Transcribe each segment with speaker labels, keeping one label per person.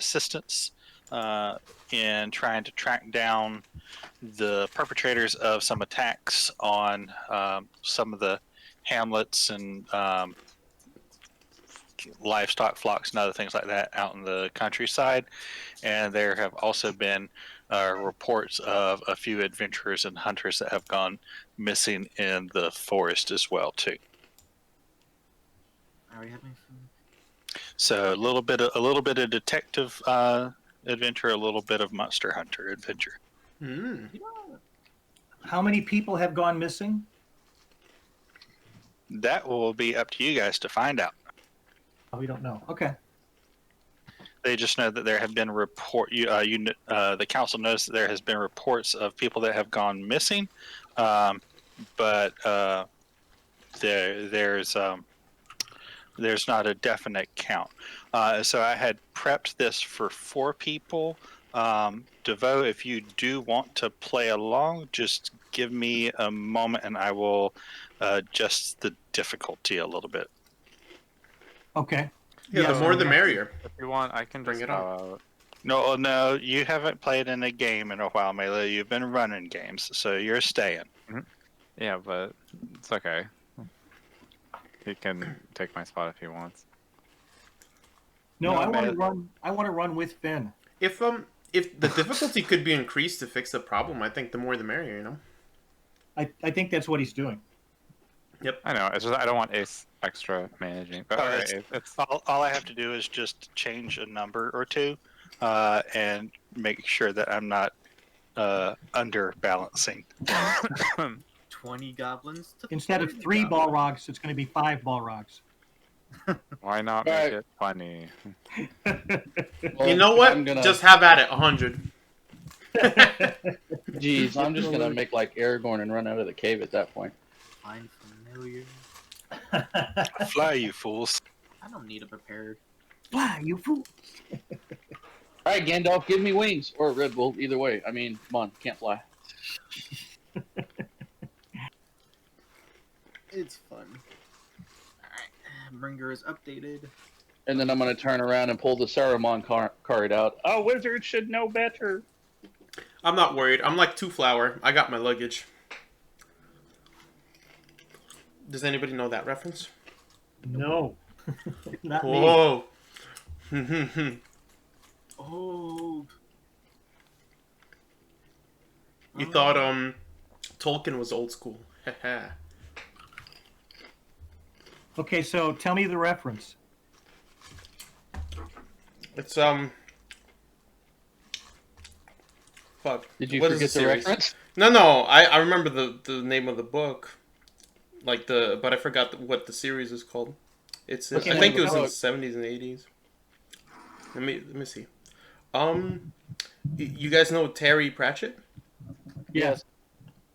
Speaker 1: assistance in trying to track down the perpetrators of some attacks on some of the hamlets and livestock flocks and other things like that out in the countryside. And there have also been reports of a few adventurers and hunters that have gone missing in the forest as well too.
Speaker 2: Are we having
Speaker 1: So a little bit of detective adventure, a little bit of monster hunter adventure.
Speaker 3: Mm.
Speaker 4: How many people have gone missing?
Speaker 1: That will be up to you guys to find out.
Speaker 4: We don't know. Okay.
Speaker 1: They just know that there have been the council knows that there has been reports of people that have gone missing, but there's not a definite count. So I had prepped this for 4 people. DeVoe, if you do want to play along, just give me a moment and I will adjust the difficulty a little bit.
Speaker 4: Okay.
Speaker 3: Yeah, the more the merrier.
Speaker 5: If you want, I can
Speaker 3: Bring
Speaker 5: just
Speaker 3: it
Speaker 5: bow
Speaker 3: on.
Speaker 5: out.
Speaker 1: No, you haven't played in a game in a while, Melee. You've been running games, so you're staying.
Speaker 5: Yeah, but it's okay. He can take my spot if he wants.
Speaker 4: No,
Speaker 1: No,
Speaker 4: I want to
Speaker 1: man.
Speaker 4: run. I want to run with Finn.
Speaker 3: If the difficulty could be increased to fix the problem, I think the more the merrier. You know.
Speaker 4: I think that's what he's doing.
Speaker 5: I know. It's just I don't want Ace extra managing. But alright, it's
Speaker 1: All I have to do is just change a number or two, and make sure that I'm not underbalancing.
Speaker 2: 20 goblins? To
Speaker 4: Instead of
Speaker 2: 40
Speaker 4: 3
Speaker 2: goblins.
Speaker 4: Balrogs, it's going to be 5 Balrogs.
Speaker 5: why not make it funny?
Speaker 6: Well,
Speaker 3: You know what?
Speaker 6: I'm gonna,
Speaker 3: Just have at it. 100.
Speaker 6: Geez, I'm just gonna make like Aragorn and run out of the cave at that point.
Speaker 2: Find familiar.
Speaker 1: Fly, you fools!
Speaker 2: I don't need a prepared.
Speaker 4: Fly, you fool!
Speaker 6: All right, Gandalf, give me wings or Red Bull. Either way. I mean, come on, can't fly.
Speaker 2: It's fun. Alright, Bringer is updated.
Speaker 6: And then I'm gonna turn around and pull the Saruman card out. A wizard should know better.
Speaker 3: I'm not worried. I'm like 2 flower. I got my luggage. Does anybody know that reference?
Speaker 4: No. Not me.
Speaker 3: Whoa.
Speaker 2: Oh.
Speaker 3: You thought Tolkien was old school.
Speaker 4: Okay, so tell me the reference.
Speaker 3: It's fuck.
Speaker 6: Did you
Speaker 3: What is
Speaker 6: forget the
Speaker 3: series?
Speaker 6: reference?
Speaker 3: No. I remember the name of the book. But I forgot what the series is called. It's
Speaker 6: What's the
Speaker 3: I
Speaker 6: name
Speaker 3: think
Speaker 6: of
Speaker 3: it was
Speaker 6: the
Speaker 3: in the
Speaker 6: book?
Speaker 3: 70s and 80s. Let me see. You guys know Terry Pratchett?
Speaker 4: Yes.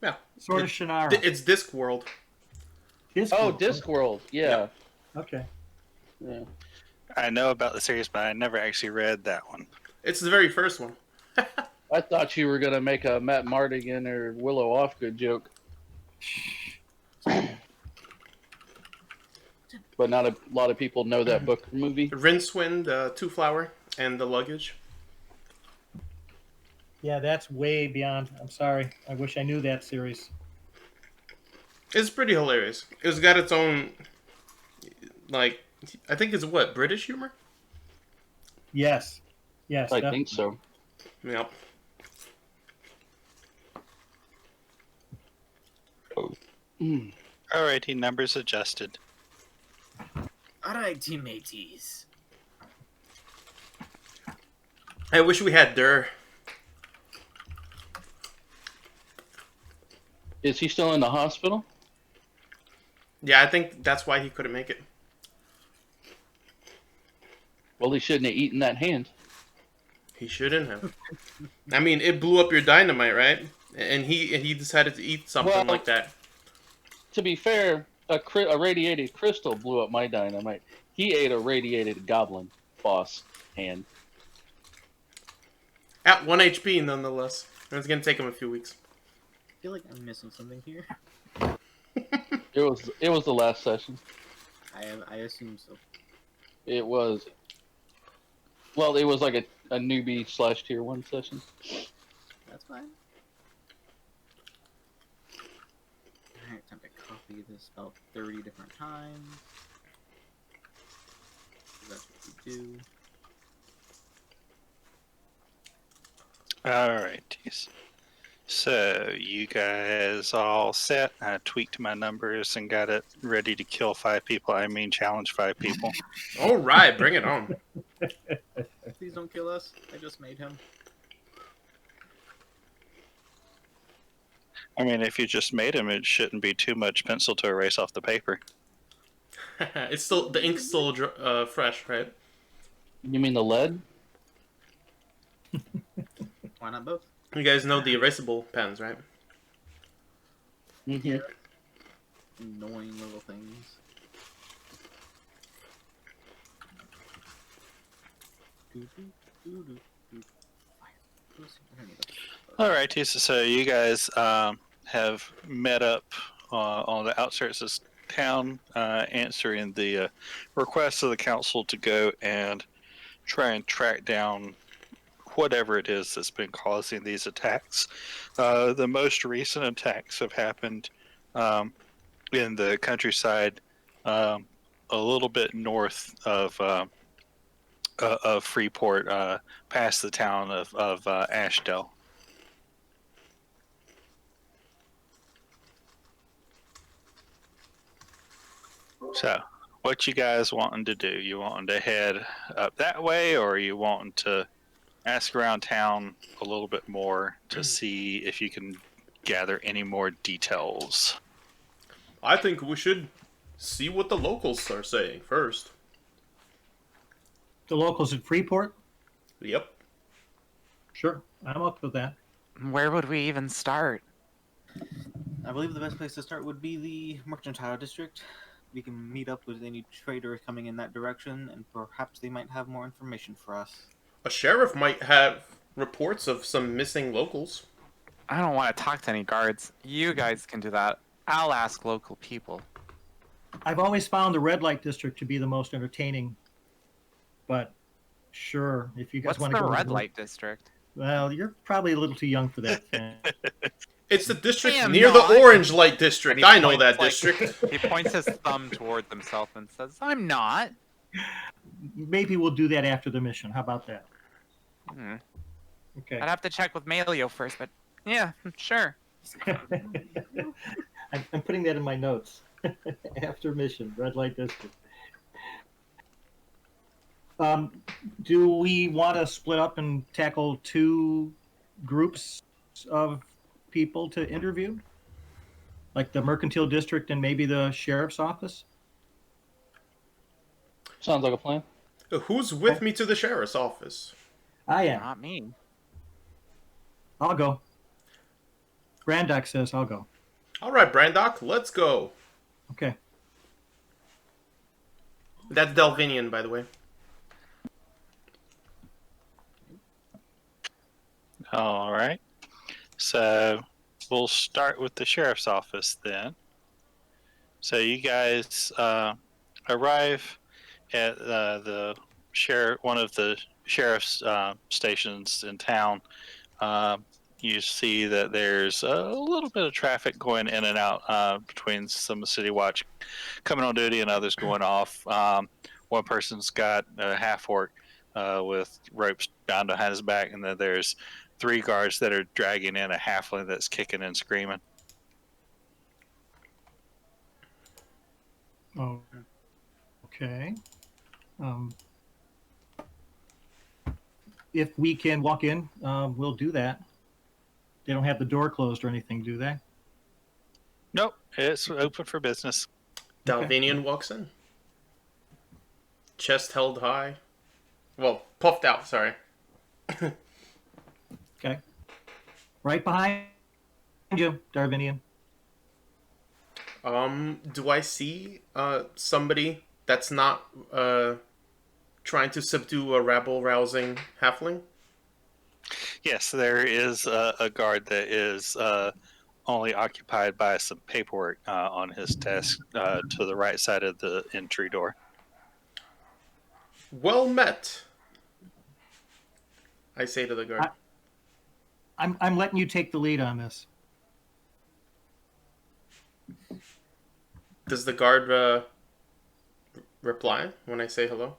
Speaker 3: Yeah.
Speaker 4: Sword of Shannara.
Speaker 3: It's Discworld.
Speaker 4: Discworld.
Speaker 6: Discworld. Yeah.
Speaker 4: Okay.
Speaker 6: Yeah.
Speaker 1: I know about the series, but I never actually read that one.
Speaker 3: It's the very first one.
Speaker 6: I thought you were gonna make a Matt Mardigan or Willow Offgood joke. But not a lot of people know that book or movie.
Speaker 3: Rincewind, 2 flower, and the luggage.
Speaker 4: Yeah, that's way beyond. I'm sorry. I wish I knew that series.
Speaker 3: It's pretty hilarious. It's got its own, like, I think it's what, British humor?
Speaker 4: Yes. Yes.
Speaker 6: I
Speaker 4: definitely.
Speaker 6: think so.
Speaker 3: Yep.
Speaker 1: Alrighty, numbers adjusted.
Speaker 2: Alright, teammates.
Speaker 3: I wish we had Durr.
Speaker 6: Is he still in the hospital?
Speaker 3: Yeah, I think that's why he couldn't make it.
Speaker 6: Well, he shouldn't have eaten that hand.
Speaker 3: He shouldn't have. I mean, it blew up your dynamite, right? And he decided to eat something
Speaker 6: Well-
Speaker 3: like that.
Speaker 6: To be fair, a radiated crystal blew up my dynamite. He ate a radiated goblin boss hand.
Speaker 3: At 1 HP, nonetheless. And it's gonna take him a few weeks.
Speaker 2: I feel like I'm missing something here.
Speaker 6: It was the last session.
Speaker 2: I assume so.
Speaker 6: It was. Well, it was like a newbie / tier 1 session.
Speaker 2: That's fine. Alright, time to copy this about 30 different times. That's what we do.
Speaker 1: All right. So you guys all set? I tweaked my numbers and got it ready to kill 5 people. I mean, challenge 5 people.
Speaker 3: All right, bring it on.
Speaker 2: Please don't kill us. I just made him.
Speaker 1: I mean, if you just made them, it shouldn't be too much pencil to erase off the paper.
Speaker 3: It's still the ink's still fresh, right?
Speaker 6: You mean the lead?
Speaker 2: Why not both?
Speaker 3: You guys know the erasable pens, right?
Speaker 6: Mm-hmm.
Speaker 2: Annoying little things.
Speaker 1: All right, so you guys have met up on the outskirts of town, answering the request of the council to go and try and track down whatever it is that's been causing these attacks. The most recent attacks have happened in the countryside, a little bit north of Freeport, past the town of Ashdale. So, what you guys wanting to do? You wanting to head up that way, or are you wanting to ask around town a little bit more to see if you can gather any more details?
Speaker 3: I think we should see what the locals are saying first.
Speaker 4: The locals at Freeport?
Speaker 3: Yep.
Speaker 4: Sure, I'm up with that.
Speaker 5: Where would we even start?
Speaker 2: I believe the best place to start would be the Mercantile District. We can meet up with any trader coming in that direction, and perhaps they might have more information for us.
Speaker 3: A sheriff might have reports of some missing locals.
Speaker 5: I don't want to talk to any guards. You guys can do that. I'll ask local people.
Speaker 4: I've always found the red light district to be the most entertaining, but sure, if you guys
Speaker 5: What's
Speaker 4: want to
Speaker 5: the
Speaker 4: go
Speaker 5: red light district?
Speaker 4: Well, you're probably a little too young for that.
Speaker 3: It's the district
Speaker 5: I am
Speaker 3: near
Speaker 5: not.
Speaker 3: the orange light
Speaker 5: And
Speaker 3: district.
Speaker 5: he
Speaker 3: I know
Speaker 5: points,
Speaker 3: that
Speaker 5: like-
Speaker 3: district.
Speaker 5: He points his thumb toward himself and says, "I'm not."
Speaker 4: Maybe we'll do that after the mission. How about that?
Speaker 5: Hmm.
Speaker 4: Okay.
Speaker 5: I'd have to check with Malio first, but yeah, sure.
Speaker 4: I'm putting that in my notes. After mission, red light district. Do we want to split up and tackle 2 groups of people to interview? Like the Mercantile District and maybe the Sheriff's Office?
Speaker 6: Sounds like a plan.
Speaker 3: Who's with me to the sheriff's office?
Speaker 4: I am.
Speaker 5: Not me.
Speaker 4: I'll go. Brandock says I'll go.
Speaker 3: All right, Brandock, let's go.
Speaker 4: Okay.
Speaker 3: That's Delvinian, by the way.
Speaker 1: All right. So we'll start with the sheriff's office then. So you guys arrive at one of the sheriff's stations in town. You see that there's a little bit of traffic going in and out between some city watch coming on duty and others going off. One person's got a half orc with ropes bound behind his back, and then there's 3 guards that are dragging in a halfling that's kicking and screaming.
Speaker 4: Oh. Okay. If we can walk in, we'll do that. They don't have the door closed or anything, do they?
Speaker 1: Nope, it's open for business.
Speaker 3: Dalvinian walks in. Chest held high. Well, puffed out, sorry.
Speaker 4: Okay. Right behind you, Darwinian.
Speaker 3: Do I see somebody that's not trying to subdue a rabble-rousing halfling?
Speaker 1: Yes, there is a guard that is only occupied by some paperwork on his desk to the right side of the entry door.
Speaker 3: Well met. I say to the guard.
Speaker 4: I'm letting you take the lead on this.
Speaker 3: Does the guard reply when I say hello?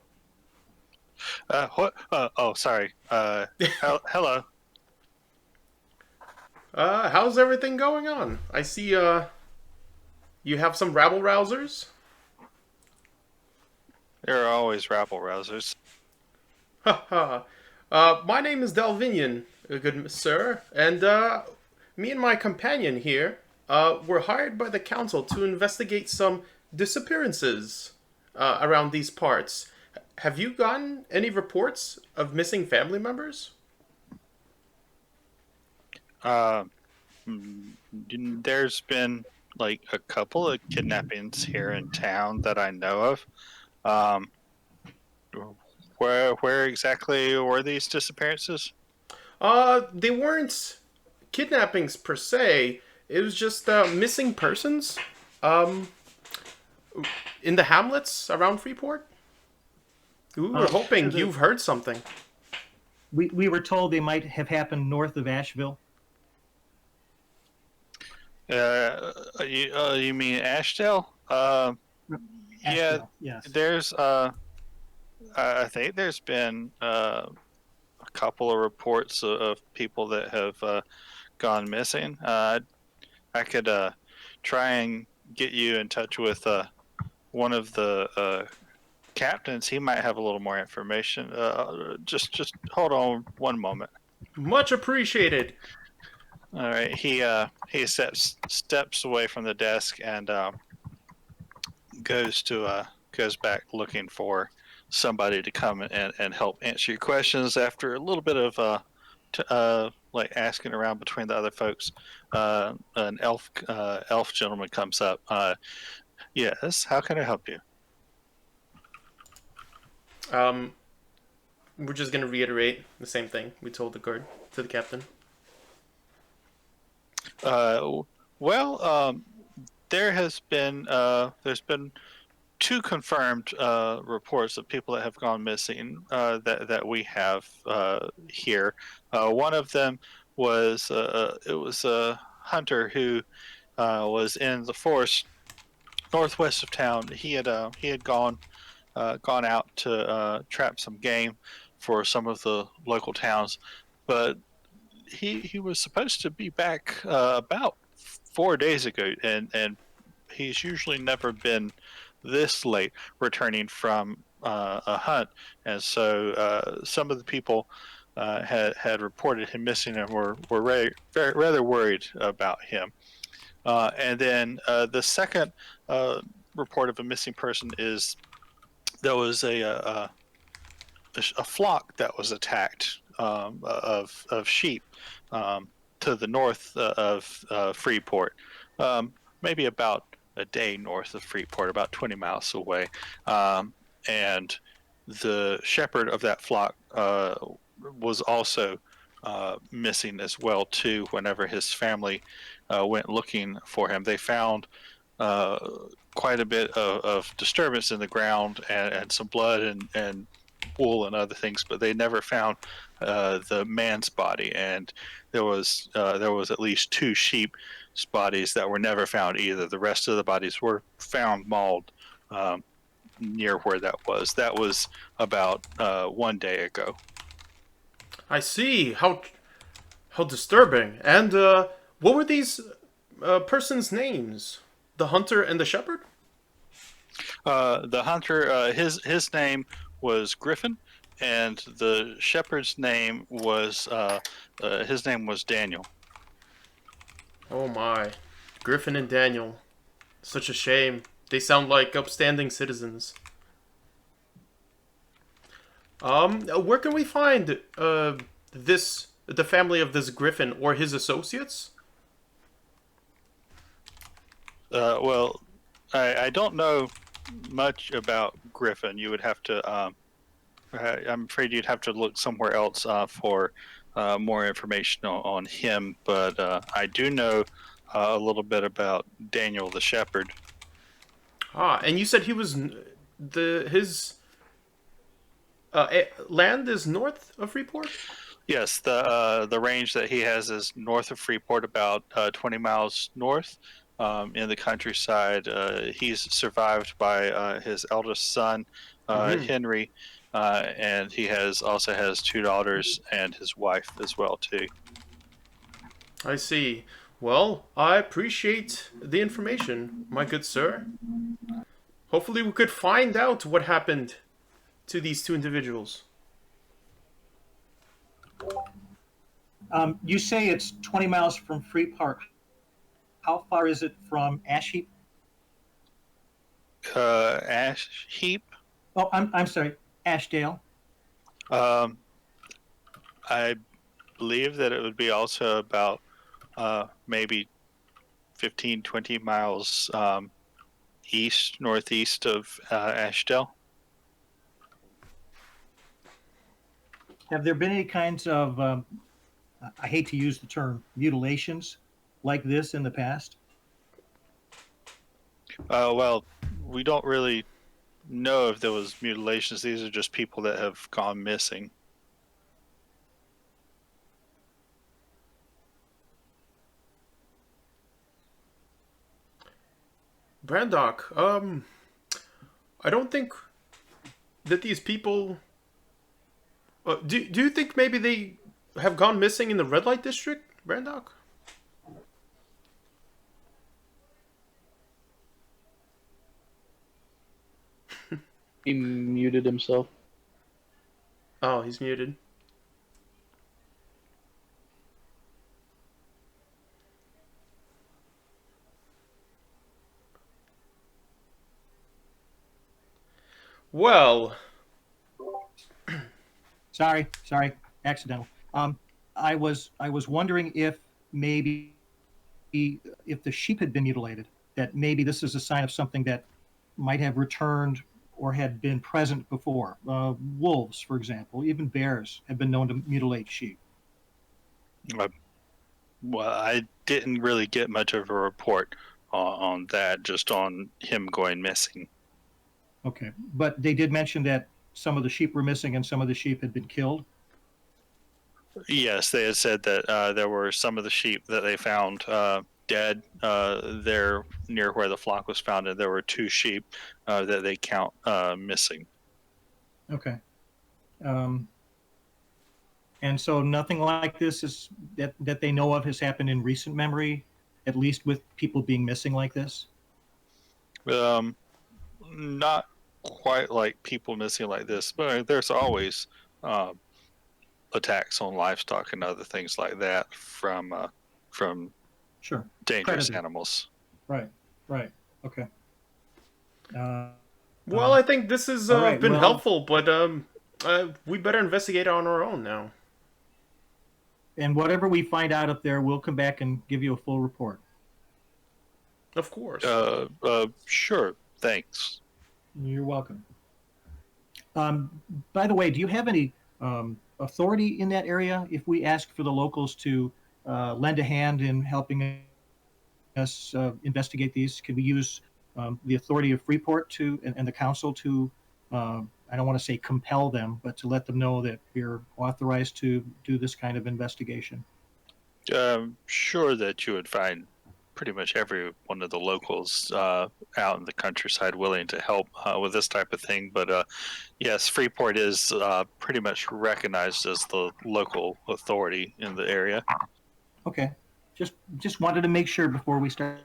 Speaker 1: What? Oh, sorry. Hello.
Speaker 3: How's everything going on? I see you have some rabble rousers.
Speaker 1: There are always rabble rousers.
Speaker 3: Haha. My name is Dalvinian, good sir, and me and my companion here were hired by the council to investigate some disappearances around these parts. Have you gotten any reports of missing family members?
Speaker 1: There's been like a couple of kidnappings here in town that I know of. Where exactly were these disappearances?
Speaker 3: They weren't kidnappings per se. It was just missing persons. Um, in the hamlets around Freeport. We were hoping you've heard something.
Speaker 4: We were told they might have happened north of Asheville.
Speaker 1: You mean Ashdale? Yeah,
Speaker 4: Asheville, yes.
Speaker 1: there's I think there's been a couple of reports of people that have gone missing. I could try and get you in touch with one of the captains. He might have a little more information. Just hold on one moment.
Speaker 3: Much appreciated.
Speaker 1: All right, he steps away from the desk and goes back looking for somebody to come and help answer your questions. After a little bit of like asking around between the other folks, an elf gentleman comes up. Yes, how can I help you?
Speaker 3: We're just gonna reiterate the same thing we told the guard to the captain.
Speaker 1: Well, there's been two confirmed reports of people that have gone missing that we have here. One of them was it was a hunter who was in the forest northwest of town. He had gone out to trap some game for some of the local towns, but he was supposed to be back about 4 days ago, and he's usually never been this late returning from a hunt, and so some of the people had reported him missing and were rather worried about him. And then the second report of a missing person is there was a flock that was attacked of sheep to the north of Freeport, maybe about a day north of Freeport, about 20 miles away. And the shepherd of that flock was also missing as well too. Whenever his family went looking for him, they found quite a bit of disturbance in the ground and some blood and wool and other things, but they never found the man's body. And there was at least 2 sheep's bodies that were never found either. The rest of the bodies were found mauled near where that was. That was about 1 day ago.
Speaker 3: I see. How disturbing. And what were these persons' names? The hunter and the shepherd?
Speaker 1: The hunter, his name was Griffin, and the shepherd's name was Daniel.
Speaker 3: Oh my. Griffin and Daniel. Such a shame. They sound like upstanding citizens. Where can we find the family of this Griffin or his associates?
Speaker 1: Well, I don't know much about Griffin. You would have to. I'm afraid you'd have to look somewhere else for more information on him. But I do know a little bit about Daniel the shepherd.
Speaker 3: Ah, and you said he was his land is north of Freeport?
Speaker 1: Yes, the range that he has is north of Freeport, about 20 miles north, in the countryside. He's survived by his eldest son,
Speaker 3: Mhm.
Speaker 1: Henry, and he also has two daughters and his wife as well too.
Speaker 3: I see. Well, I appreciate the information, my good sir. Hopefully, we could find out what happened to these two individuals.
Speaker 4: You say it's 20 miles from Freeport. How far is it from Ash Heap?
Speaker 1: Ash Heap.
Speaker 4: Oh, I'm sorry, Ashdale.
Speaker 1: Um, I believe that it would be also about maybe 15, 20 miles northeast of Ashdale.
Speaker 4: Have there been any kinds of, I hate to use the term, mutilations like this in the past?
Speaker 1: Well, we don't really know if there was mutilations. These are just people that have gone missing.
Speaker 3: Brandock, I don't think that these people. Do you think maybe they have gone missing in the red light district, Brandock?
Speaker 6: He muted himself.
Speaker 3: Oh, he's muted. Well,
Speaker 4: Sorry, accidental. I was wondering if maybe if the sheep had been mutilated, that maybe this is a sign of something that might have returned or had been present before. Wolves, for example, even bears have been known to mutilate sheep.
Speaker 1: Uh, well, I didn't really get much of a report on that, just on him going missing.
Speaker 4: Okay, but they did mention that some of the sheep were missing and some of the sheep had been killed.
Speaker 1: Yes, they had said that there were some of the sheep that they found dead there near where the flock was found, and there were two sheep that they count missing.
Speaker 4: Okay. Um, and so nothing like this is that they know of has happened in recent memory, at least with people being missing like this.
Speaker 1: Not quite like people missing like this, but there's always attacks on livestock and other things like that from
Speaker 4: Sure.
Speaker 1: dangerous
Speaker 4: Predator.
Speaker 1: animals.
Speaker 4: Right. Okay.
Speaker 3: well, I think this has
Speaker 4: all right.
Speaker 3: been
Speaker 4: Well,
Speaker 3: helpful, but we better investigate on our own now.
Speaker 4: and whatever we find out up there, we'll come back and give you a full report.
Speaker 3: Of course.
Speaker 1: Sure. Thanks.
Speaker 4: You're welcome. By the way, do you have any authority in that area if we ask for the locals to lend a hand in helping us investigate these? Can we use the authority of Freeport and the council to, I don't want to say compel them, but to let them know that we're authorized to do this kind of investigation?
Speaker 1: Sure that you would find pretty much every one of the locals out in the countryside willing to help with this type of thing. But yes, Freeport is pretty much recognized as the local authority in the area.
Speaker 4: Okay, just wanted to make sure before we start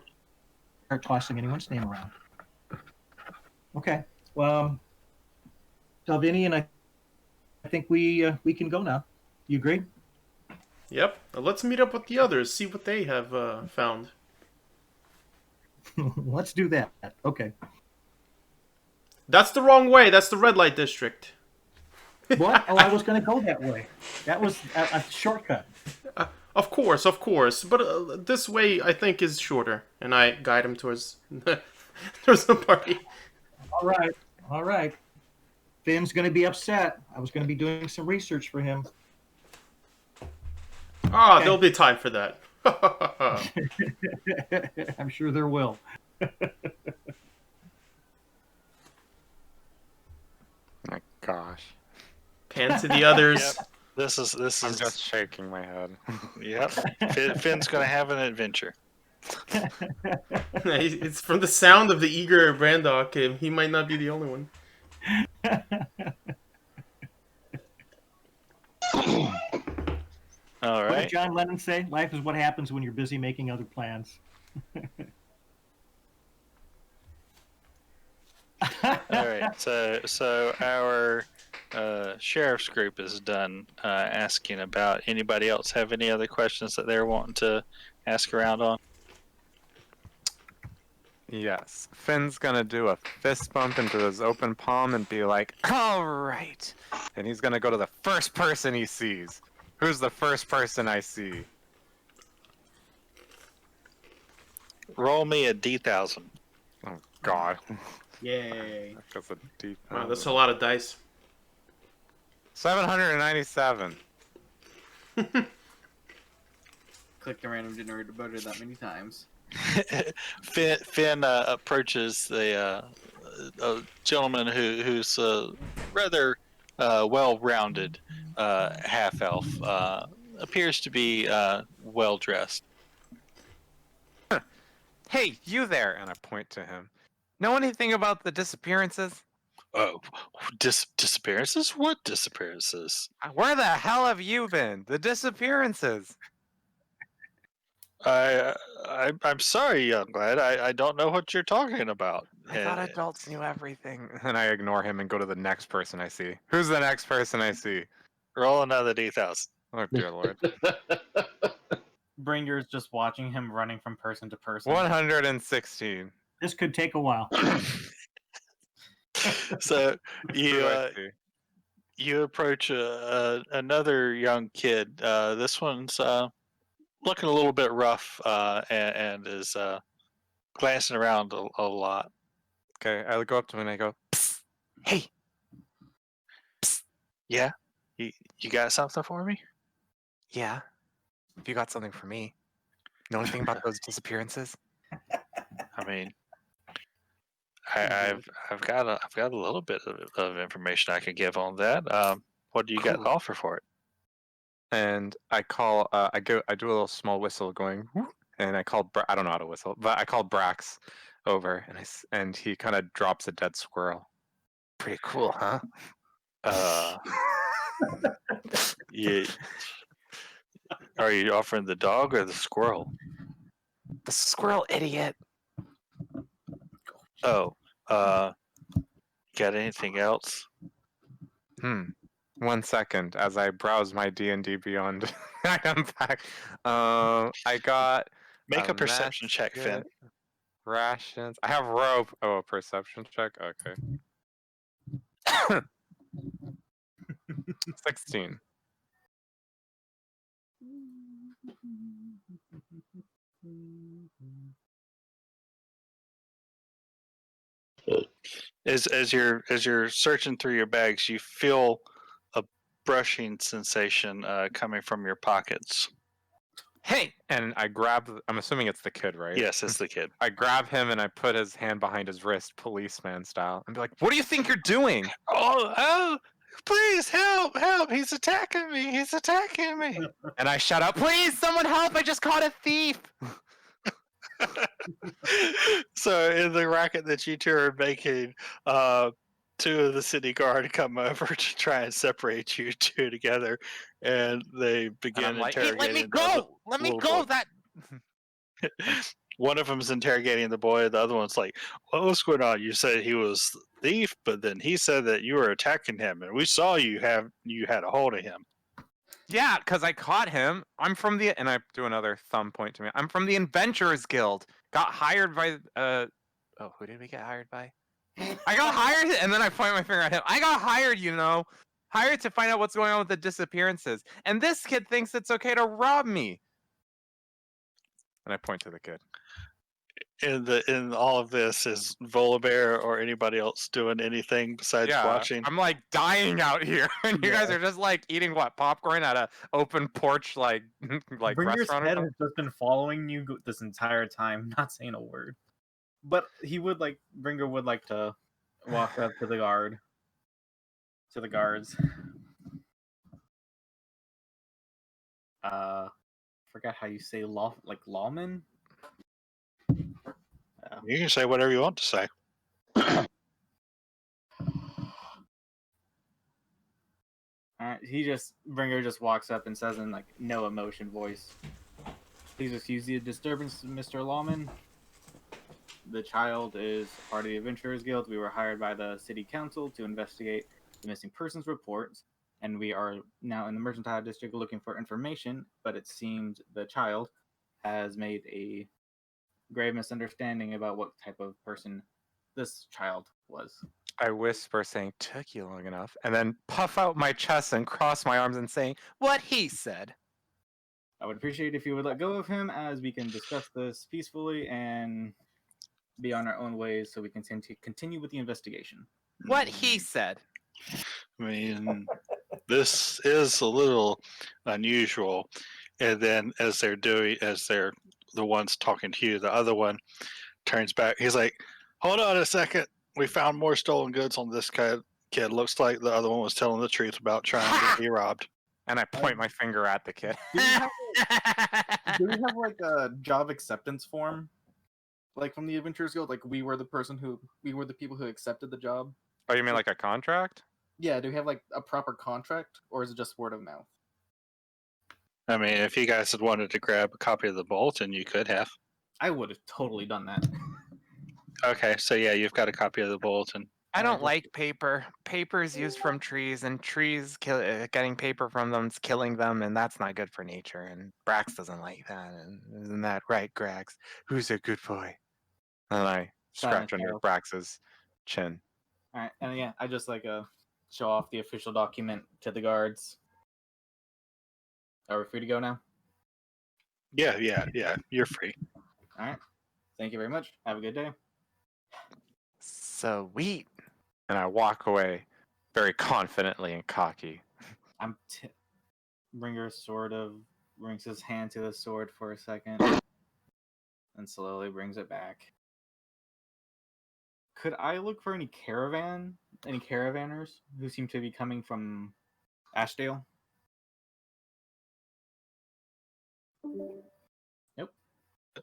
Speaker 4: tossing anyone's name around. Okay, well, Salvini, I think we can go now. You agree?
Speaker 3: Yep. Let's meet up with the others, see what they have found.
Speaker 4: Let's do that. Okay.
Speaker 3: That's the wrong way. That's the red light district.
Speaker 4: What? Oh, I was going to go that way. That was a shortcut.
Speaker 3: Of course. But this way, I think, is shorter. And I guide him towards towards the party.
Speaker 4: All right. Finn's going to be upset. I was going to be doing some research for him.
Speaker 3: Ah,
Speaker 4: Okay.
Speaker 3: there'll be time for that.
Speaker 4: I'm sure there will.
Speaker 5: My gosh.
Speaker 3: Pan to the others.
Speaker 1: Yep.
Speaker 5: I'm just shaking my head.
Speaker 1: Yep. Finn's gonna have an adventure.
Speaker 3: It's from the sound of the eager Brandok. He might not be the only one.
Speaker 1: All
Speaker 4: What did
Speaker 1: right.
Speaker 4: John Lennon say? Life is what happens when you're busy making other plans.
Speaker 1: All right. So our sheriff's group is done asking about. Anybody else have any other questions that they're wanting to ask around on?
Speaker 5: Yes. Finn's gonna do a fist bump into his open palm and be like, all right. And he's gonna go to the first person he sees. Who's the first person I see?
Speaker 1: Roll me a D1000.
Speaker 5: Oh, God.
Speaker 2: Yay.
Speaker 5: That's a deep.
Speaker 3: Wow, that's a lot of dice.
Speaker 5: 797.
Speaker 2: Click the random generator button that many times.
Speaker 1: Finn approaches the a gentleman who's rather well-rounded half elf. Appears to be well dressed.
Speaker 5: Hey, you there! And I point to him. Know anything about the disappearances?
Speaker 1: Oh, disappearances? What disappearances?
Speaker 5: Where the hell have you been? The disappearances.
Speaker 1: I'm sorry, young lad. I don't know what you're talking about.
Speaker 5: I thought adults knew everything. And I ignore him and go to the next person I see. Who's the next person I see?
Speaker 1: Roll another D1000.
Speaker 5: Oh, dear Lord.
Speaker 2: Bringer's just watching him running from person to person.
Speaker 5: 116.
Speaker 4: This could take a while.
Speaker 1: So
Speaker 5: Who do I
Speaker 1: you
Speaker 5: see?
Speaker 1: you approach another young kid. This one's looking a little bit rough and is glancing around a lot.
Speaker 5: Okay, I go up to him and I go, psst, hey.
Speaker 1: Psst. Yeah, you got something for me?
Speaker 5: Yeah. If you got something for me. Know anything about those disappearances?
Speaker 1: I mean, I've got a little bit of information I can give on that. What do you got to
Speaker 5: Cool.
Speaker 1: offer for it?
Speaker 5: And I call, I do a little small whistle going, whoop, and I call, I don't know how to whistle, but I call Brax over, and he kind of drops a dead squirrel. Pretty cool, huh?
Speaker 1: You are you offering the dog or the squirrel?
Speaker 5: The squirrel, idiot.
Speaker 1: Oh, got anything else?
Speaker 5: 1 second, as I browse my D&D Beyond item pack. I got
Speaker 1: Make a perception check, Finn.
Speaker 5: medkit, rations. I have rope. Oh, a perception check. Okay. 16.
Speaker 1: As you're searching through your bags, you feel a brushing sensation coming from your pockets.
Speaker 5: Hey! And I grab. I'm assuming it's the kid, right?
Speaker 1: Yes, it's the kid.
Speaker 5: I grab him and I put his hand behind his wrist, policeman style, and be like, "What do you think you're doing?"
Speaker 1: Oh! Please help! He's attacking me! He's attacking me!
Speaker 5: And I shout out, "Please, someone help! I just caught a thief!"
Speaker 1: So in the racket that you two are making, two of the city guard come over to try and separate you two together, and they begin
Speaker 5: And I'm like, "Hey,
Speaker 1: interrogating.
Speaker 5: let me go! Let me
Speaker 1: little
Speaker 5: go!
Speaker 1: boy.
Speaker 5: That."
Speaker 1: One of them's interrogating the boy. The other one's like, "What's going on? You said he was the thief, but then he said that you were attacking him, and we saw you had a hold of him."
Speaker 5: Yeah, because I caught him. I'm from the, and I do another thumb point to me. I'm from the Adventurers Guild. Got hired by, oh, who did we get hired by? I got hired, and then I point my finger at him. I got hired, hired to find out what's going on with the disappearances. And this kid thinks it's okay to rob me. And I point to the kid.
Speaker 1: In all of this, is Volibear or anybody else doing anything besides watching?
Speaker 5: I'm like dying out here, and you guys are just like eating what, popcorn at a open porch like
Speaker 2: Bringer's
Speaker 5: restaurant or
Speaker 2: head
Speaker 5: something?
Speaker 2: has just been following you this entire time, not saying a word. But Bringer would like to walk up to the guards. Forgot how you say law, like lawman.
Speaker 1: You can say whatever you want to say.
Speaker 2: Alright, Bringer just walks up and says in like no emotion voice, "Please excuse the disturbance, Mr. Lawman. The child is part of the Adventurers Guild. We were hired by the city council to investigate the missing persons reports, and we are now in the Mercantile District looking for information, but it seems the child has made a grave misunderstanding about what type of person this child was."
Speaker 5: I whisper, saying, "Took you long enough," and then puff out my chest and cross my arms and saying, "What he said."
Speaker 2: I would appreciate if you would let go of him, as we can discuss this peacefully and be on our own ways so we can continue with the investigation.
Speaker 5: What he said.
Speaker 1: I mean, this is a little unusual. And then as they're the ones talking to you, the other one turns back. He's like, "Hold on a second. We found more stolen goods on this kid. Looks like the other one was telling the truth about trying to be robbed."
Speaker 5: And I point my finger at the kid.
Speaker 2: Do we have like a job acceptance form, like from the Adventurers Guild? Like we were the people who accepted the job.
Speaker 5: Oh, you mean like a contract?
Speaker 2: Yeah. Do we have like a proper contract, or is it just word of mouth?
Speaker 1: I mean, if you guys had wanted to grab a copy of the bulletin, you could have.
Speaker 2: I would have totally done that.
Speaker 1: Okay, so yeah, you've got a copy of the bulletin.
Speaker 5: I don't like paper. Paper is used from trees, and trees getting paper from them is killing them, and that's not good for nature. And Brax doesn't like that. And isn't that right, Grax? Who's a good boy? And I scratch under
Speaker 2: Silent
Speaker 5: Brax's chin.
Speaker 2: All right, and yeah, I just like show off the official document to the guards. Are we free to go now?
Speaker 1: Yeah, you're free.
Speaker 2: All right. Thank you very much. Have a good day.
Speaker 5: Sweet. And I walk away very confidently and cocky.
Speaker 2: Bringer sort of brings his hand to the sword for a second and slowly brings it back. Could I look for any caravanners who seem to be coming from Ashdale? Nope.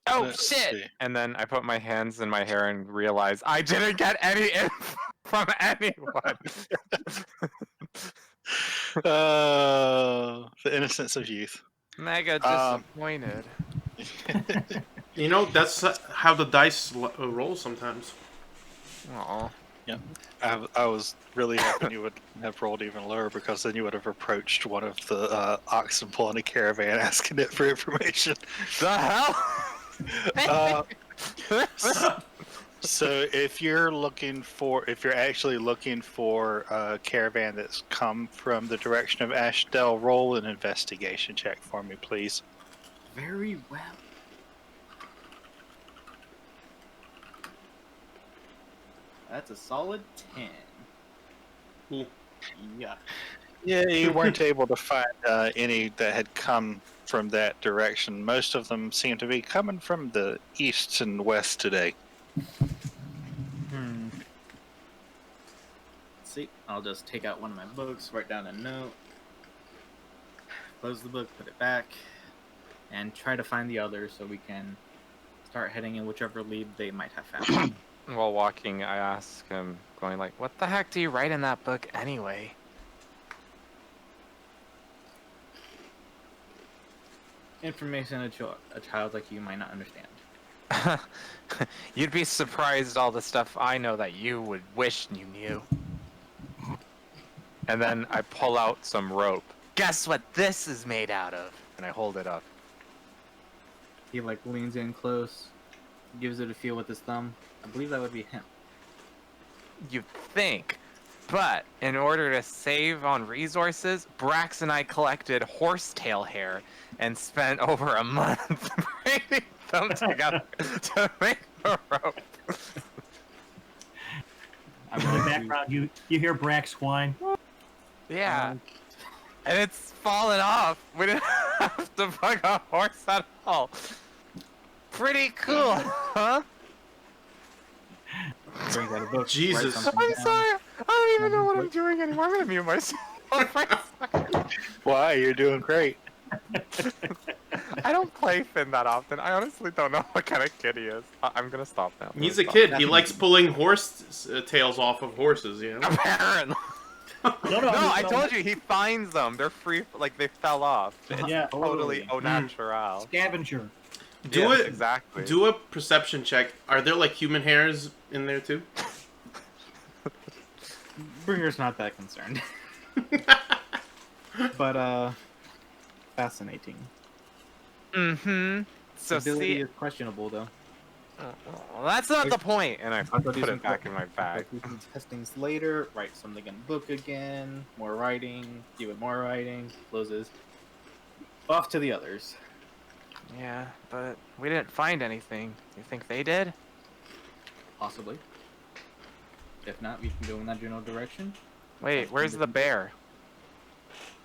Speaker 5: Oh,
Speaker 1: Let's
Speaker 5: shit!
Speaker 1: see.
Speaker 5: And then I put my hands in my hair and realize I didn't get any info from anyone.
Speaker 1: The innocence of youth.
Speaker 5: Mega disappointed.
Speaker 3: You know, that's how the dice roll sometimes.
Speaker 5: Aw.
Speaker 1: Yeah, I was really hoping you would have rolled even lower, because then you would have approached one of the oxen pulling a caravan asking it for information.
Speaker 5: The hell?
Speaker 1: So if you're actually looking for a caravan that's come from the direction of Ashdale, roll an investigation check for me, please.
Speaker 2: Very well. That's a solid 10.
Speaker 3: Ooh.
Speaker 2: Yeah.
Speaker 1: Yeah, you weren't able to find any that had come from that direction. Most of them seem to be coming from the east and west today.
Speaker 2: Let's see. I'll just take out one of my books, write down a note, close the book, put it back, and try to find the others so we can start heading in whichever lead they might have found.
Speaker 5: While walking, I ask him, going like, "What the heck do you write in that book anyway?"
Speaker 2: Information a child like you might not understand.
Speaker 5: You'd be surprised all the stuff I know that you would wish you knew. And then I pull out some rope. Guess what this is made out of? And I hold it up.
Speaker 2: He like leans in close, gives it a feel with his thumb. I believe that would be him.
Speaker 5: You'd think. But in order to save on resources, Brax and I collected horsetail hair and spent over a month braiding them together to make a rope.
Speaker 4: In the background, you hear Brax whine.
Speaker 5: Yeah. And it's fallen off. We didn't have to bug a horse at all. Pretty cool, huh?
Speaker 2: Brings out a book.
Speaker 3: Jesus.
Speaker 2: writes something
Speaker 5: I'm
Speaker 2: down.
Speaker 5: sorry. I don't even know what I'm doing anymore. I'm gonna mute myself for a second.
Speaker 1: Why? You're doing great.
Speaker 5: I don't play Finn that often. I honestly don't know what kind of kid he is. I'm gonna stop now. I'm
Speaker 3: He's
Speaker 5: gonna
Speaker 3: a
Speaker 5: stop.
Speaker 3: kid. He likes pulling horse tails off of horses, you know?
Speaker 5: Apparently.
Speaker 4: No,
Speaker 5: No, I
Speaker 4: no,
Speaker 5: told you he finds them. They're free, like they fell off. It's
Speaker 4: Yeah.
Speaker 5: totally au
Speaker 3: Mm.
Speaker 5: natural.
Speaker 4: Scavenger.
Speaker 5: Yes, exactly.
Speaker 3: Do a perception check. Are there like human hairs in there too?
Speaker 2: Bringer's not that concerned. But fascinating.
Speaker 5: Mm-hmm. So
Speaker 2: Ability
Speaker 5: see,
Speaker 2: is questionable though.
Speaker 5: well, that's not the point. And I
Speaker 2: I'll go do
Speaker 5: put
Speaker 2: some
Speaker 5: it back in my bag.
Speaker 2: Do some testings later. Write something in the book again. More writing. Give it more writing. Closes. Off to the others.
Speaker 5: Yeah, but we didn't find anything. You think they did?
Speaker 2: Possibly. If not, we can go in that general direction.
Speaker 5: Wait, where's the bear?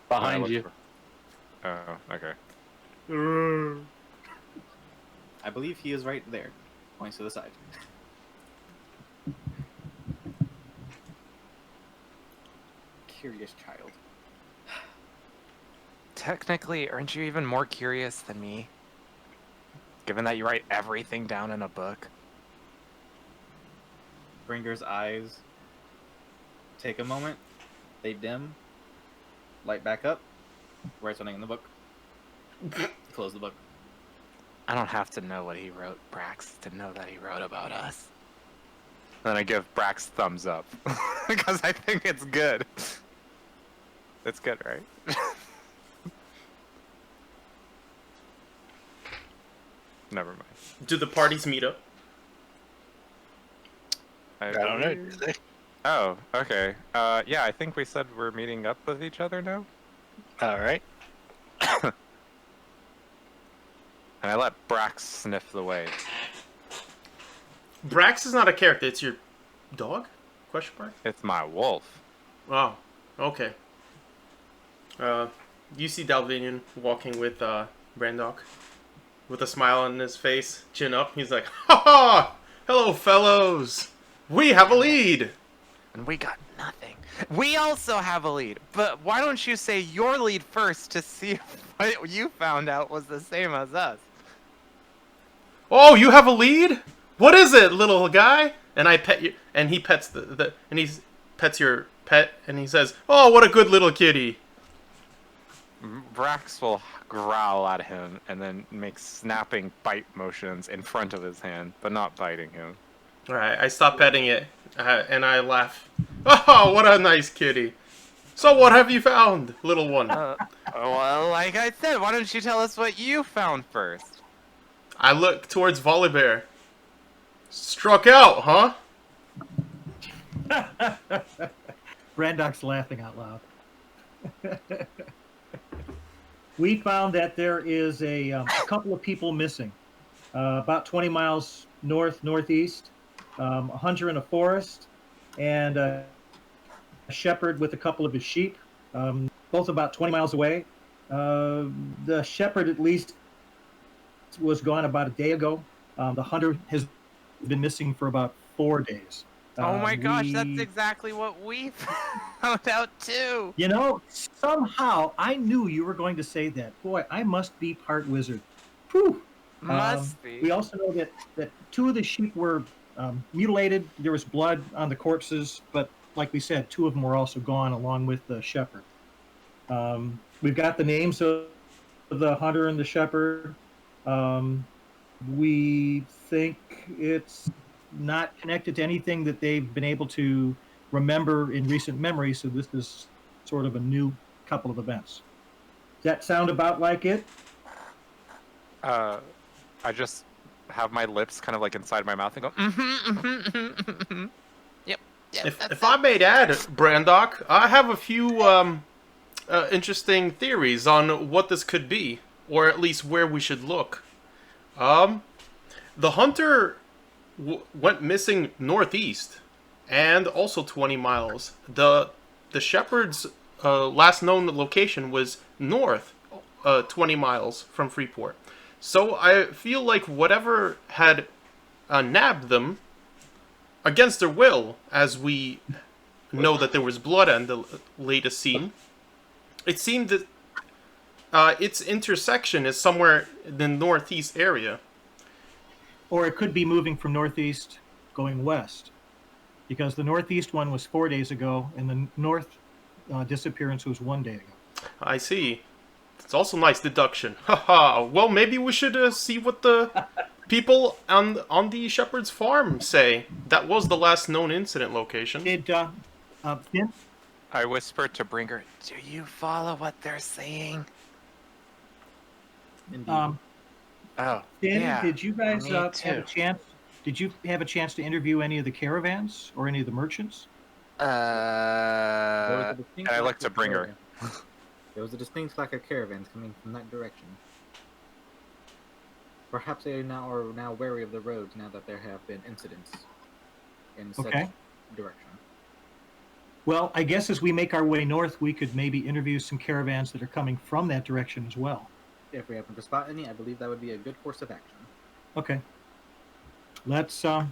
Speaker 6: Behind you.
Speaker 5: Oh, okay.
Speaker 2: I believe he is right there. Points to the side. Curious child.
Speaker 5: Technically, aren't you even more curious than me? Given that you write everything down in a book.
Speaker 2: Bringer's eyes take a moment. They dim. Light back up. Write something in the book. Close the book.
Speaker 5: I don't have to know what he wrote, Brax, to know that he wrote about us. Then I give Brax thumbs up. Because I think it's good. It's good, right? Never mind.
Speaker 3: Do the parties meet up?
Speaker 1: I don't know. Do they?
Speaker 5: Oh, okay. Yeah, I think we said we're meeting up with each other now.
Speaker 1: All right.
Speaker 5: And I let Brax sniff the way.
Speaker 3: Brax is not a character. It's your dog? Question mark.
Speaker 5: It's my wolf.
Speaker 3: Oh, okay. You see Dalvinian walking with Brandok with a smile on his face, chin up. He's like, "Ha ha! Hello, fellows. We have a lead."
Speaker 5: And we got nothing. We also have a lead, but why don't you say your lead first to see if what you found out was the same as us?
Speaker 3: Oh, you have a lead? What is it, little guy? And I pet you, and he pets pets your pet, and he says, "Oh, what a good little kitty."
Speaker 5: Brax will growl at him and then make snapping bite motions in front of his hand, but not biting him.
Speaker 3: All right, I stop petting it, and I laugh. Oh, what a nice kitty. So what have you found, little one?
Speaker 5: Well, like I said, why don't you tell us what you found first?
Speaker 3: I look towards Volibear. Struck out, huh?
Speaker 4: Brandok's laughing out loud. We found that there is a couple of people missing. About 20 miles northeast, a hunter in a forest, and a shepherd with a couple of his sheep, both about 20 miles away. The shepherd, at least, was gone about a day ago. The hunter has been missing for about 4 days.
Speaker 5: Oh my gosh, that's exactly what we found out too.
Speaker 4: You know, somehow I knew you were going to say that. Boy, I must be part wizard. Whew.
Speaker 5: Must be.
Speaker 4: We also know that 2 of the sheep were mutilated. There was blood on the corpses, but like we said, 2 of them were also gone along with the shepherd. We've got the names of the hunter and the shepherd. We think it's not connected to anything that they've been able to remember in recent memory, so this is sort of a new couple of events. Does that sound about like it?
Speaker 5: I just have my lips kind of like inside my mouth and go, Yep.
Speaker 3: If I may add, Brandok, I have a few interesting theories on what this could be, or at least where we should look. The hunter went missing northeast, and also 20 miles. The shepherd's last known location was north, 20 miles from Freeport. So I feel like whatever had nabbed them, against their will, as we know that there was blood on the latest scene, it seemed that its intersection is somewhere in the northeast area.
Speaker 4: Or it could be moving from northeast going west, because the northeast one was 4 days ago, and the north disappearance was 1 day ago.
Speaker 3: I see. It's also nice deduction. Haha. Well, maybe we should see what the people on the shepherd's farm say. That was the last known incident location.
Speaker 4: Did Finn?
Speaker 5: I whispered to Bringer, "Do you follow what they're saying?"
Speaker 2: Indeed.
Speaker 5: Oh,
Speaker 4: Finn,
Speaker 5: yeah.
Speaker 4: did you guys
Speaker 5: me
Speaker 4: have a
Speaker 5: too.
Speaker 4: chance? Did you have a chance to interview any of the caravans or any of the merchants?
Speaker 2: There was a
Speaker 5: And
Speaker 2: distinct
Speaker 5: I
Speaker 2: lack
Speaker 5: looked to
Speaker 2: of
Speaker 5: Bringer.
Speaker 2: caravan- There was a distinct lack of caravans coming from that direction. Perhaps they are now wary of the roads now that there have been incidents in such
Speaker 4: Okay.
Speaker 2: direction.
Speaker 4: Well, I guess as we make our way north, we could maybe interview some caravans that are coming from that direction as well.
Speaker 2: If we happen to spot any, I believe that would be a good course of action.
Speaker 4: Okay. Let's. I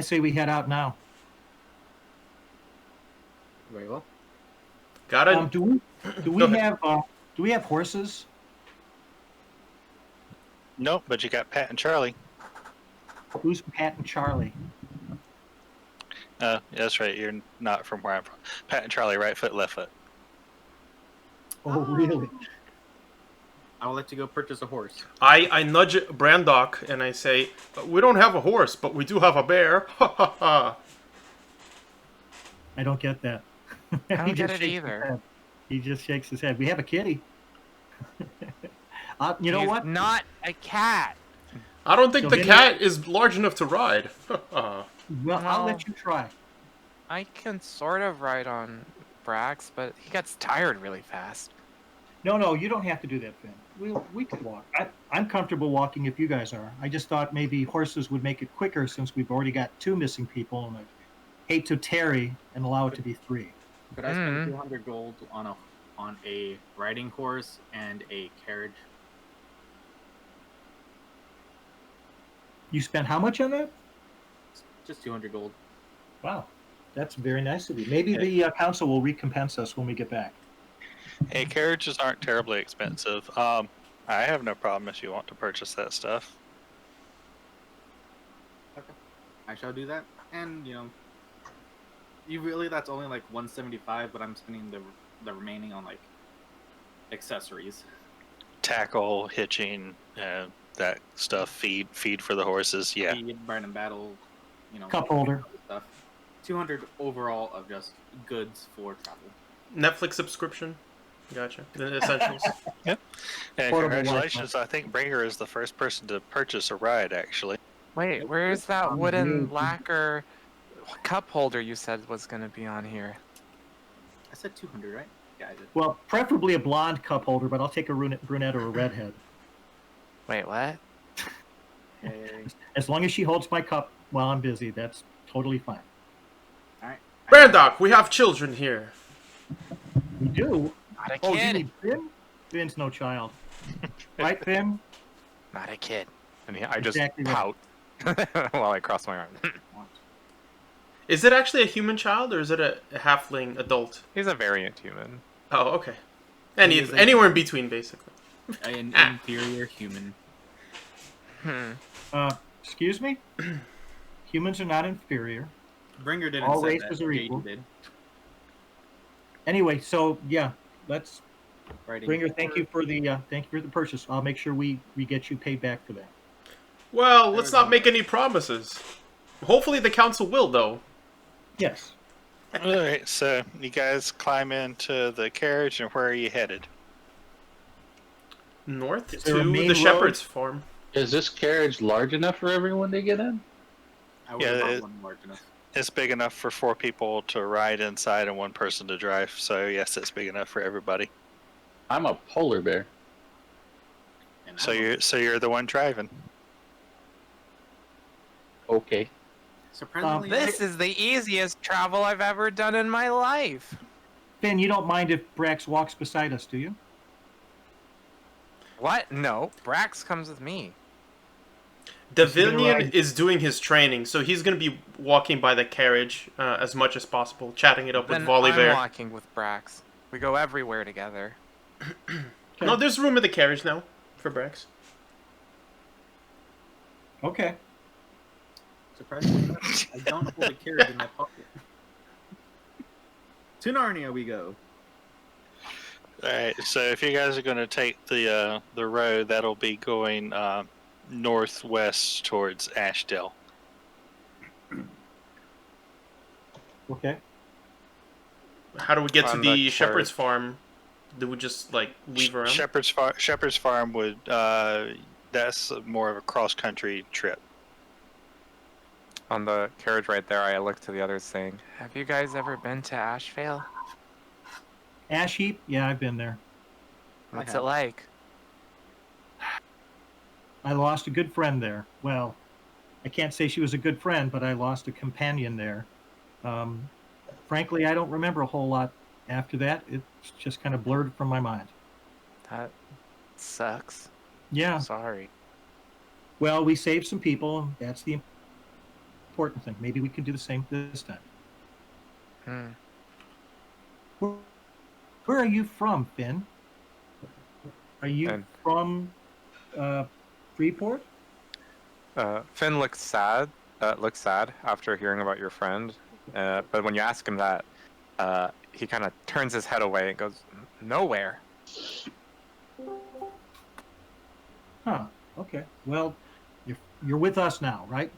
Speaker 4: say we head out now.
Speaker 2: Very well.
Speaker 3: Got it.
Speaker 4: Do
Speaker 3: Go
Speaker 4: we
Speaker 3: ahead.
Speaker 4: have do we have horses?
Speaker 1: Nope, but you got Pat and Charlie.
Speaker 4: Who's Pat and Charlie?
Speaker 1: That's right. You're not from where I'm from. Pat and Charlie, right foot, left foot.
Speaker 4: Oh, really?
Speaker 2: I will let you go purchase a horse.
Speaker 3: I nudge Brandok and I say, "We don't have a horse, but we do have a bear." Ha ha ha.
Speaker 4: I don't get that.
Speaker 5: I don't
Speaker 4: He
Speaker 5: get
Speaker 4: just
Speaker 5: it
Speaker 4: shakes his
Speaker 5: either.
Speaker 4: head. He just shakes his head. We have a kitty. You know
Speaker 5: He's
Speaker 4: what?
Speaker 5: not a cat.
Speaker 3: I don't think
Speaker 4: So
Speaker 3: the
Speaker 4: maybe-
Speaker 3: cat is large enough to ride. Ha ha.
Speaker 4: Well, I'll
Speaker 5: No.
Speaker 4: let you try.
Speaker 5: I can sort of ride on Brax, but he gets tired really fast.
Speaker 4: No, you don't have to do that, Finn. We could walk. I'm comfortable walking if you guys are. I just thought maybe horses would make it quicker since we've already got 2 missing people, and I hate to tarry and allow it to be 3.
Speaker 2: Could I spend 200 gold on a riding horse and a carriage?
Speaker 4: You spent how much on that?
Speaker 2: Just 200 gold.
Speaker 4: Wow, that's very nice of you. Maybe the council will recompense us when we get back.
Speaker 1: Hey, carriages aren't terribly expensive. I have no problem if you want to purchase that stuff.
Speaker 2: I shall do that. And, that's only like 175, but I'm spending the remaining on like accessories.
Speaker 1: Tackle, hitching, that stuff. Feed for the horses. Yeah.
Speaker 2: Feed, burn and battle,
Speaker 4: Cup holder.
Speaker 2: stuff. 200 overall of just goods for travel.
Speaker 3: Netflix subscription. Gotcha. The essentials.
Speaker 1: And
Speaker 4: Portable
Speaker 1: congratulations, I think Bringer is the first person to purchase a ride, actually.
Speaker 5: Wait, where's that
Speaker 4: Oh,
Speaker 5: wooden
Speaker 4: dude.
Speaker 5: lacquer cup holder you said was going to be on here?
Speaker 2: I said 200, right? Yeah, I did.
Speaker 4: Well, preferably a blonde cup holder, but I'll take a brunette or a redhead.
Speaker 5: Wait, what?
Speaker 2: Okay.
Speaker 4: As long as she holds my cup while I'm busy, that's totally fine.
Speaker 2: All right.
Speaker 3: Brandok, we have children here.
Speaker 4: We do.
Speaker 5: Not a
Speaker 4: Oh, you
Speaker 5: kid.
Speaker 4: mean Finn? Finn's no child. Right, Finn?
Speaker 5: Not a kid. And I just
Speaker 4: Exactly right.
Speaker 5: pout while I cross my arm.
Speaker 3: Is it actually a human child or is it a halfling adult?
Speaker 5: He's a variant human.
Speaker 3: Oh, okay.
Speaker 2: He is a-
Speaker 3: Anywhere in between, basically.
Speaker 2: An
Speaker 3: Ah.
Speaker 2: inferior human.
Speaker 4: Excuse me? Humans are not inferior.
Speaker 2: Bringer didn't
Speaker 4: All
Speaker 2: say
Speaker 4: races
Speaker 2: that.
Speaker 4: are
Speaker 2: JD
Speaker 4: equal.
Speaker 2: did.
Speaker 4: Anyway, so yeah, let's
Speaker 2: Riding
Speaker 4: Bringer. Thank you
Speaker 2: horse.
Speaker 4: for the purchase. I'll make sure we get you paid back for that.
Speaker 3: Well, let's not make any promises. Hopefully the council will, though.
Speaker 4: Yes.
Speaker 1: All right, so you guys climb into the carriage, and where are you headed?
Speaker 3: North
Speaker 4: Is there a
Speaker 3: to
Speaker 4: main
Speaker 3: the
Speaker 4: road?
Speaker 3: shepherd's farm.
Speaker 6: Is this carriage large enough for everyone to get in?
Speaker 2: I would
Speaker 1: Yeah,
Speaker 2: have bought
Speaker 1: it-
Speaker 2: one large enough.
Speaker 1: It's big enough for 4 people to ride inside and 1 person to drive. So yes, it's big enough for everybody.
Speaker 6: I'm a polar bear.
Speaker 2: And
Speaker 1: So
Speaker 2: I'm
Speaker 1: you're the one driving.
Speaker 6: Okay.
Speaker 2: surprisingly
Speaker 5: This is the easiest travel I've ever done in my life.
Speaker 4: Finn, you don't mind if Brax walks beside us, do you?
Speaker 5: What? No. Brax comes with me.
Speaker 4: Is he gonna
Speaker 3: Davilian
Speaker 4: ride?
Speaker 3: is doing his training, so he's going to be walking by the carriage as much as possible, chatting it up with
Speaker 5: Then
Speaker 3: Volley
Speaker 5: I'm
Speaker 3: Bear.
Speaker 5: walking with Brax. We go everywhere together.
Speaker 4: Okay.
Speaker 3: No, there's room in the carriage now for Brax.
Speaker 2: Okay. Surprisingly enough, I don't hold a carriage in my pocket. To Narnia we go.
Speaker 1: All right. So if you guys are going to take the road, that'll be going northwest towards Ashdale.
Speaker 4: Okay.
Speaker 3: How do we get to
Speaker 5: On the
Speaker 3: the shepherd's
Speaker 5: carriage.
Speaker 3: farm? Do we just like weave around?
Speaker 1: Shepherd's Farm would that's more of a cross country trip.
Speaker 5: On the carriage right there, I look to the others saying, "Have you guys ever been to Ashvale?
Speaker 4: Ash heap? Yeah, I've been there.
Speaker 5: What's it
Speaker 2: have.
Speaker 5: like?"
Speaker 4: I lost a good friend there. Well, I can't say she was a good friend, but I lost a companion there. Frankly, I don't remember a whole lot after that. It's just kind of blurred from my mind.
Speaker 5: That sucks.
Speaker 4: Yeah.
Speaker 5: Sorry.
Speaker 4: Well, we saved some people. And that's the important thing. Maybe we can do the same this time. Where are you from, Finn? Are you
Speaker 5: And-
Speaker 4: from Freeport?
Speaker 5: Finn looks sad. Looks sad after hearing about your friend. But when you ask him that, he kind of turns his head away and goes, "Nowhere."
Speaker 4: Huh. Okay. Well, you're with us now, right?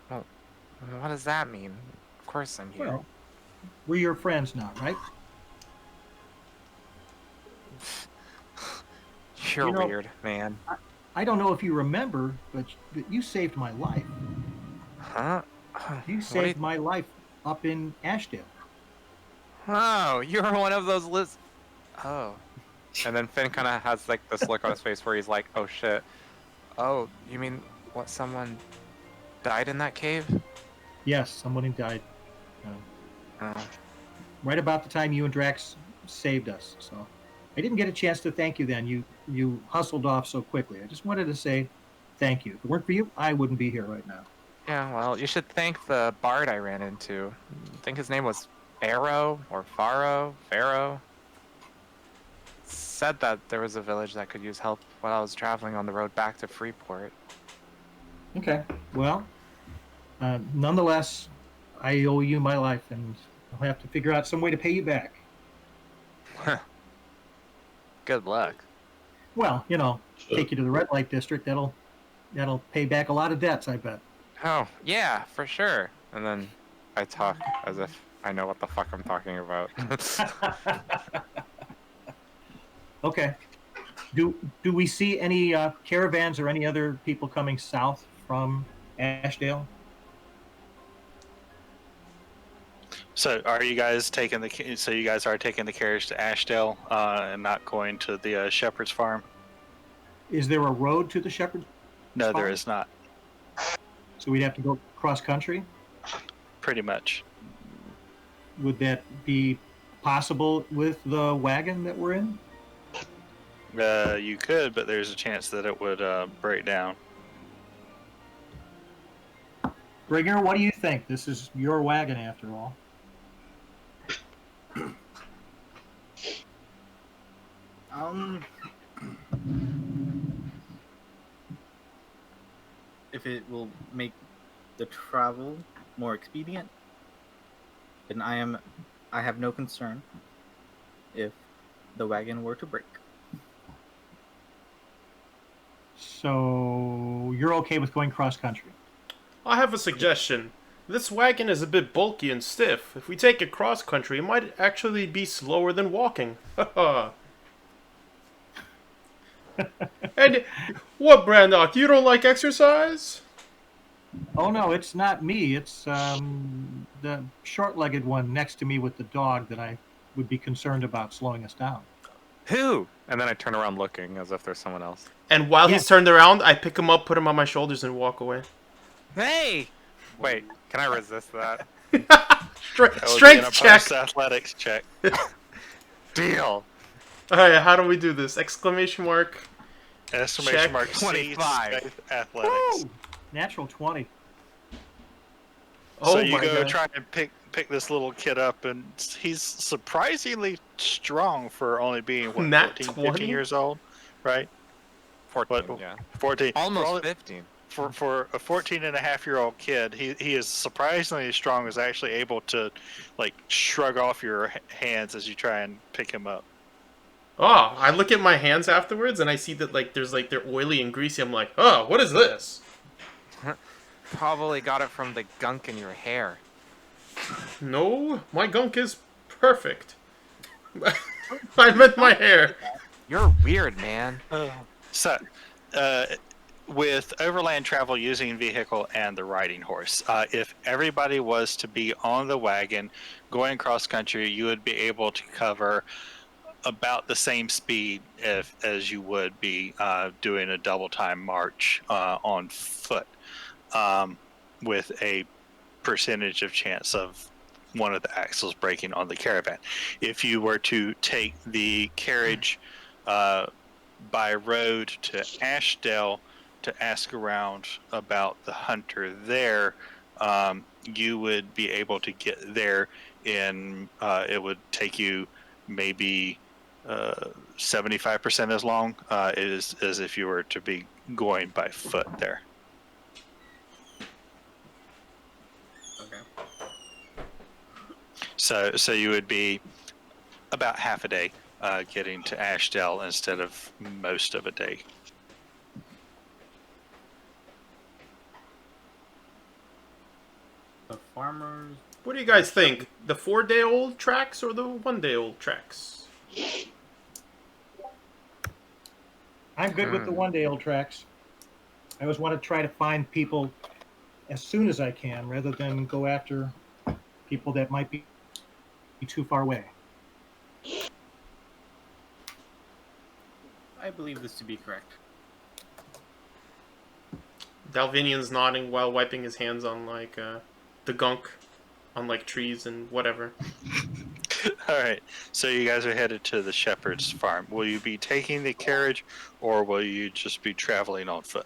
Speaker 5: What does that mean? Of course I'm here.
Speaker 4: Well, we're your friends now, right?
Speaker 5: You're
Speaker 4: you know-
Speaker 5: weird, man.
Speaker 4: I don't know if you remember, but you saved my life.
Speaker 5: Huh?
Speaker 4: You
Speaker 5: What do
Speaker 4: saved my life up in Ashdale.
Speaker 5: Oh, you're one of those lists. Oh. And then Finn kind of has like this look on his face where he's like, "Oh shit. Oh, you mean what? Someone died in that cave?"
Speaker 4: Yes, someone died.
Speaker 5: Oh.
Speaker 4: Right about the time you and Drax saved us. So I didn't get a chance to thank you then. You hustled off so quickly. I just wanted to say thank you. If it weren't for you, I wouldn't be here right now.
Speaker 5: Yeah, well, you should thank the bard I ran into. I think his name was Pharaoh or Pharaoh. Said that there was a village that could use help while I was traveling on the road back to Freeport.
Speaker 4: Okay. Well, nonetheless, I owe you my life, and I'll have to figure out some way to pay you back.
Speaker 5: Good luck.
Speaker 4: Well, take you to the red light district. That'll pay back a lot of debts, I bet.
Speaker 5: Oh, yeah, for sure. And then I talk as if I know what the fuck I'm talking about.
Speaker 4: Okay. Do we see any caravans or any other people coming south from Ashdale?
Speaker 1: So are you guys taking So you guys are taking the carriage to Ashdale and not going to the Shepherd's Farm?
Speaker 4: Is there a road to the Shepherd's
Speaker 1: No, there
Speaker 4: Farm?
Speaker 1: is not.
Speaker 4: So we'd have to go cross country?
Speaker 1: Pretty much.
Speaker 4: Would that be possible with the wagon that we're in?
Speaker 1: You could, but there's a chance that it would break down.
Speaker 4: Bringer, what do you think? This is your wagon after all.
Speaker 2: If it will make the travel more expedient, then I have no concern if the wagon were to break.
Speaker 4: So you're okay with going cross country?
Speaker 3: I have a suggestion. This wagon is a bit bulky and stiff. If we take it cross country, it might actually be slower than walking. And what, Brandock? You don't like exercise?
Speaker 4: Oh no, it's not me. It's the short-legged one next to me with the dog that I would be concerned about slowing us down.
Speaker 5: Who? And then I turn around looking as if there's someone else.
Speaker 3: And while
Speaker 4: Yeah.
Speaker 3: he's turned around, I pick him up, put him on my shoulders, and walk away.
Speaker 5: Hey! Wait, can I resist that?
Speaker 1: That would be an
Speaker 3: Strength check.
Speaker 1: opposed athletics check.
Speaker 5: Deal!
Speaker 3: Alright, how do we do this? Exclamation mark.
Speaker 1: Exclamation
Speaker 3: Check.
Speaker 1: mark
Speaker 5: 25.
Speaker 1: C, athletics.
Speaker 4: Woo! Natural 20.
Speaker 1: So
Speaker 3: Oh
Speaker 1: you
Speaker 3: my
Speaker 1: go
Speaker 3: god.
Speaker 1: try and pick this little kid up, and he's surprisingly strong for only being what
Speaker 3: Nat
Speaker 1: 14, 15
Speaker 3: 20?
Speaker 1: years old, right?
Speaker 5: 14,
Speaker 1: What
Speaker 5: yeah.
Speaker 1: 14
Speaker 5: Almost 15.
Speaker 1: for a 14-and-a-half-year-old kid, he is surprisingly strong. Is actually able to like shrug off your hands as you try and pick him up.
Speaker 3: Oh, I look at my hands afterwards and I see that like there's like they're oily and greasy. I'm like, oh, what is this?
Speaker 5: Probably got it from the gunk in your hair.
Speaker 3: No, my gunk is perfect. I meant my hair.
Speaker 5: You're weird, man.
Speaker 1: So, uh, with overland travel using vehicle and the riding horse, if everybody was to be on the wagon going cross country, you would be able to cover about the same speed as you would be doing a double time march on foot, with a percentage of chance of one of the axles breaking on the caravan. If you were to take the carriage by road to Ashdale to ask around about the hunter there, you would be able to get there in, it would take you maybe 75% as long as if you were to be going by foot there.
Speaker 2: Okay.
Speaker 1: So you would be about half a day getting to Ashdale instead of most of a day.
Speaker 2: The farmers.
Speaker 3: What do you guys think? The 4-day-old tracks or the 1-day-old tracks?
Speaker 4: I'm good with the 1-day-old tracks. I always want to try to find people as soon as I can, rather than go after people that might be too far away.
Speaker 2: I believe this to be correct.
Speaker 3: Dalvinian's nodding while wiping his hands on like the gunk on like trees and whatever.
Speaker 1: All right, so you guys are headed to the shepherd's farm. Will you be taking the carriage, or will you just be traveling on foot?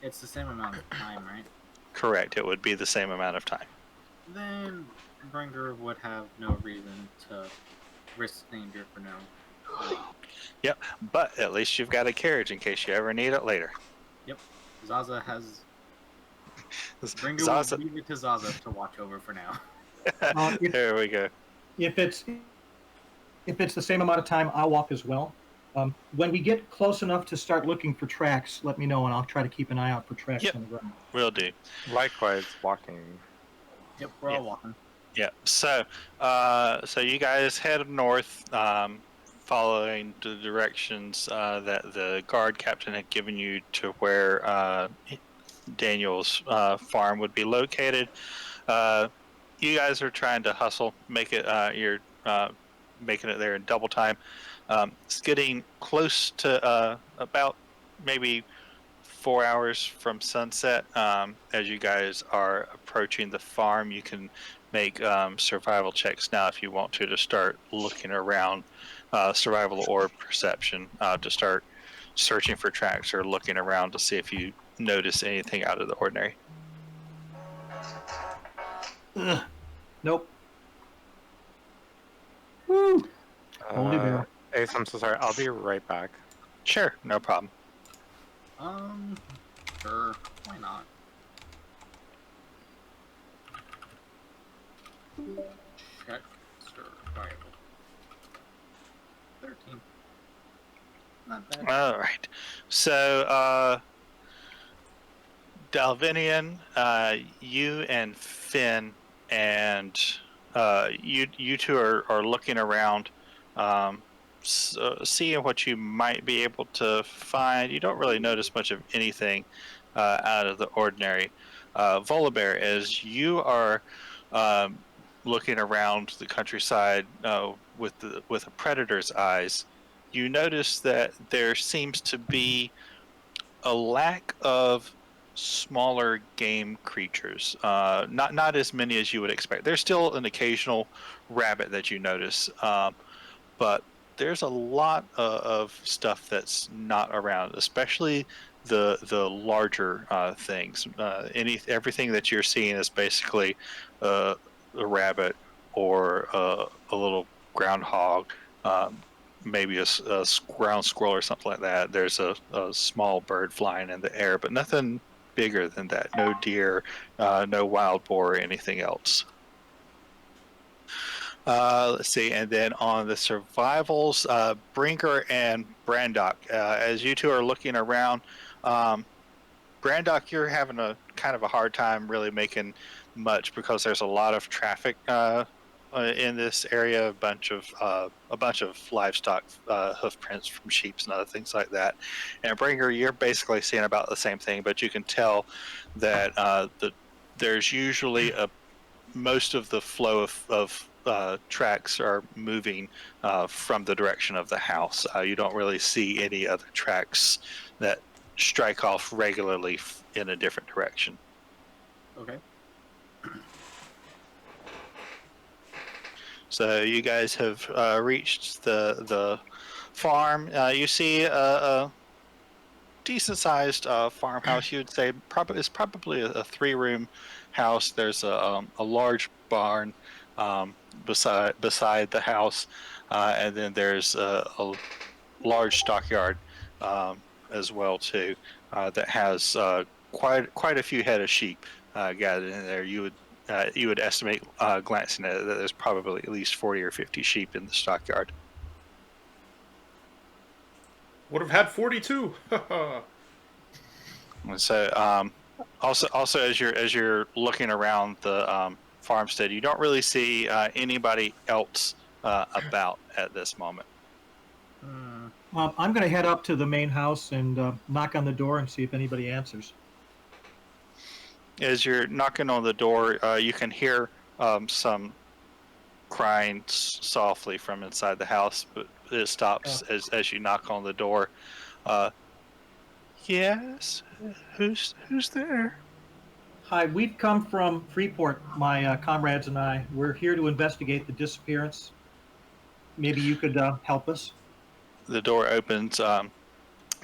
Speaker 2: It's the same amount of time, right?
Speaker 1: Correct, it would be the same amount of time.
Speaker 2: Then Bringer would have no reason to risk danger for now.
Speaker 1: Yep, but at least you've got a carriage in case you ever need it later.
Speaker 2: Yep. Zaza has. Bringer
Speaker 1: Zaza.
Speaker 2: will leave it to Zaza to watch over for now.
Speaker 1: There we go.
Speaker 4: If it's the same amount of time, I'll walk as well. When we get close enough to start looking for tracks, let me know, and I'll try to keep an eye out for tracks
Speaker 1: Yep.
Speaker 4: on the ground.
Speaker 1: Will do.
Speaker 5: Likewise, walking.
Speaker 2: Yep, we're all walking.
Speaker 1: Yeah. So, so you guys head north, following the directions that the guard captain had given you to where Daniel's farm would be located. You guys are trying to hustle, make it. You're making it there in double time. It's getting close to about maybe 4 hours from sunset. As you guys are approaching the farm, you can make survival checks now if you want to start looking around, survival or perception, to start searching for tracks or looking around to see if you notice anything out of the ordinary.
Speaker 4: Ugh. Nope. Woo! Holy bear.
Speaker 5: Ace, I'm so sorry. I'll be right back.
Speaker 1: Sure, no problem.
Speaker 2: Sure. Why not? Check survival. 13. Not bad.
Speaker 1: All right. So, Dalvinian, you and Finn and you two are looking around, seeing what you might be able to find. You don't really notice much of anything out of the ordinary. Volibear, as you are looking around the countryside with a predator's eyes, you notice that there seems to be a lack of smaller game creatures. Not as many as you would expect. There's still an occasional rabbit that you notice, but there's a lot of stuff that's not around, especially the larger things. Everything that you're seeing is basically a rabbit or a little groundhog, maybe a ground squirrel or something like that. There's a small bird flying in the air, but nothing bigger than that. No deer, no wild boar, or anything else. Let's see, and then on the survivals, Brinker and Brandock, as you two are looking around, Brandock, you're having a kind of a hard time really making much because there's a lot of traffic in this area. A bunch of livestock hoof prints from sheep and other things like that. And Brinker, you're basically seeing about the same thing, but you can tell that there's usually most of the flow of tracks are moving from the direction of the house. You don't really see any other tracks that strike off regularly in a different direction.
Speaker 2: Okay.
Speaker 1: So you guys have reached the farm. You see a decent-sized farmhouse. You would say it's probably a three-room house. There's a large barn beside the house, and then there's a large stockyard as well too that has quite a few head of sheep gathered in there. You would estimate, glancing at it, that there's probably at least 40 or 50 sheep in the stockyard.
Speaker 3: Would have had 42.
Speaker 1: And so, also as you're looking around the farmstead, you don't really see anybody else about at this moment.
Speaker 4: I'm going to head up to the main house and knock on the door and see if anybody answers.
Speaker 1: As you're knocking on the door, you can hear some crying softly from inside the house, but it stops as you knock on the door. Yes, who's there?
Speaker 4: Hi, we've come from Freeport, my comrades and I. We're here to investigate the disappearance. Maybe you could help us.
Speaker 1: The door opens.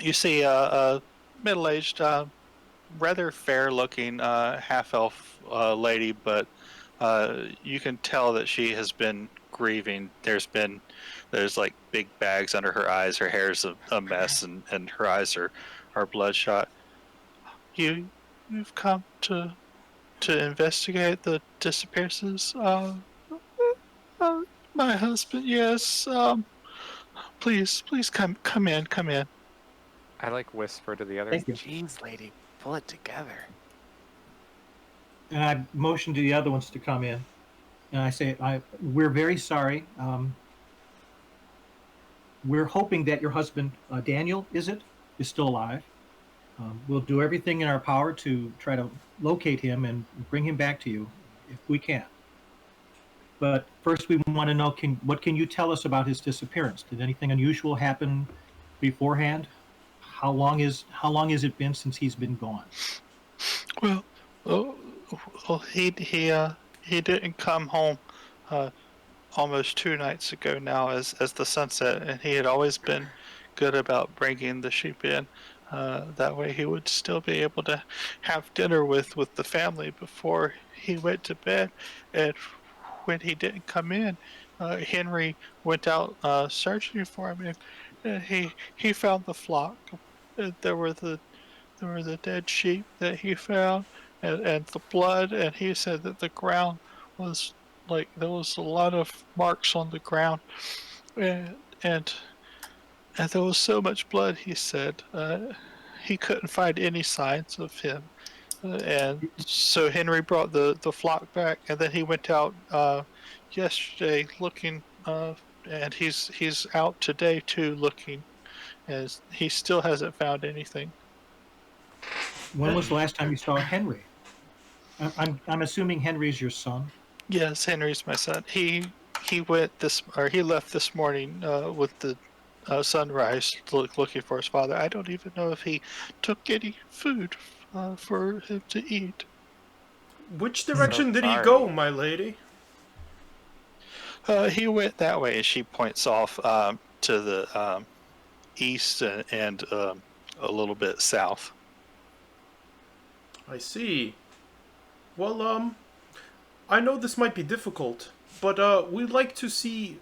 Speaker 1: You see a middle-aged, rather fair-looking half-elf lady, but you can tell that she has been grieving. There's like big bags under her eyes. Her hair's a mess, and her eyes are bloodshot. You've come to investigate the disappearances. My husband. Yes. Please come in.
Speaker 5: I like whisper to the others.
Speaker 4: Thank you.
Speaker 5: Jeez, lady, pull it together.
Speaker 4: And I motion to the other ones to come in. And I say, we're very sorry. We're hoping that your husband, Daniel, is still alive. We'll do everything in our power to try to locate him and bring him back to you if we can. But first, we want to know, what can you tell us about his disappearance? Did anything unusual happen beforehand? How long has it been since he's been gone?
Speaker 1: Well, he didn't come home almost 2 nights ago now as the sun set, and he had always been good about bringing the sheep in. That way he would still be able to have dinner with the family before he went to bed. And when he didn't come in, Henry went out searching for him, and he found the flock. There were the dead sheep that he found, and the blood, and he said that the ground was like, there was a lot of marks on the ground, and there was so much blood, he said. He couldn't find any signs of him. And so Henry brought the flock back, and then he went out yesterday looking, and he's out today too looking, as he still hasn't found anything.
Speaker 4: When was the last time you saw Henry? I'm assuming Henry's your son.
Speaker 1: Yes, Henry's my son. He left this morning with the sunrise, looking for his father. I don't even know if he took any food for him to eat.
Speaker 3: Which direction did he
Speaker 5: sorry.
Speaker 3: go, my lady?
Speaker 1: He went that way, and she points off to the east and a little bit south.
Speaker 3: I see. Well, I know this might be difficult, but we'd like to see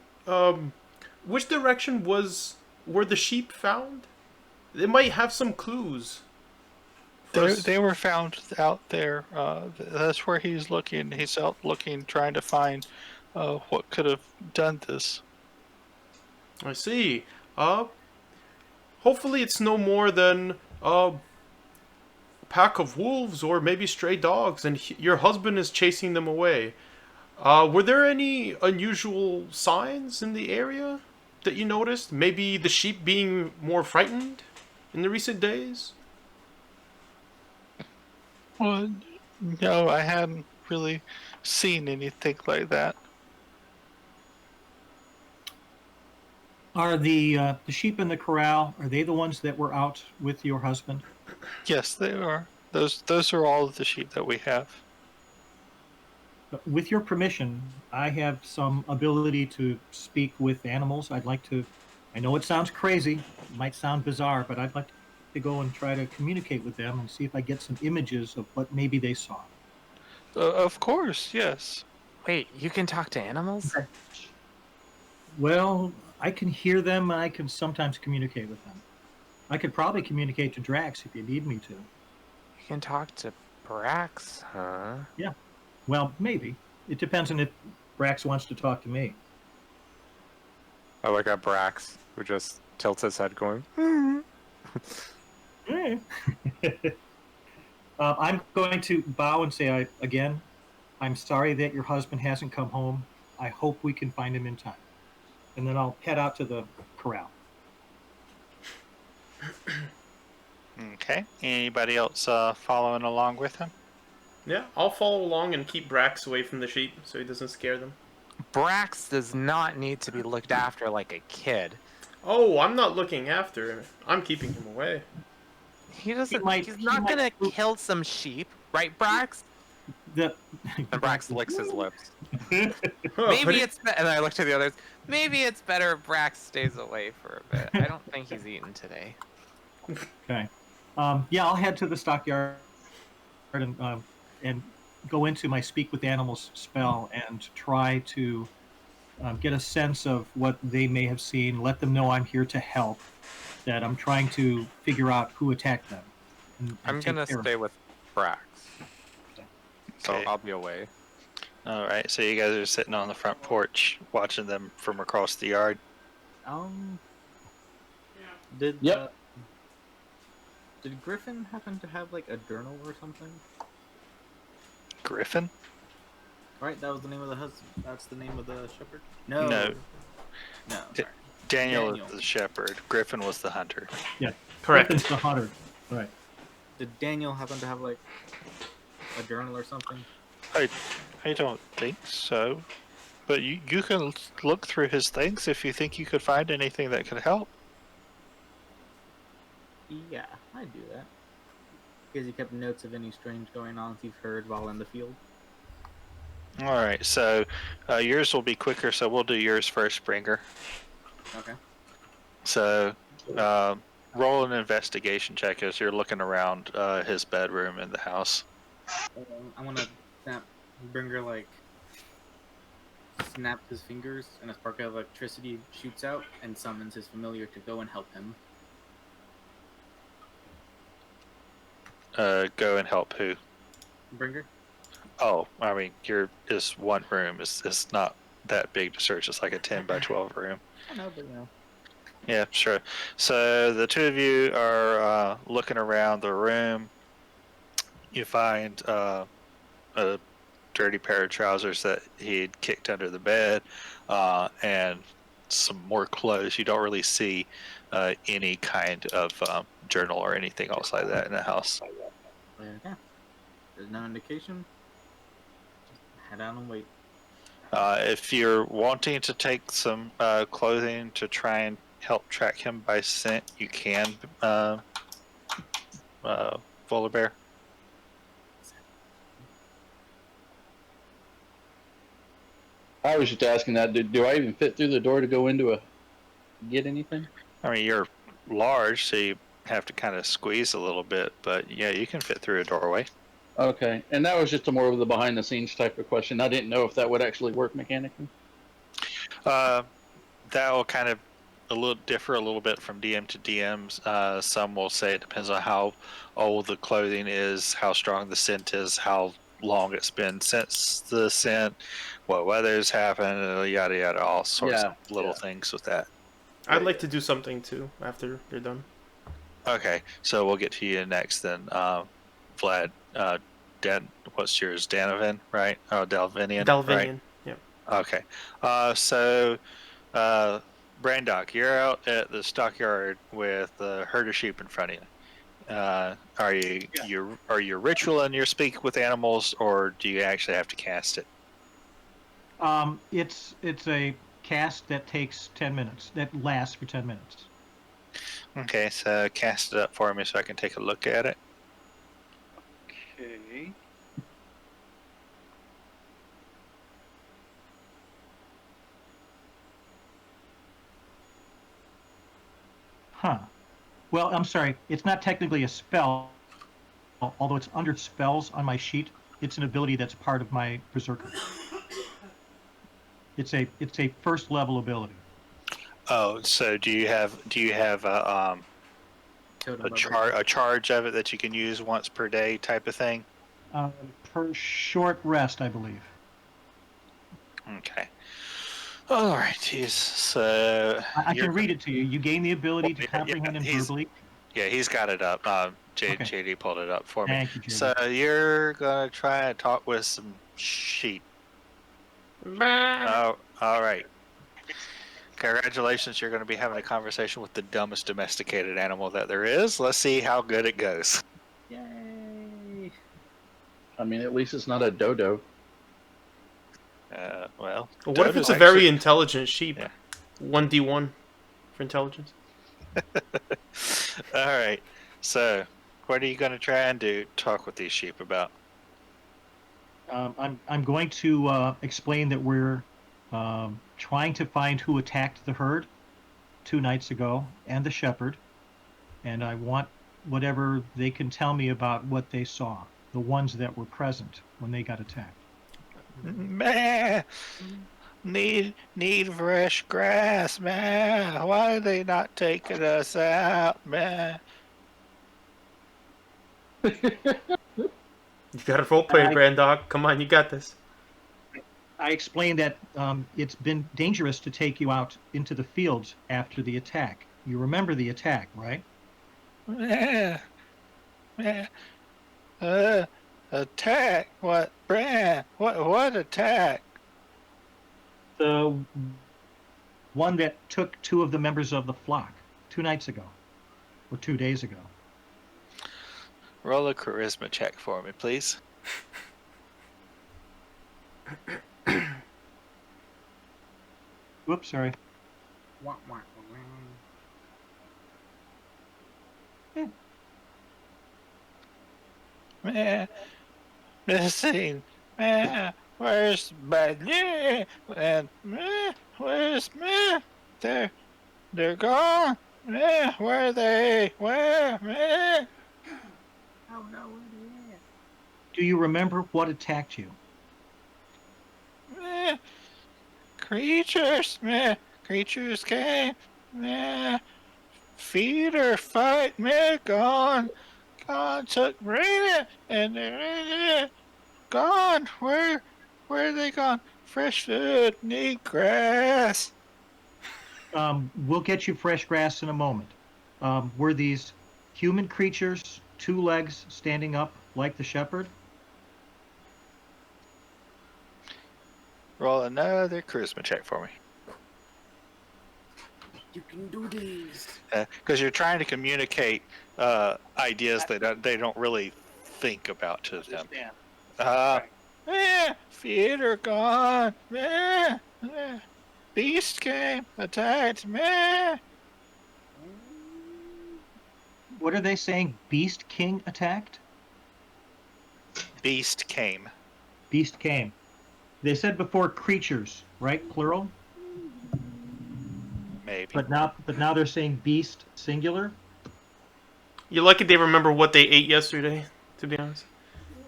Speaker 3: which direction were the sheep found? They might have some clues.
Speaker 1: They were found out there. That's where he's looking. He's out looking, trying to find what could have done this.
Speaker 3: I see. Uh, Hopefully it's no more than a pack of wolves or maybe stray dogs, and your husband is chasing them away. Were there any unusual signs in the area that you noticed? Maybe the sheep being more frightened in the recent days?
Speaker 1: Well, no, I hadn't really seen anything like that.
Speaker 4: Are the sheep in the corral? Are they the ones that were out with your husband?
Speaker 1: Yes, they are. Those are all of the sheep that we have.
Speaker 4: With your permission, I have some ability to speak with animals. I'd like to. I know it sounds crazy, it might sound bizarre, but I'd like to go and try to communicate with them and see if I get some images of what maybe they saw.
Speaker 1: Of course, yes.
Speaker 5: Wait, you can talk to animals?
Speaker 4: Well, I can hear them, and I can sometimes communicate with them. I could probably communicate to Drax if you need me to.
Speaker 5: You can talk to Brax, huh?
Speaker 4: Yeah. Well, maybe. It depends on if Brax wants to talk to me.
Speaker 5: I look at Brax, who just tilts his head going,
Speaker 4: I'm going to bow and say, again, I'm sorry that your husband hasn't come home. I hope we can find him in time. And then I'll head out to the corral.
Speaker 1: Okay. Anybody else following along with him?
Speaker 3: Yeah, I'll follow along and keep Brax away from the sheep so he doesn't scare them.
Speaker 5: Brax does not need to be looked after like a kid.
Speaker 3: Oh, I'm not looking after him. I'm keeping him away.
Speaker 5: He doesn't.
Speaker 4: might-
Speaker 5: he's
Speaker 4: he
Speaker 5: not
Speaker 4: might-
Speaker 5: gonna kill some sheep, right, Brax?
Speaker 4: The,
Speaker 5: And Brax licks his lips.
Speaker 3: Huh,
Speaker 5: Maybe
Speaker 3: but
Speaker 5: it's. And I look to the others. Maybe it's better if Brax stays away for a bit. I don't think he's eaten today.
Speaker 4: Okay. Yeah, I'll head to the stockyard and go into my speak with animals spell and try to get a sense of what they may have seen. Let them know I'm here to help. That I'm trying to figure out who attacked them. And
Speaker 5: I'm
Speaker 4: take
Speaker 5: gonna
Speaker 4: care of
Speaker 5: stay with Brax. So
Speaker 1: Okay.
Speaker 5: I'll be away.
Speaker 1: All right. So you guys are sitting on the front porch watching them from across the yard.
Speaker 2: Did
Speaker 6: Yep.
Speaker 2: did Griffin happen to have like a journal or something?
Speaker 1: Griffin?
Speaker 2: Right, that was the name of the husband. That's the name of the shepherd. No.
Speaker 1: No.
Speaker 2: No.
Speaker 1: D-
Speaker 2: Sorry.
Speaker 1: Daniel
Speaker 2: Daniel.
Speaker 1: is the shepherd. Griffin was the hunter.
Speaker 3: correct.
Speaker 4: Griffin's the hunter. Right.
Speaker 2: Did Daniel happen to have like a journal or something?
Speaker 1: I don't think so. But you can look through his things if you think you could find anything that could help.
Speaker 2: Yeah, I'd do that. Because he kept notes of any strange going on you've heard while in the field.
Speaker 1: All right. So yours will be quicker. So we'll do yours first, Springer.
Speaker 2: Okay.
Speaker 1: So roll an investigation check as you're looking around his bedroom in the house.
Speaker 2: I'm gonna snap Bringer like snaps his fingers and a spark of electricity shoots out and summons his familiar to go and help him.
Speaker 1: Go and help who?
Speaker 2: Bringer?
Speaker 1: Oh, I mean, this one room is not that big to search. It's like a 10 by 12 room.
Speaker 2: I know, but you know.
Speaker 1: Yeah, sure. So the two of you are looking around the room. You find a dirty pair of trousers that he'd kicked under the bed, and some more clothes. You don't really see any kind of journal or anything else like that in the house.
Speaker 2: Okay. There's no indication. Just head out and wait.
Speaker 1: If you're wanting to take some clothing to try and help track him by scent, you can, Polar Bear.
Speaker 6: I was just asking that. Do I even fit through the door to go into get anything?
Speaker 1: I mean, you're large, so you have to kind of squeeze a little bit, but yeah, you can fit through a doorway.
Speaker 6: Okay, and that was just a more of the behind the scenes type of question. I didn't know if that would actually work mechanically.
Speaker 1: That will kind of differ a little bit from DM to DMs. Some will say it depends on how old the clothing is, how strong the scent is, how long it's been since the scent, what weather's happened, yada yada, all sorts of little things with that.
Speaker 3: I'd like to do something too after you're done.
Speaker 1: Okay, so we'll get to you next then. Vlad, what's yours? Danovan, right? Oh, Dalvinian, right?
Speaker 3: Dalvinian. Yep.
Speaker 1: Okay. So, Brandock, you're out at the stockyard with a herd of sheep in front of you. Are you ritual in your speak with animals, or do you actually have to cast it?
Speaker 4: It's a cast that takes 10 minutes. That lasts for 10 minutes.
Speaker 1: Okay, so cast it up for me so I can take a look at it.
Speaker 4: Okay. Huh. Well, I'm sorry. It's not technically a spell, although it's under spells on my sheet. It's an ability that's part of my berserker. It's a first level ability.
Speaker 1: Oh, so do you have a charge of it that you can use once per day type of thing?
Speaker 4: Per short rest, I believe.
Speaker 1: Okay. All right. So
Speaker 4: I can read it to you. You gain the ability to comprehend and verbally.
Speaker 1: Yeah, he's got it up.
Speaker 4: Okay.
Speaker 1: JD pulled it up for me.
Speaker 4: Thank you, JD.
Speaker 1: So you're gonna try and talk with some sheep. Oh, all right. Congratulations, you're going to be having a conversation with the dumbest domesticated animal that there is. Let's see how good it goes.
Speaker 2: Yay!
Speaker 6: I mean, at least it's not a dodo.
Speaker 1: Well,
Speaker 3: What if it's a very intelligent sheep?
Speaker 1: Yeah.
Speaker 3: 1d1 for intelligence.
Speaker 1: All right. So, what are you going to try and talk with these sheep about?
Speaker 4: I'm going to explain that we're trying to find who attacked the herd 2 nights ago and the shepherd, and I want whatever they can tell me about what they saw, the ones that were present when they got attacked.
Speaker 1: Meh. Need fresh grass, man. Why are they not taking us out, man?
Speaker 3: You got to roleplay, Brandog. Come on, you got this.
Speaker 4: I explained that it's been dangerous to take you out into the fields after the attack. You remember the attack, right?
Speaker 1: Attack? What, Brand? What attack?
Speaker 4: The one that took 2 of the members of the flock 2 nights ago, or 2 days ago.
Speaker 1: Roll a charisma check for me, please.
Speaker 4: Whoops, sorry.
Speaker 1: Man, missing. Man, where's my and where's me? They're gone. Where are they? Where?
Speaker 4: Do you remember what attacked you?
Speaker 1: Creatures. Creatures came. Feed or fight me. Gone. Took rain and they're gone. Where are they gone? Fresh food. Need grass.
Speaker 4: We'll get you fresh grass in a moment. Were these human creatures, 2 legs standing up like the shepherd?
Speaker 1: Roll another charisma check for me.
Speaker 2: You can do this.
Speaker 1: Because you're trying to communicate ideas that they don't really think about to them. Feet are gone. Beast came, attacked me.
Speaker 4: What are they saying? Beast King attacked?
Speaker 1: Beast came.
Speaker 4: Beast came. They said before creatures, right? Plural?
Speaker 1: Maybe.
Speaker 4: But now they're saying beast singular?
Speaker 3: You're lucky they remember what they ate yesterday, to be honest.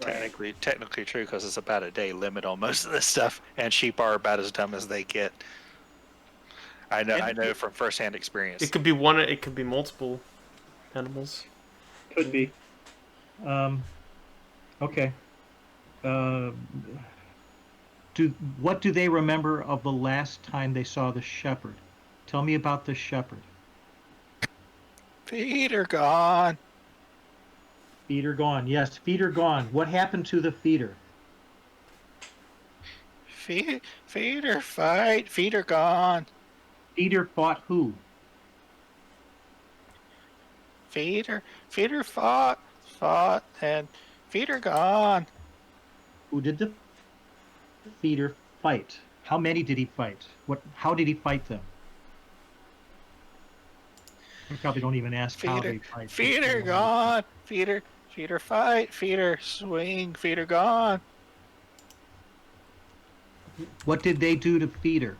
Speaker 1: Technically true, because it's about a day limit on most of this stuff, and sheep are about as dumb as they get. I know from firsthand experience.
Speaker 3: It could be one. It could be multiple animals.
Speaker 4: Could be. Okay. What do they remember of the last time they saw the shepherd? Tell me about the shepherd.
Speaker 1: Feet are gone.
Speaker 4: Feeder gone. Yes, feeder gone. What happened to the feeder?
Speaker 1: Feeder fight. Feet are gone.
Speaker 4: Feeder fought who?
Speaker 1: Feeder fought, and feet are gone.
Speaker 4: Who did the feeder fight? How many did he fight? How did he fight them? You probably don't even ask how they fight.
Speaker 1: Feeder gone. Feeder fight. Feeder swing. Feeder gone.
Speaker 4: What did they do to feeder?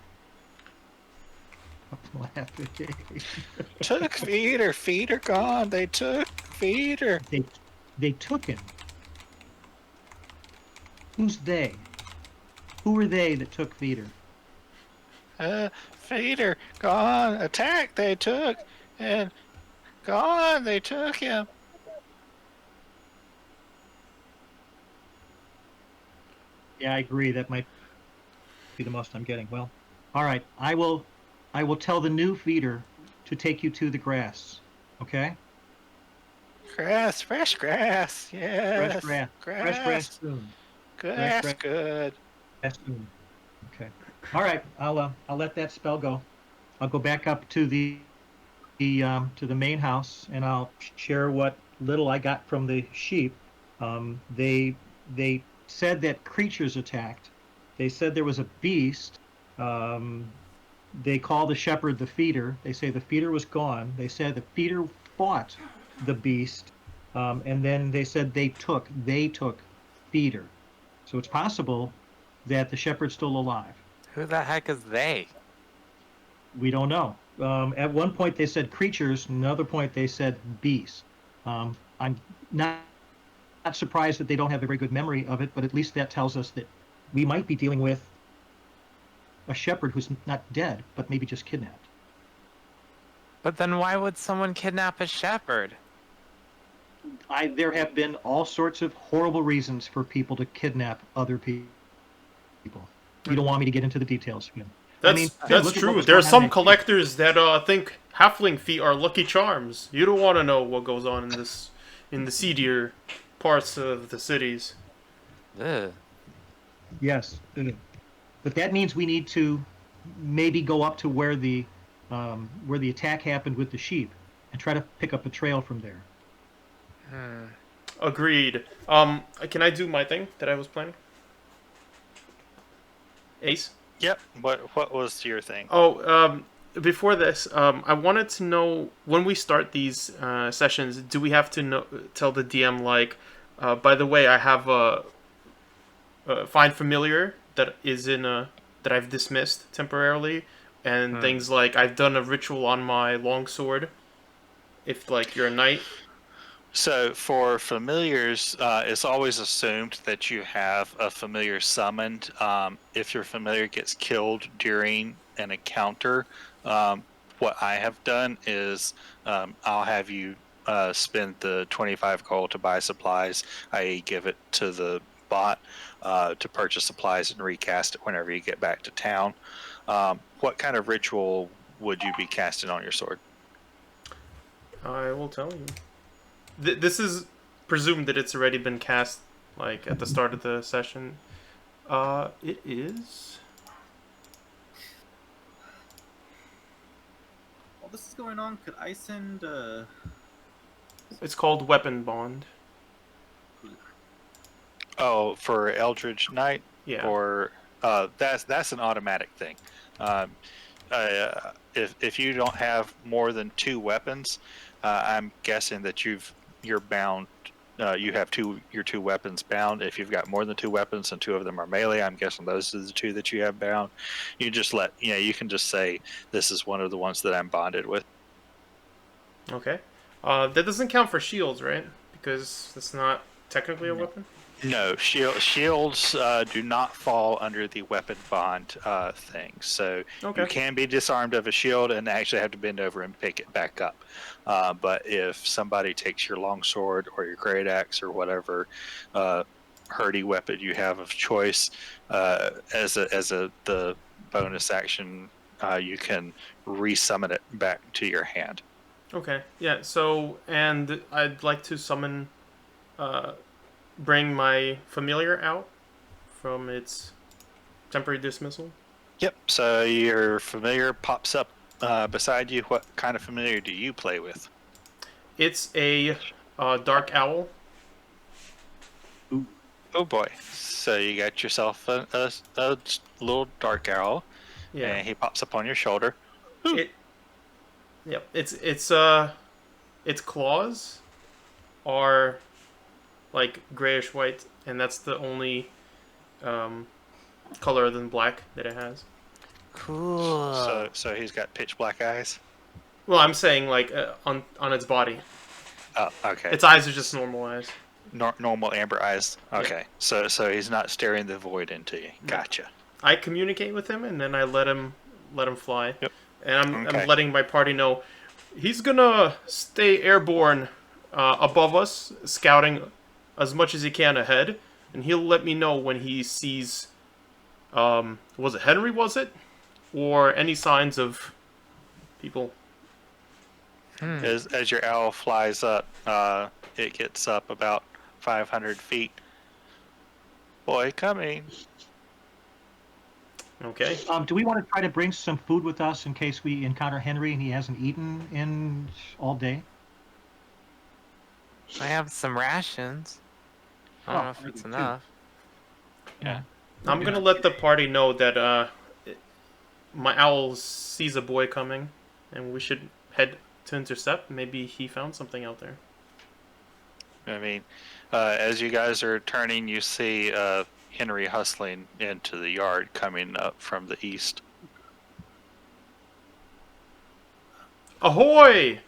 Speaker 1: Took feeder. Feeder gone. They took feeder.
Speaker 4: They took him. Who's they? Who were they that took feeder?
Speaker 1: Feeder gone. Attack. They took, and gone. They took him.
Speaker 4: Yeah, I agree. That might be the most I'm getting. Well, all right. I will tell the new feeder to take you to the grass. Okay?
Speaker 1: Grass, fresh grass. Yes.
Speaker 4: Fresh grass.
Speaker 1: Grass.
Speaker 4: Fresh grass soon.
Speaker 1: Grass, good.
Speaker 4: Grass soon. Okay. All right. I'll let that spell go. I'll go back up to the main house, and I'll share what little I got from the sheep. They said that creatures attacked. They said there was a beast. They call the shepherd the feeder. They say the feeder was gone. They said the feeder fought the beast, and then they said they took feeder. So it's possible that the shepherd's still alive.
Speaker 5: Who the heck is they?
Speaker 4: We don't know. At one point they said creatures. Another point they said beast. I'm not surprised that they don't have a very good memory of it, but at least that tells us that we might be dealing with a shepherd who's not dead, but maybe just kidnapped.
Speaker 5: But then why would someone kidnap a shepherd?
Speaker 4: There have been all sorts of horrible reasons for people to kidnap other people. You don't want me to get into the again.
Speaker 3: That's true. There are some collectors that think halfling feet are lucky charms. You don't want to know what goes on in the seedier parts of the cities.
Speaker 5: Ugh.
Speaker 4: Yes, but that means we need to maybe go up to where the attack happened with the sheep and try to pick up a trail from there.
Speaker 3: Agreed. Can I do my thing that I was planning? Ace?
Speaker 1: Yep. What was your thing?
Speaker 3: Oh, before this, I wanted to know, when we start these sessions, do we have to tell the DM, like, by the way, I have a find familiar that is that I've dismissed temporarily, and things like I've done a ritual on my longsword, if, like, you're a knight.
Speaker 1: So for familiars, it's always assumed that you have a familiar summoned. If your familiar gets killed during an encounter, what I have done is I'll have you spend the 25 gold to buy supplies, i.e. give it to the bot to purchase supplies and recast it whenever you get back to town. What kind of ritual would you be casting on your sword?
Speaker 3: I will tell you. This is presumed that it's already been cast, like, at the start of the session. It is...
Speaker 2: While this is going on, could I send
Speaker 3: It's called Weapon Bond.
Speaker 1: Oh, for Eldritch Knight?
Speaker 3: Yeah.
Speaker 1: Or that's an automatic thing. If you don't have more than 2 weapons, I'm guessing that you're bound. You have your 2 weapons bound. If you've got more than 2 weapons and 2 of them are melee, I'm guessing those are the 2 that you have bound. You just you can just say this is one of the ones that I'm bonded with.
Speaker 3: Okay. That doesn't count for shields, right? Because that's not technically a weapon.
Speaker 1: No, shields do not fall under the weapon bond thing. So
Speaker 3: Okay.
Speaker 1: you can be disarmed of a shield and actually have to bend over and pick it back up. But if somebody takes your longsword or your great axe or whatever hardy weapon you have of choice, as the bonus action, you can resummon it back to your hand.
Speaker 3: Okay. Yeah. So, and I'd like to summon, bring my familiar out from its temporary dismissal.
Speaker 1: Yep. So your familiar pops up beside you. What kind of familiar do you play with?
Speaker 3: It's a dark owl.
Speaker 1: Oh boy. So you got yourself a little dark owl,
Speaker 3: Yeah.
Speaker 1: and he pops up on your shoulder.
Speaker 3: It. Yep. Its claws are like grayish white, and that's the only color other than black that it has.
Speaker 5: Cool.
Speaker 1: So he's got pitch black eyes.
Speaker 3: Well, I'm saying like on its body.
Speaker 1: Oh, okay.
Speaker 3: Its eyes are just normal eyes.
Speaker 1: Normal amber eyes. Okay. So he's not staring the void into you. Gotcha.
Speaker 3: I communicate with him, and then I let him fly.
Speaker 1: Yep.
Speaker 3: And I'm
Speaker 1: Okay.
Speaker 3: letting my party know he's gonna stay airborne above us, scouting as much as he can ahead, and he'll let me know when he sees. Was it Henry? Was it, or any signs of people?
Speaker 1: As your owl flies up, it gets up about 500 feet. Boy, coming.
Speaker 3: Okay.
Speaker 4: Do we want to try to bring some food with us in case we encounter Henry and he hasn't eaten in all day?
Speaker 5: I have some rations. I don't know if
Speaker 4: very
Speaker 5: it's
Speaker 4: good, too.
Speaker 5: enough.
Speaker 4: Yeah.
Speaker 3: I'm gonna let the party know that my owl sees a boy coming, and we should head to intercept. Maybe he found something out there.
Speaker 1: I mean, as you guys are turning, you see Henry hustling into the yard coming up from the east.
Speaker 3: Ahoy,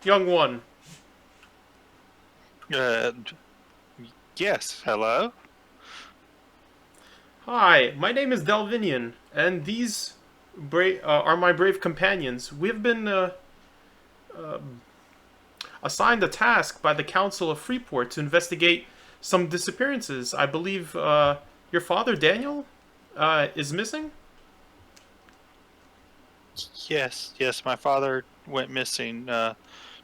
Speaker 3: young one!
Speaker 1: Yes, hello?
Speaker 3: Hi, my name is Delvinian, and these are my brave companions. We've been assigned a task by the Council of Freeport to investigate some disappearances. I believe your father, Daniel, is missing?
Speaker 1: Yes, my father went missing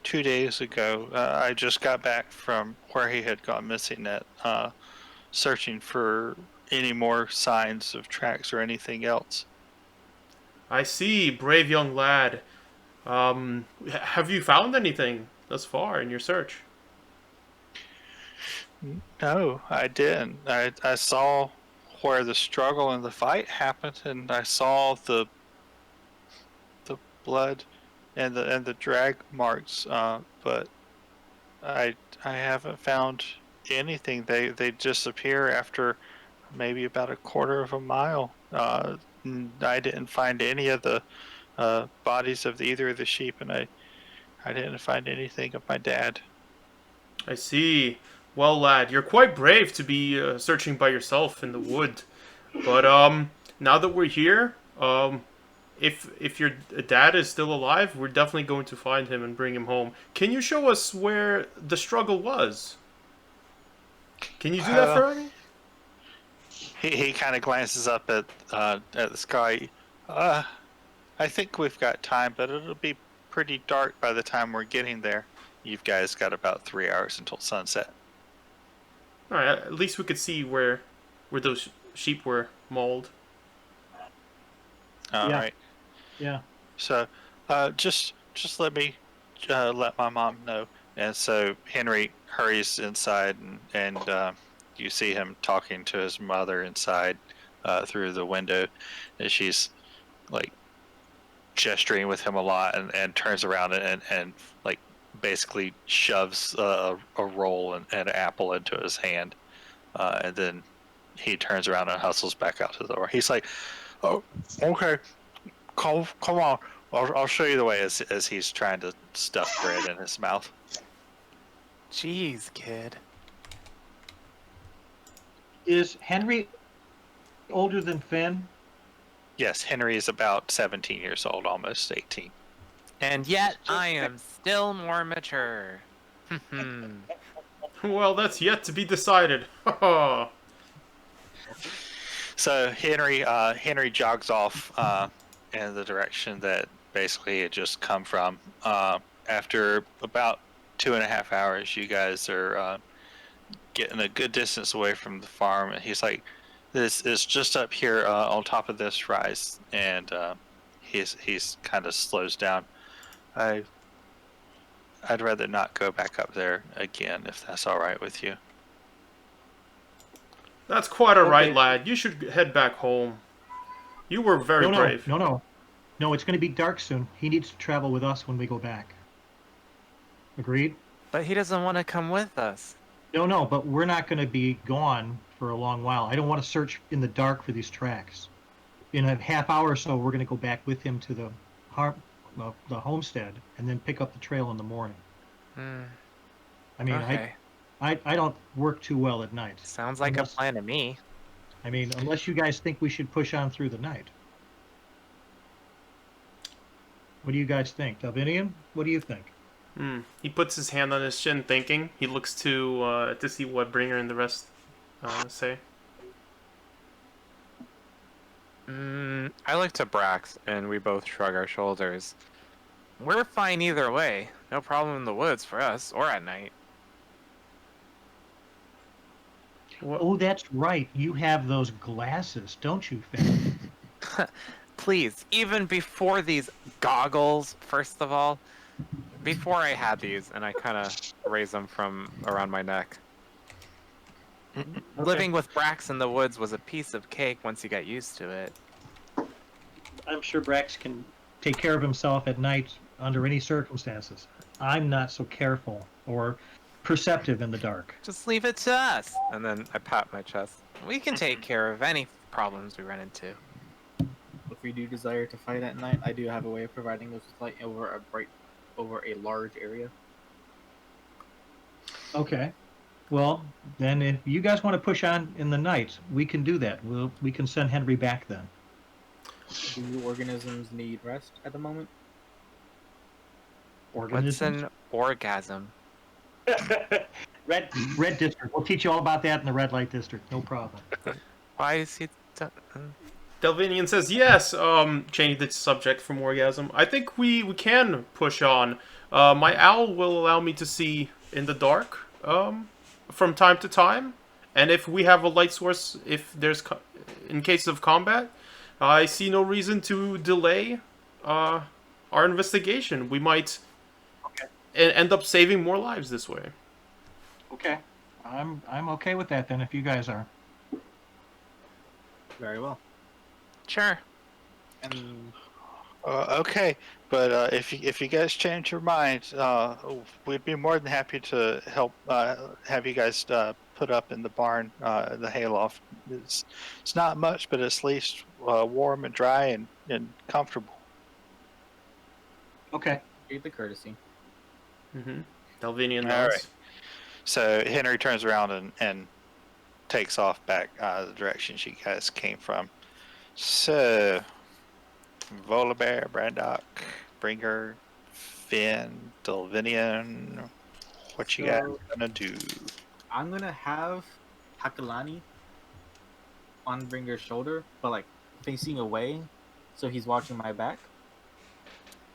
Speaker 1: 2 days ago. I just got back from where he had gone missing at, searching for any more signs of tracks or anything else.
Speaker 3: I see, brave young lad. Have you found anything thus far in your search?
Speaker 1: No, I didn't. I saw where the struggle and the fight happened, and I saw the blood and the drag marks, but I haven't found anything. They disappear after maybe about a quarter of a mile. I didn't find any of the bodies of either of the sheep, and I didn't find anything of my dad.
Speaker 3: I see. Well, lad, you're quite brave to be searching by yourself in the wood. But now that we're here, if your dad is still alive, we're definitely going to find him and bring him home. Can you show us where the struggle was? Can you do that for me?
Speaker 1: He kind of glances up at the sky. I think we've got time, but it'll be pretty dark by the time we're getting there. You guys got about 3 hours until sunset.
Speaker 3: All right. At least we could see where those sheep were mauled.
Speaker 1: All right.
Speaker 4: Yeah.
Speaker 1: So, just let me let my mom know. And so Henry hurries inside, and you see him talking to his mother inside through the window, and she's like gesturing with him a lot, and turns around and like basically shoves a roll and an apple into his hand, and then he turns around and hustles back out to the door. He's like, "Oh, okay, come on, I'll show you the way as he's trying to stuff bread in his mouth.
Speaker 5: Jeez, kid.
Speaker 4: Is Henry older than Finn?
Speaker 1: Yes, Henry is about 17 years old, almost 18.
Speaker 5: And yet I am still more mature.
Speaker 3: Well, that's yet to be decided.
Speaker 1: So Henry jogs off in the direction that basically it just come from. After about 2.5 hours, you guys are getting a good distance away from the farm, and he's like, "This is just up here on top of this rise," and he's kind of slows down. I'd rather not go back up there again, if that's all right with you.
Speaker 3: That's quite all right,
Speaker 2: Okay.
Speaker 3: lad. You should head back home. You were very brave.
Speaker 4: No. It's going to be dark soon. He needs to travel with us when we go back. Agreed?
Speaker 5: But he doesn't want to come with us.
Speaker 4: No, but we're not going to be gone for a long while. I don't want to search in the dark for these tracks. In a half hour or so, we're going to go back with him to the homestead and then pick up the trail in the morning. I mean,
Speaker 5: Okay.
Speaker 4: I don't work too well at night.
Speaker 5: Sounds like a plan to me.
Speaker 4: I mean, unless you guys think we should push on through the night. What do you guys think? Dalvinian, what do you think?
Speaker 3: He puts his hand on his chin, thinking. He looks to see what Bringer and the rest say.
Speaker 5: I look to Brax, and we both shrug our shoulders. We're fine either way. No problem in the woods for us, or at night.
Speaker 4: Oh, that's right. You have those glasses, don't you, Finn?
Speaker 5: Please, even before these goggles, first of all, before I had these, and I kind of raise them from around my neck. Living with Brax in the woods was a piece of cake once you got used to it.
Speaker 4: I'm sure Brax can take care of himself at night under any circumstances. I'm not so careful or perceptive in the dark.
Speaker 5: Just leave it to us. And then I pat my chest. We can take care of any problems we run into.
Speaker 2: If we do desire to fight at night, I do have a way of providing us with light over a large area.
Speaker 4: Okay. Well, then if you guys want to push on in the night, we can do that. We can send Henry back then.
Speaker 2: Do organisms need rest at the moment?
Speaker 5: What's
Speaker 4: Organisms?
Speaker 5: an orgasm?
Speaker 4: Red district. We'll teach you all about that in the red light district. No problem.
Speaker 5: Why is he...
Speaker 3: Delvinian says, yes, changing the subject from orgasm. I think we can push on. My owl will allow me to see in the dark from time to time. And if we have a light source, in case of combat, I see no reason to delay our investigation. We might end up saving more lives this way.
Speaker 4: Okay. I'm okay with that then if you guys are.
Speaker 2: Very well.
Speaker 5: Sure.
Speaker 2: And
Speaker 1: Okay, but if you guys change your mind, we'd be more than happy to help have you guys put up in the barn, the hayloft. It's not much, but it's at least warm and dry and comfortable.
Speaker 4: Okay.
Speaker 2: treat the courtesy.
Speaker 3: Delvinian
Speaker 1: All
Speaker 3: nods.
Speaker 1: right. So Henry turns around and takes off back the direction you guys came from. So, Volibear, Braddock, Bringer, Finn, Delvinian, what you guys gonna do?
Speaker 2: I'm gonna have Hakalani on Bringer's shoulder, but like facing away, so he's watching my back.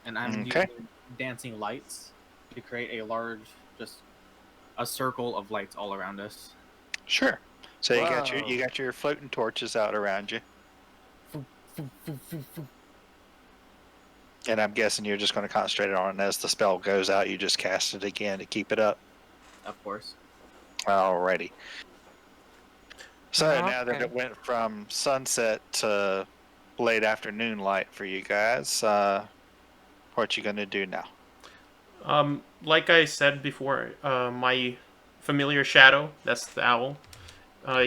Speaker 2: And I'm
Speaker 1: Okay.
Speaker 2: using dancing lights to create a large, just a circle of lights all around us.
Speaker 1: Sure. So
Speaker 5: Wow.
Speaker 1: you got your floating torches out around you, and I'm guessing you're just going to concentrate on it. And as the spell goes out, you just cast it again to keep it up.
Speaker 2: Of course.
Speaker 1: Alrighty. So now that
Speaker 5: Okay.
Speaker 1: it went from sunset to late afternoon light for you guys, what you gonna do now?
Speaker 3: Like I said before, my familiar shadow, that's the owl,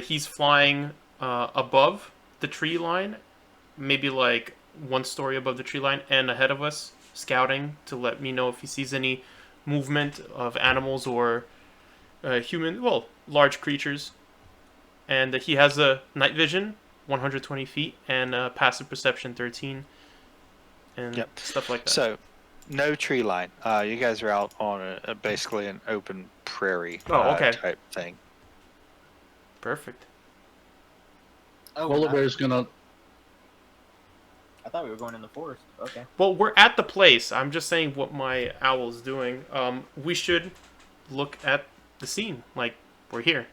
Speaker 3: he's flying above the tree line, maybe like one story above the tree line and ahead of us, scouting to let me know if he sees any movement of animals or large creatures. And he has a night vision, 120 feet, and passive perception 13, and
Speaker 1: Yep.
Speaker 3: stuff like that.
Speaker 1: So, no tree line. You guys are out on basically an open prairie
Speaker 3: Okay.
Speaker 1: type thing.
Speaker 3: Perfect.
Speaker 2: Oh,
Speaker 6: Polar bear's gonna.
Speaker 2: I thought we were going in the forest. Okay.
Speaker 3: Well, we're at the place. I'm just saying what my owl's doing. We should look at the scene. Like, we're here.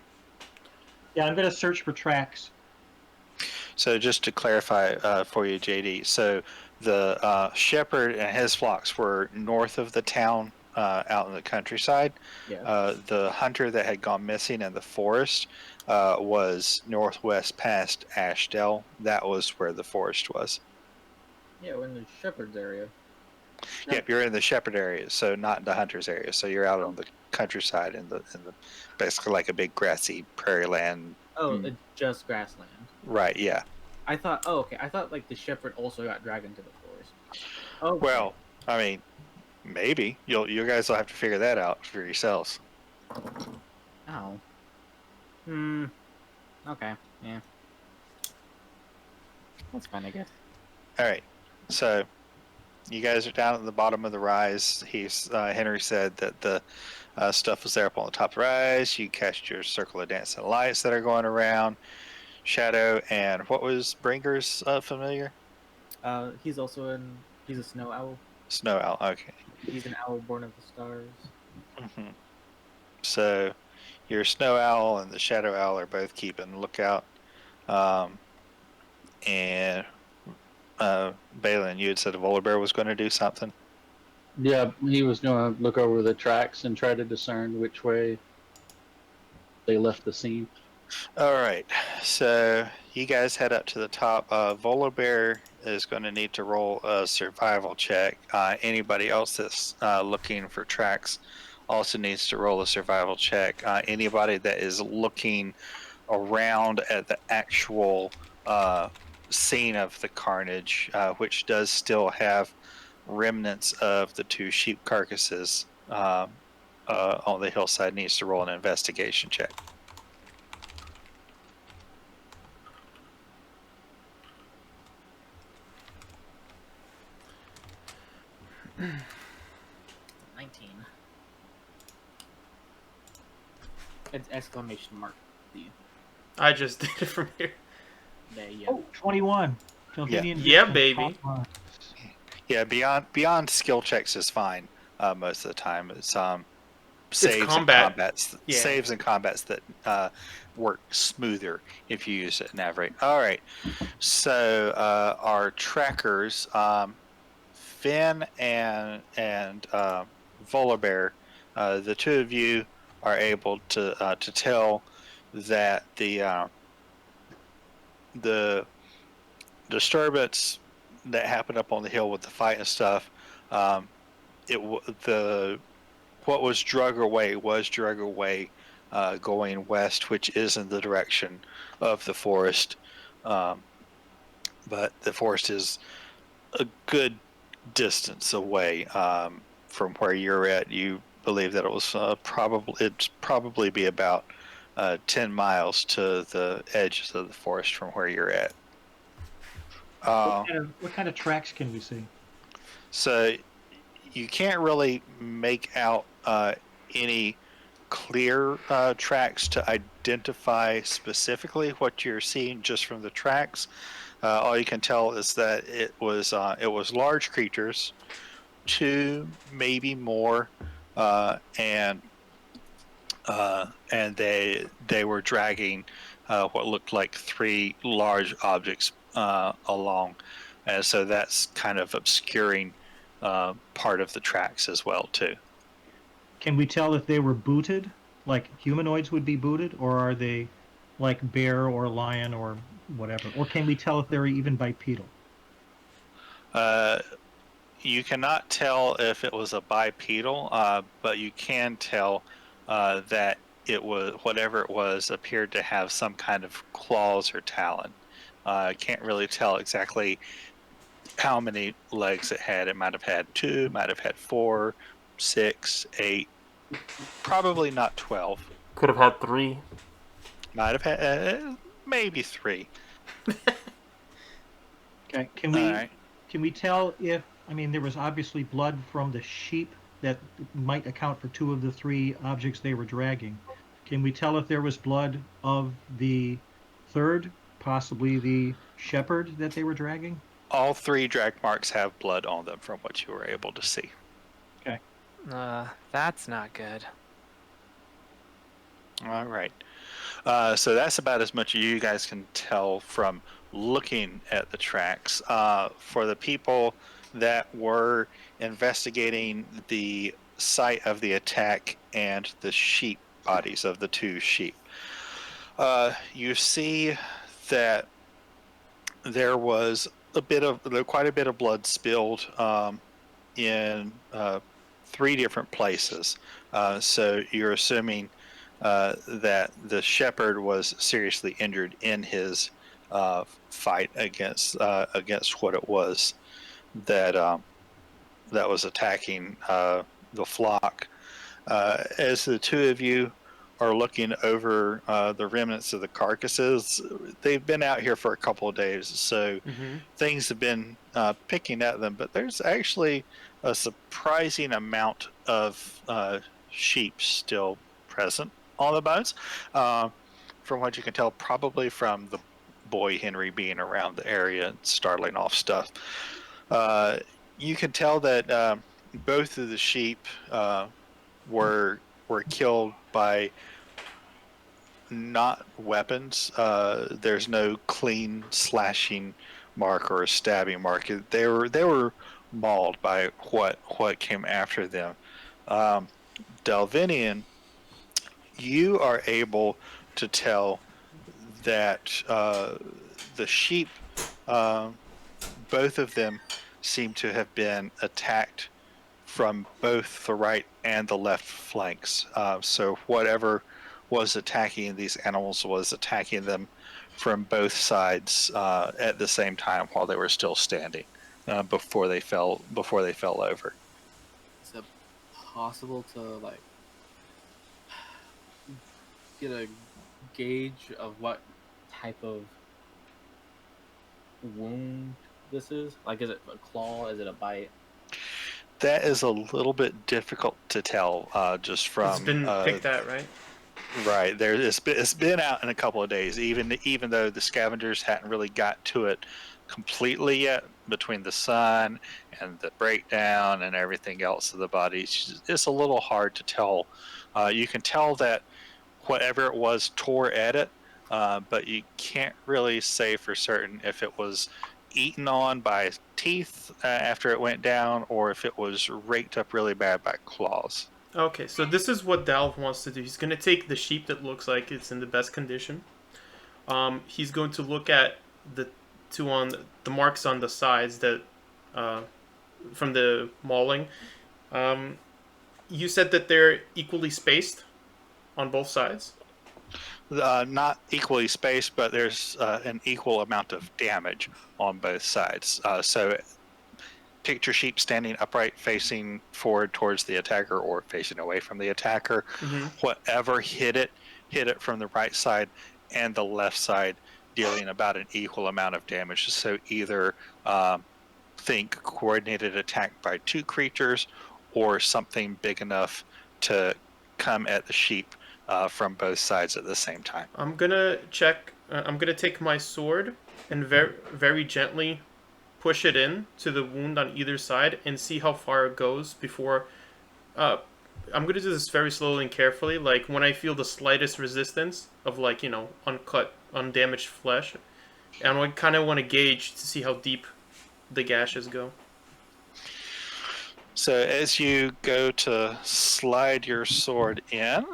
Speaker 4: Yeah, I'm going to search for tracks.
Speaker 1: So just to clarify for you, JD, so the shepherd and his flocks were north of the town, out in the countryside.
Speaker 2: Yeah.
Speaker 1: The hunter that had gone missing in the forest was northwest past Ashdale. That was where the forest was.
Speaker 2: Yeah, we're in the shepherd's area.
Speaker 1: Yep, you're in the shepherd area, so not in the hunter's area. So you're out on the countryside in the basically like a big grassy prairie land.
Speaker 2: Oh, it's just grassland.
Speaker 1: Right, yeah.
Speaker 2: I thought. Oh, okay. I thought like the shepherd also got dragged into the forest. Oh.
Speaker 1: Well, I mean, maybe you guys will have to figure that out for yourselves.
Speaker 2: Oh. Okay. Yeah. That's fine, I guess.
Speaker 1: All right, so you guys are down at the bottom of the rise. Henry said that the stuff was there up on the top of the rise. You catch your circle of dancing lights that are going around. Shadow and what was Brinker's familiar?
Speaker 2: He's a snow owl.
Speaker 1: Snow owl. Okay.
Speaker 2: He's an owl born of the stars.
Speaker 1: hmm So your snow owl and the shadow owl are both keeping a lookout. And Balin, you had said the Volar Bear was going to do something.
Speaker 6: Yeah, he was gonna look over the tracks and try to discern which way they left the scene.
Speaker 1: All right, so you guys head up to the top. Volar Bear is going to need to roll a survival check. Anybody else that's looking for tracks also needs to roll a survival check. Anybody that is looking around at the actual scene of the carnage, which does still have remnants of the two sheep carcasses on the hillside, needs to roll an investigation check.
Speaker 2: It's exclamation mark.
Speaker 3: I just did it from here.
Speaker 2: There you
Speaker 4: Oh, 21. Delphinian
Speaker 3: Yeah,
Speaker 4: Vision,
Speaker 3: baby.
Speaker 4: top line.
Speaker 1: Yeah, beyond skill checks is fine most of the time. It's saves
Speaker 3: combat.
Speaker 1: and combats,
Speaker 3: Yeah.
Speaker 1: saves and combats that work smoother if you use it in navigate. All right, so our trackers, Finn and Volabear, the two of you are able to tell that the disturbance that happened up on the hill with the fight and stuff, what was drug away going west, which is in the direction of the forest. But the forest is a good distance away from where you're at. You believe that it was probably be about 10 miles to the edges of the forest from where you're at.
Speaker 4: What kind of tracks can we see?
Speaker 1: So you can't really make out any clear tracks to identify specifically what you're seeing just from the tracks. All you can tell is that it was large creatures, two maybe more, and they were dragging what looked like three large objects along, and so that's kind of obscuring part of the tracks as well too.
Speaker 4: Can we tell if they were booted, like humanoids would be booted, or are they like bear or lion or whatever? Or can we tell if they're even bipedal?
Speaker 1: You cannot tell if it was a bipedal, but you can tell that it was, whatever it was, appeared to have some kind of claws or talon. I can't really tell exactly how many legs it had. It might have had 2, might have had 4, 6, 8, probably not 12.
Speaker 3: Could have had 3.
Speaker 1: Might have had maybe 3.
Speaker 4: Okay.
Speaker 1: All right.
Speaker 4: Can we tell if, I mean, there was obviously blood from the sheep that might account for 2 of the 3 objects they were dragging. Can we tell if there was blood of the third, possibly the shepherd that they were dragging?
Speaker 1: All 3 drag marks have blood on them from what you were able to see.
Speaker 4: Okay.
Speaker 5: That's not good.
Speaker 1: All right. So that's about as much as you guys can tell from looking at the tracks. For the people that were investigating the site of the attack and the sheep bodies of the 2 sheep, you see that there was quite a bit of blood spilled in 3 different places. So you're assuming that the shepherd was seriously injured in his fight against what it was that that was attacking the flock. As the 2 of you are looking over the remnants of the carcasses, they've been out here for a couple of days, so things have been picking at them. But there's actually a surprising amount of sheep still present on the bones. From what you can tell, probably from the boy Henry being around the area and startling off stuff. You can tell that both of the sheep were killed by not weapons. There's no clean slashing mark or a stabbing mark. They were mauled by what came after them. Delvinian, you are able to tell that the sheep, both of them, seem to have been attacked from both the right and the left flanks. So whatever was attacking these animals was attacking them from both sides at the same time while they were still standing before they fell over.
Speaker 2: Is it possible to like get a gauge of what type of wound this is? Like, is it a claw? Is it a bite?
Speaker 1: That is a little bit difficult to tell just from.
Speaker 3: It's been picked at, right?
Speaker 1: Right there, it's been out in a couple of days. Even though the scavengers hadn't really got to it completely yet, between the sun and the breakdown and everything else of the bodies, it's a little hard to tell. You can tell that whatever it was tore at it, but you can't really say for certain if it was eaten on by teeth after it went down, or if it was raked up really bad by claws.
Speaker 3: Okay, so this is what Dalv wants to do. He's going to take the sheep that looks like it's in the best condition. He's going to look at the 2 on the marks on the sides that from the mauling. You said that they're equally spaced on both sides?
Speaker 1: Not equally spaced, but there's an equal amount of damage on both sides. So picture sheep standing upright facing forward towards the attacker or facing away from the attacker. Whatever hit it from the right side and the left side, dealing about an equal amount of damage. So either think coordinated attack by 2 creatures or something big enough to come at the sheep from both sides at the same time.
Speaker 3: I'm gonna check. I'm gonna take my sword and very gently push it in to the wound on either side and see how far it goes before. I'm gonna do this very slowly and carefully. Like when I feel the slightest resistance of uncut, undamaged flesh, and I kind of want to gauge to see how deep the gashes go.
Speaker 1: So as you go to slide your sword in,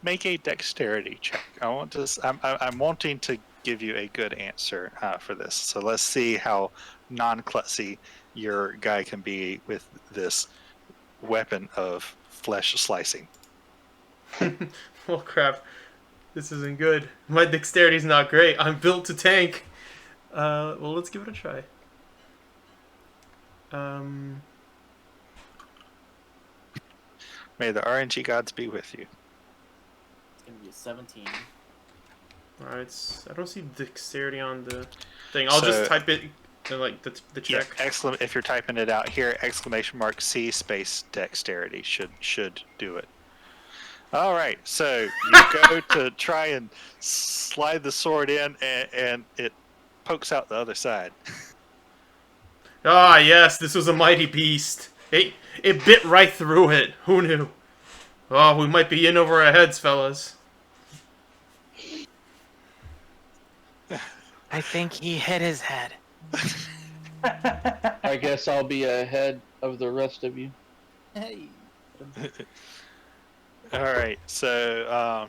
Speaker 1: make a dexterity check. I'm wanting to give you a good answer for this. So let's see how non-klutzy your guy can be with this weapon of flesh slicing.
Speaker 3: Oh crap, this isn't good. My dexterity's not great. I'm built to tank. Well, let's give it a try.
Speaker 1: May the RNG gods be with you.
Speaker 2: It's gonna be a 17.
Speaker 3: Alright, I don't see dexterity on the thing. I'll just
Speaker 1: So-
Speaker 3: type it like the
Speaker 1: Yeah,
Speaker 3: check.
Speaker 1: if you're typing it out here, /C space dexterity should do it. All right, so you go to try and slide the sword in, and it pokes out the other side.
Speaker 3: Ah, yes, this was a mighty beast. It bit right through it. Who knew? Oh, we might be in over our heads, fellas.
Speaker 5: I think he hit his head.
Speaker 6: I guess I'll be ahead of the rest of you.
Speaker 2: Hey.
Speaker 1: All right, so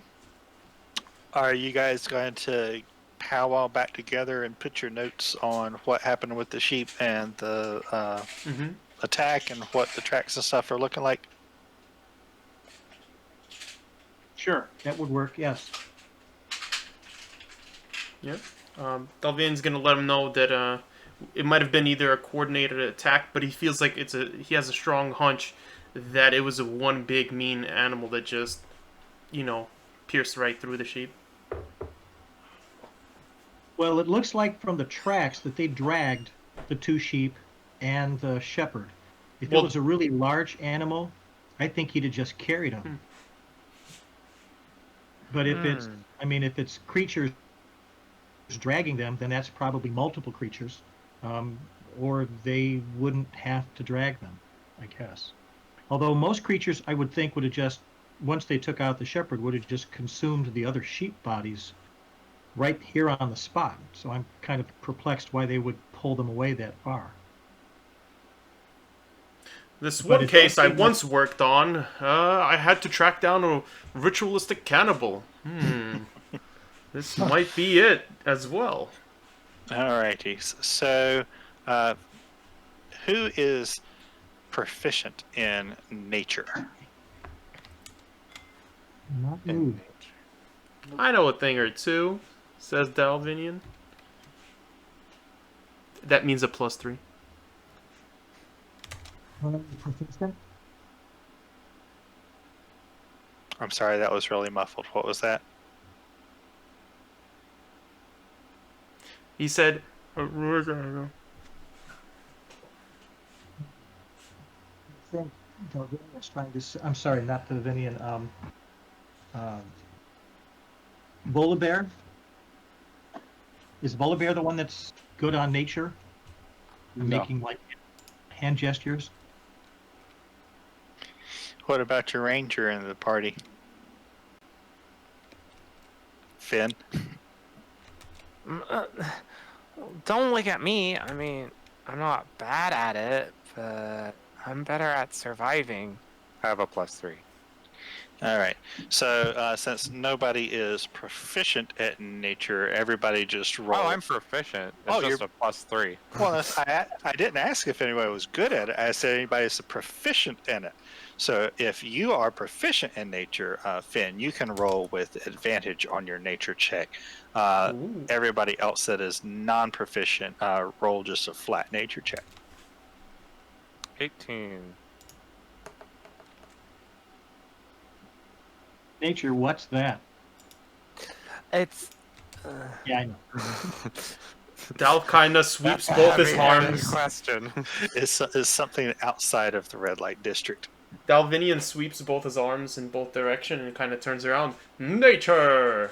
Speaker 1: are you guys going to powwow back together and put your notes on what happened with the sheep and the attack and what the tracks and stuff are looking like?
Speaker 4: Sure, that would work. Yes.
Speaker 3: Yep. Dalvin's gonna let him know that it might have been either a coordinated attack, but he feels like he has a strong hunch that it was a one big mean animal that just, pierced right through the sheep.
Speaker 4: Well, it looks like from the tracks that they dragged the 2 sheep and the shepherd. If
Speaker 3: Well-
Speaker 4: it was a really large animal, I think he'd have just carried them. But if if it's creatures dragging them, then that's probably multiple creatures, or they wouldn't have to drag them, I guess. Although most creatures, I would think, would have just, once they took out the shepherd, would have just consumed the other sheep bodies right here on the spot. So I'm kind of perplexed why they would pull them away that far.
Speaker 3: This
Speaker 4: But
Speaker 3: one
Speaker 4: it
Speaker 3: case
Speaker 4: does
Speaker 3: I
Speaker 4: seem like-
Speaker 3: once worked on, I had to track down a ritualistic cannibal. This might be it as well.
Speaker 1: Alrighty. So, who is proficient in nature?
Speaker 4: Not you.
Speaker 3: I know a thing or two, says Dalvinian. That means a +3.
Speaker 4: Proficient?
Speaker 1: I'm sorry, that was really muffled. What was that?
Speaker 3: He said,
Speaker 4: I think Dalvinian's trying to. I'm sorry, not Dalvinian. Volibear. Is Volibear the one that's good on nature?
Speaker 6: No.
Speaker 4: Making like hand gestures.
Speaker 1: What about your ranger in the party? Finn?
Speaker 5: Don't look at me. I mean, I'm not bad at it, but I'm better at surviving. I have a +3.
Speaker 1: All right. So, since nobody is proficient at nature, everybody just rolls.
Speaker 5: Oh, I'm proficient. It's
Speaker 1: Oh,
Speaker 5: just a +3.
Speaker 1: Well, I didn't ask if anybody was good at it. I said anybody's proficient in it. So if you are proficient in nature, Finn, you can roll with advantage on your nature check.
Speaker 3: ooh.
Speaker 1: Everybody else that is non-proficient, roll just a flat nature check.
Speaker 5: 18.
Speaker 4: Nature, what's that?
Speaker 5: It's.
Speaker 4: Yeah, I know.
Speaker 3: Dal kinda sweeps
Speaker 5: That's a
Speaker 3: both his
Speaker 5: heavy
Speaker 3: arms.
Speaker 5: question.
Speaker 1: Is something outside of the red light district.
Speaker 3: Dalvinian sweeps both his arms in both directions and kind of turns around. Nature!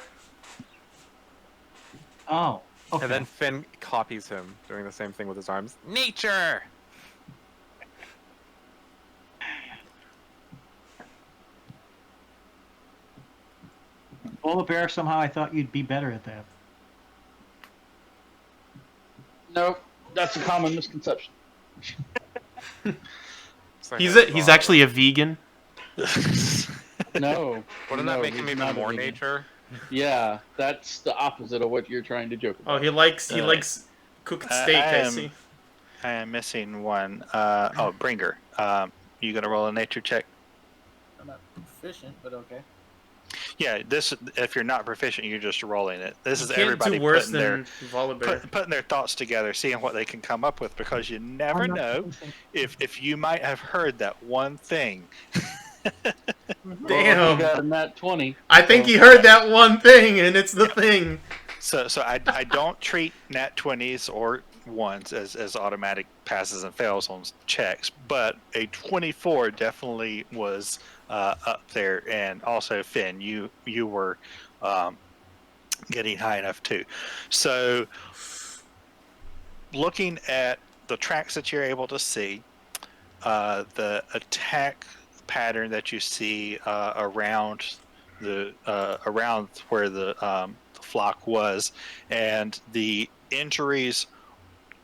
Speaker 4: Oh, okay.
Speaker 5: And then Finn copies him, doing the same thing with his arms. Nature!
Speaker 4: Volibear, somehow I thought you'd be better at that.
Speaker 6: Nope, that's a common misconception.
Speaker 5: It's like
Speaker 3: He's
Speaker 5: a
Speaker 3: he's
Speaker 5: dog.
Speaker 3: actually a vegan.
Speaker 6: No.
Speaker 5: Wouldn't
Speaker 6: no,
Speaker 5: that make him
Speaker 6: he's
Speaker 5: even
Speaker 6: not a
Speaker 5: more
Speaker 6: vegan.
Speaker 5: nature?
Speaker 6: Yeah, that's the opposite of what you're trying to joke
Speaker 3: Oh,
Speaker 6: about.
Speaker 3: he likes cooked steak, I see.
Speaker 1: I am missing one. Bringer. You gonna roll a nature check?
Speaker 2: I'm not proficient, but okay.
Speaker 1: Yeah, this if you're not proficient, you're just rolling it. This is
Speaker 3: You can't
Speaker 1: everybody
Speaker 3: do worse
Speaker 1: putting their
Speaker 3: than Volibear.
Speaker 1: putting their thoughts together, seeing what they can come up with, because you never
Speaker 4: I'm not
Speaker 1: know
Speaker 4: proficient.
Speaker 1: if you might have heard that one thing.
Speaker 6: Well, he
Speaker 3: Damn.
Speaker 6: got a nat 20.
Speaker 3: I think
Speaker 6: so-
Speaker 3: he heard that one thing, and it's the thing.
Speaker 1: So I don't treat nat 20s or ones as automatic passes and fails on checks, but a 24 definitely was up there, and also Finn, you were getting high enough too. So looking at the tracks that you're able to see, the attack pattern that you see around where the flock was, and the injuries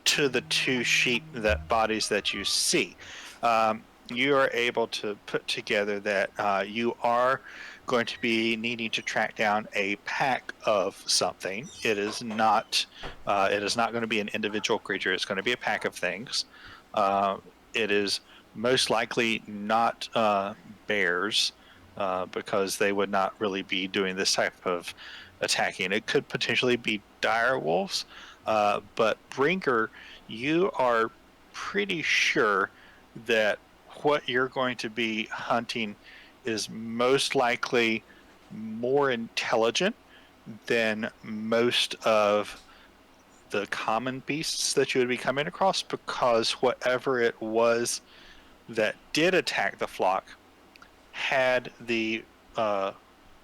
Speaker 1: to the two sheep bodies that you see, you are able to put together that you are going to be needing to track down a pack of something. It is not going to be an individual creature. It's going to be a pack of things. It is most likely not bears, because they would not really be doing this type of attacking. It could potentially be dire wolves, but Brinker, you are pretty sure that what you're going to be hunting is most likely more intelligent than most of the common beasts that you would be coming across, because whatever it was that did attack the flock had the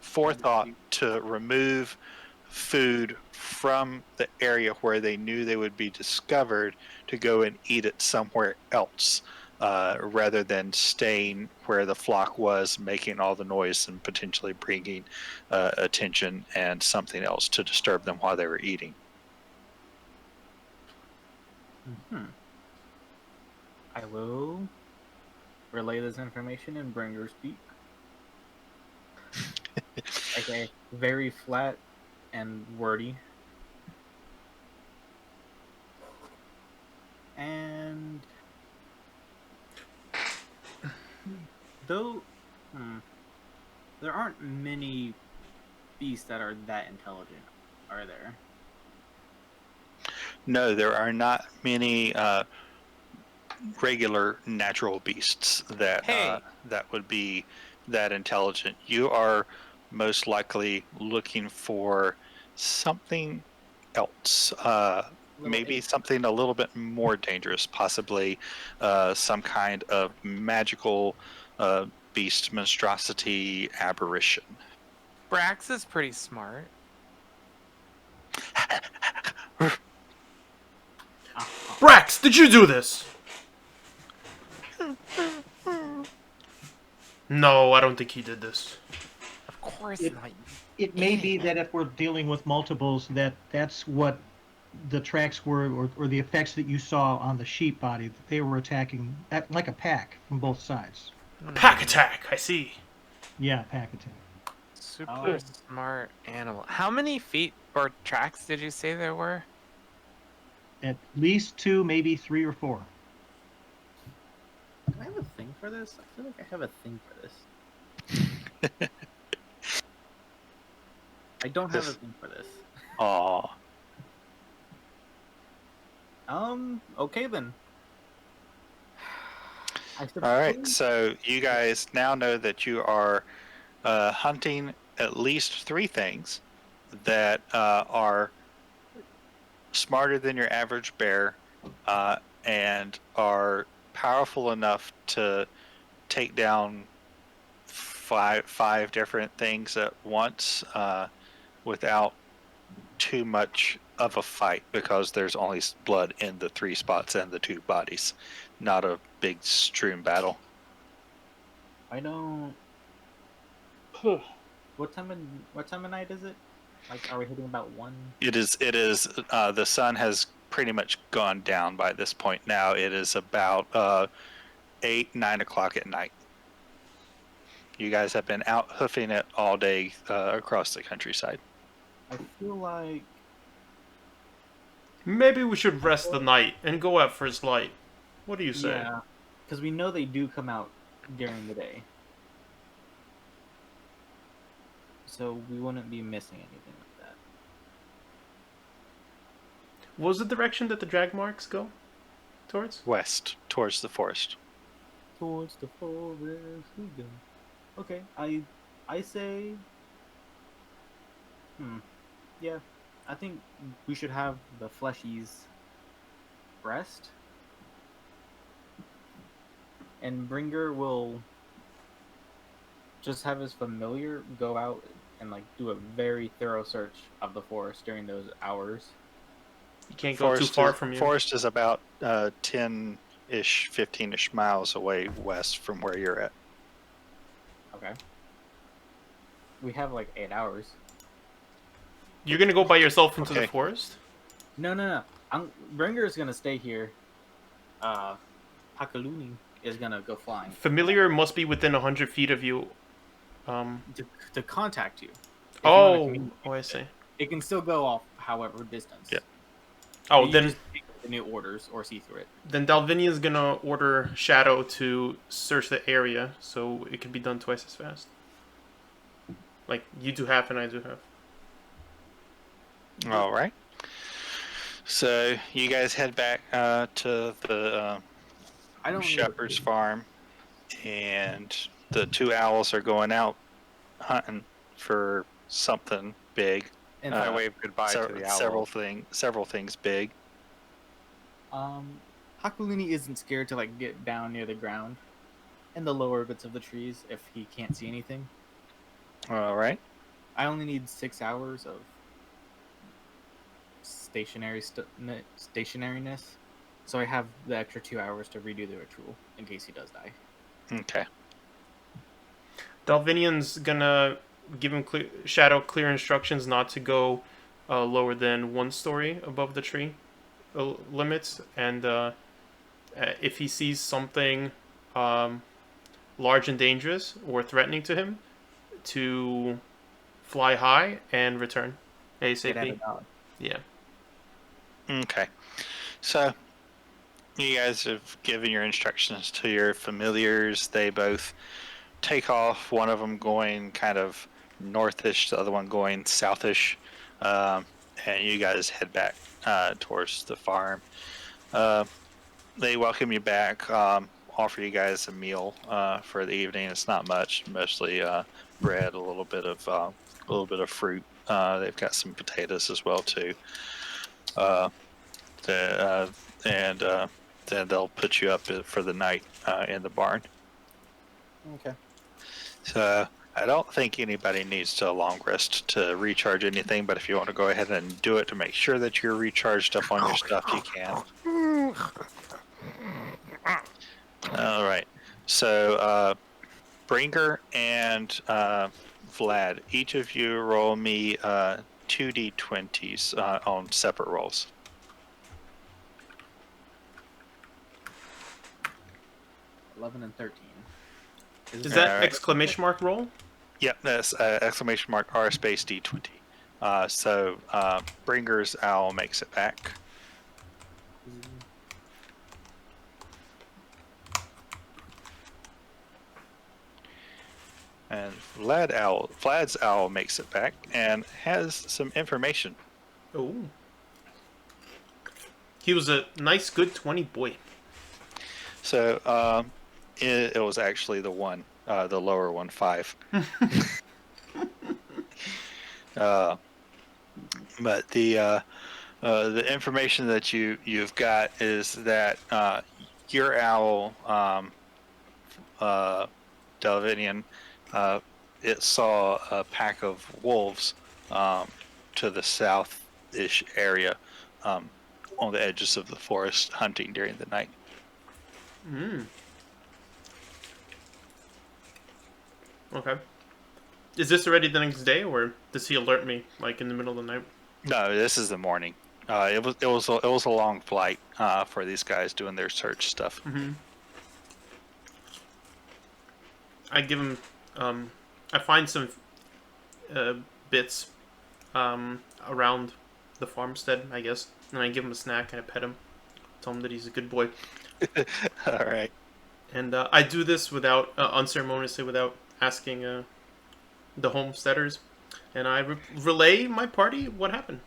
Speaker 1: forethought to remove food from the area where they knew they would be discovered to go and eat it somewhere else, rather than staying where the flock was, making all the noise and potentially bringing attention and something else to disturb them while they were eating.
Speaker 2: I will relay this information in Bringer speak. Okay, very flat and wordy. And though there aren't many beasts that are that intelligent, are there?
Speaker 1: No, there are not many regular natural beasts that
Speaker 5: Hey.
Speaker 1: that would be that intelligent. You are most likely looking for something else, maybe
Speaker 2: ape.
Speaker 1: something a little bit more dangerous, possibly some kind of magical beast, monstrosity, aberration.
Speaker 5: Brax is pretty smart.
Speaker 3: Brax, did you do this? No, I don't think he did this.
Speaker 5: Of course
Speaker 4: It-
Speaker 5: not.
Speaker 4: It may be that if we're dealing with multiples, that's what the tracks were, or the effects that you saw on the sheep body. That they were attacking like a pack from both sides.
Speaker 3: Pack attack, I see.
Speaker 4: Yeah, pack attack.
Speaker 5: Super smart animal. How many feet or tracks did you say there were?
Speaker 4: At least 2, maybe 3 or 4.
Speaker 2: Do I have a thing for this? I feel like I have a thing for this. I don't have a thing for this.
Speaker 1: Aw.
Speaker 2: Okay then.
Speaker 1: All right, so you guys now know that you are hunting at least 3 things that are smarter than your average bear, and are powerful enough to take down five different things at once, without too much of a fight, because there's only blood in the 3 spots and the 2 bodies, not a big strewn battle.
Speaker 2: I don't. What time of night is it? Like, are we hitting about 1?
Speaker 1: It is. The sun has pretty much gone down by this point now. It is about 8, 9 o'clock at night. You guys have been out hoofing it all day across the countryside.
Speaker 2: I feel like
Speaker 3: Maybe we should rest the night and go out first light. What do you say?
Speaker 2: yeah, because we know they do come out during the day. so we wouldn't be missing anything like that.
Speaker 3: What was the direction that the drag marks go towards?
Speaker 1: West, towards the forest.
Speaker 2: Towards the forest we go. Okay, I say, yeah, I think we should have the fleshies rest, and Bringer will just have his familiar go out and like do a very thorough search of the forest during those hours.
Speaker 3: You can't go too far from here.
Speaker 1: Forest is about 10-ish, 15-ish miles away west from where you're at.
Speaker 2: Okay. We have like 8 hours.
Speaker 3: You're gonna go by yourself into the
Speaker 1: Okay.
Speaker 3: forest?
Speaker 2: No. Bringer is gonna stay here. Hakaluni is gonna go flying
Speaker 3: Familiar must be within 100 feet of you.
Speaker 2: to contact you. If you wanna
Speaker 3: Oh,
Speaker 2: communicate
Speaker 3: I see.
Speaker 2: It can still go off however distance.
Speaker 1: Yeah.
Speaker 3: Oh,
Speaker 2: You
Speaker 3: then
Speaker 2: just pick the new orders or see through it.
Speaker 3: Dalvinia's gonna order Shadow to search the area, so it can be done twice as fast. Like, you do half and I do half.
Speaker 1: All right. So you guys head back to the
Speaker 2: I don't
Speaker 1: shepherd's farm, and the two owls are going out hunting for something big.
Speaker 2: And
Speaker 5: I wave goodbye to the owl.
Speaker 1: Several things big.
Speaker 2: Hakulini isn't scared to like get down near the ground in the lower bits of the trees if he can't see anything.
Speaker 1: All right.
Speaker 2: I only need 6 hours of stationariness, so I have the extra 2 hours to redo the ritual in case he does die.
Speaker 1: Okay.
Speaker 3: Dalvinian's gonna give him Shadow clear instructions not to go lower than 1 story above the tree limits, and if he sees something large and dangerous or threatening to him, to fly high and return ASAP. Yeah.
Speaker 1: Okay. So you guys have given your instructions to your familiars. They both take off. One of them going kind of northish, the other one going southish, and you guys head back towards the farm. They welcome you back. Offer you guys a meal for the evening. It's not much, mostly bread, a little bit of fruit. They've got some potatoes as well too. And then they'll put you up for the night in the barn.
Speaker 2: Okay.
Speaker 1: So I don't think anybody needs a long rest to recharge anything, but if you want to go ahead and do it to make sure that you're recharged up on your stuff, you can. All right. So Bringer and Vlad, each of you roll me 2d20s on separate rolls.
Speaker 2: 11 and 13.
Speaker 3: Is that
Speaker 1: Alright.
Speaker 3: exclamation mark roll?
Speaker 1: Yep, that's exclamation mark R space D20. So Bringer's owl makes it back. And Vlad's owl makes it back and has some information.
Speaker 3: Oh. He was a nice, good 20 boy.
Speaker 1: So it was actually the one, the lower one, 5. But the information that you've got is that your owl, Dalvinian, it saw a pack of wolves to the south-ish area on the edges of the forest hunting during the night.
Speaker 3: Okay. Is this already the next day, or does he alert me like in the middle of the night?
Speaker 1: No, this is the morning. It was a long flight for these guys doing their search stuff.
Speaker 3: Mm-hmm. I give him. I find some bits around the farmstead, I guess, and I give him a snack and I pet him. Tell him that he's a good boy.
Speaker 1: All right.
Speaker 3: And I do this without unceremoniously, without asking the homesteaders. and I relay my party what happened,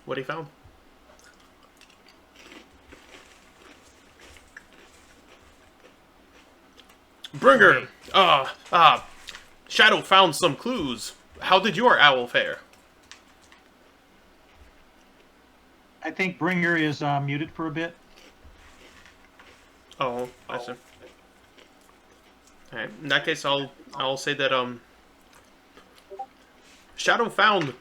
Speaker 3: what he found. Bringer, Shadow found some clues. How did your owl fare?
Speaker 4: I think Bringer is muted for a bit.
Speaker 3: Oh, I see. Alright, in that case, I'll say that Shadow found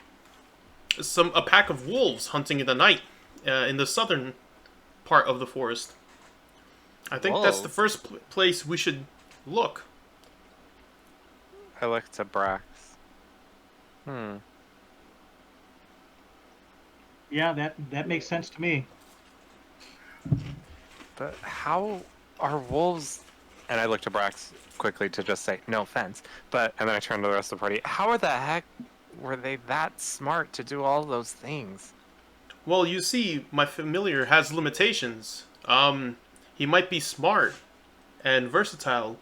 Speaker 3: a pack of wolves hunting in the night in the southern part of the forest. I think that's the
Speaker 5: Wolves?
Speaker 3: first place we should look.
Speaker 5: I look to Brax.
Speaker 4: Yeah, that makes sense to me.
Speaker 5: But how are wolves? And I look to Brax quickly to just say, no offense. And then I turn to the rest of the party. How the heck were they that smart to do all those things?
Speaker 3: Well, you see, my familiar has limitations. He might be smart and versatile,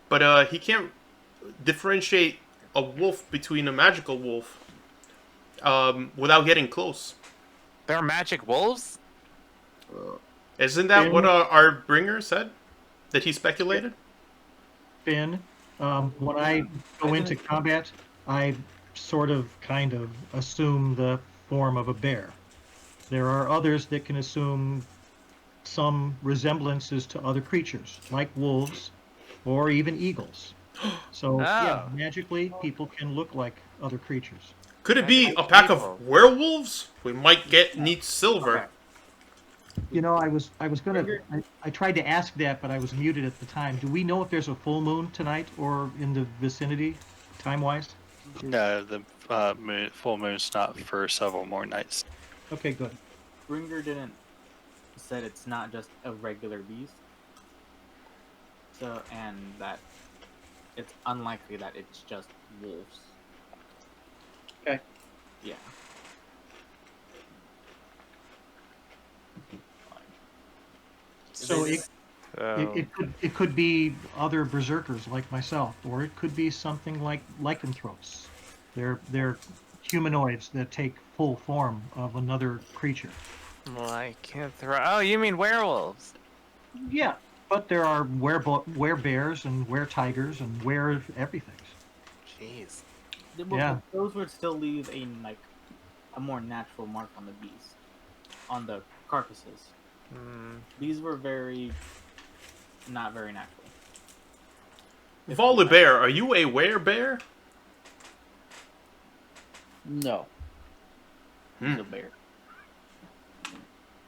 Speaker 3: but he can't differentiate a wolf between a magical wolf without getting close.
Speaker 5: They're magic wolves?
Speaker 3: Isn't that what our bringer said? That he speculated?
Speaker 4: Finn, when I go into combat, I kind of assume the form of a bear. There are others that can assume some resemblances to other creatures, like wolves or even eagles. So, yeah,
Speaker 5: Oh.
Speaker 4: magically, people can look like other creatures.
Speaker 3: Could it be a pack of werewolves? We might need silver.
Speaker 2: Okay.
Speaker 4: You know, I tried to ask that, but I was muted at the time. Do we know if there's a full moon tonight or in the vicinity, time-wise?
Speaker 1: No, the full moon's not for several more nights.
Speaker 4: Okay, good.
Speaker 2: Bringer didn't said it's not just a regular beast. So, and that it's unlikely that it's just wolves.
Speaker 4: Okay.
Speaker 2: Yeah.
Speaker 4: So it could be other berserkers like myself, or it could be something like lycanthropes. They're humanoids that take full form of another creature.
Speaker 5: Lycanthrope. Oh, you mean werewolves?
Speaker 4: Yeah, but there are bears and tigers and everything.
Speaker 5: Jeez.
Speaker 4: Yeah.
Speaker 2: Those would still leave a more natural mark on the beast, on the carcasses. These were not very natural.
Speaker 3: Volibear, are you a werebear?
Speaker 6: No. He's a bear.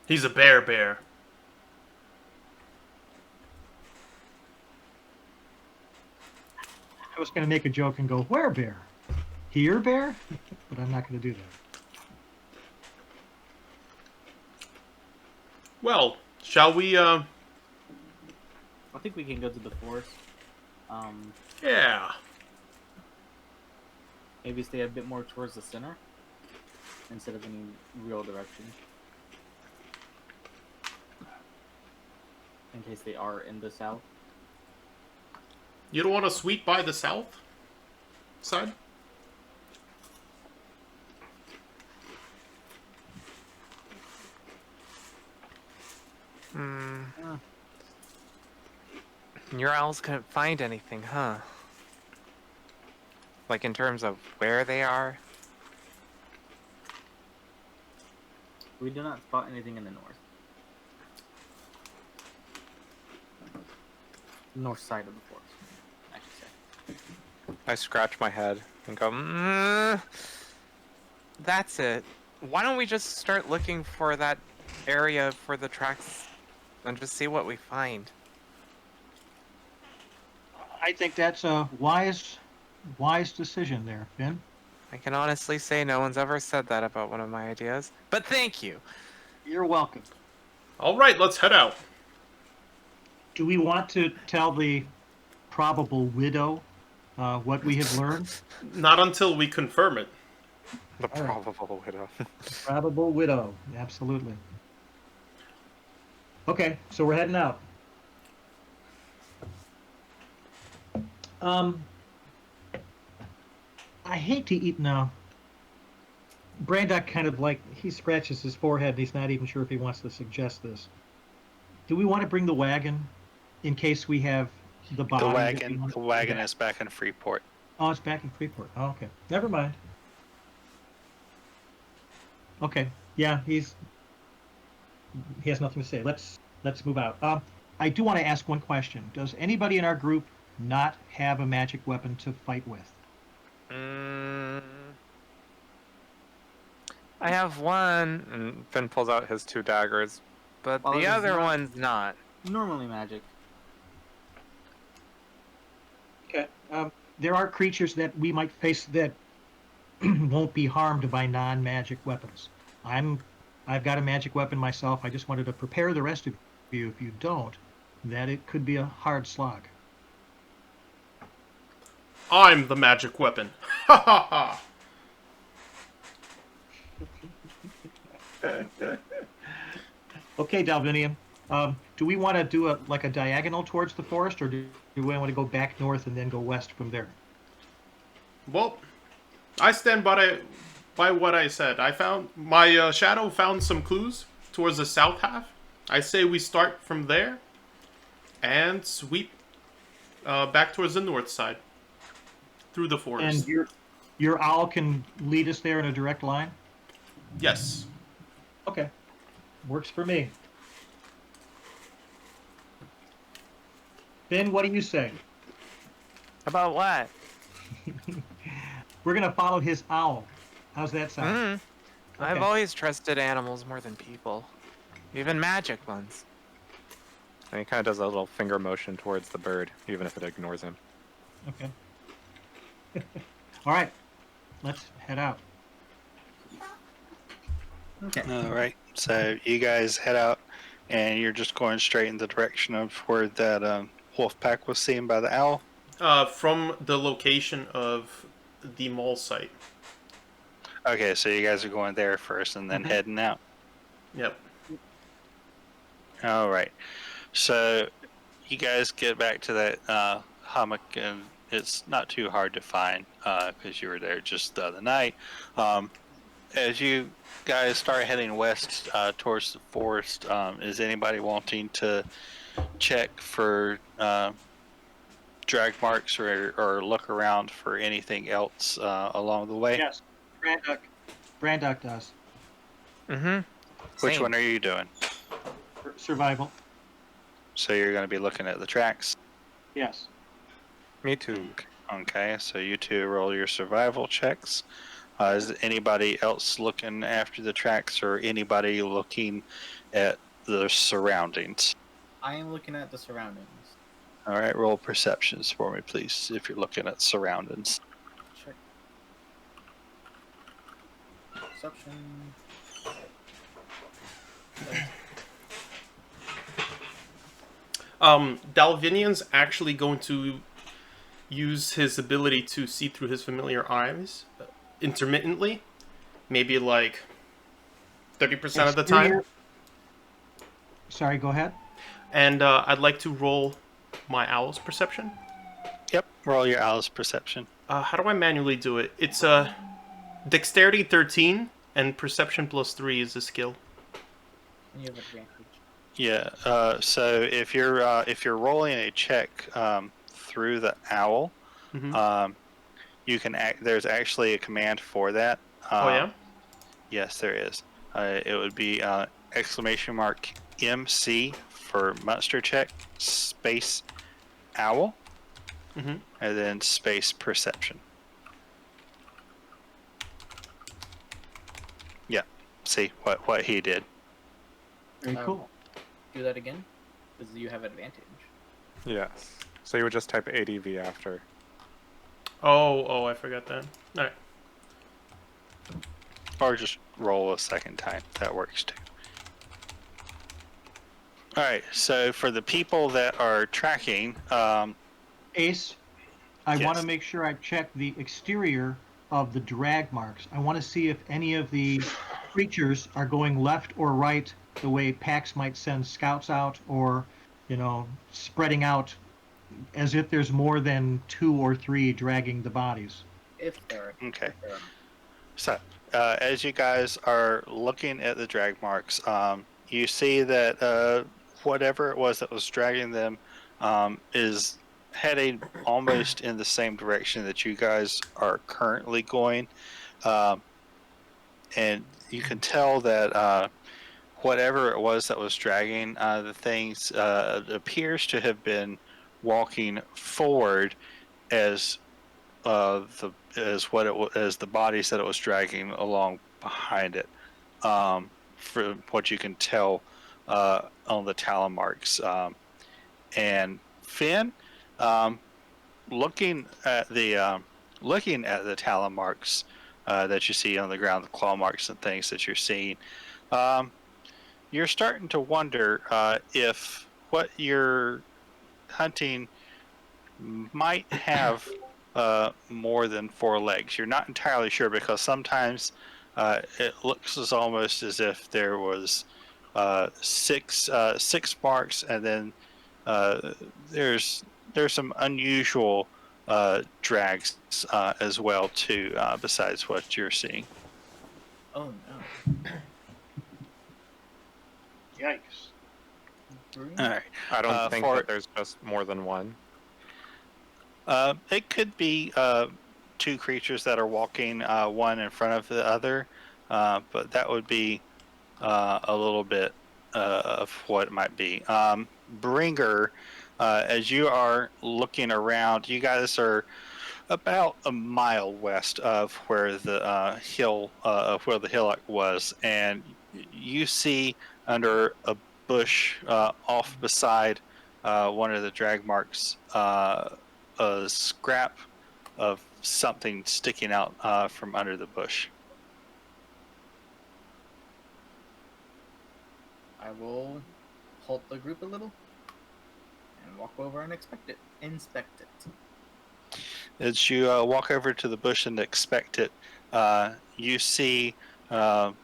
Speaker 3: He's a bear.
Speaker 4: I was going to make a joke and go, where bear? Here bear? But I'm not going to do that.
Speaker 3: Well, shall we,
Speaker 2: I think we can go to the forest.
Speaker 3: Yeah.
Speaker 2: Maybe stay a bit more towards the center instead of any real direction. In case they are in the south.
Speaker 3: You don't want to sweep by the south side?
Speaker 5: Your owls couldn't find anything, huh? Like in terms of where they are?
Speaker 2: We do not spot anything in the north. North side of the forest, I should say.
Speaker 5: I scratch my head and go, that's it. Why don't we just start looking for that area for the tracks and just see what we find?
Speaker 4: I think that's a wise decision there, Finn.
Speaker 5: I can honestly say no one's ever said that about one of my ideas, but thank you.
Speaker 4: You're welcome.
Speaker 3: All right, let's head out.
Speaker 4: Do we want to tell the probable widow what we have learned?
Speaker 3: Not until we confirm it.
Speaker 5: The probable widow.
Speaker 4: Probable widow, absolutely. Okay, so we're heading out. I hate to eat now. Brandock kind of like he scratches his forehead and he's not even sure if he wants to suggest this. Do we want to bring the wagon in case we have the body?
Speaker 1: The wagon is back in Freeport.
Speaker 4: Oh, it's back in Freeport. Oh, okay. Never mind. Okay. Yeah, he has nothing to say. Let's move out. I do want to ask one question. Does anybody in our group not have a magic weapon to fight with?
Speaker 5: I have one, and Finn pulls out his 2 daggers, but
Speaker 2: Well,
Speaker 5: the
Speaker 2: it is
Speaker 5: other
Speaker 2: not-
Speaker 5: one's not.
Speaker 2: Normally magic.
Speaker 4: Okay. There are creatures that we might face that won't be harmed by non-magic weapons. I've got a magic weapon myself. I just wanted to prepare the rest of you, if you don't, that it could be a hard slog.
Speaker 3: I'm the magic weapon. Ha ha ha.
Speaker 4: Okay, Dalvinian. Do we want to do a diagonal towards the forest, or do we want to go back north and then go west from there?
Speaker 3: Well, I stand by what I said. I found my shadow found some clues towards the south half. I say we start from there and sweep back towards the north side through the forest.
Speaker 4: And your owl can lead us there in a direct line?
Speaker 3: Yes.
Speaker 4: Okay. Works for me. Ben, what do you say?
Speaker 5: About what?
Speaker 4: We're going to follow his owl. How's that sound?
Speaker 5: I've
Speaker 4: Okay.
Speaker 5: always trusted animals more than people. Even magic ones. And he kind of does a little finger motion towards the bird, even if it ignores him.
Speaker 4: Okay. All right. Let's head out.
Speaker 2: Okay.
Speaker 1: All right. So you guys head out, and you're just going straight in the direction of where that wolf pack was seen by the owl.
Speaker 3: From the location of the mall site.
Speaker 1: Okay, so you guys are going there first, and then heading out.
Speaker 3: Yep.
Speaker 1: All right. So you guys get back to that hummock, and it's not too hard to find because you were there just the other night. As you guys start heading west towards the forest, is anybody wanting to check for drag marks or look around for anything else along the way?
Speaker 4: Yes. Brandock does.
Speaker 5: Mm-hmm.
Speaker 1: Which one are you doing?
Speaker 4: Survival.
Speaker 1: So you're going to be looking at the tracks?
Speaker 4: Yes.
Speaker 5: Me too.
Speaker 1: Okay, so you two roll your survival checks. Is anybody else looking after the tracks, or anybody looking at the surroundings?
Speaker 2: I am looking at the surroundings.
Speaker 1: All right, roll perceptions for me, please, if you're looking at surroundings.
Speaker 2: Check. Perception.
Speaker 3: Dalvinian's actually going to use his ability to see through his familiar eyes intermittently, maybe like 30% of the time.
Speaker 4: Sorry, go ahead.
Speaker 3: And I'd like to roll my owl's perception.
Speaker 1: Yep, roll your owl's perception.
Speaker 3: How do I manually do it? It's dexterity 13 and perception plus 3 is a skill.
Speaker 2: And you have advantage.
Speaker 1: Yeah. So if you're rolling a check through the owl,
Speaker 3: Mhm.
Speaker 1: you can there's actually a command for that.
Speaker 3: Oh yeah.
Speaker 1: Yes, there is. It would be !MC for monster check space owl,
Speaker 3: Mhm.
Speaker 1: and then space perception. Yeah. See what he did.
Speaker 4: Very cool.
Speaker 2: Do that again, because you have advantage.
Speaker 5: Yes. So you would just type ADV after.
Speaker 3: Oh, I forgot that. All right.
Speaker 1: Or just roll a second time. That works too. Alright, so for the people that are tracking,
Speaker 4: Ace, I
Speaker 1: Yes.
Speaker 4: want to make sure I check the exterior of the drag marks. I want to see if any of the creatures are going left or right, the way packs might send scouts out, or, spreading out as if there's more than 2 or 3 dragging the bodies.
Speaker 2: If there are.
Speaker 1: okay.
Speaker 2: If there are.
Speaker 1: So as you guys are looking at the drag marks, you see that whatever it was that was dragging them is heading almost in the same direction that you guys are currently going. Um, and you can tell that whatever it was that was dragging the things appears to have been walking forward as the as what it was as the bodies that it was dragging along behind it. From what you can tell on the talon marks, and Finn, um, looking at the talon marks that you see on the ground, the claw marks and things that you're seeing, um, you're starting to wonder if what you're hunting might have more than four legs. You're not entirely sure because sometimes it looks as almost as if there was six marks, and then uh, there's some unusual drags as well too, besides what you're seeing.
Speaker 2: Oh no.
Speaker 4: Yikes.
Speaker 1: All right.
Speaker 5: I don't think
Speaker 1: for-
Speaker 5: that there's just more than one.
Speaker 1: It could be two creatures that are walking one in front of the other, but that would be a little bit of what it might be. Bringer, as you are looking around, you guys are about a mile west of where the hillock was, and you see under a bush off beside one of the drag marks a scrap of something sticking out from under the bush.
Speaker 2: I will halt the group a little and walk over and inspect it.
Speaker 1: As you walk over to the bush and inspect it, you see what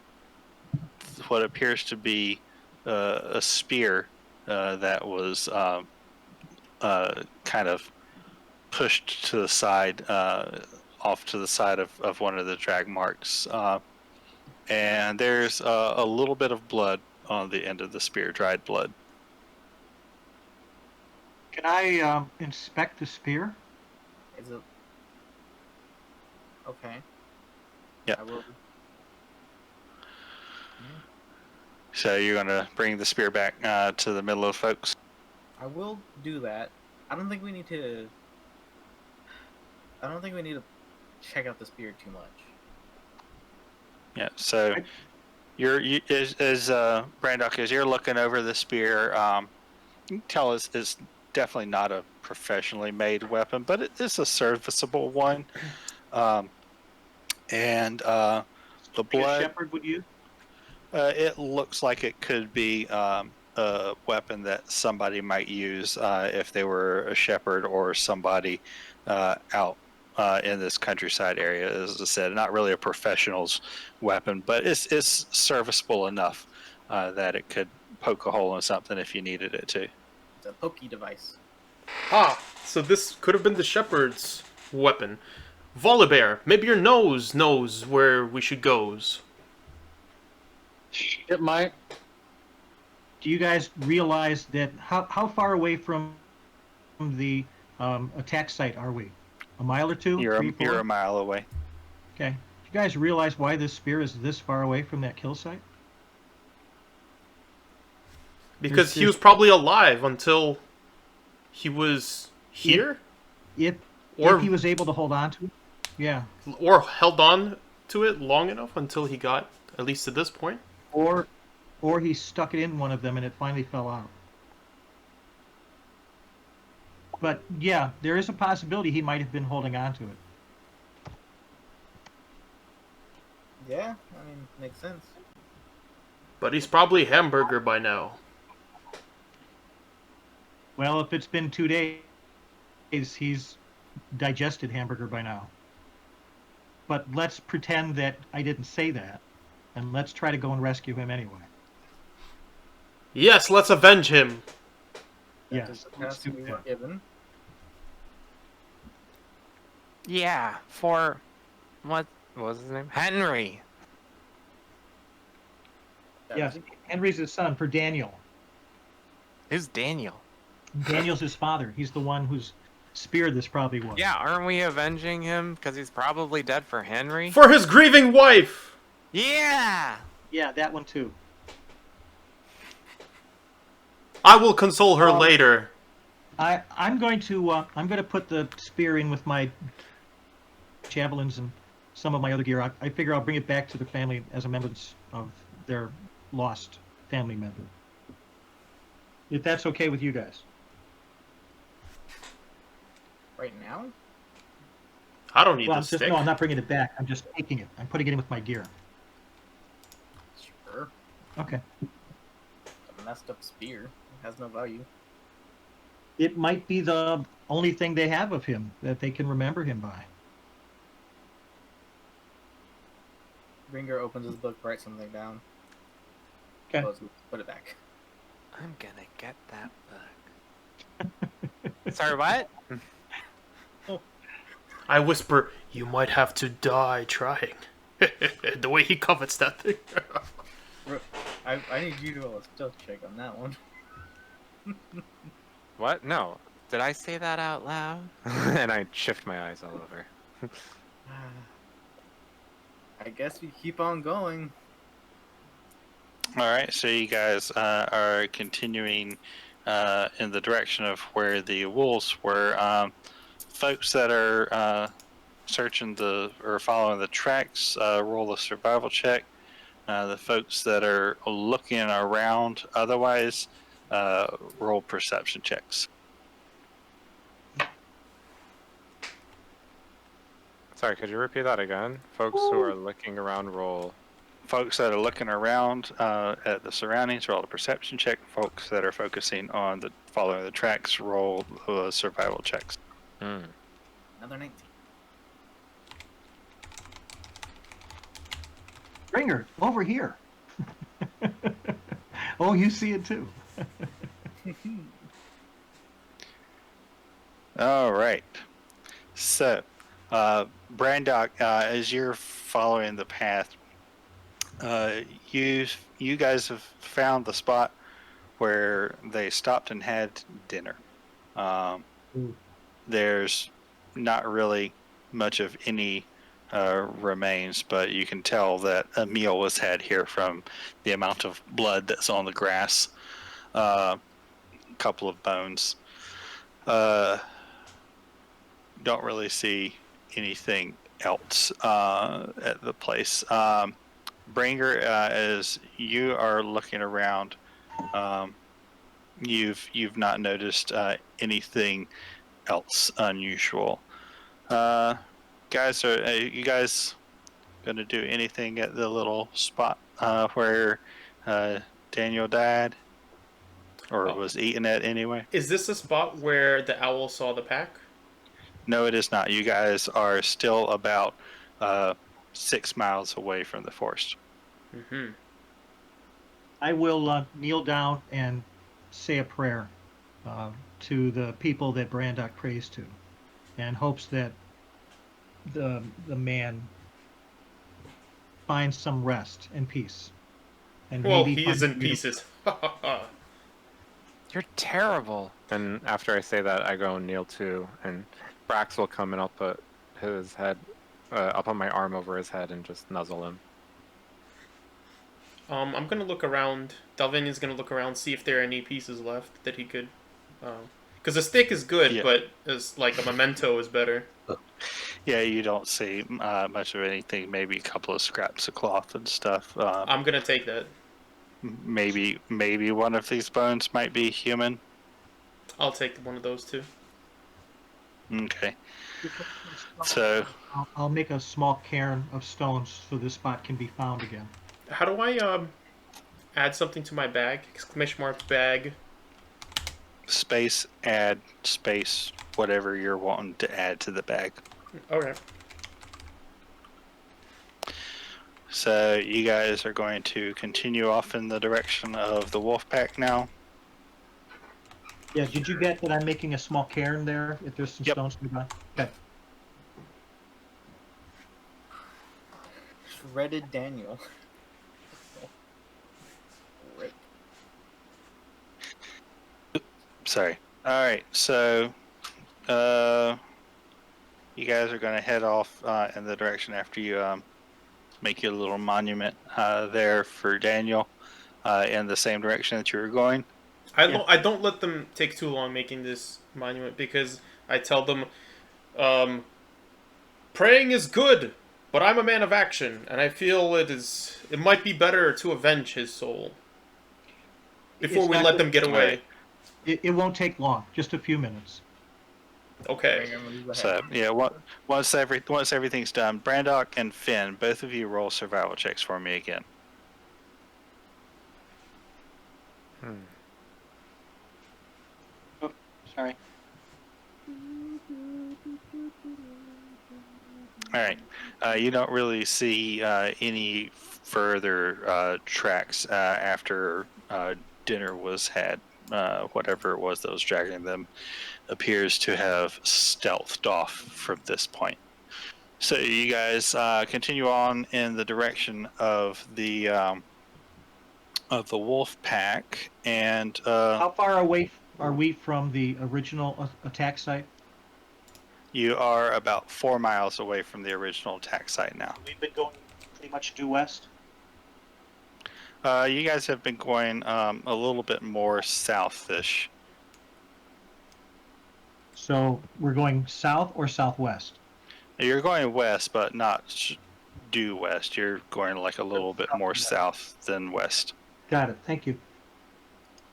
Speaker 1: appears to be a spear that was kind of pushed to the side, off to the side of one of the drag marks. And there's a little bit of blood on the end of the spear, dried blood.
Speaker 4: Can I inspect the spear?
Speaker 2: Is it okay?
Speaker 1: Yeah.
Speaker 2: I will.
Speaker 1: So you're going to bring the spear back to the middle of folks?
Speaker 2: I will do that. I don't think we need to check out the spear too much.
Speaker 1: Yeah, so as Brandock, as you're looking over the spear, you can tell it's definitely not a professionally made weapon, but it is a serviceable one. And the
Speaker 4: A
Speaker 1: blood,
Speaker 4: shepherd would use?
Speaker 1: it looks like it could be a weapon that somebody might use if they were a shepherd or somebody out in this countryside area. As I said, not really a professional's weapon, but it's serviceable enough that it could poke a hole in something if you needed it to.
Speaker 2: It's a pokey device.
Speaker 3: Ah, so this could have been the shepherd's weapon. Volibear, maybe your nose knows where we should goes.
Speaker 6: It might.
Speaker 4: Do you guys realize that how far away from the attack site are we? A mile or two?
Speaker 1: You're
Speaker 4: 3, 4?
Speaker 1: you're a mile away.
Speaker 4: Okay. Do you guys realize why this spear is this far away from that kill site?
Speaker 3: Because he was probably alive until he was here?
Speaker 4: If
Speaker 3: Or-
Speaker 4: he was able to hold on to it? Yeah.
Speaker 3: Or held on to it long enough until he got, at least to this point?
Speaker 4: Or he stuck it in one of them and it finally fell out. But yeah, there is a possibility he might have been holding on to it.
Speaker 2: Yeah, I mean, makes sense.
Speaker 3: But he's probably hamburger by now.
Speaker 4: Well, if it's been 2 days, he's digested hamburger by now. But let's pretend that I didn't say that, and let's try to go and rescue him anyway.
Speaker 3: Yes, let's avenge him.
Speaker 4: Yes,
Speaker 2: That's the
Speaker 4: let's
Speaker 2: task
Speaker 4: do
Speaker 2: we were
Speaker 4: that.
Speaker 2: given.
Speaker 5: Yeah, for what was his name? Henry.
Speaker 4: Yes, Henry's his son for Daniel.
Speaker 5: Who's Daniel?
Speaker 4: Daniel's his father. He's the one whose spear this probably was.
Speaker 5: Yeah, aren't we avenging him? Because he's probably dead for Henry?
Speaker 3: For his grieving wife!
Speaker 5: Yeah!
Speaker 4: Yeah, that one too.
Speaker 3: I will console her later.
Speaker 4: I'm going to put the spear in with my javelins and some of my other gear. I figure I'll bring it back to the family as a remembrance of their lost family member. If that's okay with you guys.
Speaker 2: Right now?
Speaker 3: I don't need
Speaker 4: Well,
Speaker 3: this stick.
Speaker 4: no, I'm not bringing it back. I'm just taking it. I'm putting it in with my gear.
Speaker 2: Sure.
Speaker 4: Okay.
Speaker 2: A messed up spear. It has no value.
Speaker 4: It might be the only thing they have of him that they can remember him by.
Speaker 2: Ringer opens his book, writes something down.
Speaker 4: Okay.
Speaker 2: Closes it, put it back.
Speaker 5: I'm gonna get that book. Sorry, what?
Speaker 3: I whisper, you might have to die trying. The way he covets that thing.
Speaker 2: I need you to roll a stealth check on that one.
Speaker 5: What? No. Did I say that out loud? And I shift my eyes all over.
Speaker 2: I guess we keep on going.
Speaker 1: All right, so you guys are continuing in the direction of where the wolves were. Folks that are searching or following the tracks, roll a survival check. The folks that are looking around otherwise, roll perception checks.
Speaker 5: Sorry, could you repeat that again? Folks who are looking around roll.
Speaker 1: Folks that are looking around at the surroundings, roll a perception check. Folks that are focusing on following the tracks, roll survival checks.
Speaker 5: Hmm.
Speaker 2: Another 19.
Speaker 4: Ringer, over here. Oh, you see it too.
Speaker 1: All right. So, Brandock, as you're following the path, you guys have found the spot where they stopped and had dinner. There's not really much of any remains, but you can tell that a meal was had here from the amount of blood that's on the grass. A couple of bones. Don't really see anything else at the place. Bringer, as you are looking around, you've not noticed anything else unusual. Guys, are you guys gonna do anything at the little spot where Daniel died, or was eaten at anyway?
Speaker 3: Is this the spot where the owl saw the pack?
Speaker 1: No, it is not. You guys are still about 6 miles away from the forest.
Speaker 3: Mm-hmm.
Speaker 4: I will kneel down and say a prayer to the people that Brandock prays to, and hopes that the man finds some rest and peace. And
Speaker 3: Well,
Speaker 4: maybe
Speaker 3: he is
Speaker 4: finds
Speaker 3: in
Speaker 4: freedom.
Speaker 3: pieces.
Speaker 5: You're terrible. And after I say that, I go and kneel too, and Brax will come and I'll put his head, I'll put my arm over his head and just nuzzle him.
Speaker 3: I'm gonna look around. Dalvinian's gonna look around, see if there are any pieces left that he could. Because a stick is good,
Speaker 1: Yeah.
Speaker 3: but as like a memento is better.
Speaker 1: Yeah, you don't see much of anything. Maybe a couple of scraps of cloth and stuff.
Speaker 3: I'm gonna take that.
Speaker 1: Maybe one of these bones might be human.
Speaker 3: I'll take one of those too.
Speaker 1: Okay. So
Speaker 4: I'll make a small cairn of stones so this spot can be found again.
Speaker 3: How do I add something to my bag? Exclamation mark bag.
Speaker 1: space, add space, whatever you're wanting to add to the bag.
Speaker 3: Okay.
Speaker 1: So you guys are going to continue off in the direction of the wolf pack now.
Speaker 4: Yeah, did you get that I'm making a small cairn there if there's some
Speaker 1: Yep.
Speaker 4: stones nearby? Okay.
Speaker 2: Shredded Daniel.
Speaker 1: Sorry. All right. So, you guys are going to head off in the direction after you make your little monument there for Daniel in the same direction that you were going.
Speaker 3: I don't let them take too long making this monument because I tell them, praying is good, but I'm a man of action, and I feel it might be better to avenge his soul before
Speaker 4: It's
Speaker 3: we
Speaker 4: not
Speaker 3: let
Speaker 4: gonna-
Speaker 3: them get away.
Speaker 4: It won't take long, just a few minutes.
Speaker 3: Okay.
Speaker 2: Bringer moves
Speaker 1: So
Speaker 2: ahead.
Speaker 1: yeah, once everything's done, Brandock and Finn, both of you roll survival checks for me again.
Speaker 4: Oh, sorry.
Speaker 1: All right. You don't really see any further tracks after dinner was had. Whatever it was that was dragging them appears to have stealthed off from this point. So you guys continue on in the direction of the wolf pack, and
Speaker 4: How far away are we from the original attack site?
Speaker 1: you are about 4 miles away from the original attack site now.
Speaker 4: We've been going pretty much due west.
Speaker 1: You guys have been going a little bit more south-ish.
Speaker 4: So we're going south or southwest?
Speaker 1: You're going west, but not due west. You're going like a little bit more south than west.
Speaker 4: Got it. Thank you.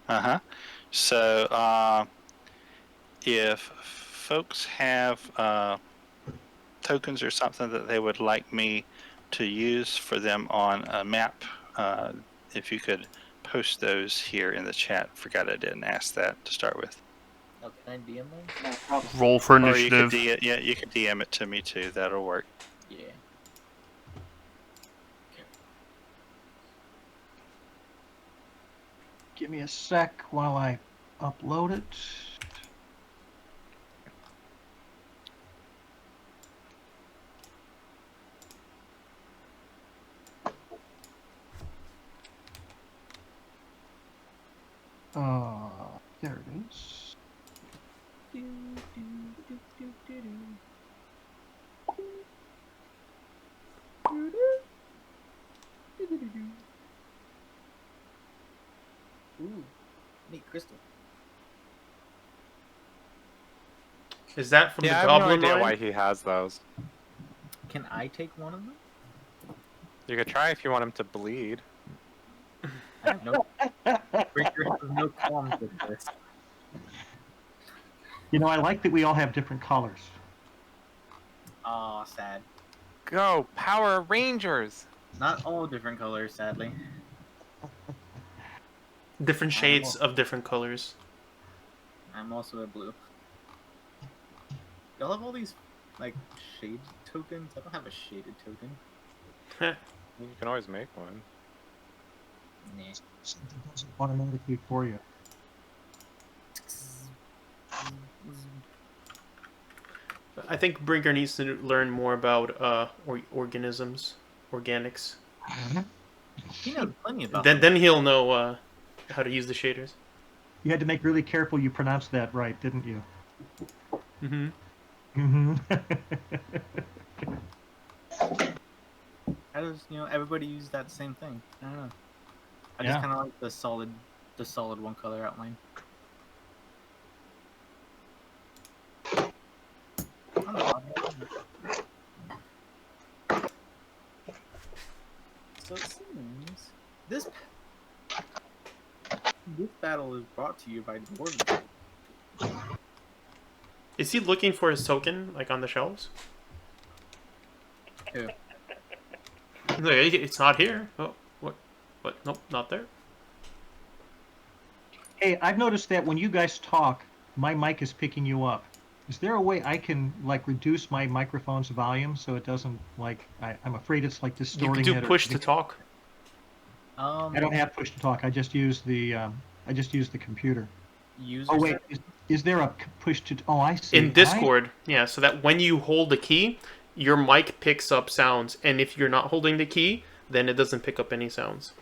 Speaker 1: Uh-huh. So, if folks have tokens or something that they would like me to use for them on a map, if you could post those here in the chat. Forgot I didn't ask that to start with.
Speaker 2: Oh, can I DM them?
Speaker 3: Roll for
Speaker 1: Or you could
Speaker 3: initiative.
Speaker 1: you could DM it to me too. That'll work.
Speaker 2: Yeah.
Speaker 4: Give me a sec while I upload it. There it is.
Speaker 2: Ooh, neat crystal.
Speaker 3: Is that from
Speaker 5: Yeah, I
Speaker 3: the
Speaker 5: have no
Speaker 3: goblin
Speaker 5: idea
Speaker 3: mine?
Speaker 5: why he has those.
Speaker 2: Can I take one of them?
Speaker 5: You could try if you want him to bleed.
Speaker 2: I have no. Breaker has no qualms with this.
Speaker 4: You know, I like that we all have different colors.
Speaker 2: Aw, sad.
Speaker 5: Go, Power Rangers!
Speaker 2: Not all different colors, sadly.
Speaker 3: Different shades of different colors.
Speaker 2: I'm also a blue. Y'all have all these, like, shade tokens? I don't have a shaded token.
Speaker 5: You can always make one.
Speaker 2: Nah.
Speaker 4: Something does it automatically for you.
Speaker 3: I think Brinker needs to learn more about organisms, organics.
Speaker 2: He knows plenty about
Speaker 3: Then he'll know how to use the shaders.
Speaker 4: You had to make really careful you pronounced that right, didn't you?
Speaker 3: Mm-hmm.
Speaker 4: Mm-hmm.
Speaker 2: How does, everybody use that same thing? I don't know. I
Speaker 4: Yeah.
Speaker 2: just kind of like the solid one color outline. So it seems this battle is brought to you by Dwarven.
Speaker 3: Is he looking for his token, like on the shelves?
Speaker 2: Who?
Speaker 3: No, it's not here. Oh, what? What? Nope, not there.
Speaker 4: Hey, I've noticed that when you guys talk, my mic is picking you up. Is there a way I can reduce my microphone's volume so it doesn't I'm afraid it's
Speaker 3: You
Speaker 4: distorting
Speaker 3: can
Speaker 4: it.
Speaker 3: do push to talk.
Speaker 4: I don't have push to talk. I just use the computer.
Speaker 2: User
Speaker 4: Oh wait,
Speaker 2: set?
Speaker 4: is there a push to? Oh, I see.
Speaker 3: In Discord, yeah, so that when you hold the key, your mic picks up sounds, and if you're not holding the key, then it doesn't pick up any sounds.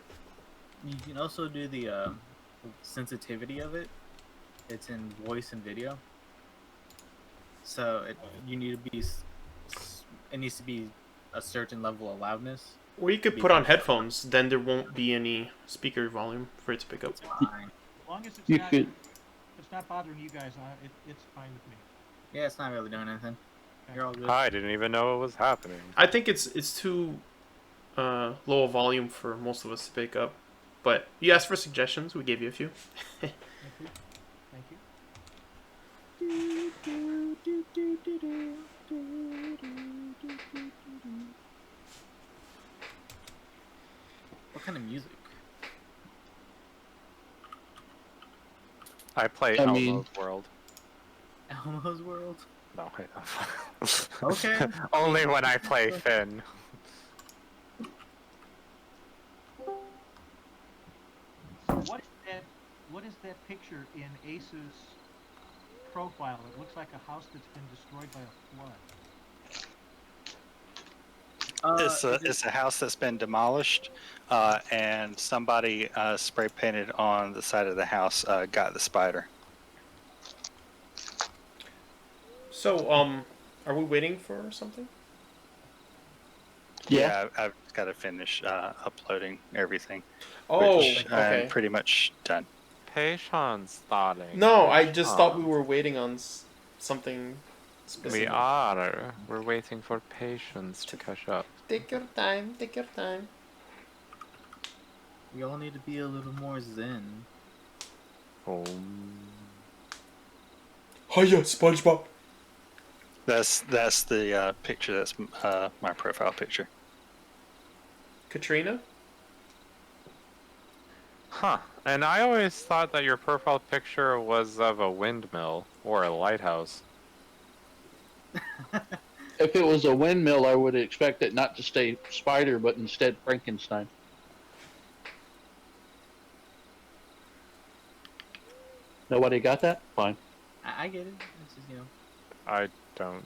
Speaker 2: You can also do the sensitivity of it. it's in voice and video. So you need to be. It needs to be a certain level of loudness.
Speaker 3: Or you could put on headphones, then there won't be any speaker volume for it to pick up.
Speaker 2: Fine.
Speaker 4: As long as it's
Speaker 6: You
Speaker 4: not,
Speaker 6: could.
Speaker 4: if it's not bothering you guys, it's fine with me.
Speaker 2: Yeah, it's not really doing anything. You're all good.
Speaker 5: I didn't even know it was happening.
Speaker 3: I think it's too low a volume for most of us to pick up. But you asked for suggestions, we gave you a few.
Speaker 4: Thank you. Thank you.
Speaker 2: What kind of music?
Speaker 5: I play
Speaker 6: I
Speaker 5: Elmo's
Speaker 6: mean-
Speaker 5: World.
Speaker 2: Elmo's World?
Speaker 5: No,
Speaker 2: Okay.
Speaker 5: Only when I play Finn.
Speaker 4: So what is that picture in Ace's profile? It looks like a house that's been destroyed by a flood.
Speaker 1: It's a house that's been demolished, and somebody spray painted on the side of the house got the spider.
Speaker 3: So, are we waiting for something?
Speaker 6: Yeah.
Speaker 1: I've got to finish uploading everything.
Speaker 3: Oh,
Speaker 1: which
Speaker 3: okay.
Speaker 1: I'm pretty much done.
Speaker 5: Patience, darling.
Speaker 3: No, I just thought we
Speaker 5: Patience.
Speaker 3: were waiting on something specific.
Speaker 5: We are. We're waiting for patience to catch up.
Speaker 3: Take your time, take your time.
Speaker 2: We all need to be a little more zen.
Speaker 5: Oh.
Speaker 3: Hiya, SpongeBob.
Speaker 1: That's the picture. That's my profile picture.
Speaker 3: Katrina?
Speaker 5: Huh. And I always thought that your profile picture was of a windmill or a lighthouse.
Speaker 6: If it was a windmill, I would expect it not to stay spider, but instead Frankenstein. Nobody got that? Fine.
Speaker 2: I get it. It's just,
Speaker 5: I don't.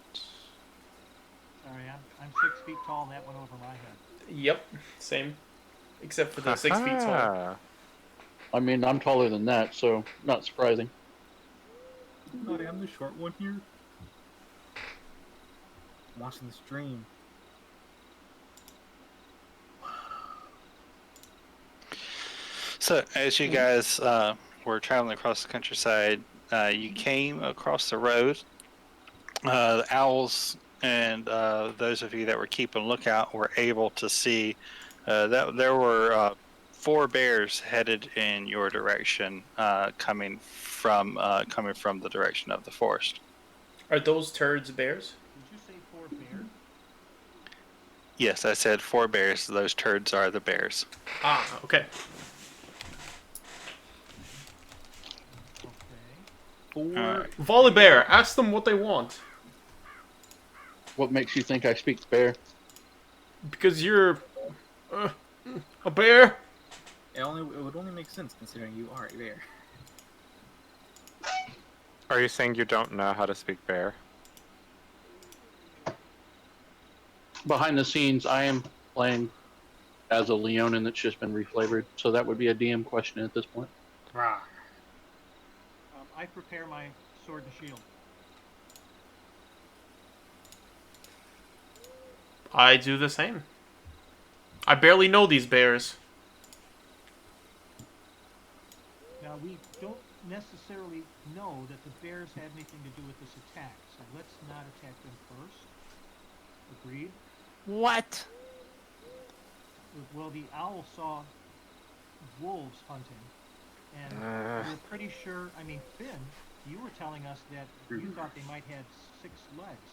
Speaker 4: Sorry, I'm 6 feet tall and that went over my head.
Speaker 3: Yep, same. Except for the 6 feet tall.
Speaker 5: Aha.
Speaker 6: I mean, I'm taller than that, so not surprising.
Speaker 2: Buddy, I'm the short one here. I'm watching the stream.
Speaker 1: So as you guys were traveling across the countryside, you came across the road. The owls and those of you that were keeping lookout were able to see that there were 4 bears headed in your direction, coming from the direction of the forest.
Speaker 3: Are those turds bears?
Speaker 4: Did you say 4 bears?
Speaker 1: Yes, I said 4 bears. Those turds are the bears.
Speaker 3: Ah, okay.
Speaker 4: Okay.
Speaker 1: Alright.
Speaker 3: Volley bear, ask them what they want.
Speaker 6: What makes you think I speak bear?
Speaker 3: Because you're a bear.
Speaker 2: It would only make sense considering you are a bear.
Speaker 5: Are you saying you don't know how to speak bear?
Speaker 6: Behind the scenes, I am playing as a Leonin that's just been reflavored, so that would be a DM question at this point.
Speaker 4: I prepare my sword and shield.
Speaker 3: I do the same. I barely know these bears.
Speaker 4: Now, we don't necessarily know that the bears had anything to do with this attack, so let's not attack them first. Agreed?
Speaker 5: What?
Speaker 4: Well, the owl saw wolves hunting, and we're pretty sure, I mean, Finn, you were telling us that you thought they might have 6 legs.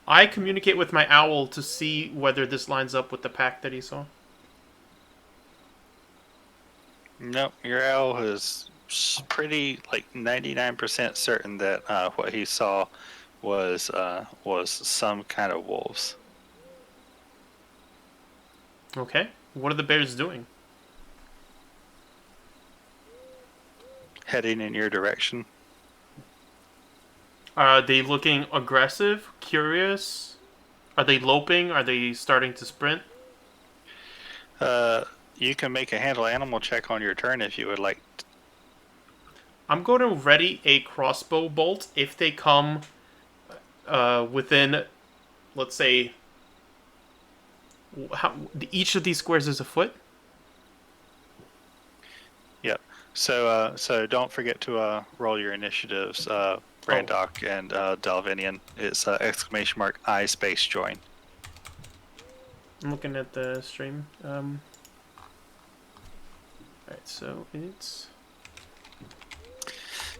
Speaker 3: I communicate with my owl to see whether this lines up with the pack that he saw.
Speaker 1: Nope, your owl is pretty 99% certain that what he saw was some kind of wolves.
Speaker 3: Okay. What are the bears doing?
Speaker 1: Heading in your direction.
Speaker 3: Are they looking aggressive? Curious? Are they loping? Are they starting to sprint?
Speaker 1: You can make a handle animal check on your turn if you would like.
Speaker 3: I'm going to ready a crossbow bolt if they come within, let's say, each of these squares is a foot.
Speaker 1: Yep. So don't forget to roll your initiatives, Brandock and Dalvinian. It's !I space join.
Speaker 3: I'm looking at the stream. Alright, so it's...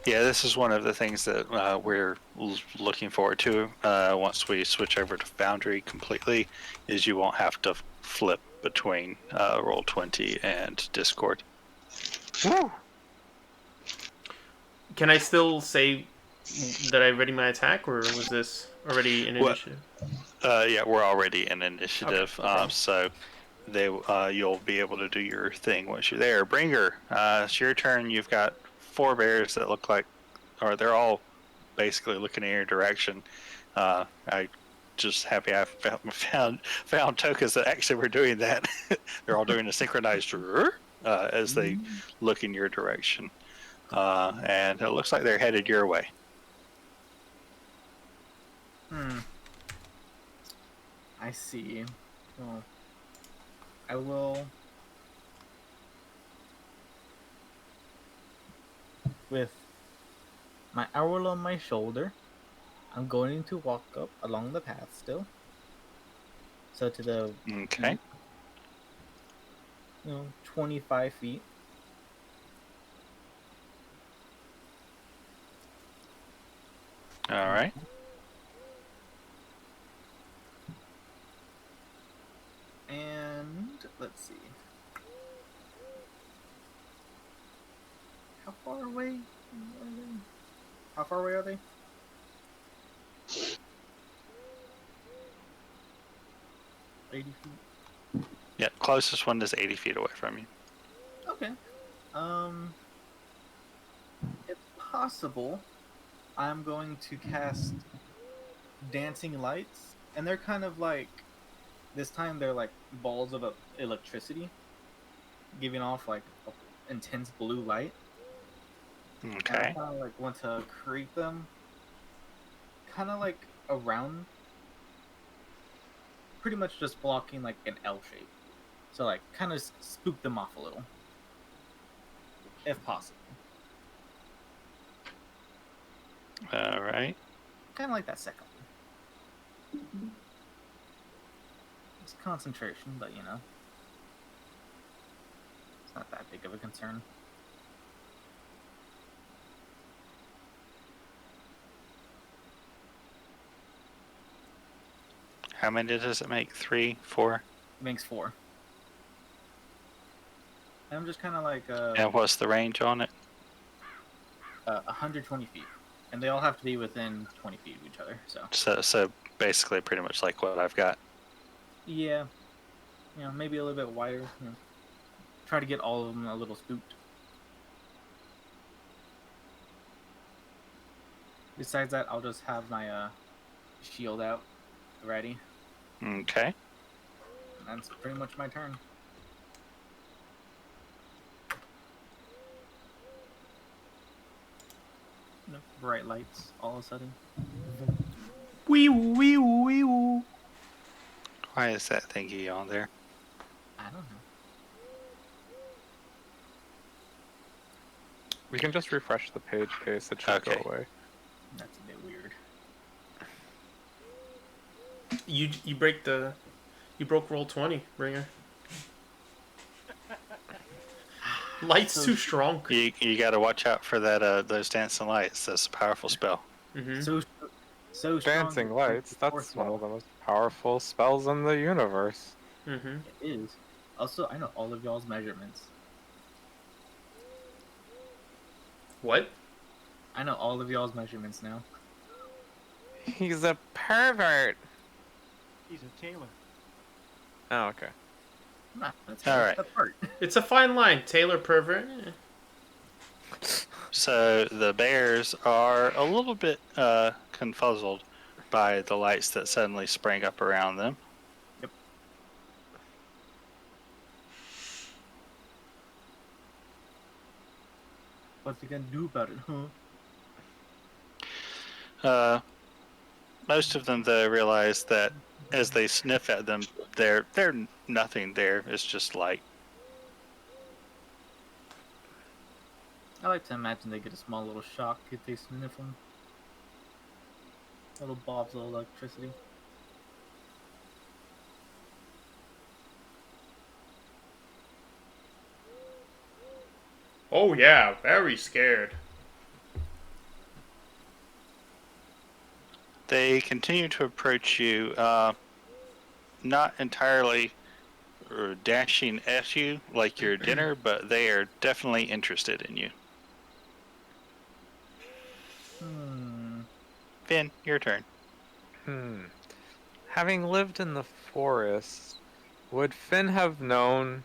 Speaker 1: Yeah, this is one of the things that we're looking forward to once we switch over to Foundry completely, is you won't have to flip between Roll20 and Discord.
Speaker 5: Woo!
Speaker 3: Can I still say that I ready my attack, or was this already an initiative?
Speaker 1: Yeah, we're already in initiative,
Speaker 3: Okay.
Speaker 1: so you'll be able to do your thing once you're there. Bringer, it's your turn. You've got 4 bears that look like, or they're all basically looking in your direction. I just happy I found tokens that actually were doing that. They're all doing a synchronized as they look in your direction, and it looks like they're headed your way.
Speaker 2: I see. Well, I will. With my owl on my shoulder, I'm going to walk up along the path still. So to the
Speaker 1: Okay.
Speaker 2: 25 feet.
Speaker 1: All right.
Speaker 2: And let's see. How far away are they? How far away are they? $80 feet.
Speaker 1: Yeah, closest one is 80 feet away from you.
Speaker 2: Okay. If possible, I'm going to cast dancing lights, and they're kind of like, this time they're like balls of electricity, giving off like intense blue light.
Speaker 1: Okay.
Speaker 2: I kind of like want to create them, kind of like around, pretty much just blocking like an L shape. So like kind of spook them off a little, if possible.
Speaker 1: All right.
Speaker 2: Kind of like that second one. It's concentration, but you know, it's not that big of a concern.
Speaker 1: How many does it make? 3, 4?
Speaker 2: It makes 4. And I'm just kind of like
Speaker 1: And what's the range on it?
Speaker 2: 120 feet, and they all have to be within 20 feet of each other.
Speaker 1: So basically, pretty much like what I've got.
Speaker 2: Yeah, maybe a little bit wider. Try to get all of them a little spooked. Besides that, I'll just have my shield out, ready.
Speaker 1: Okay.
Speaker 2: And that's pretty much my turn. Bright lights all of a sudden.
Speaker 3: Wee wee wee woo.
Speaker 1: Why is that thingy on there?
Speaker 2: I don't know.
Speaker 5: We can just refresh the page case. It should go
Speaker 1: Okay.
Speaker 5: away.
Speaker 2: That's a bit weird.
Speaker 3: You broke Roll20, Bringer. Light's too strong.
Speaker 1: You got to watch out for that those dancing lights. That's a powerful spell.
Speaker 3: Mm-hmm.
Speaker 2: So strong
Speaker 5: Dancing
Speaker 2: that
Speaker 5: lights.
Speaker 2: it's
Speaker 5: That's
Speaker 2: fourth
Speaker 5: one
Speaker 2: wall.
Speaker 5: of the most powerful spells in the universe.
Speaker 3: Mm-hmm.
Speaker 2: It is. Also, I know all of y'all's measurements.
Speaker 3: What?
Speaker 2: I know all of y'all's measurements now.
Speaker 5: He's a pervert.
Speaker 4: He's a tailor.
Speaker 5: Oh, okay.
Speaker 2: Nah, that's
Speaker 1: All right.
Speaker 2: That's part.
Speaker 3: It's a fine line. Taylor pervert.
Speaker 1: So the bears are a little bit confuzzled by the lights that suddenly sprang up around them.
Speaker 2: Yep. What's he gonna do about it, huh?
Speaker 1: Most of them though realize that as they sniff at them, they're nothing there. It's just light.
Speaker 2: I like to imagine they get a small little shock if they sniff them. Little bobs of electricity.
Speaker 3: Oh yeah, very scared.
Speaker 1: They continue to approach you, not entirely dashing at you like your dinner, but they are definitely interested in you. Finn, your turn.
Speaker 5: Having lived in the forest, would Finn have known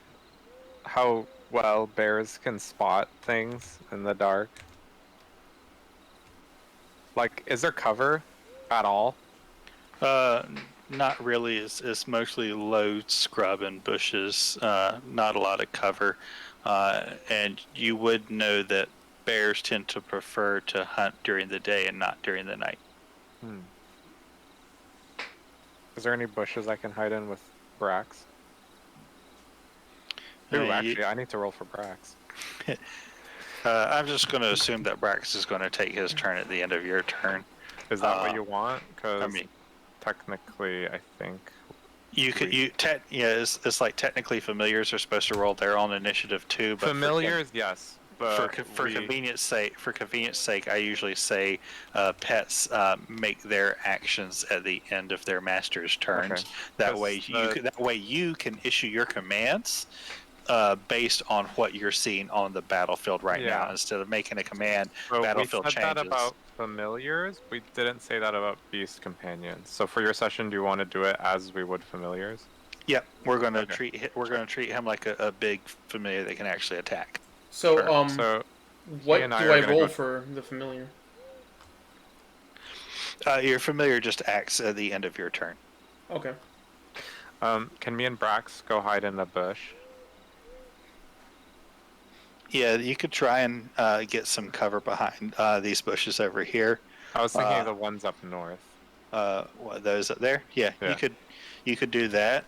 Speaker 5: how well bears can spot things in the dark? Like, is there cover at all?
Speaker 1: Not really. It's mostly low scrub and bushes. Not a lot of cover, and you would know that bears tend to prefer to hunt during the day and not during the night.
Speaker 5: Is there any bushes I can hide in with Brax? Ooh, actually, I need to roll for Brax.
Speaker 1: I'm just going to assume that Brax is going to take his turn at the end of your turn.
Speaker 5: Is that what you want? Because
Speaker 1: I mean,
Speaker 5: technically, I think
Speaker 1: it's like technically familiars are supposed to roll their own initiative too, but
Speaker 5: familiars, yes. But
Speaker 1: for convenience sake, I usually say pets make their actions at the end of their master's turns.
Speaker 5: Okay.
Speaker 1: That way you can issue your commands based on what you're seeing on the battlefield right now, instead of making a command. Battlefield
Speaker 5: we said
Speaker 1: changes.
Speaker 5: that about familiars. We didn't say that about beast companions. So for your session, do you want to do it as we would familiars?
Speaker 1: Yep, we're going to treat him like a big familiar that can actually attack.
Speaker 3: So,
Speaker 5: Sure. So
Speaker 3: what
Speaker 5: and
Speaker 3: do
Speaker 5: I are
Speaker 3: I
Speaker 5: gonna
Speaker 3: roll
Speaker 5: go-
Speaker 3: for the familiar?
Speaker 1: Your familiar just acts at the end of your turn.
Speaker 3: Okay.
Speaker 5: Can me and Brax go hide in the bush?
Speaker 1: Yeah, you could try and get some cover behind these bushes over here.
Speaker 5: I was thinking of the ones up north.
Speaker 1: Those up there? Yeah,
Speaker 5: Yeah.
Speaker 1: you could do that.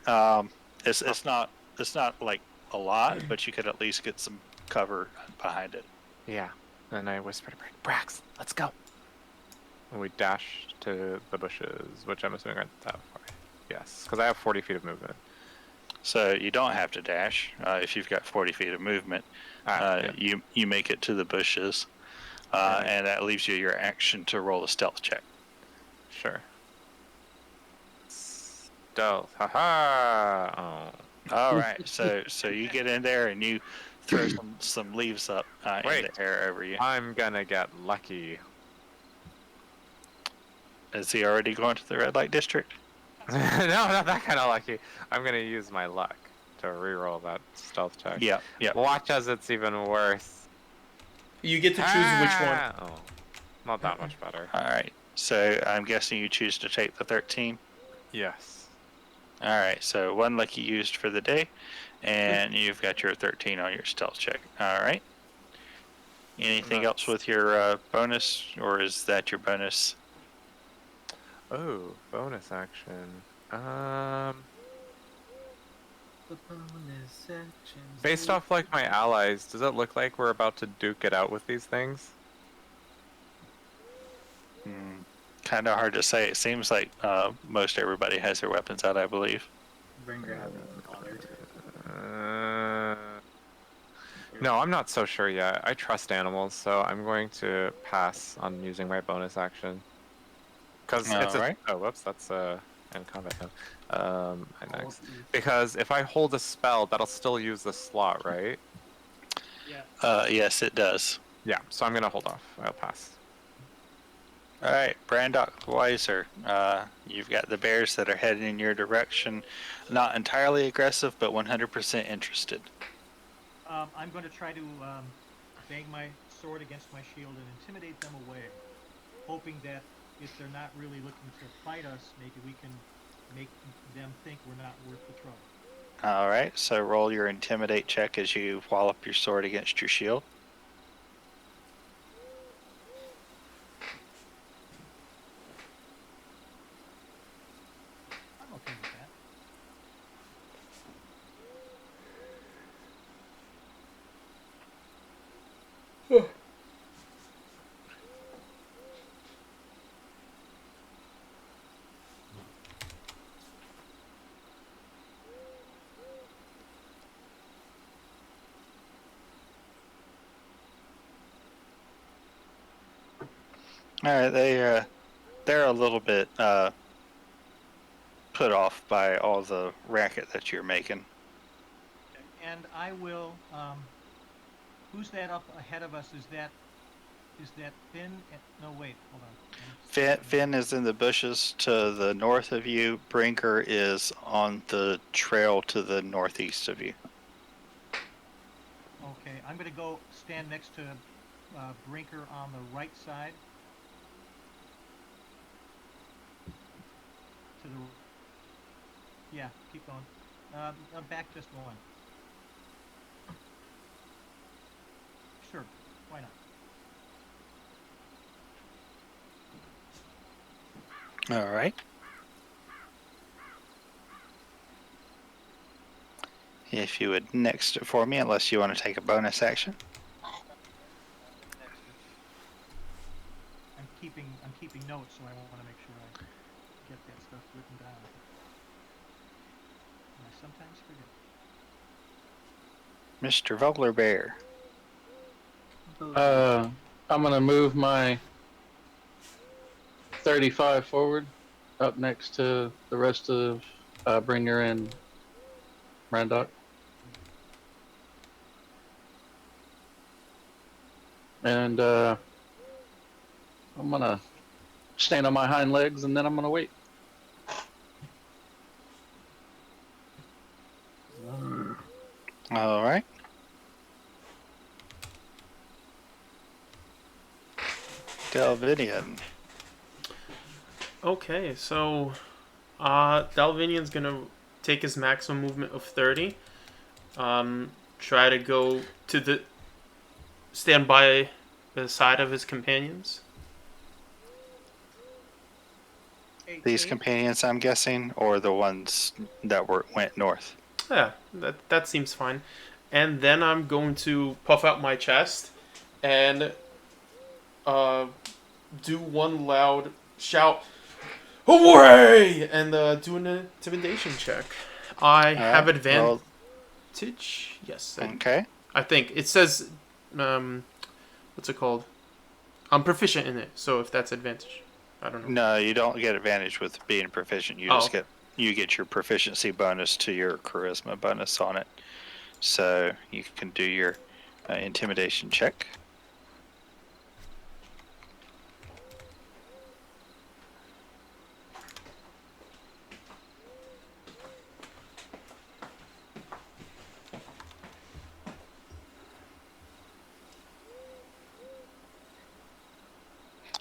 Speaker 1: It's not like a lot, but you could at least get some cover behind it.
Speaker 5: Yeah. And I whispered to Brax, let's go. And we dash to the bushes, which I'm assuming aren't that far. Yes, because I have 40 feet of movement.
Speaker 1: So you don't have to dash if you've got 40 feet of movement. You make it to the bushes, and that leaves you your action to roll a stealth check.
Speaker 5: Sure. Stealth. Haha. Oh.
Speaker 1: All right. So you get in there and you throw some leaves up in the air over you.
Speaker 5: I'm gonna get lucky.
Speaker 1: Is he already going to the red light district?
Speaker 5: No, not that kind of lucky. I'm gonna use my luck to reroll that stealth check.
Speaker 1: Yeah.
Speaker 5: Watch as it's even worse.
Speaker 3: You get to choose which one.
Speaker 5: Oh, not that much better.
Speaker 1: All right. So I'm guessing you choose to take the 13.
Speaker 5: Yes.
Speaker 1: All right. So one lucky used for the day, and you've got your 13 on your stealth check. All right. Anything else with your bonus, or is that your bonus?
Speaker 5: Oh, bonus action.
Speaker 2: The bonus actions.
Speaker 5: Based off like my allies, does it look like we're about to duke it out with these things?
Speaker 1: Kind of hard to say. It seems like most everybody has their weapons out, I believe.
Speaker 2: Bringer hasn't even bothered.
Speaker 5: No, I'm not so sure yet. I trust animals, so I'm going to pass on using my bonus action. Because it's a...
Speaker 1: Right.
Speaker 5: Oh, whoops, that's in combat now. Next. Because if I hold a spell, that'll still use the slot, right?
Speaker 4: Yeah.
Speaker 1: Yes, it does.
Speaker 5: Yeah, so I'm going to hold off. I'll pass.
Speaker 1: All right, Brandok Weiser, you've got the bears that are heading in your direction. Not entirely aggressive, but 100% interested.
Speaker 4: I'm going to try to bang my sword against my shield and intimidate them away, hoping that if they're not really looking to fight us, maybe we can make them think we're not worth the trouble.
Speaker 1: All right, so roll your intimidate check as you wallop your sword against your shield. All right, they're a little bit put off by all the racket that you're making.
Speaker 4: And I will. Who's that up ahead of us? Is that Finn? No, wait, hold on.
Speaker 1: Finn is in the bushes to the north of you. Brinker is on the trail to the northeast of you.
Speaker 4: Okay, I'm gonna go stand next to Brinker on the right side. To the yeah, keep going. Back just one. Sure, why not?
Speaker 1: All right. If you would next it for me, unless you want to take a bonus action.
Speaker 4: I'm keeping notes, so I want to make sure I get that stuff written down. And I sometimes forget.
Speaker 1: Mr. Vogler Bear.
Speaker 6: I'm gonna move my 35 forward, up next to the rest of Bringer and Randock. And I'm gonna stand on my hind legs, and then I'm gonna wait.
Speaker 1: All right. Delvinian.
Speaker 3: Okay, so Dalvinian's gonna take his maximum movement of 30. Try to go to the stand by the side of his companions.
Speaker 1: These companions, I'm guessing, or the ones that went north.
Speaker 3: Yeah, that seems fine. And then I'm going to puff out my chest and do one loud shout, "Away!" and do an intimidation check. I have advantage. Yes.
Speaker 1: Okay.
Speaker 3: I think it says, what's it called? I'm proficient in it, so if that's advantage, I don't know.
Speaker 1: No, you don't get advantage with being proficient. You just get your proficiency bonus to your charisma bonus on it. So you can do your intimidation check.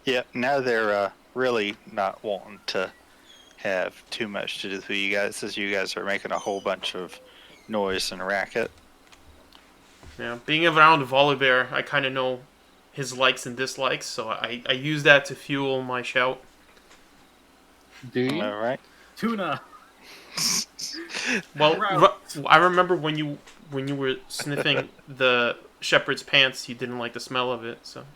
Speaker 1: Yeah, now they're really not wanting to have too much to do with you guys, as you guys are making a whole bunch of noise and racket.
Speaker 3: Yeah, being around Volibear, I kind of know his likes and dislikes, so I use that to fuel my shout.
Speaker 6: Do you?
Speaker 1: All right.
Speaker 2: Tuna.
Speaker 3: Well, I remember when you were sniffing the shepherd's pants, you didn't like the smell of it, so.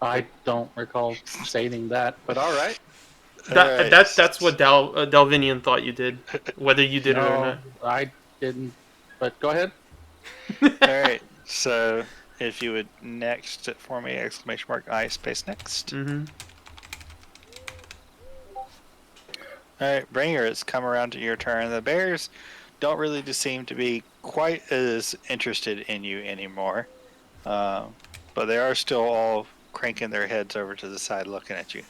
Speaker 6: I don't recall stating that, but all right.
Speaker 3: That's what Dalvinian thought you did, whether you did it or not.
Speaker 6: I didn't. But go ahead.
Speaker 1: All right. So if you would next it for me, ! I space next.
Speaker 3: Mm-hmm.
Speaker 1: All right, Bringer, it's come around to your turn. The bears don't really seem to be quite as interested in you anymore, but they are still all cranking their heads over to the side looking at you.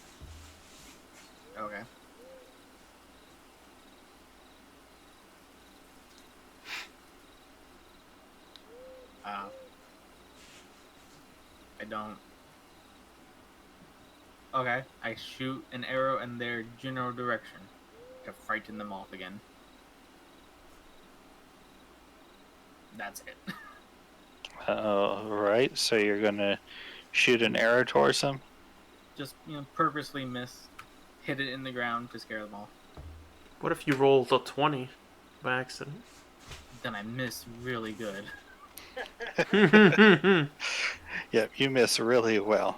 Speaker 2: Okay. I don't. Okay, I shoot an arrow in their general direction to frighten them off again. That's it.
Speaker 1: All right, so you're gonna shoot an arrow towards them.
Speaker 2: Just, purposely hit it in the ground to scare them off.
Speaker 3: What if you rolled a 20 by accident?
Speaker 2: Then I miss really good.
Speaker 1: Yep, you miss really well.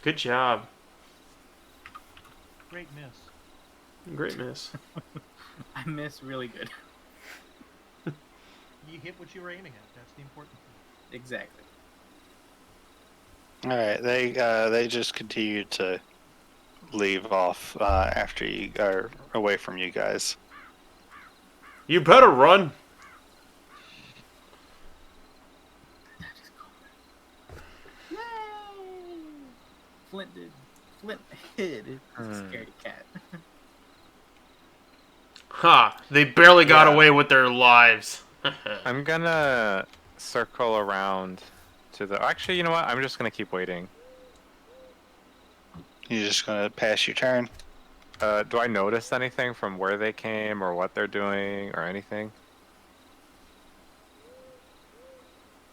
Speaker 3: Good job.
Speaker 4: Great miss.
Speaker 3: Great miss.
Speaker 2: I miss really good.
Speaker 4: You hit what you were aiming at. That's the important thing.
Speaker 2: Exactly.
Speaker 1: All right, they just continue to leave off after you are away from you guys.
Speaker 3: You better run.
Speaker 2: Flint hid a scaredy cat.
Speaker 3: Ha! They barely got
Speaker 5: Yeah.
Speaker 3: away with their lives.
Speaker 5: I'm gonna circle around to the. Actually, you know what? I'm just gonna keep waiting.
Speaker 1: You're just gonna pass your turn.
Speaker 5: Do I notice anything from where they came or what they're doing or anything?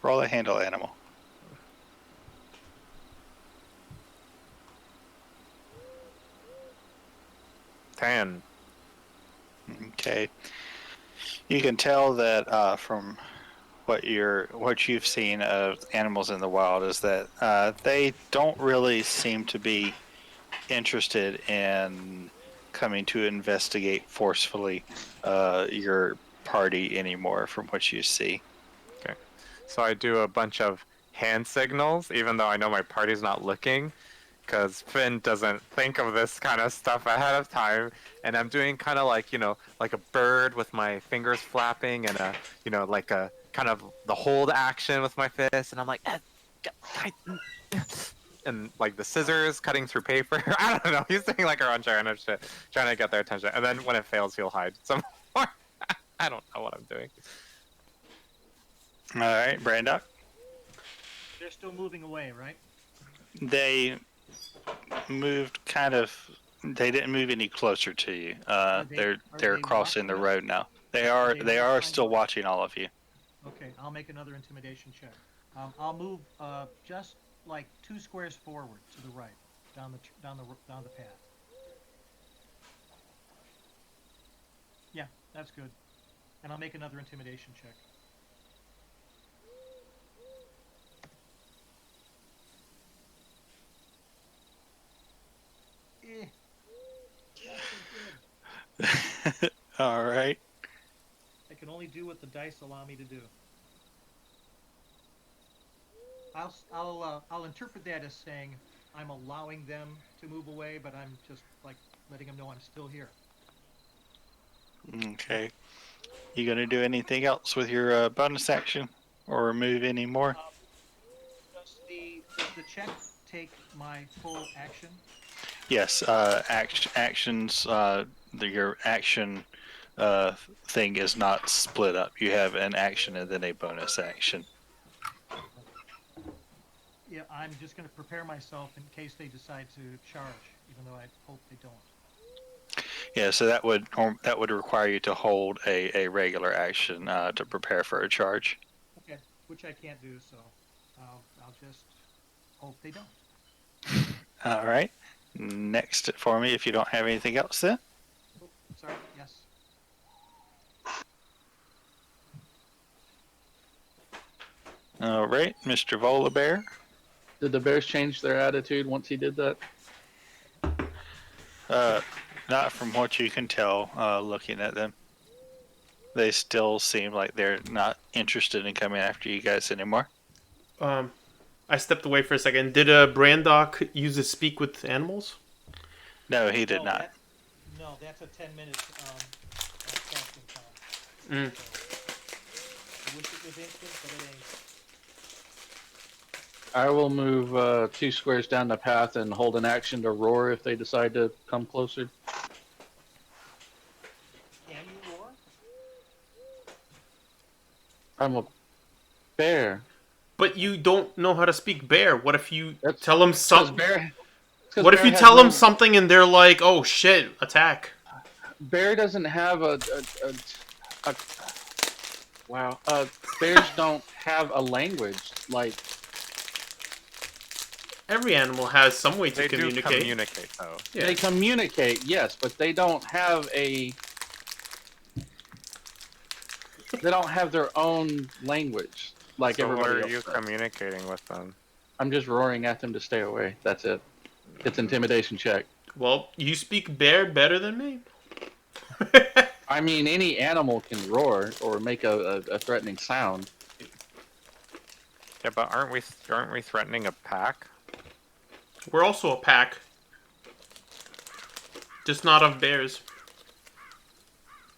Speaker 1: Roll a handle animal.
Speaker 5: Tan.
Speaker 1: Okay. You can tell that from what you've seen of animals in the wild is that they don't really seem to be interested in coming to investigate forcefully your party anymore from what you see.
Speaker 5: So I do a bunch of hand signals, even though I know my party's not looking, because Finn doesn't think of this kind of stuff ahead of time. And I'm doing kind of like, like a bird with my fingers flapping and like a kind of the hold action with my fist. And I'm like, and like the scissors cutting through paper. I don't know. He's doing like a run trying to get their attention. And then when it fails, he'll hide some more. I don't know what I'm doing.
Speaker 1: All right, Brandock.
Speaker 4: They're still moving away, right?
Speaker 1: They moved they didn't move any closer to you.
Speaker 4: Are
Speaker 1: They're
Speaker 4: they
Speaker 1: crossing the
Speaker 4: watching us?
Speaker 1: road now. They
Speaker 4: Are
Speaker 1: are
Speaker 4: they
Speaker 1: they are
Speaker 4: notifying
Speaker 1: still
Speaker 4: us?
Speaker 1: watching all of you.
Speaker 4: Okay, I'll make another intimidation check. I'll move just like 2 squares forward to the right, down the path. Yeah, that's good. And I'll make another intimidation check. Not so good.
Speaker 1: All right.
Speaker 4: I can only do what the dice allow me to do. I'll interpret that as saying I'm allowing them to move away, but I'm just like letting them know I'm still here.
Speaker 1: Okay. You gonna do anything else with your bonus action or move any more?
Speaker 4: Does the check take my full action?
Speaker 1: Yes. Actions. Your action thing is not split up. You have an action and then a bonus action.
Speaker 4: Yeah, I'm just going to prepare myself in case they decide to charge, even though I hope they don't.
Speaker 1: Yeah, so that would require you to hold a regular action to prepare for a charge.
Speaker 4: Okay, which I can't do, so I'll just hope they don't.
Speaker 1: All right. Next for me, if you don't have anything else, then.
Speaker 4: Oh, sorry. Yes.
Speaker 1: All right, Mr. Volabear.
Speaker 6: Did the bears change their attitude once he did that?
Speaker 1: Not from what you can tell, looking at them. They still seem like they're not interested in coming after you guys anymore.
Speaker 3: I stepped away for a second. Did Brandock use to speak with animals?
Speaker 1: No, he did
Speaker 4: No,
Speaker 1: not.
Speaker 4: That's a 10-minute casting time.
Speaker 3: Mm.
Speaker 4: So, I wish it was instant, but it ain't.
Speaker 6: I will move 2 squares down the path and hold an action to roar if they decide to come closer.
Speaker 4: Can you roar?
Speaker 6: I'm a bear.
Speaker 3: But you don't know how to speak bear. What if you
Speaker 6: That's-
Speaker 3: tell them
Speaker 6: Because
Speaker 3: something?
Speaker 6: bear. 'Cause
Speaker 3: What if
Speaker 6: bear
Speaker 3: you
Speaker 6: has
Speaker 3: tell
Speaker 6: no-
Speaker 3: them something and they're like, "Oh shit, attack"?
Speaker 6: Bear doesn't have a wow. Bears don't have a language like
Speaker 3: Every animal has some way to
Speaker 5: They do
Speaker 3: communicate.
Speaker 5: communicate, though.
Speaker 3: Yeah.
Speaker 6: they communicate, yes, but they don't have a. They don't have their own language like
Speaker 5: So what
Speaker 6: everybody
Speaker 5: are
Speaker 6: else
Speaker 5: you
Speaker 6: does.
Speaker 5: communicating with them?
Speaker 6: I'm just roaring at them to stay away. That's it. It's intimidation check.
Speaker 3: Well, you speak bear better than me.
Speaker 6: I mean, any animal can roar or make a threatening sound.
Speaker 5: Yeah, but aren't we threatening a pack?
Speaker 3: We're also a pack. Just not of bears.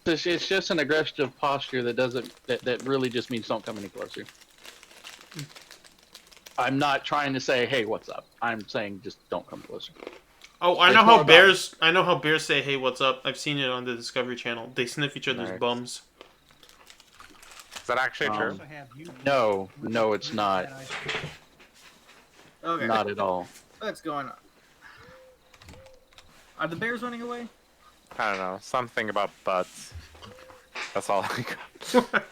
Speaker 6: It's just an aggressive posture that really just means don't come any closer. I'm not trying to say, hey, what's up? I'm saying just don't come closer.
Speaker 3: Oh, I
Speaker 6: It's
Speaker 3: know
Speaker 6: more
Speaker 3: how
Speaker 6: about-
Speaker 3: bears. I know how bears say, "Hey, what's up?" I've seen it on the Discovery Channel. They sniff each other's
Speaker 6: Nice.
Speaker 3: bums.
Speaker 5: Is that actually true?
Speaker 4: Also have you-
Speaker 6: No, it's not.
Speaker 2: Okay.
Speaker 6: Not at all.
Speaker 2: What's going on? Are the bears running away?
Speaker 5: I don't know. Something about butts. That's all I got.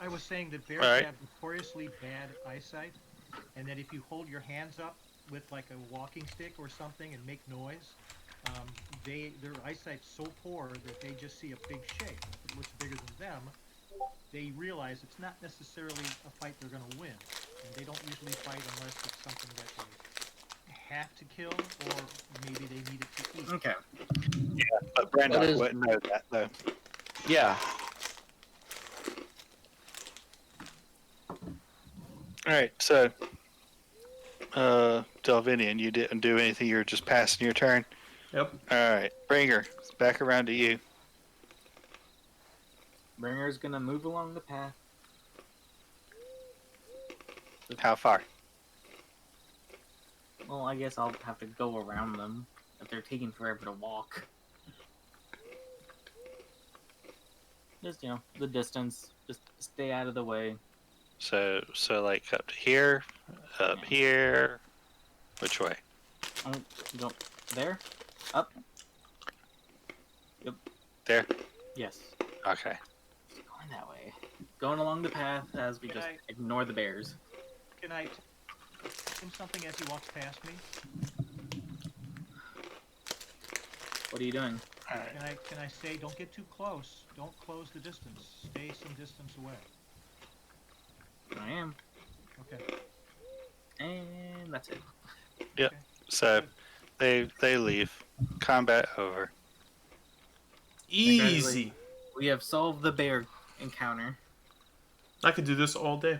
Speaker 4: I was saying that bears
Speaker 1: Alright.
Speaker 4: have notoriously bad eyesight, and that if you hold your hands up with like a walking stick or something and make noise, their eyesight's so poor that they just see a big shape. If it looks bigger than them, they realize it's not necessarily a fight they're going to win, and they don't usually fight unless it's something that they have to kill, or maybe they need it to eat.
Speaker 2: Okay.
Speaker 1: But Brandon
Speaker 6: That is-
Speaker 1: wouldn't know that though.
Speaker 6: Yeah.
Speaker 1: All right, so Delvinian, you didn't do anything. You were just passing your turn.
Speaker 3: Yep.
Speaker 1: All right, Bringer, it's back around to you.
Speaker 2: Bringer's gonna move along the path.
Speaker 1: How far?
Speaker 2: Well, I guess I'll have to go around them if they're taking forever to walk. Just, the distance. Just stay out of the way.
Speaker 1: So like up to here, up here. Which way?
Speaker 2: Go there? Up?
Speaker 1: There.
Speaker 2: Yes.
Speaker 1: Okay.
Speaker 2: Going that way. Going along the path as we just ignore the bears.
Speaker 4: Can I tell him something as he walks past me?
Speaker 2: What are you doing?
Speaker 1: All right.
Speaker 4: Can I say, don't get too close. Don't close the distance. Stay some distance away.
Speaker 2: I am.
Speaker 4: Okay.
Speaker 2: And that's it.
Speaker 1: Yep. So they leave. Combat over.
Speaker 3: Easy.
Speaker 2: We have solved the bear encounter.
Speaker 3: I could do this all day.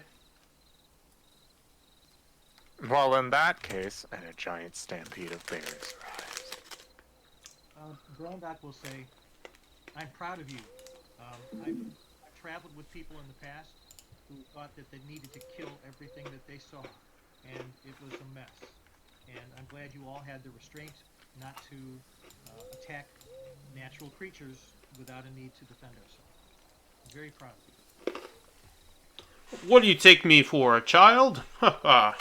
Speaker 5: Well, in that case, and a giant stampede of bears arrives.
Speaker 4: Grundok will say, I'm proud of you. I've traveled with people in the past who thought that they needed to kill everything that they saw, and it was a mess. And I'm glad you all had the restraint not to attack natural creatures without a need to defend ourselves. I'm very proud of you.
Speaker 3: What do you take me for, a child? Ha ha.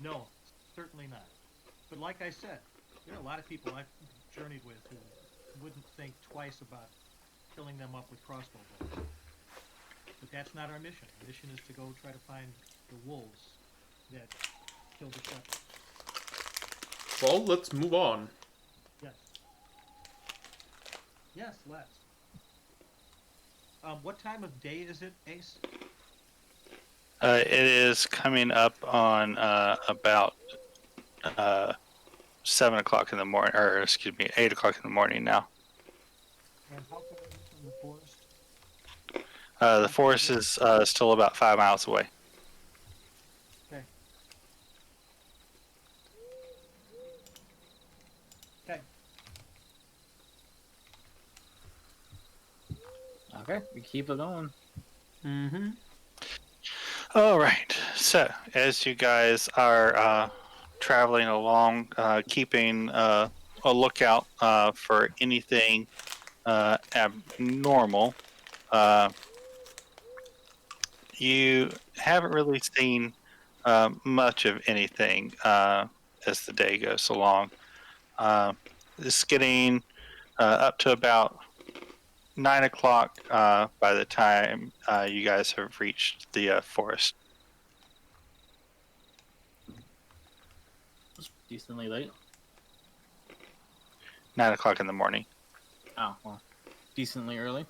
Speaker 4: No, certainly not. But like I said, there are a lot of people I've journeyed with who wouldn't think twice about killing them up with crossbow bolts. But that's not our mission. Our mission is to go try to find the wolves that killed the shepherd.
Speaker 3: Well, let's move on.
Speaker 4: Yes. Yes, let's. What time of day is it, Ace?
Speaker 1: It is coming up on about 7 o'clock in the morning, or excuse me, 8 o'clock in the morning now.
Speaker 4: And how far is it from the forest?
Speaker 1: The forest is still about 5 miles away.
Speaker 4: Okay. Okay.
Speaker 2: Okay, we keep it going.
Speaker 3: Mm-hmm.
Speaker 1: All right. So, as you guys are traveling along, keeping a lookout for anything abnormal, you haven't really seen much of anything as the day goes along. It's getting up to about 9 o'clock by the time you guys have reached the forest.
Speaker 2: It's decently late.
Speaker 1: 9 o'clock in the morning.
Speaker 2: Oh, well. Decently early.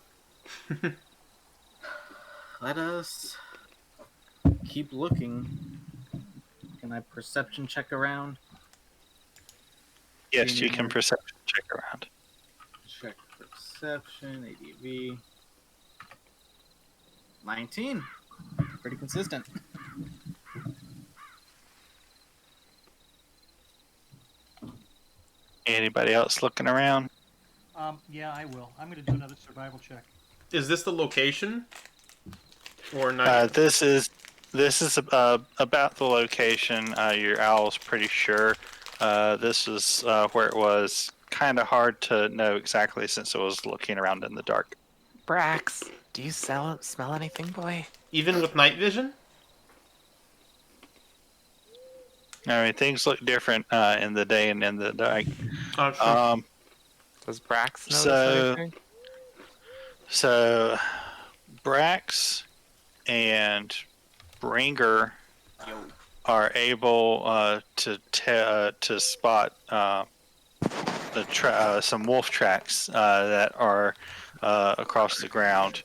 Speaker 2: Let us keep looking. Can I perception check around?
Speaker 1: Yes,
Speaker 2: See
Speaker 1: you
Speaker 2: any
Speaker 1: can
Speaker 2: more-
Speaker 1: perception check around.
Speaker 2: Check perception, ADV. 19. Pretty consistent.
Speaker 1: Anybody else looking around?
Speaker 4: Yeah, I will. I'm going to do another survival check.
Speaker 3: Is this the location? Or not?
Speaker 1: This is about the location. Your owl's pretty sure. This is where it was kind of hard to know exactly since it was looking around in the dark.
Speaker 5: Brax, do you smell anything, boy?
Speaker 3: Even with night vision?
Speaker 1: I mean, things look different in the day and in the dark.
Speaker 3: Oh, true.
Speaker 5: Does Brax notice
Speaker 1: So-
Speaker 5: anything?
Speaker 1: So, Brax and Bringer are able to spot some wolf tracks that are across the ground,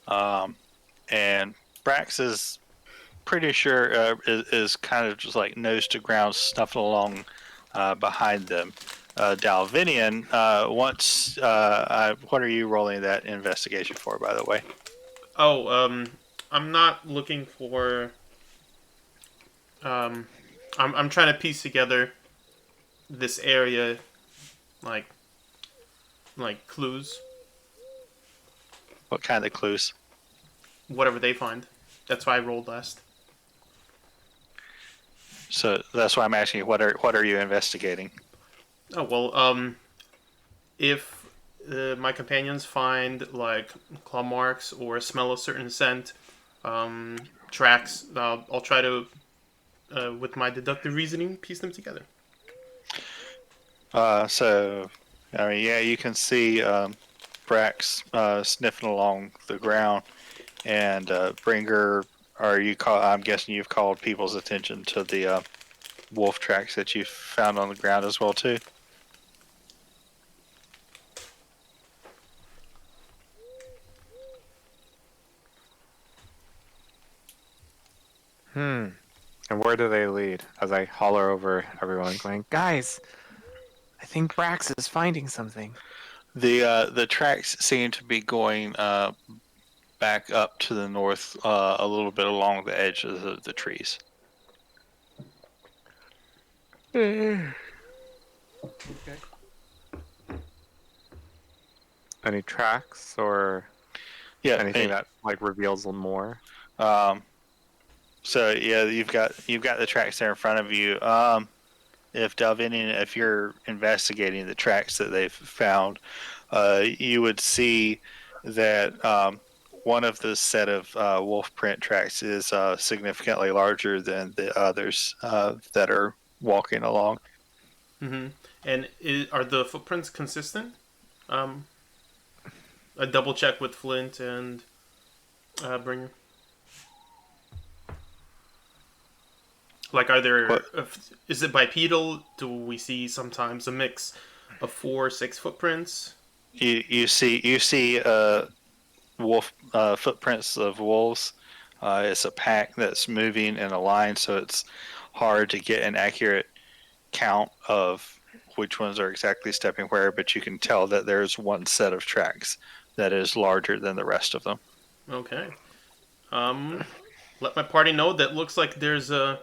Speaker 1: and Brax is pretty sure is kind of just like nose to ground, snuffing along behind them. Dalvinian, what are you rolling that investigation for, by the way?
Speaker 3: Oh, I'm not looking for. I'm trying to piece together this area, like clues,
Speaker 1: What kind of clues?
Speaker 3: whatever they find. That's why I rolled last.
Speaker 1: So that's why I'm asking you, what are you investigating?
Speaker 3: Oh well, if my companions find like claw marks or smell a certain scent, tracks, I'll try to, with my deductive reasoning, piece them together.
Speaker 1: So, I mean, yeah, you can see Brax sniffing along the ground, and Bringer, I'm guessing you've called people's attention to the wolf tracks that you found on the ground as well too.
Speaker 5: And where do they lead? As I holler over everyone, going, "Guys, I think Brax is finding something."
Speaker 1: The tracks seem to be going back up to the north a little bit along the edge of the trees.
Speaker 4: Okay.
Speaker 5: Any tracks or
Speaker 1: Yeah.
Speaker 5: anything that like reveals more?
Speaker 1: So yeah, you've got the tracks there in front of you. If you're investigating the tracks that they've found, you would see that one of the set of wolf print tracks is significantly larger than the others that are walking along.
Speaker 3: Mm-hmm. And are the footprints consistent? A double check with Flint and Bringer. Like, are there? Is it bipedal? Do we see sometimes a mix of 4 or 6 footprints?
Speaker 1: You see wolf footprints of wolves. It's a pack that's moving in a line, so it's hard to get an accurate count of which ones are exactly stepping where, but you can tell that there's one set of tracks that is larger than the rest of them.
Speaker 3: Okay. Let my party know that looks like there's a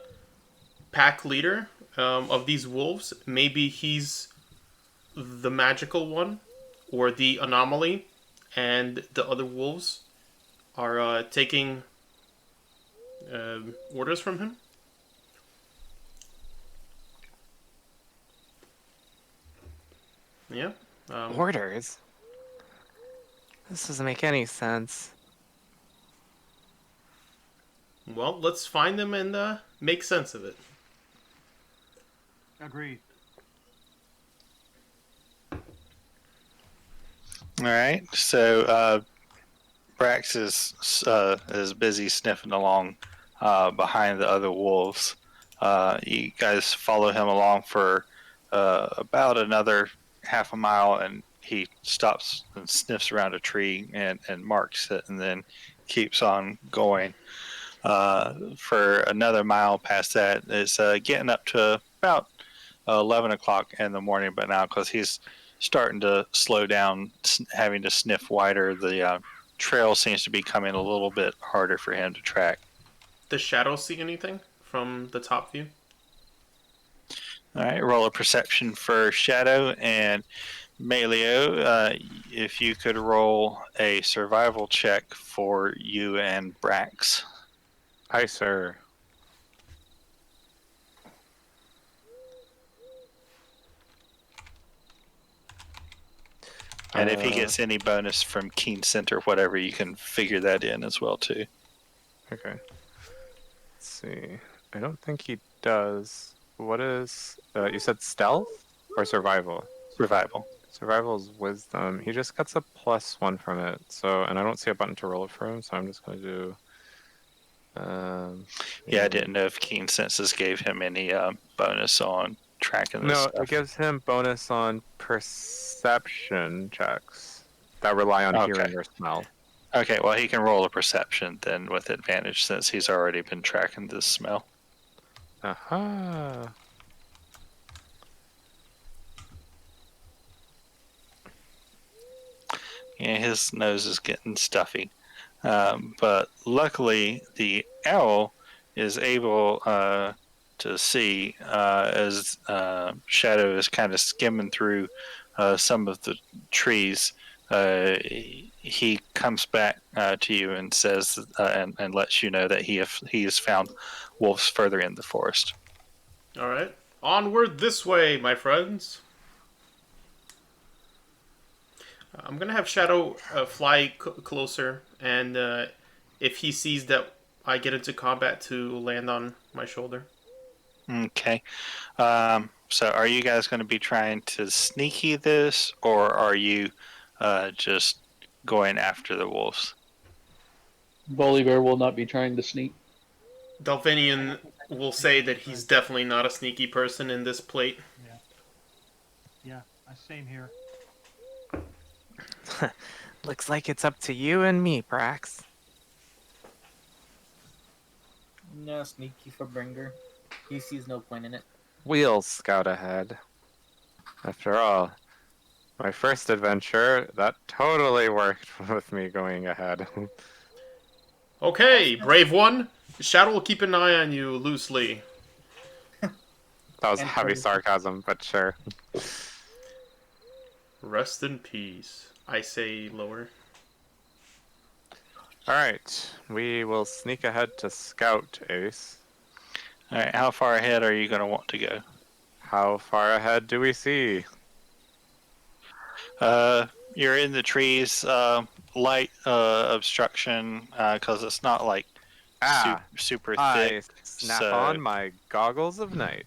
Speaker 3: pack leader of these wolves. Maybe he's the magical one or the anomaly, and the other wolves are taking orders from him. Yeah.
Speaker 5: Orders? This doesn't make any sense.
Speaker 3: Well, let's find them and make sense of it.
Speaker 4: Agreed.
Speaker 1: All right, so Brax is busy sniffing along behind the other wolves. You guys follow him along for about another half a mile, and he stops and sniffs around a tree and marks it, and then keeps on going. For another mile past that, it's getting up to about 11 o'clock in the morning, but now because he's starting to slow down, having to sniff wider, the trail seems to be coming a little bit harder for him to track.
Speaker 3: Does Shadow see anything from the top view?
Speaker 1: All right, roll a perception for Shadow, and Melio, if you could roll a survival check for you and Brax.
Speaker 5: Aye, sir.
Speaker 1: And if he gets any bonus from Keen Scent or whatever, you can figure that in as well too.
Speaker 5: Okay. Let's see. I don't think he does. What is... you said stealth? Or survival?
Speaker 1: Survival.
Speaker 5: Survival's wisdom. He just gets a +1 from it. So, and I don't see a button to roll it for him, so I'm just going to do...
Speaker 1: Yeah, I didn't know if Keen Senses gave him any bonus on tracking this
Speaker 5: No,
Speaker 1: stuff.
Speaker 5: it gives him bonus on perception checks that rely on hearing or smell.
Speaker 1: Okay, well, he can roll a perception then with advantage since he's already been tracking this smell.
Speaker 5: Aha.
Speaker 1: Yeah, his nose is getting stuffy. But luckily, the owl is able to see as Shadow is kind of skimming through some of the trees. He comes back to you and says, and lets you know that he has found wolves further in the forest.
Speaker 3: All right. Onward this way, my friends. I'm going to have Shadow fly closer, and if he sees that I get into combat, to land on my shoulder.
Speaker 1: Okay. So are you guys going to be trying to sneaky this, or are you just going after the wolves?
Speaker 6: Bully Bear will not be trying to sneak.
Speaker 3: Delphinian will say that he's definitely not a sneaky person in this plate.
Speaker 4: Yeah, same here.
Speaker 5: Looks like it's up to you and me, Brax.
Speaker 2: No, sneaky for Bringer. He sees no point in it.
Speaker 5: We'll scout ahead. After all, my first adventure, that totally worked with me going ahead.
Speaker 3: Okay, brave one. Shadow will keep an eye on you loosely.
Speaker 5: That was
Speaker 2: And
Speaker 5: heavy
Speaker 2: Cody.
Speaker 5: sarcasm, but sure.
Speaker 3: Rest in peace. I say lower.
Speaker 5: Alright, we will sneak ahead to scout, Ace.
Speaker 1: All right, how far ahead are you going to want to go?
Speaker 5: How far ahead do we see?
Speaker 1: You're in the trees, light obstruction, because it's not like super
Speaker 5: I
Speaker 1: thick.
Speaker 5: snap
Speaker 1: so,
Speaker 5: on my goggles of night.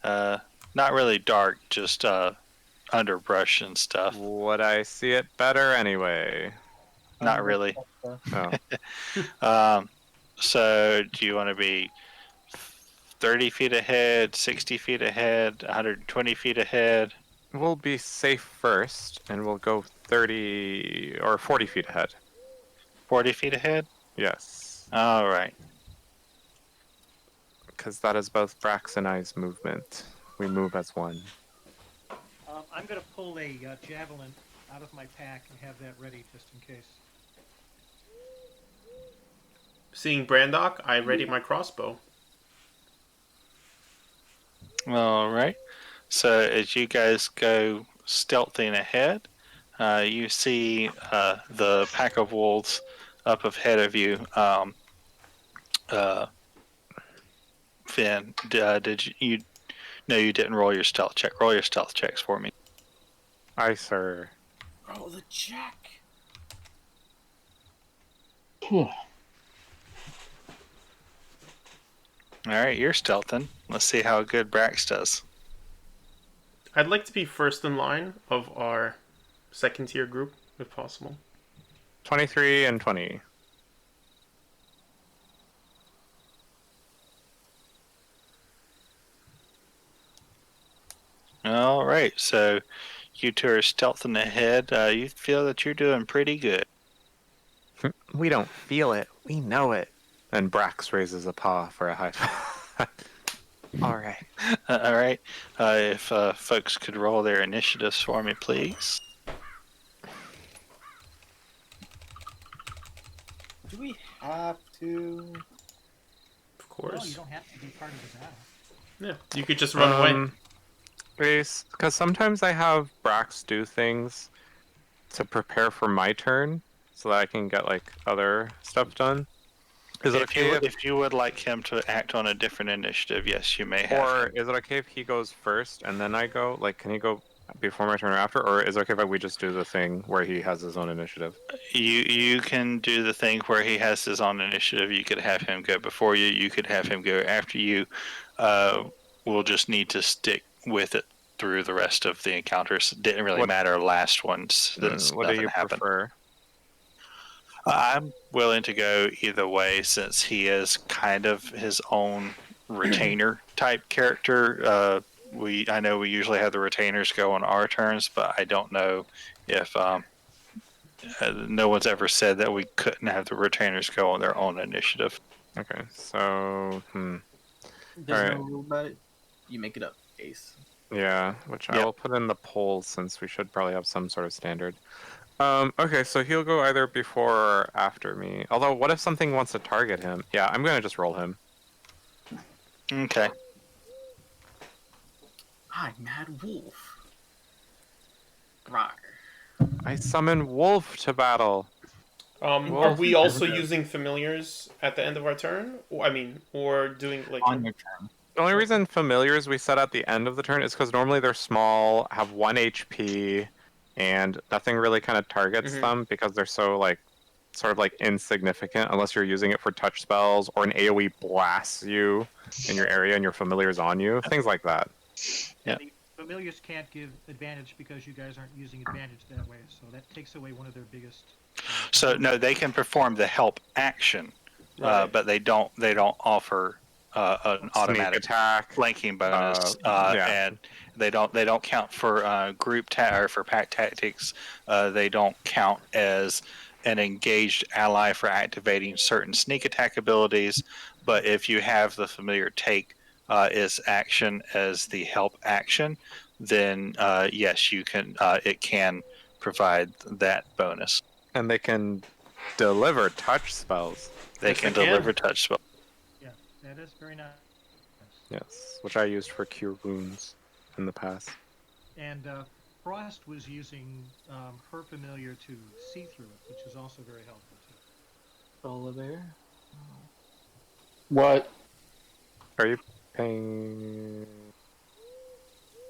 Speaker 1: Not really dark, just underbrush and stuff.
Speaker 5: Would I see it better anyway?
Speaker 1: Not really.
Speaker 5: Oh.
Speaker 1: So do you want to be 30 feet ahead, 60 feet ahead, 120 feet ahead?
Speaker 5: We'll be safe first, and we'll go 30 or 40 feet ahead.
Speaker 1: 40 feet ahead?
Speaker 5: Yes.
Speaker 1: All right.
Speaker 5: Because that is both Brax and I's movement. We move as one.
Speaker 4: I'm going to pull a javelin out of my pack and have that ready just in case.
Speaker 3: Seeing Brandok, I ready my crossbow.
Speaker 1: All right. So as you guys go stealthing ahead, you see the pack of wolves up ahead of you. Finn, did you? No, you didn't roll your stealth check. Roll your stealth checks for me.
Speaker 5: Aye, sir.
Speaker 2: Roll the check.
Speaker 1: All right, you're stealthing. Let's see how good Brax does.
Speaker 3: I'd like to be first in line of our second tier group, if possible.
Speaker 5: 23 and 20.
Speaker 1: All right, so you two are stealthing ahead. You feel that you're doing pretty good.
Speaker 5: We don't feel it. We know it. And Brax raises a paw for a high five. All right.
Speaker 1: All right. If folks could roll their initiatives for me, please.
Speaker 7: Do we have to?
Speaker 3: Of
Speaker 4: No, you
Speaker 3: course.
Speaker 4: don't have to be part of the battle.
Speaker 3: Yeah, you could just run away.
Speaker 5: Because sometimes I have Brax do things to prepare for my turn so that I can get like other stuff done. Is it okay
Speaker 1: If you would like him to act on a different initiative, yes, you may have.
Speaker 5: or
Speaker 1: him.
Speaker 5: is it okay if he goes first and then I go? Like, can he go before my turn or after? Or is it okay if we just do the thing where he has his own initiative?
Speaker 1: You can do the thing where he has his own initiative. You could have him go before you. You could have him go after you. We'll just need to stick with it through the rest of the encounters. Didn't really
Speaker 5: What-
Speaker 1: matter last one since
Speaker 5: What do
Speaker 1: nothing
Speaker 5: you
Speaker 1: happened.
Speaker 5: prefer?
Speaker 1: I'm willing to go either way since he is kind of his own retainer type character. I know we usually have the retainers go on our turns, but I don't know if no one's ever said that we couldn't have the retainers go on their own initiative.
Speaker 5: Okay, so
Speaker 7: There's
Speaker 5: Alright.
Speaker 7: no rule about it. You make it up, Ace.
Speaker 5: yeah, which I
Speaker 1: Yep.
Speaker 5: will put in the polls since we should probably have some sort of standard. Okay, so he'll go either before or after me. Although, what if something wants to target him? Yeah, I'm gonna just roll him.
Speaker 1: Okay.
Speaker 7: I'm Mad Wolf. Rawr.
Speaker 5: I summon Wolf to battle.
Speaker 3: Are
Speaker 5: Well,
Speaker 3: we also
Speaker 7: okay.
Speaker 3: using familiars at the end of our turn? Or doing like
Speaker 7: On your turn.
Speaker 5: The only reason familiars we set at the end of the turn is because normally they're small, have 1 HP, and nothing really kind of targets
Speaker 3: Mhm.
Speaker 5: them because they're so like sort of like insignificant unless you're using it for touch spells or an AoE blasts you in your area and your familiar's on you, things like that.
Speaker 1: Yeah.
Speaker 4: The familiars can't give advantage because you guys aren't using advantage that way, so that takes away one of their biggest.
Speaker 1: So no, they can perform the help action,
Speaker 3: Right.
Speaker 1: but they don't offer an
Speaker 5: Sneak
Speaker 1: automatic
Speaker 5: attack.
Speaker 1: flanking bonus,
Speaker 5: yeah.
Speaker 1: and they don't count for or for pack tactics. They don't count as an engaged ally for activating certain sneak attack abilities. But if you have the familiar take its action as the help action, then yes, you can. It can provide that bonus.
Speaker 5: And they can deliver touch spells.
Speaker 1: They
Speaker 3: Yes,
Speaker 1: can
Speaker 3: they can.
Speaker 1: deliver touch spell.
Speaker 4: Yeah, that is very nice.
Speaker 5: Yes, which I used for cure wounds in the past.
Speaker 4: And Frost was using her familiar to see through it, which is also very helpful too.
Speaker 7: Polar bear.
Speaker 6: What?
Speaker 5: Are you paying?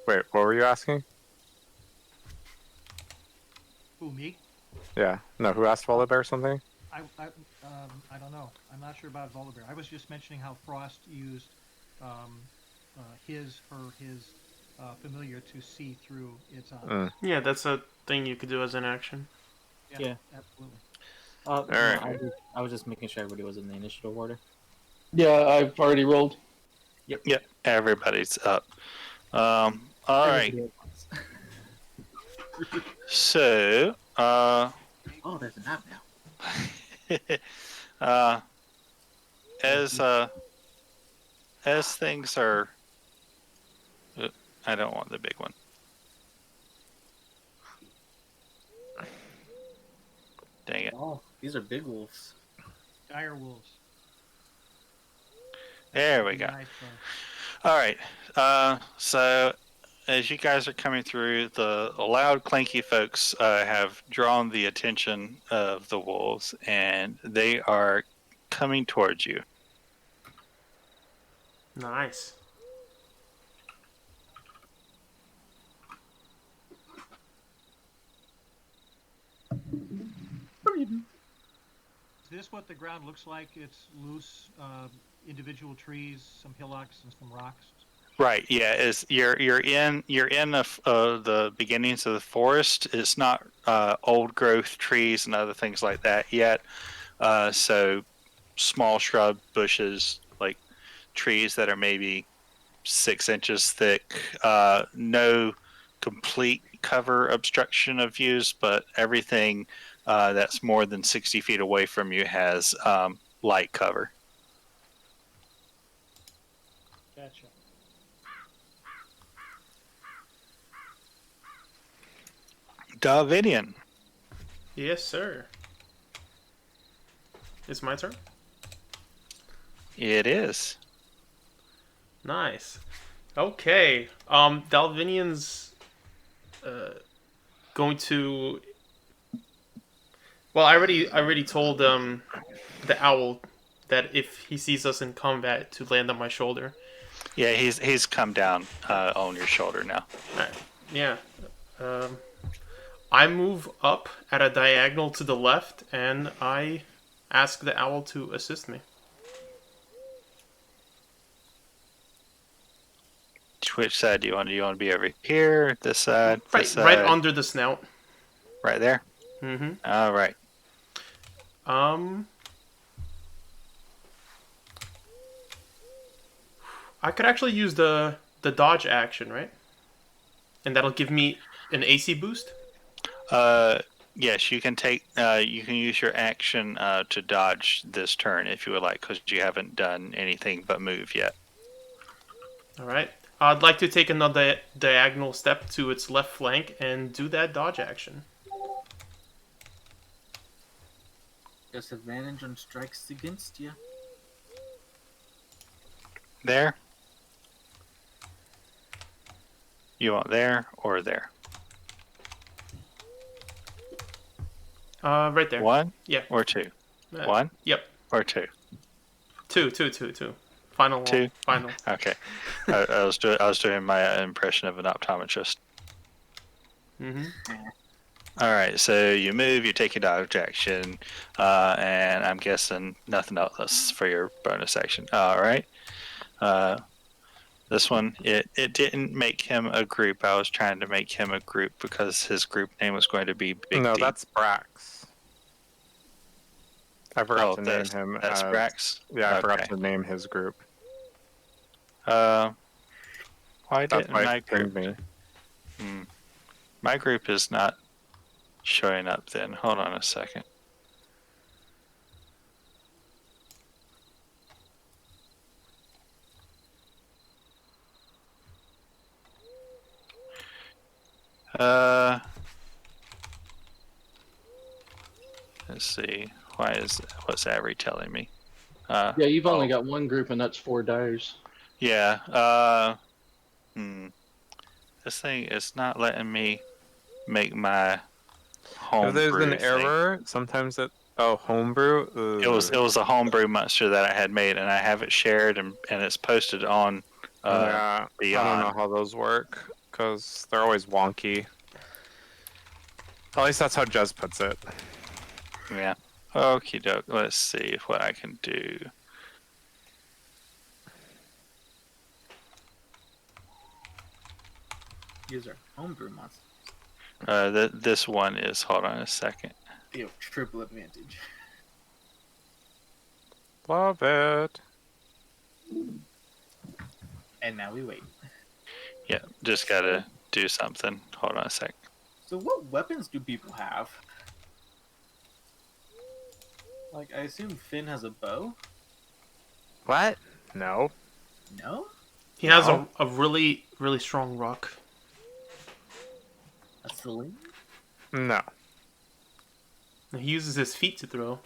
Speaker 5: Wait, what were you asking?
Speaker 4: Who, me?
Speaker 5: Yeah, no, who asked Volibear something?
Speaker 4: I don't know. I'm not sure about Volibear. I was just mentioning how Frost used his familiar to see through its eyes.
Speaker 3: Yeah, that's a thing you could do as an action.
Speaker 7: Yeah.
Speaker 4: Absolutely.
Speaker 5: Alright.
Speaker 7: I was just making sure everybody was in the initiative order.
Speaker 6: Yeah, I've already rolled.
Speaker 1: Yep, everybody's up. All right.
Speaker 7: Everybody at once.
Speaker 1: So,
Speaker 7: Oh, there's an app now.
Speaker 1: as things are, I don't want the big one. Dang it!
Speaker 7: Oh, these are big wolves.
Speaker 4: Dire wolves.
Speaker 1: There we go.
Speaker 4: Nice,
Speaker 1: All right. So as you guys are coming through, the loud, clanky folks have drawn the attention of the wolves, and they are coming towards you.
Speaker 3: Nice.
Speaker 4: Is this what the ground looks like? It's loose, individual trees, some hillocks, and some rocks.
Speaker 1: Right. Yeah. Is you're in the beginnings of the forest. It's not old growth trees and other things like that yet. So small shrub bushes, like trees that are maybe 6 inches thick. No complete cover obstruction of views, but everything that's more than 60 feet away from you has light cover.
Speaker 4: Gotcha.
Speaker 1: Davidian.
Speaker 3: Yes, sir. It's my turn.
Speaker 1: It is.
Speaker 3: Nice. Okay. Dalvinian's going to. Well, I already told the owl that if he sees us in combat, to land on my shoulder.
Speaker 1: Yeah, he's come down on your shoulder now.
Speaker 3: Alright. Yeah. I move up at a diagonal to the left, and I ask the owl to assist me.
Speaker 1: Which side do you want? Do you want to be over here, this side,
Speaker 3: Right,
Speaker 1: this side?
Speaker 3: right under the snout.
Speaker 1: Right there.
Speaker 3: Mm-hmm.
Speaker 1: All right.
Speaker 3: I could actually use the dodge action, right? And that'll give me an AC boost.
Speaker 1: Yes, you can take. You can use your action to dodge this turn if you would like, because you haven't done anything but move yet.
Speaker 3: All right. I'd like to take another diagonal step to its left flank and do that dodge action.
Speaker 7: Disadvantage on strikes against you.
Speaker 1: There. You want there or there?
Speaker 3: Right there.
Speaker 1: One
Speaker 3: Yeah.
Speaker 1: or two?
Speaker 3: Uh,
Speaker 1: One
Speaker 3: Yep.
Speaker 1: or two?
Speaker 3: Two. Final.
Speaker 1: Two?
Speaker 3: Final.
Speaker 1: Okay. I was doing my impression of an optometrist.
Speaker 3: Mm-hmm.
Speaker 1: All right, so you move, you take your dodge action, and I'm guessing nothing else for your bonus action. All right. This one, it didn't make him a group. I was trying to make him a group because his group name was going to be Big
Speaker 5: No,
Speaker 1: D.
Speaker 5: that's Brax. I forgot to name
Speaker 1: that's,
Speaker 5: him.
Speaker 1: That's Brax?
Speaker 5: Yeah, I forgot
Speaker 1: Okay.
Speaker 5: to name his group.
Speaker 1: Why
Speaker 5: That's
Speaker 1: didn't
Speaker 5: why
Speaker 1: my
Speaker 5: it pinged
Speaker 1: group...
Speaker 5: me.
Speaker 1: My group is not showing up then. Hold on a second. Let's see. What's Avery telling me?
Speaker 6: Yeah, you've only
Speaker 1: oh,
Speaker 6: got one group, and that's 4 dyers.
Speaker 1: Yeah. This thing is not letting me make my
Speaker 5: If there's
Speaker 1: homebrew
Speaker 5: an
Speaker 1: thing.
Speaker 5: error, sometimes it. Oh, homebrew. Ugh.
Speaker 1: It was a homebrew monster that I had made, and I have it shared and it's posted on
Speaker 5: Yeah,
Speaker 1: Beyond.
Speaker 5: I don't know how those work because they're always wonky. At least that's how Jez puts it.
Speaker 1: Yeah. Okie doke. Let's see what I can do.
Speaker 7: These are homebrew monsters.
Speaker 1: This one is. Hold on a second.
Speaker 7: You have triple advantage.
Speaker 5: Love it.
Speaker 7: And now we wait.
Speaker 1: Yeah, just gotta do something. Hold on a sec.
Speaker 7: So what weapons do people have? Like, I assume Finn has a bow?
Speaker 5: What? No.
Speaker 7: No?
Speaker 3: He has
Speaker 5: No.
Speaker 3: a really, really strong rock.
Speaker 7: A sling?
Speaker 5: No.
Speaker 3: He uses his feet to throw.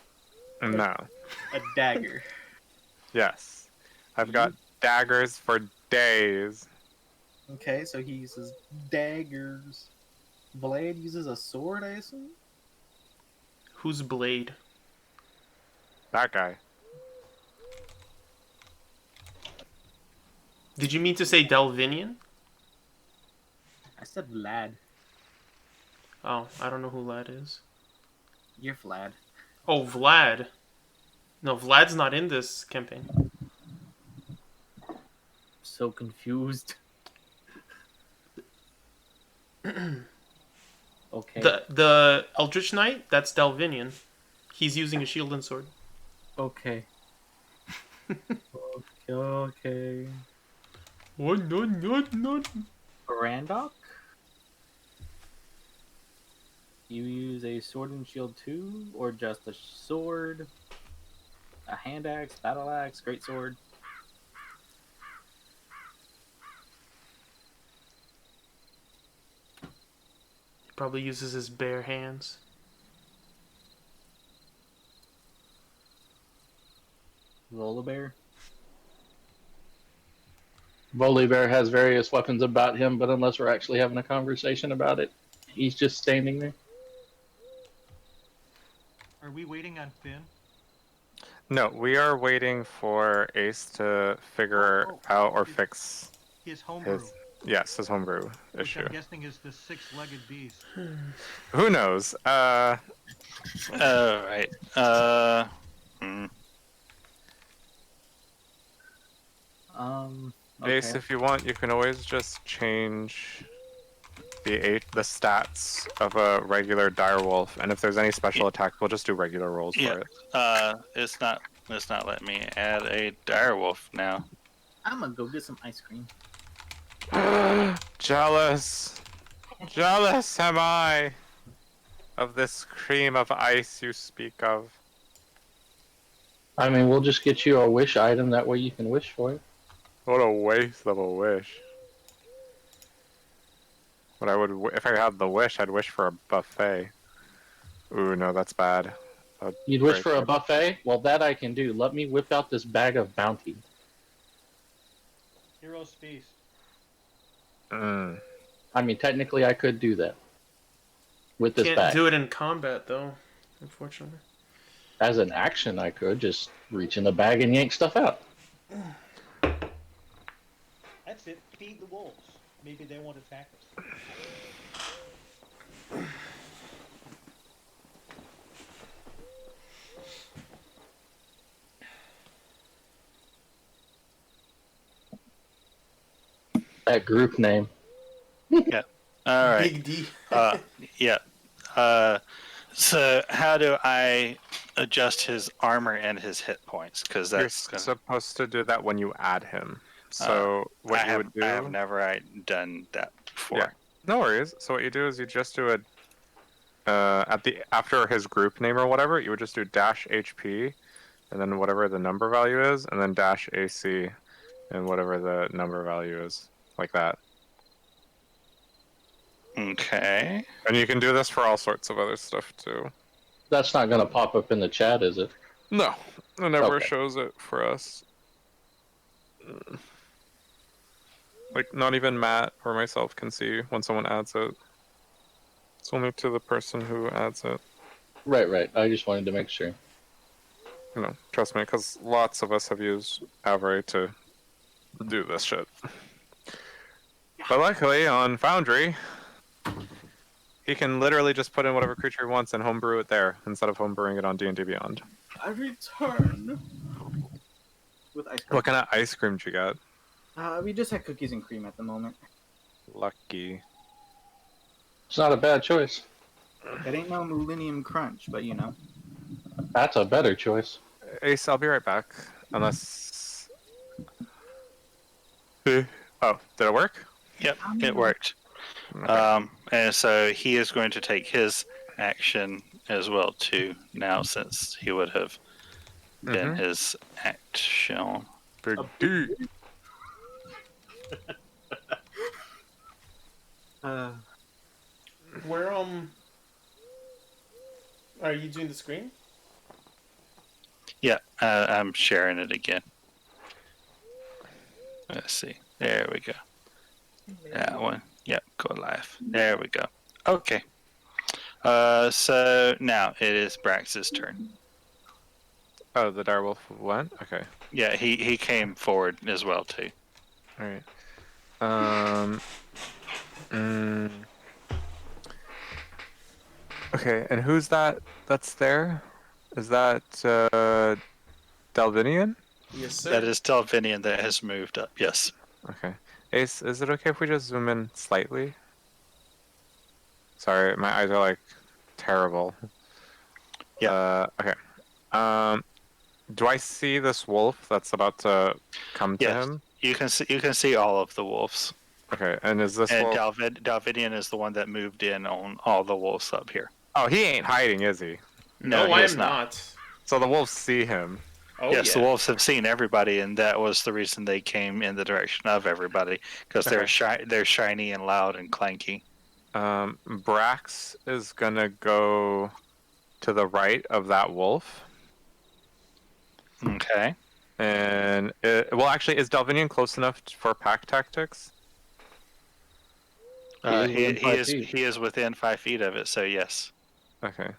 Speaker 5: No.
Speaker 7: A dagger?
Speaker 5: Yes. I've got daggers for days.
Speaker 7: Okay, so he uses daggers. Blade uses a sword, I assume?
Speaker 3: Who's Blade?
Speaker 5: That guy.
Speaker 3: Did you mean to say Delvinian?
Speaker 7: I said Vlad.
Speaker 3: Oh, I don't know who Lad is.
Speaker 7: You're Vlad.
Speaker 3: Oh, Vlad. No, Vlad's not in this campaign.
Speaker 7: So confused. Okay.
Speaker 3: The Eldritch Knight, that's Delvinian. He's using a shield and sword.
Speaker 7: Okay. Okay.
Speaker 3: What?
Speaker 7: Brandok?
Speaker 2: You use a sword and shield 2, or just a sword, a hand axe, battle axe, great sword.
Speaker 3: He probably uses his bare hands.
Speaker 2: Volibear.
Speaker 6: Volibear has various weapons about him, but unless we're actually having a conversation about it, he's just standing there.
Speaker 4: Are we waiting on Finn?
Speaker 5: No, we are waiting for Ace to figure out or
Speaker 4: his-
Speaker 5: fix
Speaker 4: His homebrew,
Speaker 5: his homebrew
Speaker 4: which
Speaker 5: issue.
Speaker 4: I'm guessing is the six-legged beast.
Speaker 5: Who knows?
Speaker 1: All right.
Speaker 5: Ace,
Speaker 2: Okay.
Speaker 5: if you want, you can always just change the stats of a regular direwolf, and if there's any special attack, we'll just do regular rolls
Speaker 1: Yeah.
Speaker 5: for it.
Speaker 1: It's not letting me add a direwolf now.
Speaker 2: I'm gonna go get some ice cream.
Speaker 5: Jealous am I of this cream of ice you speak of.
Speaker 6: I mean, we'll just get you a wish item. That way you can wish for it.
Speaker 5: What a waste of a wish. But if I had the wish, I'd wish for a buffet. Ooh, no, that's bad.
Speaker 6: You'd wish for a buffet? Well, that I can do. Let me whip out this bag of bounty.
Speaker 4: Hero's feast.
Speaker 5: Mm.
Speaker 6: I mean, technically, I could do that with this
Speaker 3: Can't
Speaker 6: bag.
Speaker 3: do it in combat though, unfortunately.
Speaker 6: As an action, I could just reach in the bag and yank stuff out.
Speaker 4: That's it. Feed the wolves. Maybe they won't attack us.
Speaker 6: That group name.
Speaker 1: All right.
Speaker 3: Big D.
Speaker 1: Yeah. So how do I adjust his armor and his hit points? Because
Speaker 5: You're
Speaker 1: that's gonna,
Speaker 5: supposed to do that when you add him. So what
Speaker 1: I
Speaker 5: you
Speaker 1: have,
Speaker 5: would do?
Speaker 1: I have never done that before.
Speaker 5: Yeah. No worries. So what you do is you just do after his group name or whatever, you would just do dash HP, and then whatever the number value is, and then dash AC, and whatever the number value is, like that.
Speaker 1: Okay.
Speaker 5: And you can do this for all sorts of other stuff too.
Speaker 6: That's not going to pop up in the chat, is it?
Speaker 5: No, it never
Speaker 6: Okay.
Speaker 5: shows it for us. Like, not even Matt or myself can see when someone adds it. It's only to the person who adds it.
Speaker 6: Right. I just wanted to make sure.
Speaker 5: You know, trust me, because lots of us have used Avery to do this shit. But luckily, on Foundry, he can literally just put in whatever creature he wants and homebrew it there, instead of homebrewing it on D&D Beyond.
Speaker 2: I return with ice cream.
Speaker 5: What kind of ice cream did you get?
Speaker 2: We just had cookies and cream at the moment.
Speaker 5: Lucky.
Speaker 6: It's not a bad choice.
Speaker 2: It ain't no Millennium Crunch, but you know.
Speaker 6: That's a better choice.
Speaker 5: Ace, I'll be right back. Unless... Oh, did it work?
Speaker 1: Yep, it worked.
Speaker 5: Okay.
Speaker 1: And so he is going to take his action as well too now, since he would have been his action.
Speaker 5: Big D.
Speaker 3: Where are you doing the screen?
Speaker 1: Yeah, I'm sharing it again. Let's see. There we go. That one. Yep, go live. There we go. Okay. So now it is Brax's turn.
Speaker 5: Oh, the direwolf went? Okay.
Speaker 1: Yeah, he came forward as well too.
Speaker 5: Alright. Okay, and who's that's there? Is that Dalvinian?
Speaker 3: Yes, sir.
Speaker 1: That is Delvinian that has moved up. Yes.
Speaker 5: Okay. Ace, is it okay if we just zoom in slightly? Sorry, my eyes are like terrible.
Speaker 1: Yeah.
Speaker 5: Okay. Do I see this wolf that's about to come to
Speaker 1: Yes.
Speaker 5: him?
Speaker 1: You can see all of the wolves.
Speaker 5: Okay, and is this
Speaker 1: And
Speaker 5: wolf?
Speaker 1: Dalvidian is the one that moved in on all the wolves up here.
Speaker 5: Oh, he ain't hiding, is he?
Speaker 1: No,
Speaker 3: I
Speaker 1: he is
Speaker 3: am
Speaker 1: not.
Speaker 3: not.
Speaker 5: So the wolves see him.
Speaker 3: Oh,
Speaker 1: Yes,
Speaker 3: yeah.
Speaker 1: the wolves have seen everybody, and that was the reason they came in the direction of everybody, because they're shiny and loud and clanky.
Speaker 5: Brax is gonna go to the right of that wolf.
Speaker 1: Okay.
Speaker 5: And well, actually, is Dalvinian close enough for pack tactics?
Speaker 1: He is within 5 feet of it, so yes.
Speaker 5: Okay.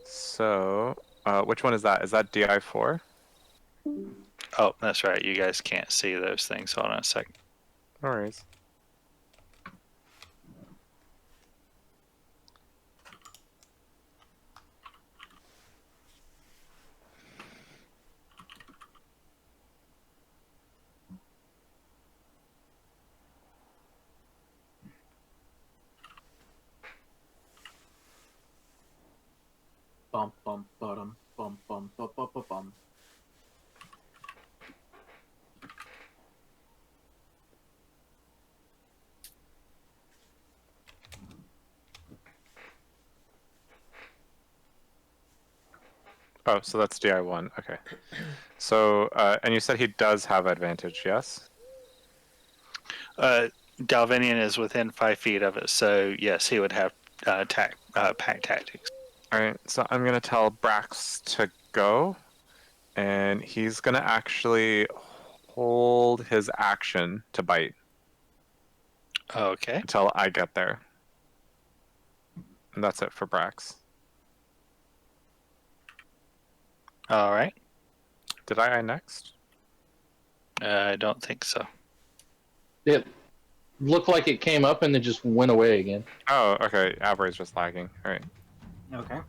Speaker 5: So, which one is that? Is that DI4?
Speaker 1: Oh, that's right. You guys can't see those things. Hold on a second.
Speaker 5: No worries.
Speaker 2: Bum bum bum bum bum bum bum bum bum.
Speaker 5: Oh, so that's DI1. Okay. So, and you said he does have advantage, yes?
Speaker 1: Dalvinian is within 5 feet of it, so yes, he would have pack tactics.
Speaker 5: All right. So I'm gonna tell Brax to go, and he's gonna actually hold his action to bite
Speaker 1: Okay.
Speaker 5: until I get there. And that's it for Brax.
Speaker 1: All right.
Speaker 5: Did I next?
Speaker 1: I don't think so.
Speaker 6: It looked like it came up and then just went away again.
Speaker 5: Oh, okay. Aberray's just lagging. All right.
Speaker 2: Okay.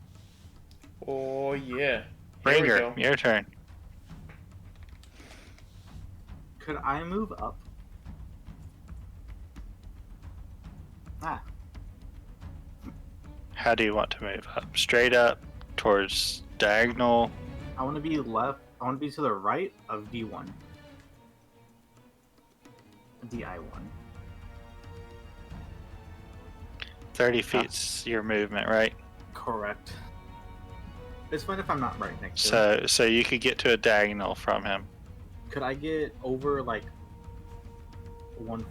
Speaker 3: Oh, yeah. Here we
Speaker 1: Ringer,
Speaker 3: go.
Speaker 1: your turn.
Speaker 2: Could I move up? Ah,
Speaker 1: How do you want to move up? Straight up, towards diagonal.
Speaker 2: I want to be left. I want to be to the right of D1. DI1.
Speaker 1: 30 feet's your movement, right?
Speaker 2: Correct. It's fine if I'm not right next to him.
Speaker 1: So you could get to a diagonal from him.
Speaker 2: Could I get over like one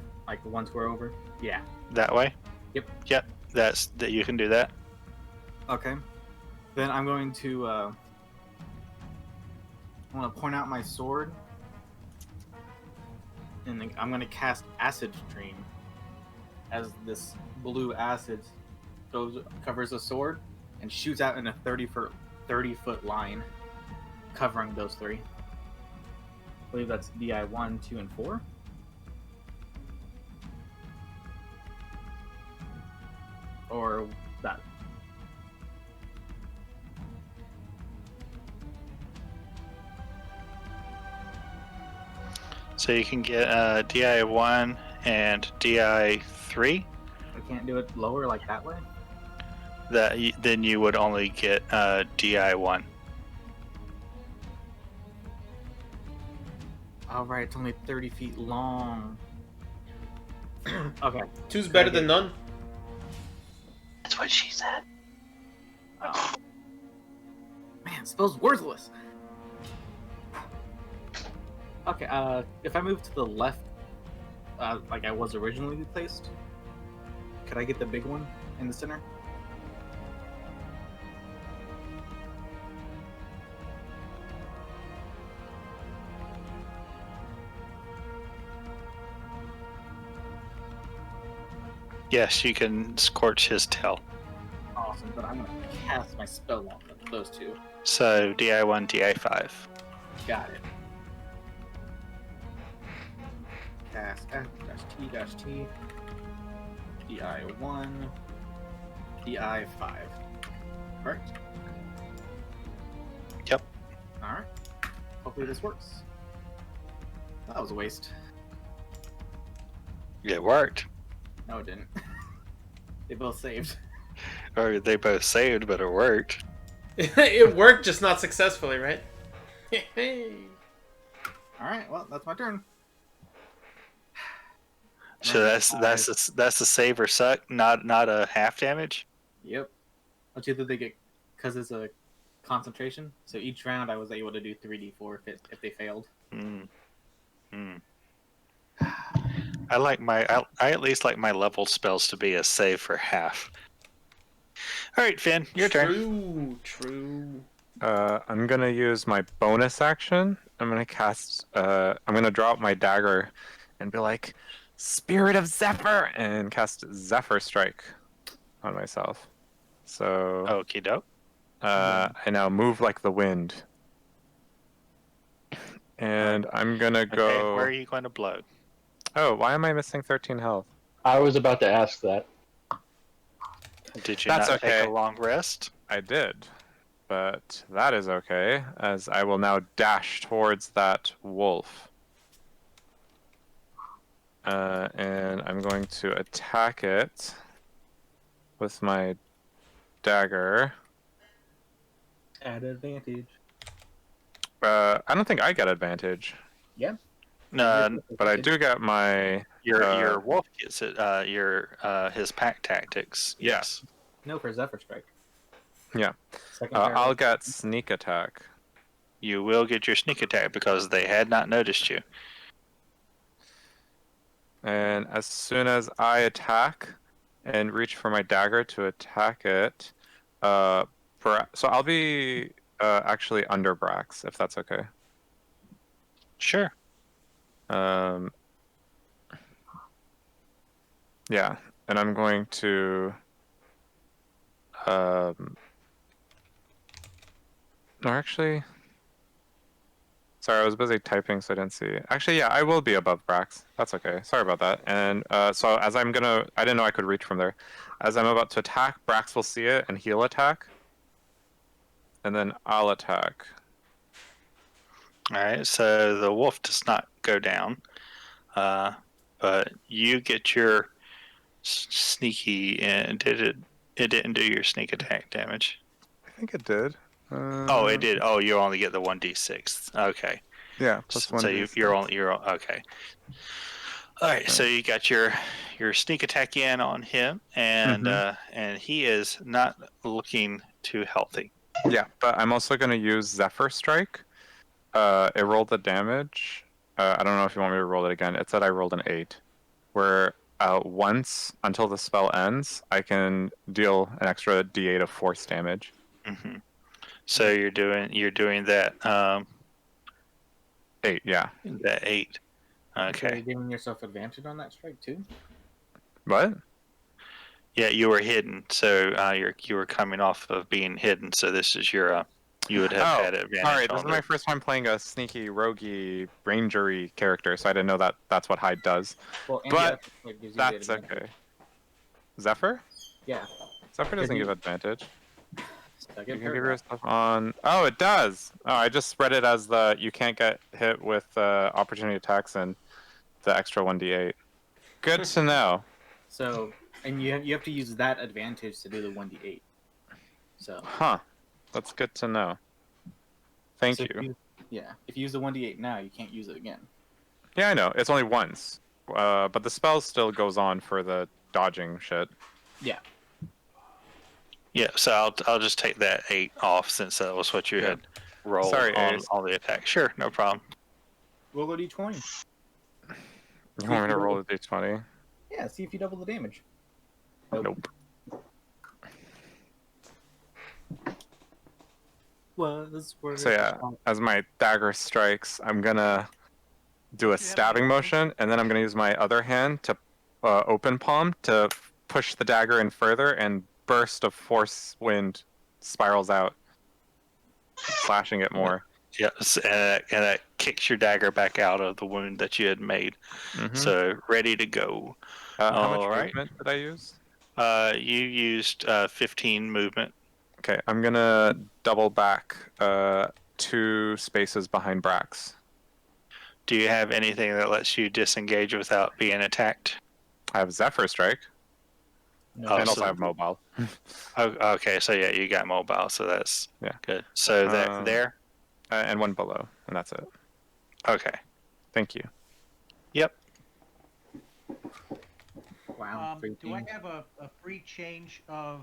Speaker 2: square over? Yeah.
Speaker 1: That way?
Speaker 2: Yep.
Speaker 1: Yep. That you can do that.
Speaker 2: Okay. Then I'm going to I want to point out my sword, and then I'm going to cast Acid Stream as this blue acid covers the sword and shoots out in a 30-foot line, covering those three. I believe that's DI 1, 2, and 4. Or that.
Speaker 1: So you can get DI1 and DI3.
Speaker 2: I can't do it lower like that way.
Speaker 1: Then you would only get DI1.
Speaker 2: All right, it's only 30 feet long. Okay.
Speaker 3: Two's better than none.
Speaker 6: That's what she said.
Speaker 2: Oh. Man, spell's worthless. Okay, if I move to the left, like I was originally placed, could I get the big one in the center?
Speaker 1: Yes, you can scorch his tail.
Speaker 2: Awesome, but I'm gonna cast my spell on those two.
Speaker 1: So DI1, DI5.
Speaker 2: Got it. Cast F-T-T DI1 DI5. Correct?
Speaker 1: Yep.
Speaker 2: Alright. Hopefully this works. That was a waste.
Speaker 1: It worked.
Speaker 2: No, it didn't. They both saved.
Speaker 1: Or they both saved, but it worked.
Speaker 3: It worked, just not successfully, right?
Speaker 2: Alright, well, that's my turn.
Speaker 1: So that's a save or suck, not a half damage.
Speaker 2: Yep. Which either they get because it's a concentration. So each round I was able to do 3d4 if they failed.
Speaker 1: Mm. Mm. I at least like my level spells to be a save for half. All right, Finn, your turn.
Speaker 3: True.
Speaker 5: I'm gonna use my bonus action. I'm gonna cast. I'm gonna drop my dagger, and be like, "Spirit of Zephyr," and cast Zephyr Strike on myself. So,
Speaker 1: Okie doke.
Speaker 5: I now move like the wind, and I'm gonna go.
Speaker 1: Okay, where are you going to blow?
Speaker 5: Oh, why am I missing 13 health?
Speaker 6: I was about to ask that.
Speaker 1: Did you
Speaker 5: That's
Speaker 1: not take
Speaker 5: okay.
Speaker 1: a long rest?
Speaker 5: I did, but that is okay, as I will now dash towards that wolf. And I'm going to attack it with my dagger.
Speaker 2: At advantage.
Speaker 5: I don't think I get advantage,
Speaker 1: No,
Speaker 5: but I do get my.
Speaker 1: your wolf gets it. His pack tactics. Yes.
Speaker 2: No, for Zephyr Strike.
Speaker 5: Yeah.
Speaker 2: Second
Speaker 5: I'll
Speaker 2: paragraph.
Speaker 5: get sneak attack.
Speaker 1: You will get your sneak attack because they had not noticed you.
Speaker 5: And as soon as I attack and reach for my dagger to attack it, so I'll be actually under Brax, if that's okay.
Speaker 1: Sure.
Speaker 5: Yeah, and I'm going to or actually, sorry, I was busy typing, so I didn't see. Actually, yeah, I will be above Brax. That's okay. Sorry about that. And so as I didn't know I could reach from there. As I'm about to attack, Brax will see it and he'll attack, and then I'll attack.
Speaker 1: All right. So the wolf does not go down, but you get your sneaky. And did it? It didn't do your sneak attack damage.
Speaker 5: I think it did.
Speaker 1: Oh, it did. Oh, you only get the 1d6. Okay.
Speaker 5: Yeah, plus one.
Speaker 1: So you're okay. All right. So you got your sneak attack in on him, and and he is not looking too healthy.
Speaker 5: Yeah, but I'm also going to use Zephyr Strike. It rolled the damage. I don't know if you want me to roll it again. It said I rolled an 8. Where once until the spell ends, I can deal an extra d8 of force damage.
Speaker 1: Mm-hmm. So you're doing that
Speaker 5: 8, yeah.
Speaker 1: that 8.
Speaker 2: So
Speaker 1: Okay.
Speaker 2: you're giving yourself advantage on that strike too.
Speaker 5: What?
Speaker 1: Yeah, you were hidden, so you were coming off of being hidden. So this is your you would have had advantage.
Speaker 5: Sorry, this
Speaker 1: on
Speaker 5: is my first time playing a sneaky, roguey, rangery character, so I didn't know that that's what hide does.
Speaker 2: Well, and
Speaker 5: But
Speaker 2: Zephyr Strike gives you the
Speaker 5: that's
Speaker 2: advantage.
Speaker 5: okay. Zephyr?
Speaker 2: Yeah.
Speaker 5: Zephyr doesn't
Speaker 2: you-
Speaker 5: give advantage.
Speaker 2: Second
Speaker 5: You can give
Speaker 2: paragraph.
Speaker 5: yourself on. Oh, it does. Oh, I just read it as you can't get hit with opportunity attacks and the extra 1d8. Good to know.
Speaker 2: So, and you have to use that advantage to do the 1d8. So.
Speaker 5: Huh. That's good to know. Thank
Speaker 2: So
Speaker 5: you.
Speaker 2: if you use the 1d8 now, you can't use it again.
Speaker 5: Yeah, I know. It's only once. But the spell still goes on for the dodging shit.
Speaker 2: Yeah.
Speaker 1: Yeah, so I'll just take that 8 off since that was what you had rolled
Speaker 5: Sorry,
Speaker 1: on
Speaker 5: Ace.
Speaker 1: the attack. Sure, no problem.
Speaker 2: Roll a d20.
Speaker 5: You want me to roll a d20?
Speaker 2: Yeah, see if you double the damage.
Speaker 5: Nope. So yeah, as my dagger strikes, I'm gonna do a stabbing motion, and then I'm gonna use my other hand to open palm to push the dagger in further, and burst of force wind spirals out, slashing it more.
Speaker 1: Yes, and that kicks your dagger back out of the wound that you had made.
Speaker 5: Mhm.
Speaker 1: So ready to go.
Speaker 5: How much
Speaker 1: all right.
Speaker 5: movement did I use?
Speaker 1: You used 15 movement.
Speaker 5: Okay, I'm gonna double back 2 spaces behind Brax.
Speaker 1: Do you have anything that lets you disengage without being attacked?
Speaker 5: I have Zephyr Strike,
Speaker 2: No,
Speaker 5: and also
Speaker 1: so-
Speaker 5: I have Mobile.
Speaker 1: Okay, so yeah, you got mobile, so that's
Speaker 5: Yeah.
Speaker 1: good. So that there.
Speaker 5: And 1 below, and that's it.
Speaker 1: Okay.
Speaker 5: Thank you.
Speaker 1: Yep.
Speaker 7: Wow. Free
Speaker 4: Do I
Speaker 7: games.
Speaker 4: have a free change of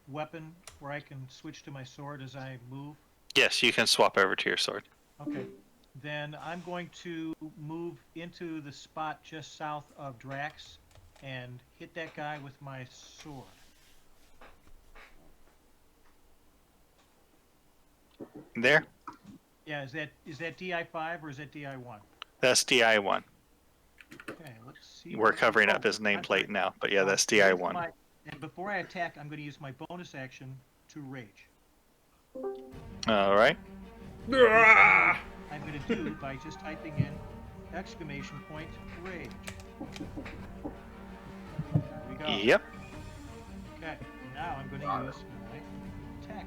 Speaker 4: weapon where I can switch to my sword as I move?
Speaker 1: Yes, you can swap over to your sword.
Speaker 4: Okay. Then I'm going to move into the spot just south of Drax and hit that guy with my sword.
Speaker 1: There.
Speaker 4: Yeah, is that DI5 or is that DI1?
Speaker 1: That's DI1.
Speaker 4: Okay, let's see.
Speaker 1: We're
Speaker 4: what-
Speaker 1: covering up
Speaker 4: oh,
Speaker 1: his
Speaker 4: I'm sorry.
Speaker 1: nameplate now, but yeah, that's
Speaker 4: Here's
Speaker 1: DI1.
Speaker 4: And before I attack, I'm going to use my bonus action to rage.
Speaker 1: All right.
Speaker 3: Ah!
Speaker 4: I'm going to do by just typing in exclamation point rage. There we go.
Speaker 1: Yep.
Speaker 4: Okay, now I'm going to use my attack.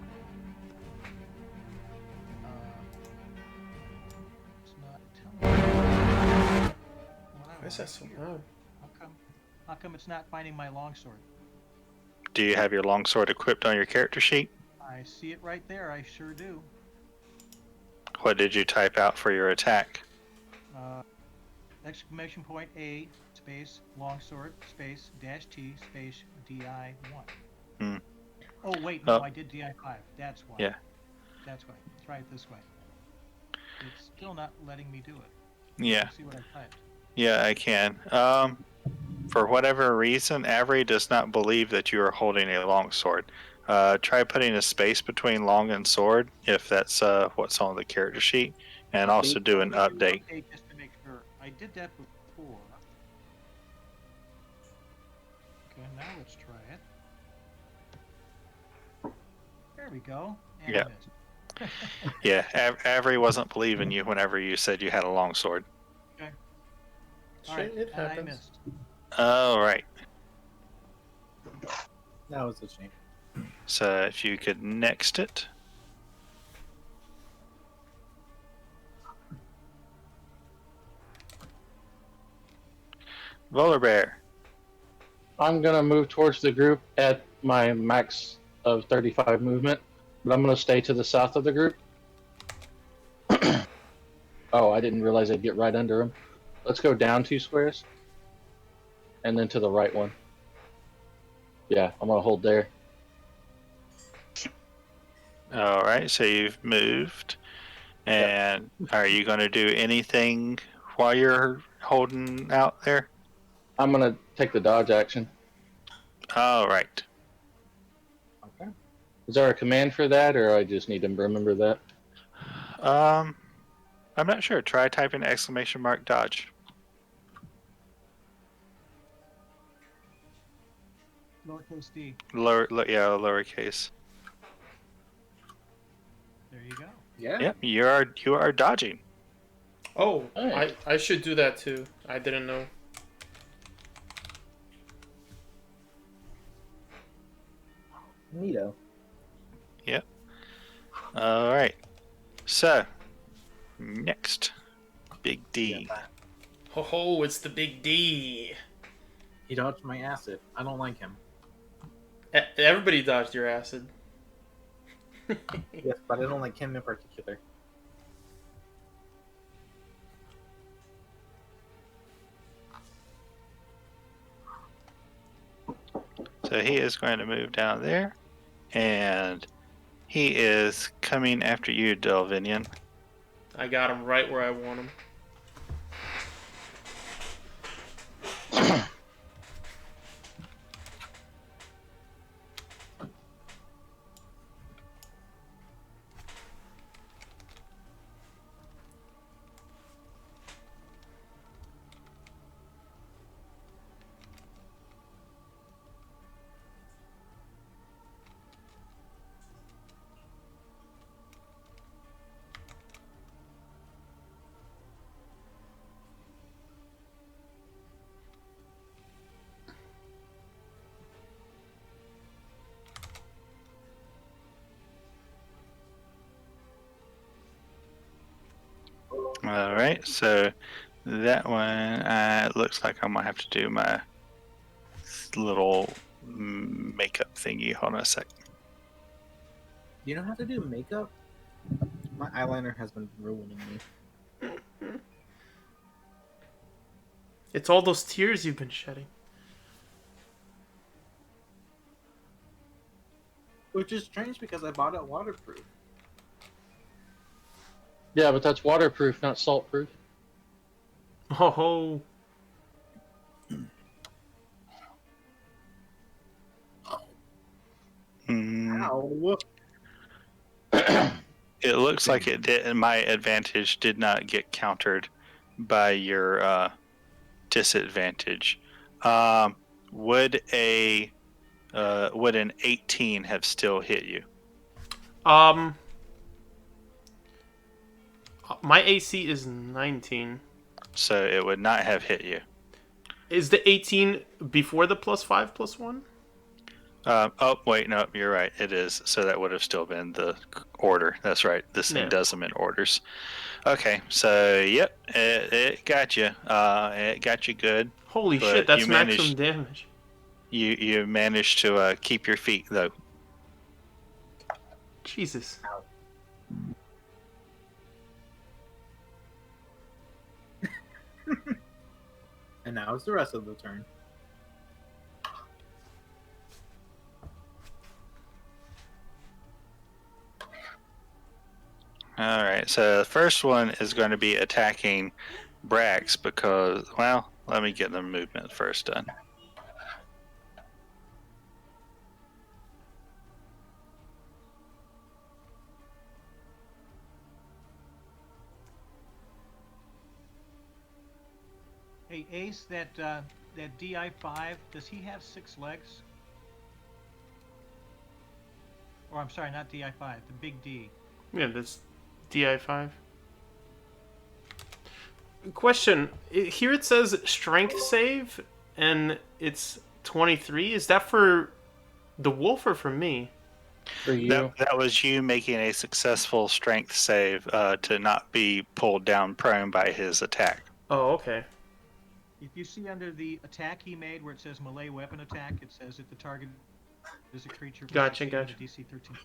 Speaker 4: It's not telling me what I
Speaker 3: Why is that so
Speaker 4: want here.
Speaker 3: loud?
Speaker 4: How come it's not finding my longsword?
Speaker 1: Do you have your longsword equipped on your character sheet?
Speaker 4: I see it right there. I sure do.
Speaker 1: What did you type out for your attack?
Speaker 4: Exclamation point A space longsword space dash T space DI1.
Speaker 1: Hmm.
Speaker 4: Oh wait, no,
Speaker 1: Oh.
Speaker 4: I did DI5. That's why.
Speaker 1: Yeah.
Speaker 4: That's why. Try it this way. It's still not letting me do it.
Speaker 1: Yeah.
Speaker 4: Let's see what I typed.
Speaker 1: Yeah, I can. For whatever reason, Avery does not believe that you are holding a longsword. Try putting a space between long and sword if that's what's on the character sheet, and also do an
Speaker 4: Let me
Speaker 1: update.
Speaker 4: rotate just to make sure. I did that before. Okay, now let's try it. There we go. And
Speaker 1: Yeah.
Speaker 4: I missed.
Speaker 1: Yeah, Avery wasn't believing you whenever you said you had a longsword.
Speaker 4: All right,
Speaker 3: Shit, it
Speaker 4: and I
Speaker 3: happens.
Speaker 4: missed.
Speaker 1: All right.
Speaker 7: That was a shame.
Speaker 1: So if you could next it. Volar Bear.
Speaker 6: I'm gonna move towards the group at my max of 35 movement, but I'm gonna stay to the south of the group. Oh, I didn't realize I'd get right under him. Let's go down 2 squares, and then to the right one. Yeah, I'm gonna hold there.
Speaker 1: All right, so you've moved. And are you going to do anything while you're holding out there?
Speaker 6: I'm gonna take the dodge action.
Speaker 1: All right.
Speaker 7: Okay.
Speaker 6: Is there a command for that, or I just need to remember that?
Speaker 1: I'm not sure. Try typing exclamation mark dodge.
Speaker 4: Lowercase d.
Speaker 1: Lowercase.
Speaker 4: There you go.
Speaker 7: Yeah.
Speaker 1: Yep, you are dodging.
Speaker 3: Oh,
Speaker 6: Hey.
Speaker 3: I should do that too. I didn't know.
Speaker 7: Neato.
Speaker 1: Yep. All right. So next, Big D.
Speaker 7: Yeah.
Speaker 3: Ho ho! It's the big D.
Speaker 7: He dodged my acid. I don't like him.
Speaker 3: Everybody dodged your acid.
Speaker 7: Yes, but I don't like him in particular.
Speaker 1: So he is going to move down there, and he is coming after you, Delvinian.
Speaker 3: I got him right where I want him.
Speaker 1: All right, so that one looks like I'm gonna have to do my little makeup thingy. Hold on a sec.
Speaker 7: You don't have to do makeup. My eyeliner has been ruining me.
Speaker 3: It's all those tears you've been shedding.
Speaker 7: Which is strange because I bought it waterproof.
Speaker 6: Yeah, but that's waterproof, not saltproof.
Speaker 3: Oh,
Speaker 1: Mm,
Speaker 7: Ow.
Speaker 1: it looks like it did. My advantage did not get countered by your disadvantage. Would an 18 have still hit you?
Speaker 3: My AC is 19.
Speaker 1: So it would not have hit you.
Speaker 3: Is the 18 before the +5/+1?
Speaker 1: Oh wait, no, you're right. It is. So that would have still been the order. That's right. This thing
Speaker 3: Yeah.
Speaker 1: does them in orders. Okay, so yep, it got you. It got you good.
Speaker 3: Holy
Speaker 1: But
Speaker 3: shit, that's
Speaker 1: you
Speaker 3: maximum
Speaker 1: managed-
Speaker 3: damage.
Speaker 1: You managed to keep your feet though.
Speaker 3: Jesus.
Speaker 7: And now it's the rest of the turn.
Speaker 1: All right, so the first one is going to be attacking Brax because, well, let me get the movement first done.
Speaker 4: Hey, Ace, that DI5, does he have 6 legs? Or I'm sorry, not DI5, the big D.
Speaker 3: Yeah, that's DI5. Question. Here it says strength save, and it's 23. Is that for the wolf or for me?
Speaker 6: For you.
Speaker 1: That was you making a successful strength save to not be pulled down prone by his attack.
Speaker 3: Oh, okay.
Speaker 4: If you see under the attack he made where it says melee weapon attack, it says that the target is a creature. with
Speaker 3: Gotcha,
Speaker 4: AC with a
Speaker 3: gotcha.
Speaker 4: DC 13.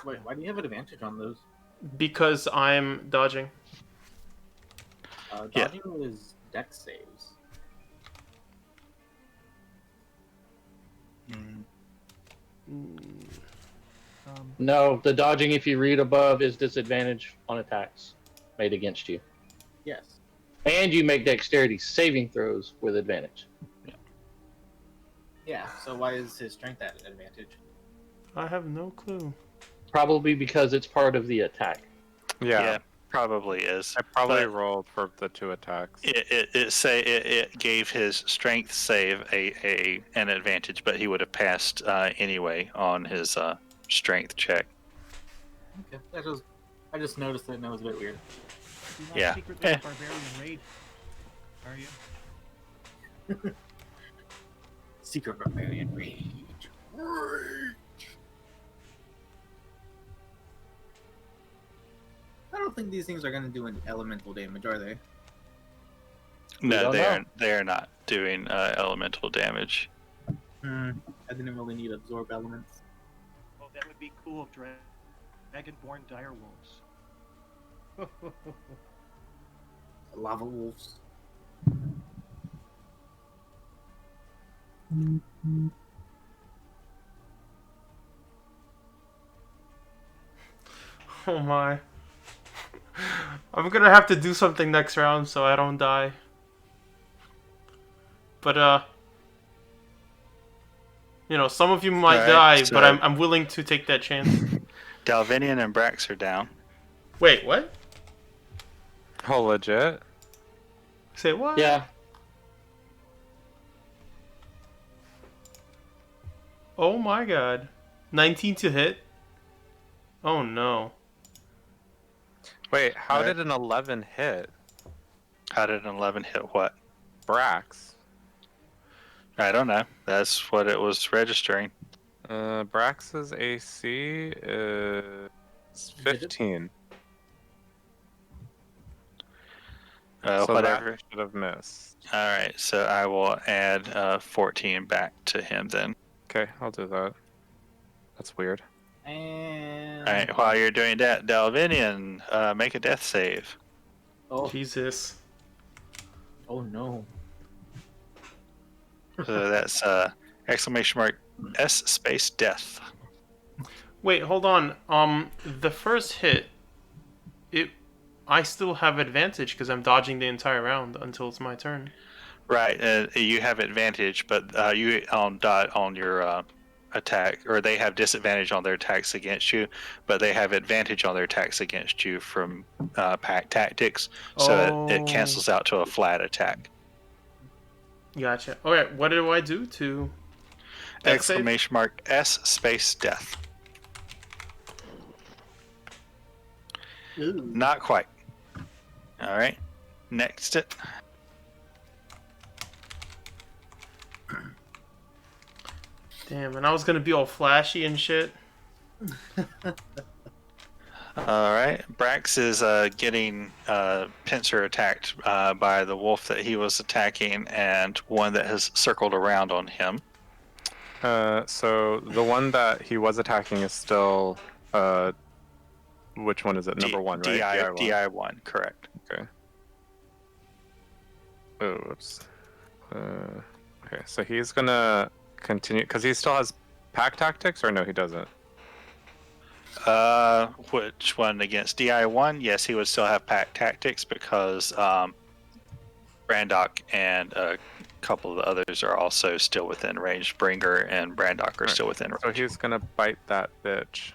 Speaker 7: Wait, why do you have an advantage on those?
Speaker 3: Because I'm dodging.
Speaker 1: Yeah.
Speaker 7: Dodging is dex saves.
Speaker 6: No, the dodging, if you read above, is disadvantage on attacks made against you.
Speaker 7: Yes.
Speaker 6: And you make dexterity saving throws with advantage.
Speaker 7: Yeah, so why is his strength at an advantage?
Speaker 3: I have no clue.
Speaker 6: Probably because it's part of the attack.
Speaker 5: Yeah,
Speaker 1: Probably is.
Speaker 5: I probably
Speaker 1: But
Speaker 5: rolled for the 2 attacks.
Speaker 1: It gave his strength save an advantage, but he would have passed anyway on his strength check.
Speaker 7: Okay, I just noticed it and it was a bit weird.
Speaker 4: You're not
Speaker 1: Yeah.
Speaker 4: secretly a barbarian raid, are you?
Speaker 7: Secret Barbarian Rage. I don't think these things are gonna do any elemental damage, are they?
Speaker 1: No,
Speaker 6: don't
Speaker 1: they are not doing elemental damage.
Speaker 7: I didn't really need absorb elements.
Speaker 4: Oh, that would be cool if dragonborn direwolves.
Speaker 7: Lava wolves.
Speaker 3: Oh my. I'm gonna have to do something next round so I don't die. But you know, some of you might
Speaker 1: Alright,
Speaker 3: die,
Speaker 1: so-
Speaker 3: but I'm willing to take that chance.
Speaker 1: Dalvinian and Brax are down.
Speaker 3: Wait, what?
Speaker 5: Oh, legit?
Speaker 3: Say what?
Speaker 6: Yeah.
Speaker 3: Oh my god. 19 to hit? Oh no.
Speaker 5: Wait, how
Speaker 1: Alright.
Speaker 5: did an 11 hit?
Speaker 1: How did an 11 hit what?
Speaker 5: Brax.
Speaker 1: I don't know. That's what it was registering.
Speaker 5: Brax's AC is 15. So
Speaker 1: Whatever.
Speaker 5: that should have missed.
Speaker 1: All right, so I will add 14 back to him then.
Speaker 5: Okay, I'll do that. That's weird.
Speaker 7: And
Speaker 1: All right, while you're doing that, Dalvinian, make a death save.
Speaker 7: oh,
Speaker 3: Jesus.
Speaker 7: oh no.
Speaker 1: So that's exclamation mark S space death.
Speaker 3: Wait, hold on. The first hit, I still have advantage because I'm dodging the entire round until it's my turn.
Speaker 1: Right, you have advantage, but you on your attack, or they have disadvantage on their attacks against you, but they have advantage on their attacks against you from pack tactics, so it cancels out to a flat attack.
Speaker 3: Gotcha. Okay, what do I do to death save?
Speaker 1: Exclamation mark S space death.
Speaker 4: Ooh.
Speaker 1: Not quite. All right, next it.
Speaker 3: Damn, and I was gonna be all flashy and shit.
Speaker 1: All right, Brax is getting pincer attacked by the wolf that he was attacking, and one that has circled around on him.
Speaker 5: So the one that he was attacking is still, which one is it? Number one, right?
Speaker 1: DI1, correct.
Speaker 5: Okay. Oh, whoops. Okay, so he's gonna continue because he still has pack tactics, or no, he doesn't.
Speaker 1: Which one against DI1? Yes, he would still have pack tactics because Brandok and a couple of the others are also still within range. Bringer and Brandok are still within range.
Speaker 5: So he's gonna bite that bitch.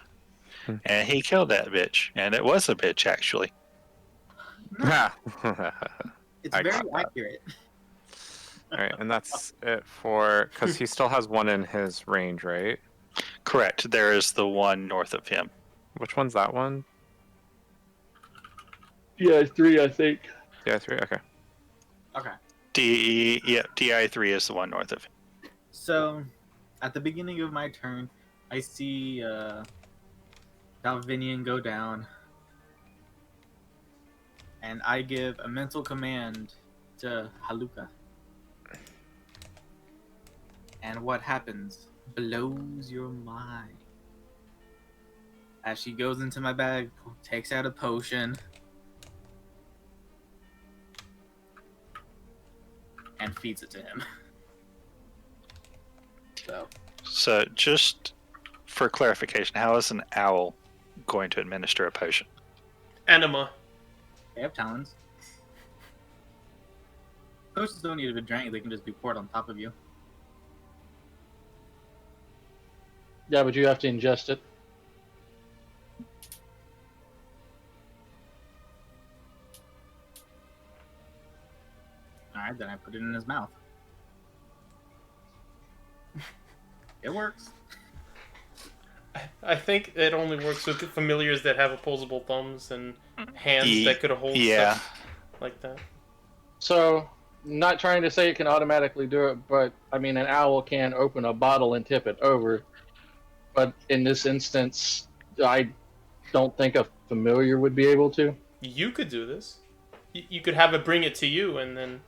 Speaker 1: And he killed that bitch, and it was a bitch actually.
Speaker 5: Yeah.
Speaker 7: It's
Speaker 5: I
Speaker 7: very
Speaker 5: got that.
Speaker 7: accurate.
Speaker 5: All right, and that's it for because he still has one in his range, right?
Speaker 1: Correct. There is the one north of him.
Speaker 5: Which one's that one?
Speaker 6: DI3, I think.
Speaker 5: Yeah, 3. Okay.
Speaker 2: Okay.
Speaker 1: DI3 is the one north of him.
Speaker 2: So, at the beginning of my turn, I see Dalvinian go down, and I give a mental command to Haluka. And what happens blows your mind. As she goes into my bag, takes out a potion, and feeds it to him.
Speaker 1: So, just for clarification, how is an owl going to administer a potion?
Speaker 3: Enema.
Speaker 2: They have talons. Potions don't need to be drank, they can just be poured on top of you.
Speaker 6: Yeah, but you have to ingest it.
Speaker 2: Alright, then I put it in his mouth. It works.
Speaker 3: I think it only works with familiars that have opposable thumbs and hands that could hold stuff like that.
Speaker 6: So, not trying to say it can automatically do it, but I mean, an owl can open a bottle and tip it over. But in this instance, I don't think a familiar would be able to.
Speaker 3: You could do this. You could have it bring it to you and then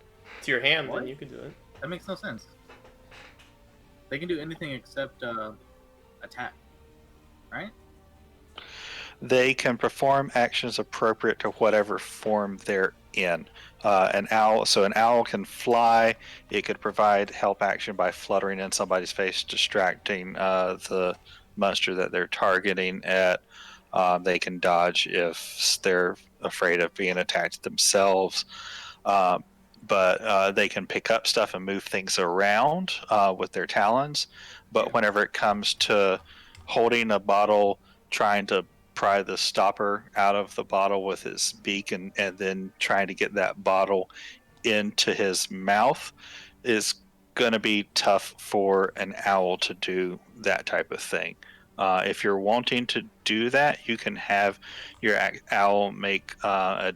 Speaker 3: to your hand,
Speaker 2: What?
Speaker 3: and you could do it.
Speaker 2: That makes no sense. They can do anything except attack, right?
Speaker 1: They can perform actions appropriate to whatever form they're in. An owl can fly. It could provide help action by fluttering in somebody's face, distracting the monster that they're targeting at. They can dodge if they're afraid of being attacked themselves. But they can pick up stuff and move things around with their talons. But whenever it comes to holding a bottle, trying to pry the stopper out of the bottle with his beak and then trying to get that bottle into his mouth is going to be tough for an owl to do that type of thing. If you're wanting to do that, you can have your owl make a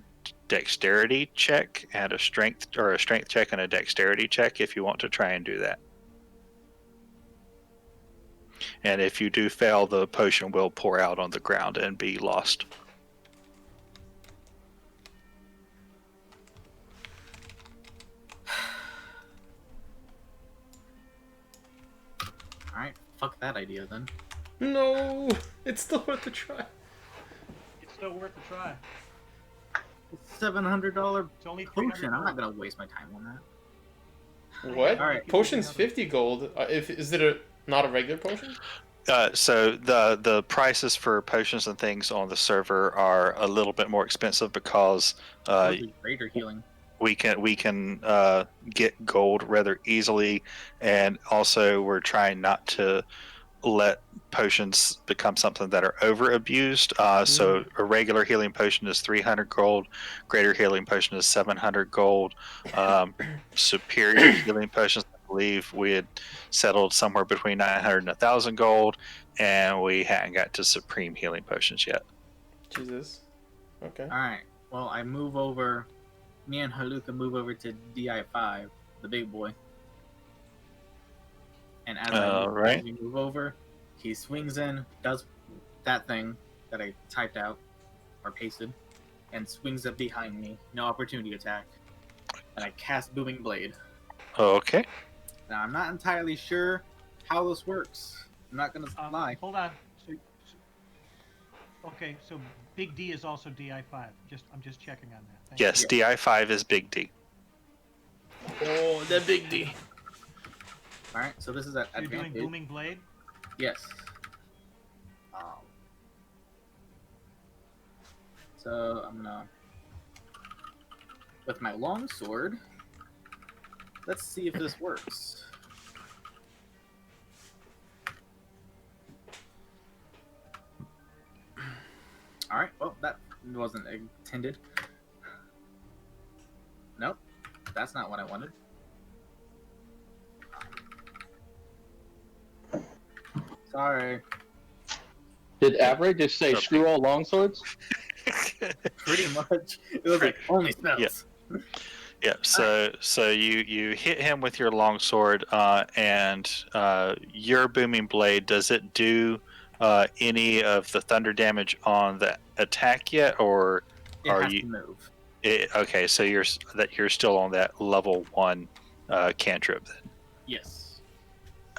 Speaker 1: dexterity check and a strength check and a dexterity check if you want to try and do that. And if you do fail, the potion will pour out on the ground and be lost.
Speaker 2: Alright, fuck that idea then.
Speaker 3: No, it's still worth a try.
Speaker 4: It's still worth a try.
Speaker 2: It's $700
Speaker 4: It's only
Speaker 2: potion. I'm
Speaker 4: $300.
Speaker 2: not gonna waste my time on that.
Speaker 3: What?
Speaker 2: All right.
Speaker 3: Potion's 50 gold. Is it not a regular potion?
Speaker 1: So the prices for potions and things on the server are a little bit more expensive because
Speaker 7: That would be greater healing.
Speaker 1: we can get gold rather easily, and also we're trying not to let potions become something that are over abused. So a regular healing potion is 300 gold, greater healing potion is 700 gold. Superior healing potions, I believe we had settled somewhere between 900 and 1,000 gold, and we hadn't got to supreme healing potions yet.
Speaker 3: Jesus. Okay.
Speaker 2: All right. Well, I move over. Me and Haluka move over to DI5, the big boy. And as
Speaker 1: Right.
Speaker 2: we move over, he swings in, does that thing that I typed out or pasted, and swings up behind me. No opportunity attack. And I cast Booming Blade.
Speaker 1: Okay.
Speaker 2: Now, I'm not entirely sure how this works. I'm not going to lie.
Speaker 4: Hold on. Okay, so Big D is also DI5. I'm just checking on that. Thank
Speaker 1: Yes, DI5 is Big D.
Speaker 3: Oh, the big D.
Speaker 2: All right, so this is at
Speaker 4: So you're
Speaker 2: advantage.
Speaker 4: doing Booming Blade?
Speaker 2: Yes. So I'm gonna, with my long sword, let's see if this works. All right. Well, that wasn't intended. Nope, that's not what I wanted. Sorry.
Speaker 6: Did Avray just say screw all longswords?
Speaker 2: Pretty much. It was like only spells.
Speaker 1: Yeah. Yeah. So you hit him with your longsword, and your booming blade. Does it do any of the thunder damage on the attack yet, or
Speaker 2: It
Speaker 1: are
Speaker 2: has
Speaker 1: you?
Speaker 2: to move.
Speaker 1: Okay, so you're still on that level 1 cantrip then.
Speaker 2: Yes.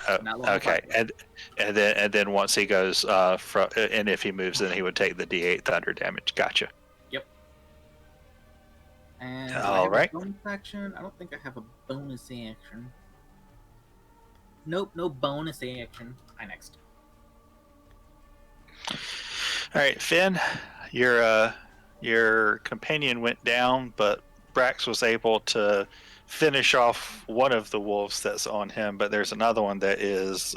Speaker 1: Oh,
Speaker 2: Not level
Speaker 1: okay,
Speaker 2: 5.
Speaker 1: and then once he goes and if he moves, then he would take the D8 thunder damage. Gotcha.
Speaker 2: And do I
Speaker 1: All
Speaker 2: have
Speaker 1: right.
Speaker 2: a bonus action? I don't think I have a bonus action. Nope, no bonus action. I next.
Speaker 1: All right, Finn, your companion went down, but Brax was able to finish off one of the wolves that's on him, but there's another one that is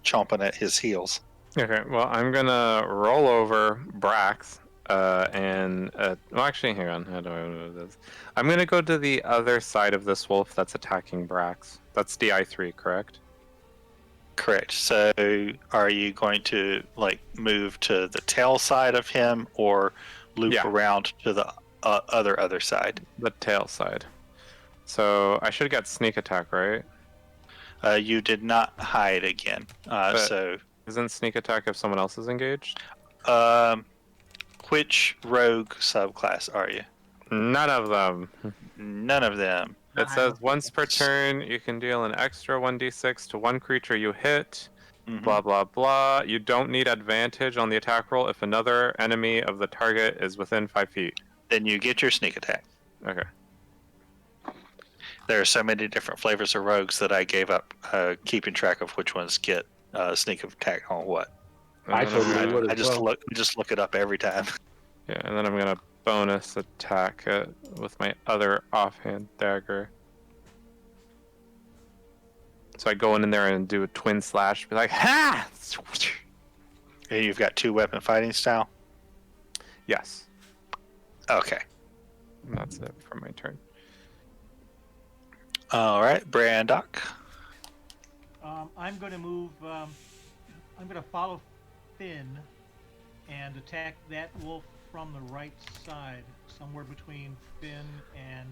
Speaker 1: chomping at his heels.
Speaker 5: Okay, well, I'm gonna roll over Brax, well, actually, hang on. How do I know this? I'm gonna go to the other side of this wolf that's attacking Brax. That's DI3, correct?
Speaker 1: Correct. So, are you going to move to the tail side of him, or loop around to the other side?
Speaker 5: The tail side. So I should get sneak attack, right?
Speaker 1: You did not hide again. So
Speaker 5: isn't sneak attack if someone else is engaged?
Speaker 1: Which rogue subclass are you?
Speaker 5: None of them.
Speaker 1: None of them.
Speaker 5: It says once per turn, you can deal an extra 1d6 to one creature you hit.
Speaker 1: Mhm.
Speaker 5: Blah, blah, blah. You don't need advantage on the attack roll if another enemy of the target is within 5 feet.
Speaker 1: Then you get your sneak attack.
Speaker 5: Okay.
Speaker 1: There are so many different flavors of rogues that I gave up keeping track of which ones get sneak attack on what.
Speaker 6: I totally would
Speaker 1: I
Speaker 6: as
Speaker 1: just
Speaker 6: well.
Speaker 1: look it up every time.
Speaker 5: Yeah, and then I'm gonna bonus attack it with my other offhand dagger. So I go in there and do a twin slash, be like, ha!
Speaker 1: And you've got 2 weapon fighting style?
Speaker 5: Yes.
Speaker 1: Okay.
Speaker 5: And that's it for my turn.
Speaker 1: All right, Brandock.
Speaker 4: I'm going to move. I'm going to follow Finn and attack that wolf from the right side, somewhere between Finn and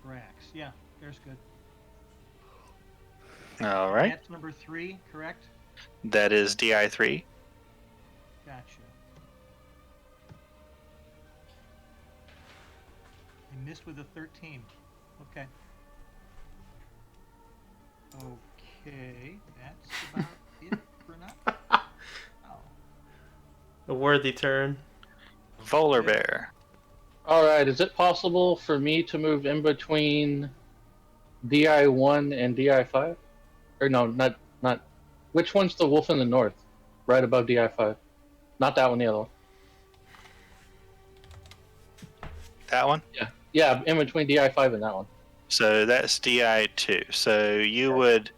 Speaker 4: Brax. Yeah, there's good.
Speaker 1: All right.
Speaker 4: That's number 3, correct?
Speaker 1: That is DI3.
Speaker 4: Gotcha. I missed with a 13. Okay. Okay, that's about it for now. Oh.
Speaker 3: A worthy turn.
Speaker 1: Volar Bear.
Speaker 6: All right, is it possible for me to move in between DI1 and DI5? Or no, not. Which one's the wolf in the north? right above DI5. Not that one, the other one.
Speaker 1: That one?
Speaker 6: Yeah, in between DI5 and that one.
Speaker 1: So that's DI2. So you would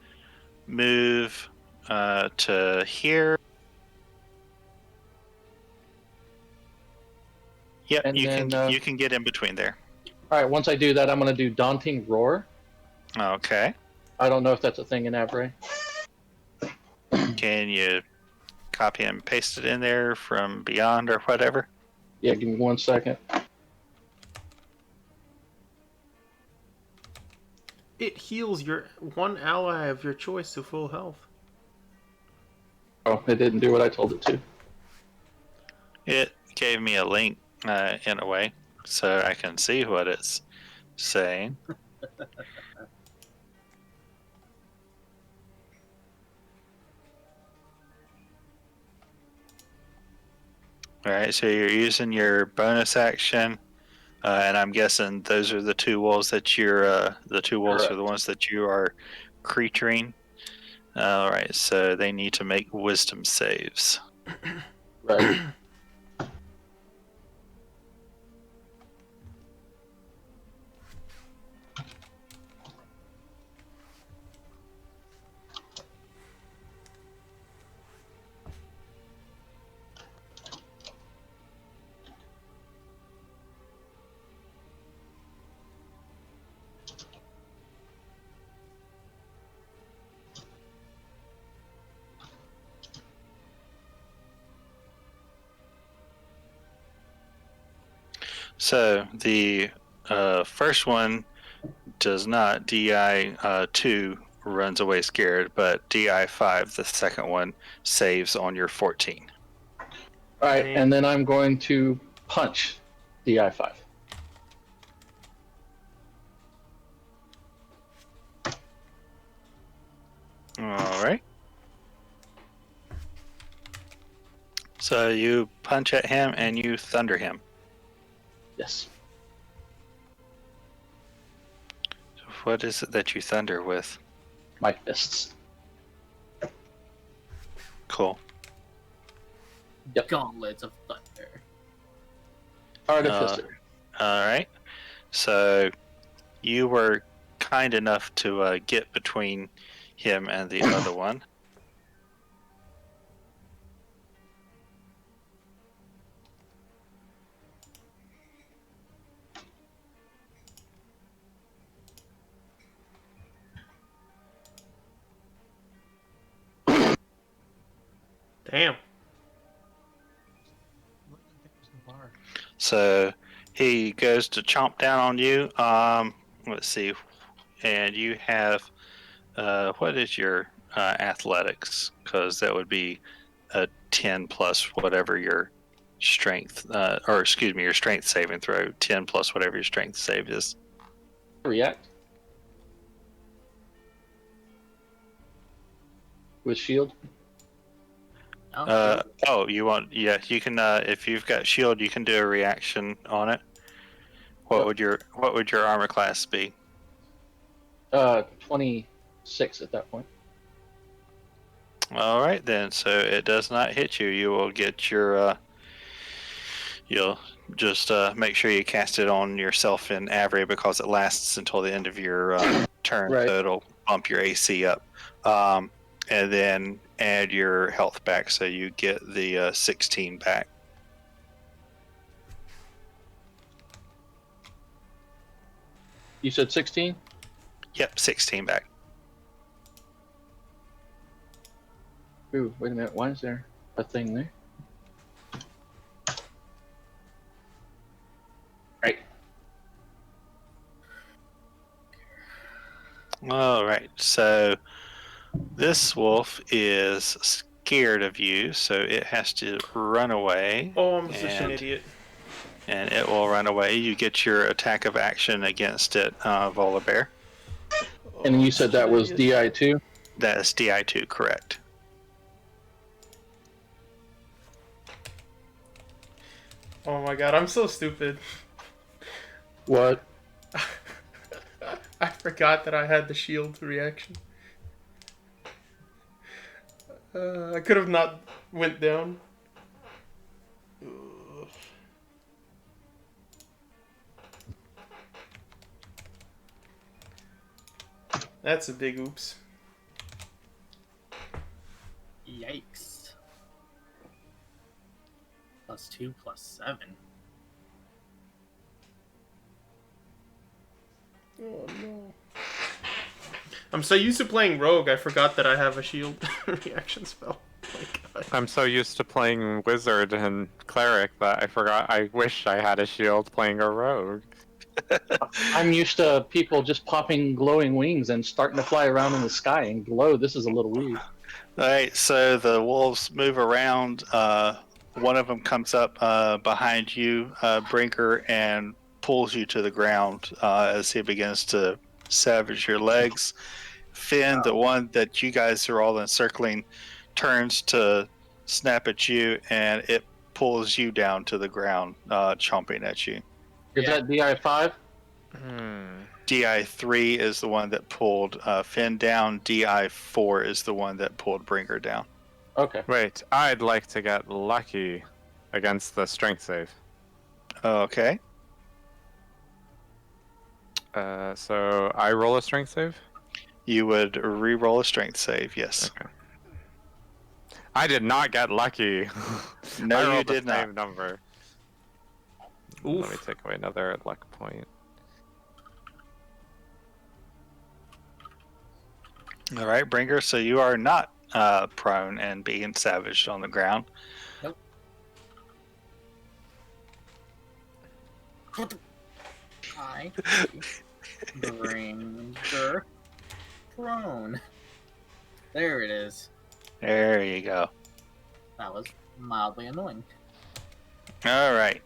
Speaker 1: move to here. Yep,
Speaker 6: And then,
Speaker 1: you can get in between there.
Speaker 6: All right, once I do that, I'm going to do Daunting Roar.
Speaker 1: Okay.
Speaker 6: I don't know if that's a thing in Avray.
Speaker 1: Can you copy and paste it in there from beyond or whatever?
Speaker 6: Yeah, give me 1 second.
Speaker 3: It heals your one ally of your choice to full health.
Speaker 6: Oh, it didn't do what I told it to.
Speaker 1: It gave me a link in a way, so I can see what it's saying. All right, so you're using your bonus action, and I'm guessing those are the two wolves that the two wolves are the
Speaker 6: Correct.
Speaker 1: ones that you are creaturing. All right, so they need to make wisdom saves.
Speaker 6: Right.
Speaker 1: So the first one does not. DI2 runs away scared, but DI5, the second one, saves on your 14.
Speaker 6: All right, and then I'm going to punch DI5.
Speaker 1: All right. So you punch at him and you thunder him.
Speaker 6: Yes.
Speaker 1: What is it that you thunder with?
Speaker 6: My fists.
Speaker 1: Cool.
Speaker 2: Gauntlets of thunder.
Speaker 6: Artificer.
Speaker 1: All right. So you were kind enough to get between him and the other one.
Speaker 3: Damn.
Speaker 1: So he goes to chomp down on you. Let's see. And you have what is your athletics? Because that would be a 10 plus whatever your strength, or excuse me, your strength saving throw. 10 plus whatever your strength save is.
Speaker 6: React. With shield.
Speaker 1: Oh, you want? Yeah, you can. If you've got shield, you can do a reaction on it. What would your armor class be?
Speaker 6: 26 at that point.
Speaker 1: All right then. So it does not hit you. You will get your. You'll just make sure you cast it on yourself in Avery because it lasts until the end of your turn,
Speaker 6: Right.
Speaker 1: so it'll bump your AC up. And then add your health back, so you get the 16 back.
Speaker 6: You said 16?
Speaker 1: Yep, 16 back.
Speaker 6: Ooh, wait a minute. Why is there a thing there? Right.
Speaker 1: All right, so this wolf is scared of you, so it has to run away.
Speaker 3: Oh, I'm such an idiot.
Speaker 1: And it will run away. You get your attack of action against it, Volibear.
Speaker 6: And you said that was DI2?
Speaker 1: That is DI2, correct.
Speaker 3: Oh my god, I'm so stupid.
Speaker 6: What?
Speaker 3: I forgot that I had the shield reaction. I could have not went down. Ugh. That's a big oops.
Speaker 7: Yikes. +2 +7.
Speaker 3: Oh no. I'm so used to playing rogue, I forgot that I have a shield reaction spell. Oh my god.
Speaker 5: I'm so used to playing wizard and cleric that I forgot. I wish I had a shield playing a rogue.
Speaker 6: I'm used to people just popping glowing wings and starting to fly around in the sky and glow. This is a little weird.
Speaker 1: All right, so the wolves move around. One of them comes up behind you, Brinker, and pulls you to the ground as he begins to savage your legs. Finn, the one that you guys are all encircling, turns to snap at you, and it pulls you down to the ground, chomping at you.
Speaker 6: Is that DI5?
Speaker 1: DI3 is the one that pulled Finn down. DI4 is the one that pulled Brinker down.
Speaker 6: Okay.
Speaker 5: Wait, I'd like to get lucky against the strength save.
Speaker 1: Okay.
Speaker 5: So I roll a strength save?
Speaker 1: You would re-roll a strength save, yes.
Speaker 5: Okay. I did not get lucky.
Speaker 1: No,
Speaker 5: I
Speaker 1: you
Speaker 5: rolled
Speaker 1: did
Speaker 5: the same
Speaker 1: not.
Speaker 5: number.
Speaker 3: Oof.
Speaker 5: Let me take away another luck point.
Speaker 1: All right, Brinker, so you are not prone and being savaged on the ground.
Speaker 7: Nope. I Bringer prone. There it is.
Speaker 1: There you go.
Speaker 7: That was mildly annoying.
Speaker 1: All right.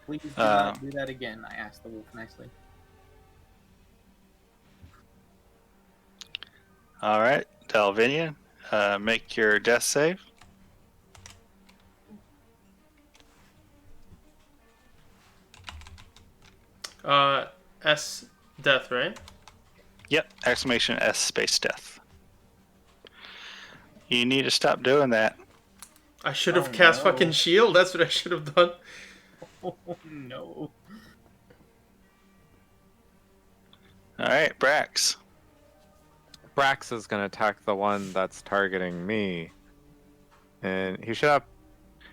Speaker 7: Please do not do that again, I asked the wolf nicely.
Speaker 1: All right, Dalvinian, make your death save.
Speaker 3: S death, right?
Speaker 1: Yep, exclamation S space death. You need to stop doing that.
Speaker 3: I should have
Speaker 7: Oh,
Speaker 3: cast
Speaker 7: no.
Speaker 3: fucking shield. That's what I should have done.
Speaker 7: Oh no.
Speaker 1: All right, Brax.
Speaker 5: Brax is going to attack the one that's targeting me. And he should have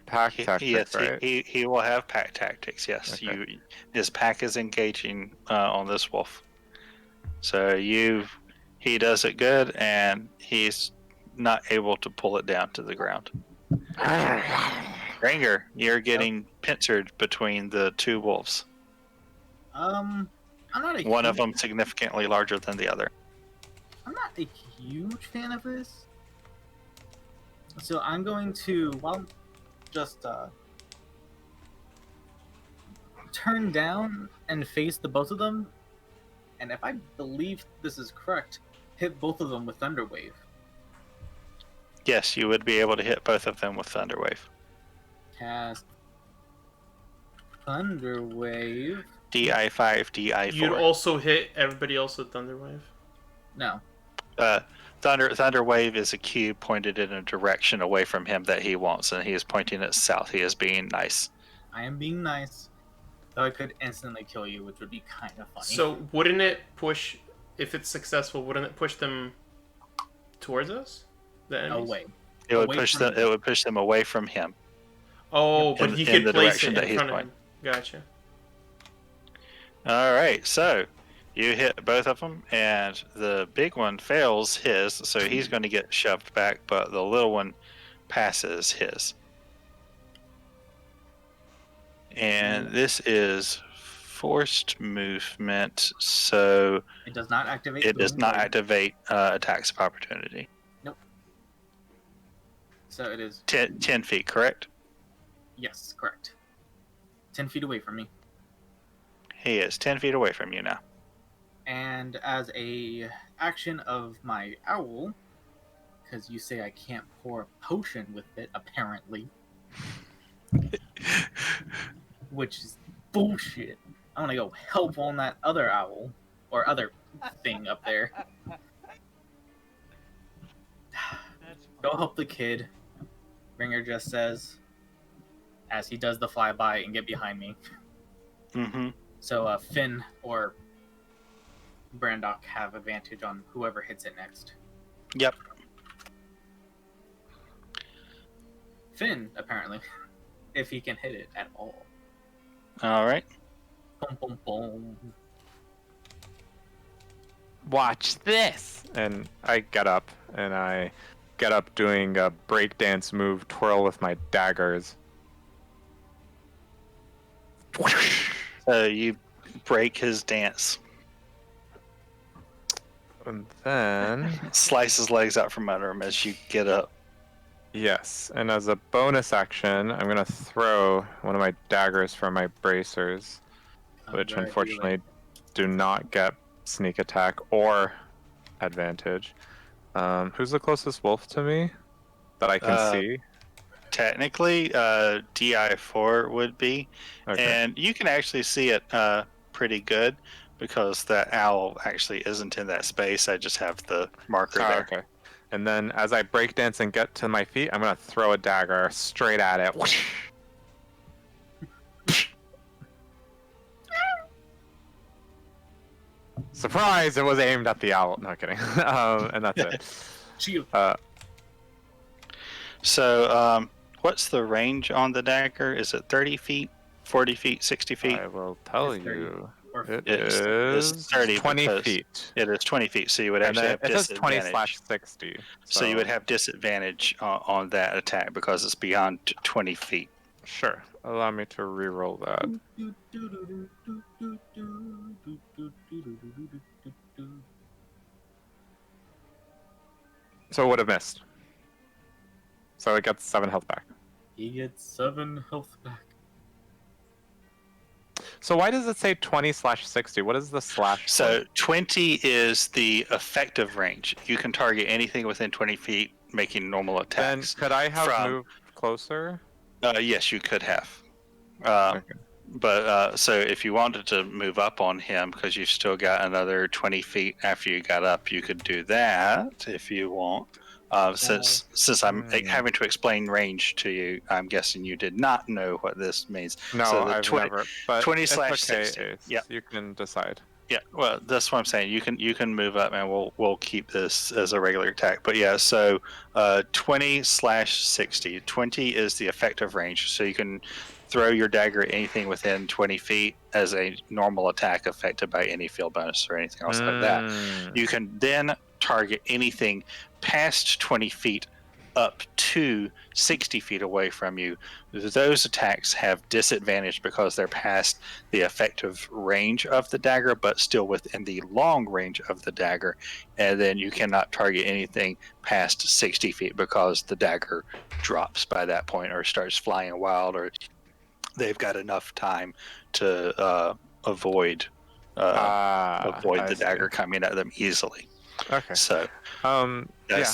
Speaker 5: pack tactics,
Speaker 1: Yes,
Speaker 5: right?
Speaker 1: he will have pack tactics. Yes,
Speaker 5: Okay.
Speaker 1: his pack is engaging on this wolf. So he does it good, and he's not able to pull it down to the ground. Ranger, you're getting pincered between the two wolves.
Speaker 7: I'm not a
Speaker 1: One of
Speaker 7: huge,
Speaker 1: them significantly larger than the other.
Speaker 7: I'm not a huge fan of this. So I'm going to just turn down and face the both of them, and if I believe this is correct, hit both of them with Thunderwave.
Speaker 1: Yes, you would be able to hit both of them with Thunderwave.
Speaker 7: Cast Thunderwave.
Speaker 1: DI5, DI4.
Speaker 3: You'd also hit everybody else with Thunderwave.
Speaker 7: No.
Speaker 1: Thunderwave is a cube pointed in a direction away from him that he wants, and he is pointing it south. He is being nice.
Speaker 7: I am being nice. Though I could instantly kill you, which would be kind of funny.
Speaker 3: So wouldn't it push, if it's successful, wouldn't it push them towards us? The enemies?
Speaker 7: away.
Speaker 1: It would
Speaker 7: Away
Speaker 1: push
Speaker 7: from
Speaker 1: them.
Speaker 7: him.
Speaker 1: It would push them away from him.
Speaker 3: Oh, but
Speaker 1: In-
Speaker 3: he
Speaker 1: in
Speaker 3: could
Speaker 1: the
Speaker 3: place
Speaker 1: direction
Speaker 3: it
Speaker 1: that
Speaker 3: in
Speaker 1: he's
Speaker 3: front of
Speaker 1: pointing.
Speaker 3: him. Gotcha.
Speaker 1: All right, so you hit both of them, and the big one fails his, so he's going to get shoved back, but the little one passes his. And this is forced movement, so
Speaker 7: It does not activate.
Speaker 1: it does
Speaker 7: Boom
Speaker 1: not
Speaker 7: Boom.
Speaker 1: activate attacks of opportunity.
Speaker 7: So it is
Speaker 1: 10 feet, correct?
Speaker 7: yes, correct. 10 feet away from me.
Speaker 1: He is 10 feet away from you now.
Speaker 7: And as a action of my owl, because you say I can't pour a potion with it, apparently, which is bullshit. I'm gonna go help on that other owl or other thing up there. Go help the kid. Ringer just says, as he does the flyby and get behind me.
Speaker 1: Mm-hmm.
Speaker 7: So Finn or Brandock have advantage on whoever hits it next.
Speaker 1: Yep.
Speaker 7: Finn, apparently, if he can hit it at all.
Speaker 1: All right.
Speaker 7: Boom, boom, boom.
Speaker 5: Watch this! And I get up, and I get up doing a breakdance move, twirl with my daggers.
Speaker 1: So you break his dance,
Speaker 5: And then,
Speaker 1: slice his legs out from under him as you get up.
Speaker 5: yes, and as a bonus action, I'm gonna throw one of my daggers from my bracers, which unfortunately do not get sneak attack or advantage. Who's the closest wolf to me that I can see?
Speaker 1: Technically, DI4 would be,
Speaker 5: Okay.
Speaker 1: and you can actually see it pretty good because the owl actually isn't in that space. I just have the marker
Speaker 5: Oh,
Speaker 1: there.
Speaker 5: okay. And then as I breakdance and get to my feet, I'm gonna throw a dagger straight at it. Surprise! It was aimed at the owl. No kidding. And that's it.
Speaker 7: Shield.
Speaker 1: So, what's the range on the dagger? Is it 30 feet, 40 feet, 60 feet?
Speaker 5: I will tell
Speaker 7: It's 30.
Speaker 5: you.
Speaker 7: Or
Speaker 5: It
Speaker 1: It's
Speaker 5: is
Speaker 1: 30
Speaker 5: 20
Speaker 1: because
Speaker 5: feet.
Speaker 1: It is 20 feet, so you would
Speaker 5: And
Speaker 1: actually
Speaker 5: then
Speaker 1: have
Speaker 5: it says 20
Speaker 1: disadvantage.
Speaker 5: / 60.
Speaker 1: So you would have disadvantage on that attack because it's beyond 20 feet.
Speaker 5: Sure. Allow me to re-roll that. So it would have missed. So it gets 7 health back.
Speaker 7: He gets 7 health back.
Speaker 5: So why does it say 20 / 60? What is the slash?
Speaker 1: So 20 is the effective range. You can target anything within 20 feet, making normal
Speaker 5: Then
Speaker 1: attacks.
Speaker 5: could I have
Speaker 1: from-
Speaker 5: moved closer?
Speaker 1: Yes, you could have.
Speaker 5: Okay.
Speaker 1: But so if you wanted to move up on him, because you've still got another 20 feet after you got up, you could do that if you want. Since I'm having to explain range to you, I'm guessing you did not know what this means.
Speaker 5: No,
Speaker 1: So the
Speaker 5: I've
Speaker 1: 20
Speaker 5: never. But
Speaker 1: 20
Speaker 5: it's
Speaker 1: /
Speaker 5: okay,
Speaker 1: 60.
Speaker 5: Ace.
Speaker 1: Yeah.
Speaker 5: You can decide.
Speaker 1: Yeah, well, that's what I'm saying. You can move up, and we'll keep this as a regular attack. But yeah, so 20 / 60. 20 is the effective range, so you can throw your dagger at anything within 20 feet as a normal attack affected by any field bonus or anything else like that. You can then target anything past 20 feet up to 60 feet away from you. Those attacks have disadvantage because they're past the effective range of the dagger, but still within the long range of the dagger. And then you cannot target anything past 60 feet because the dagger drops by that point or starts flying wild, or they've got enough time to avoid the dagger coming at them easily.
Speaker 5: Okay.
Speaker 1: So
Speaker 5: yeah.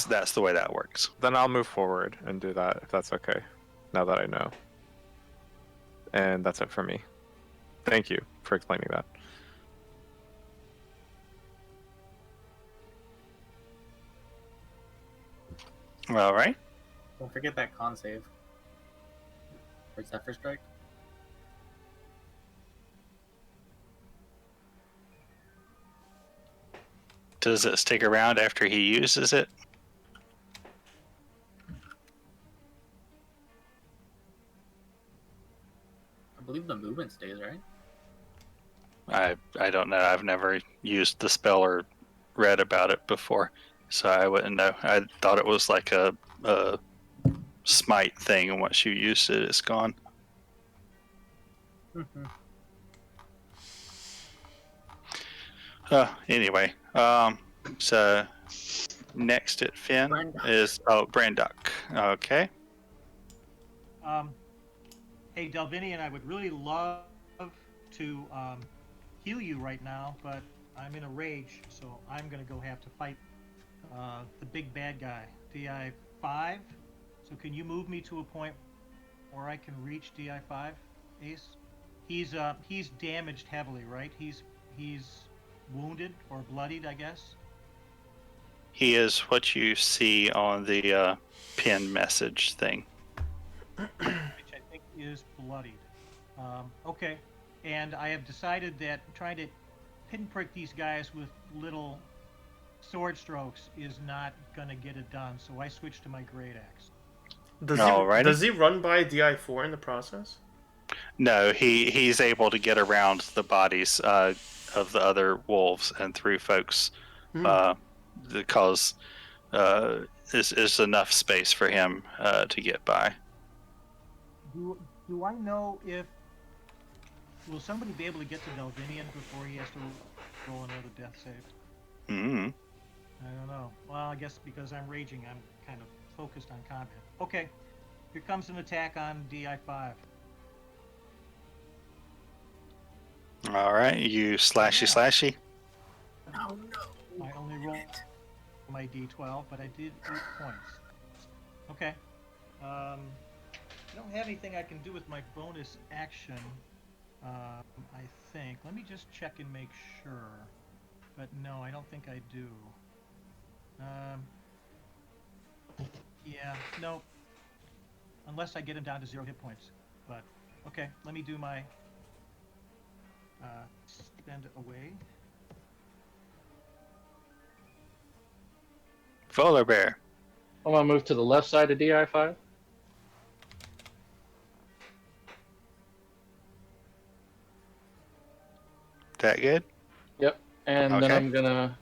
Speaker 1: that's the way that works.
Speaker 5: Then I'll move forward and do that if that's okay. Now that I know. And that's it for me. Thank you for explaining that.
Speaker 1: All right.
Speaker 7: Don't forget that con save. Where's that first strike?
Speaker 1: Does it stick around after he uses it?
Speaker 7: I believe the movement stays, right?
Speaker 1: I don't know. I've never used the spell or read about it before, so I wouldn't know. I thought it was like a smite thing, and once you use it, it's gone. Anyway, so next at Finn
Speaker 7: Brandock.
Speaker 1: is Brandock. Okay.
Speaker 4: Hey, Delvinian, I would really love to heal you right now, but I'm in a rage, so I'm gonna go have to fight the big bad guy, DI 5. So can you move me to a point where I can reach DI 5, Ace? He's damaged heavily, right? He's wounded or bloodied, I guess.
Speaker 1: He is what you see on the pin message thing.
Speaker 4: which I think is bloodied. Okay, and I have decided that trying to pinprick these guys with little sword strokes is not gonna get it done. So I switch to my great axe.
Speaker 1: Alrighty.
Speaker 3: Does he run by DI4 in the process?
Speaker 1: No, he's able to get around the bodies of the other wolves and through folks because is enough space for him to get by.
Speaker 4: Do I know if will somebody be able to get to Delvinian before he has to roll another death save?
Speaker 1: Mm-hmm.
Speaker 4: I don't know. Well, I guess because I'm raging, I'm kind of focused on combat. Okay, here comes an attack on DI5.
Speaker 1: All right, you slashy.
Speaker 7: Oh no!
Speaker 4: I only rolled my D12, but I did 8 points. Okay. I don't have anything I can do with my bonus action. I think. Let me just check and make sure. But no, I don't think I do. Yeah, no. Unless I get him down to 0 hit points. But okay, let me do my spend away.
Speaker 1: Polar bear.
Speaker 6: I'm gonna move to the left side of DI5.
Speaker 1: That good?
Speaker 6: Yep. And then
Speaker 1: Okay.
Speaker 6: I'm gonna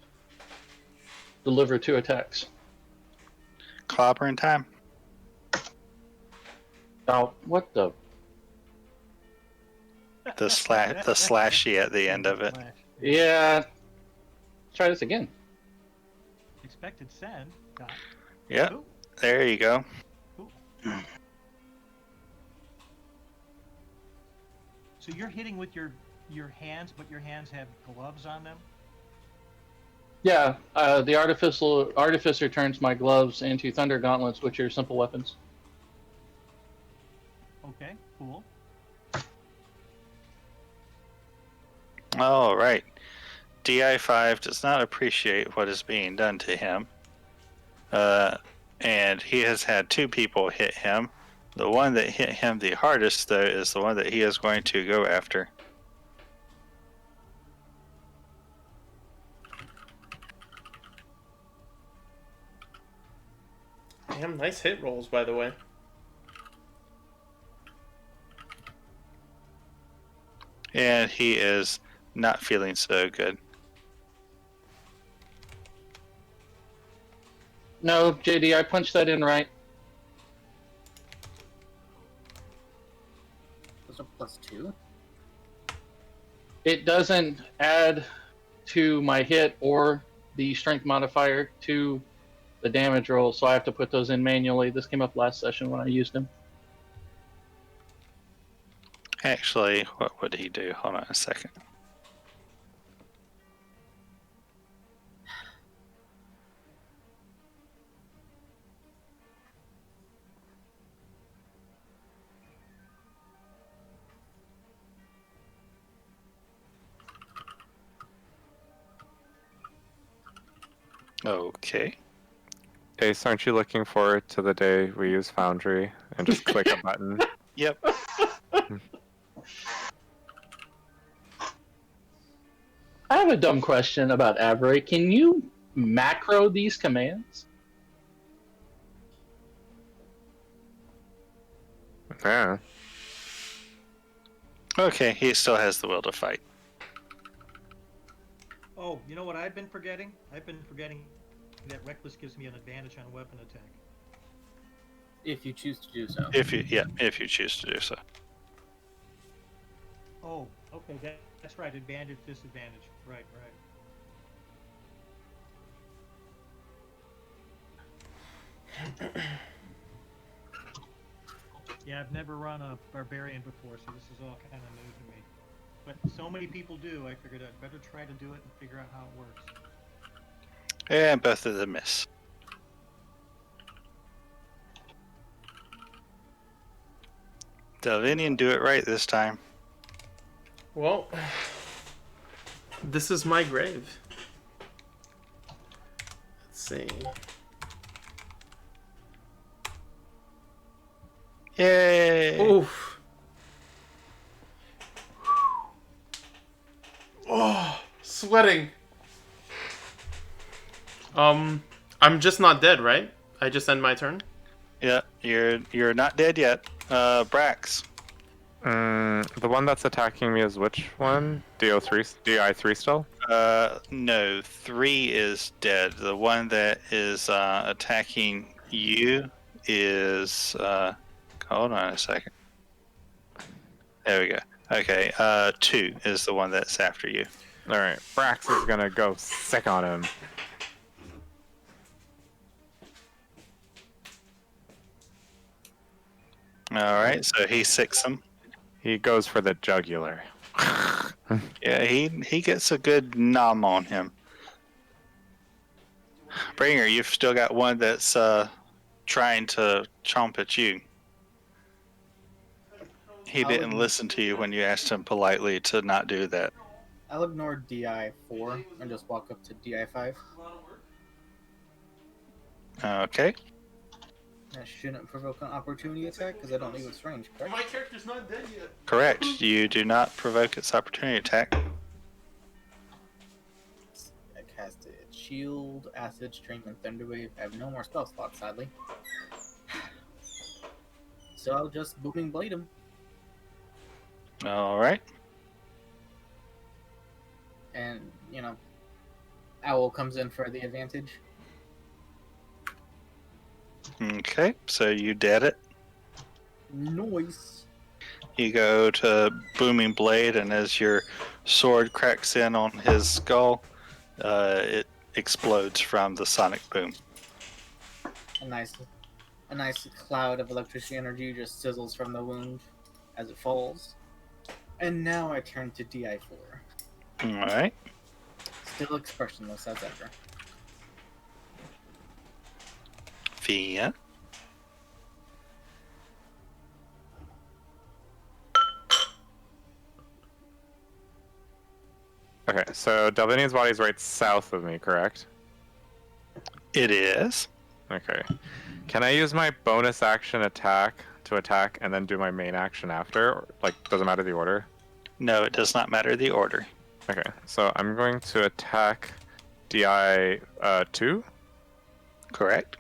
Speaker 6: deliver 2 attacks.
Speaker 1: Clobbering time.
Speaker 6: Oh, what the?
Speaker 1: The slashy at the end of it.
Speaker 4: Slash.
Speaker 6: Yeah. Try this again.
Speaker 4: Expected send. Got it.
Speaker 1: Yep.
Speaker 4: Ooh,
Speaker 1: There you go.
Speaker 4: ooh. So you're hitting with your hands, but your hands have gloves on them?
Speaker 6: Yeah. The artificer turns my gloves into thunder gauntlets, which are simple weapons.
Speaker 4: Okay, cool.
Speaker 1: All right. DI5 does not appreciate what is being done to him. And he has had 2 people hit him. The one that hit him the hardest, though, is the one that he is going to go after.
Speaker 3: Damn, nice hit rolls, by the way.
Speaker 1: And he is not feeling so good.
Speaker 6: No, JD, I punched that in right.
Speaker 7: Those are +2.
Speaker 6: It doesn't add to my hit or the strength modifier to the damage roll, so I have to put those in manually. This came up last session when I used them.
Speaker 1: Actually, what would he do? Hold on a second. Okay.
Speaker 5: Ace, aren't you looking forward to the day we use Foundry and just click a button?
Speaker 1: Yep.
Speaker 6: I have a dumb question about Avery. Can you macro these commands?
Speaker 5: Yeah.
Speaker 1: Okay, he still has the will to fight.
Speaker 4: Oh, you know what I've been forgetting? I've been forgetting that Reckless gives me an advantage on a weapon attack.
Speaker 7: If you choose to do so.
Speaker 1: If you choose to do so.
Speaker 4: Oh, okay, that's right. Advantage, disadvantage. Right. Yeah, I've never run a barbarian before, so this is all kind of new to me. But so many people do, I figured I'd better try to do it and figure out how it works.
Speaker 1: And both of them miss. Delvinian, do it right this time.
Speaker 3: Well, this is my grave. Let's see.
Speaker 1: Yay!
Speaker 3: Oof. Oh, sweating. I'm just not dead, right? I just end my turn.
Speaker 1: Yeah, you're not dead yet. Brax.
Speaker 5: The one that's attacking me is which one? DI3 still?
Speaker 1: No, 3 is dead. The one that is attacking you is. Hold on a second. There we go. Okay, 2 is the one that's after you.
Speaker 5: Alright, Brax is gonna go sick on him.
Speaker 1: All right, so he sicks him.
Speaker 5: He goes for the jugular.
Speaker 1: Yeah, he gets a good nom on him. Bringer, you've still got one that's trying to chomp at you. He didn't listen to you when you asked him politely to not do that.
Speaker 7: I'll ignore DI4 and just walk up to DI5.
Speaker 1: Okay.
Speaker 7: That shouldn't provoke an opportunity attack because I don't leave its range, correct?
Speaker 3: My character's not dead yet.
Speaker 1: Correct. You do not provoke its opportunity attack.
Speaker 7: I casted Shield, Acid, Stream, and Thunderwave. I have no more spell slots, sadly. So I'll just Booming Blade him.
Speaker 1: All right.
Speaker 7: And, you know, Owl comes in for the advantage.
Speaker 1: Okay, so you did it.
Speaker 7: Noise.
Speaker 1: You go to Booming Blade, and as your sword cracks in on his skull, it explodes from the sonic boom.
Speaker 7: A nice cloud of electricity energy just sizzles from the wound as it falls. And now I turn to DI4.
Speaker 1: All right.
Speaker 7: Still expressionless as ever.
Speaker 1: Fia.
Speaker 5: Okay, so Delvinian's body is right south of me, correct?
Speaker 1: It is.
Speaker 5: Okay. Can I use my bonus action attack to attack and then do my main action after? Or, like, doesn't matter the order?
Speaker 1: No, it does not matter the order.
Speaker 5: Okay, so I'm going to attack DI 2.
Speaker 1: Correct.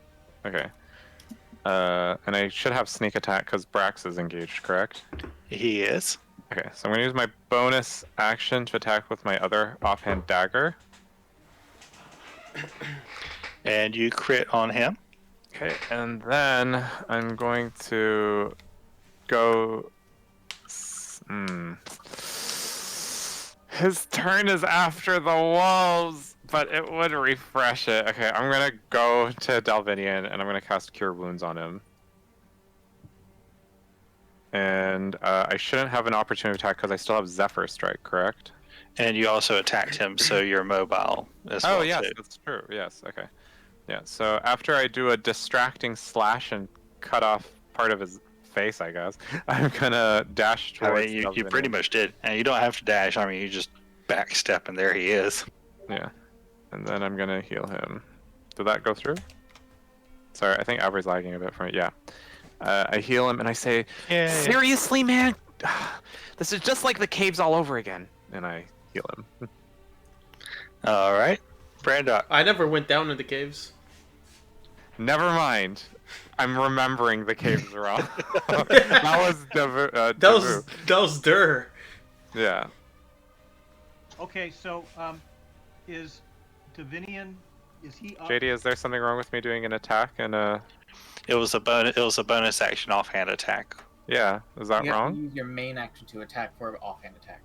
Speaker 5: Okay. And I should have sneak attack because Brax is engaged, correct?
Speaker 1: He is.
Speaker 5: Okay, so I'm going to use my bonus action to attack with my other offhand dagger.
Speaker 1: And you crit on him.
Speaker 5: Okay, and then I'm going to go... His turn is after the walls, but it would refresh it. Okay, I'm going to go to Dalvinian, and I'm going to cast Cure Wounds on him. And I shouldn't have an opportunity attack because I still have Zephyr Strike, correct?
Speaker 1: And you also attacked him, so you're mobile as well.
Speaker 5: Oh, yes,
Speaker 1: too.
Speaker 5: that's true. Yes, okay. Yeah, so after I do a distracting slash and cut off part of his face, I guess, I'm gonna dash
Speaker 1: I
Speaker 5: towards
Speaker 1: mean, you
Speaker 5: Dalvinian.
Speaker 1: pretty much did. And you don't have to dash. I mean, you just backstep, and there he is.
Speaker 5: Yeah. And then I'm gonna heal him. Did that go through? Sorry, I think Aubrey's lagging a bit from it. Yeah. I heal him and I say,
Speaker 1: Yay.
Speaker 5: seriously, man? This is just like the caves all over again. And I heal him.
Speaker 1: All right. Brandok.
Speaker 3: I never went down in the caves.
Speaker 5: Never mind. I'm remembering the caves wrong. That was
Speaker 3: That was Dur.
Speaker 5: Yeah.
Speaker 4: Okay, so is Davinian, is he up?
Speaker 5: JD, is there something wrong with me doing an attack and
Speaker 1: It was a bonus action offhand attack.
Speaker 5: yeah, is that
Speaker 7: You have to
Speaker 5: wrong?
Speaker 7: use your main action to attack for an offhand attack.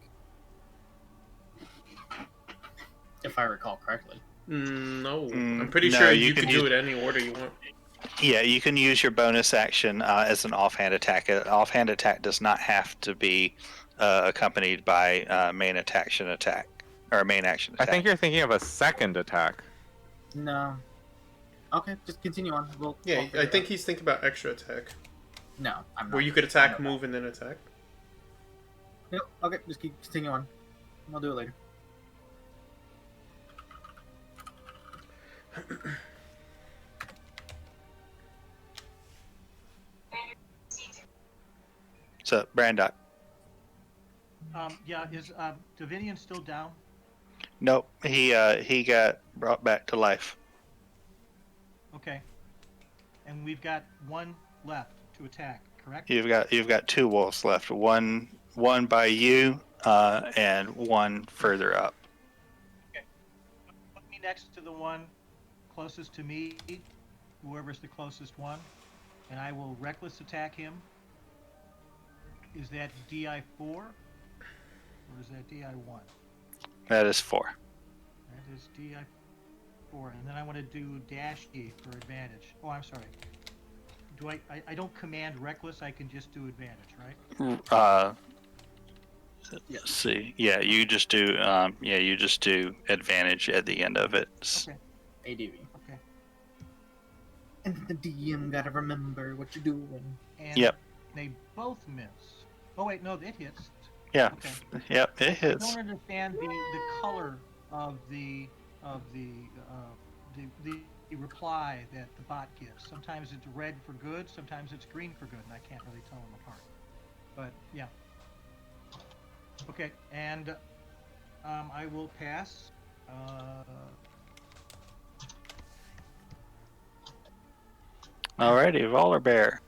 Speaker 7: If I recall correctly.
Speaker 3: No, I'm pretty
Speaker 1: no,
Speaker 3: sure
Speaker 1: you
Speaker 3: you
Speaker 1: can
Speaker 3: can do
Speaker 1: use-
Speaker 3: it any order you want.
Speaker 1: Yeah, you can use your bonus action as an offhand attack. An offhand attack does not have to be accompanied by main action attack or main action
Speaker 5: I
Speaker 1: attack.
Speaker 5: think you're thinking of a second attack.
Speaker 7: No. Okay, just continue on. We'll
Speaker 3: Yeah,
Speaker 7: figure
Speaker 3: I
Speaker 7: it
Speaker 3: think
Speaker 7: out.
Speaker 3: he's thinking about extra attack,
Speaker 7: No, I'm not.
Speaker 3: where you could attack, move, and then attack.
Speaker 7: Yep, okay, just continue on. I'll do it later.
Speaker 1: So, Brandock.
Speaker 4: Yeah, is Davinian still down?
Speaker 1: Nope, he got brought back to life.
Speaker 4: Okay. And we've got one left to attack, correct?
Speaker 1: You've got 2 wolves left. One by you, and one further up.
Speaker 4: Put me next to the one closest to me, whoever's the closest one, and I will reckless attack him. Is that DI 4 or is that DI 1?
Speaker 1: That is 4.
Speaker 4: That is DI 4, and then I want to do dash E for advantage. Oh, I'm sorry. Do I don't command reckless? I can just do advantage, right?
Speaker 1: Let's see. Yeah, you just do. You just do advantage at the end of it.
Speaker 4: Okay.
Speaker 7: ADV.
Speaker 4: Okay.
Speaker 7: And the DM gotta remember what you're doing.
Speaker 4: And
Speaker 1: Yep.
Speaker 4: they both miss. Oh wait, no, it hits.
Speaker 1: Yeah.
Speaker 4: Okay.
Speaker 1: Yep, it
Speaker 4: I
Speaker 1: hits.
Speaker 4: don't understand the color of the reply that the bot gives. Sometimes it's red for good, sometimes it's green for good, and I can't really tell them apart. But yeah. Okay, and I will pass.
Speaker 1: Alrighty, Volar Bear.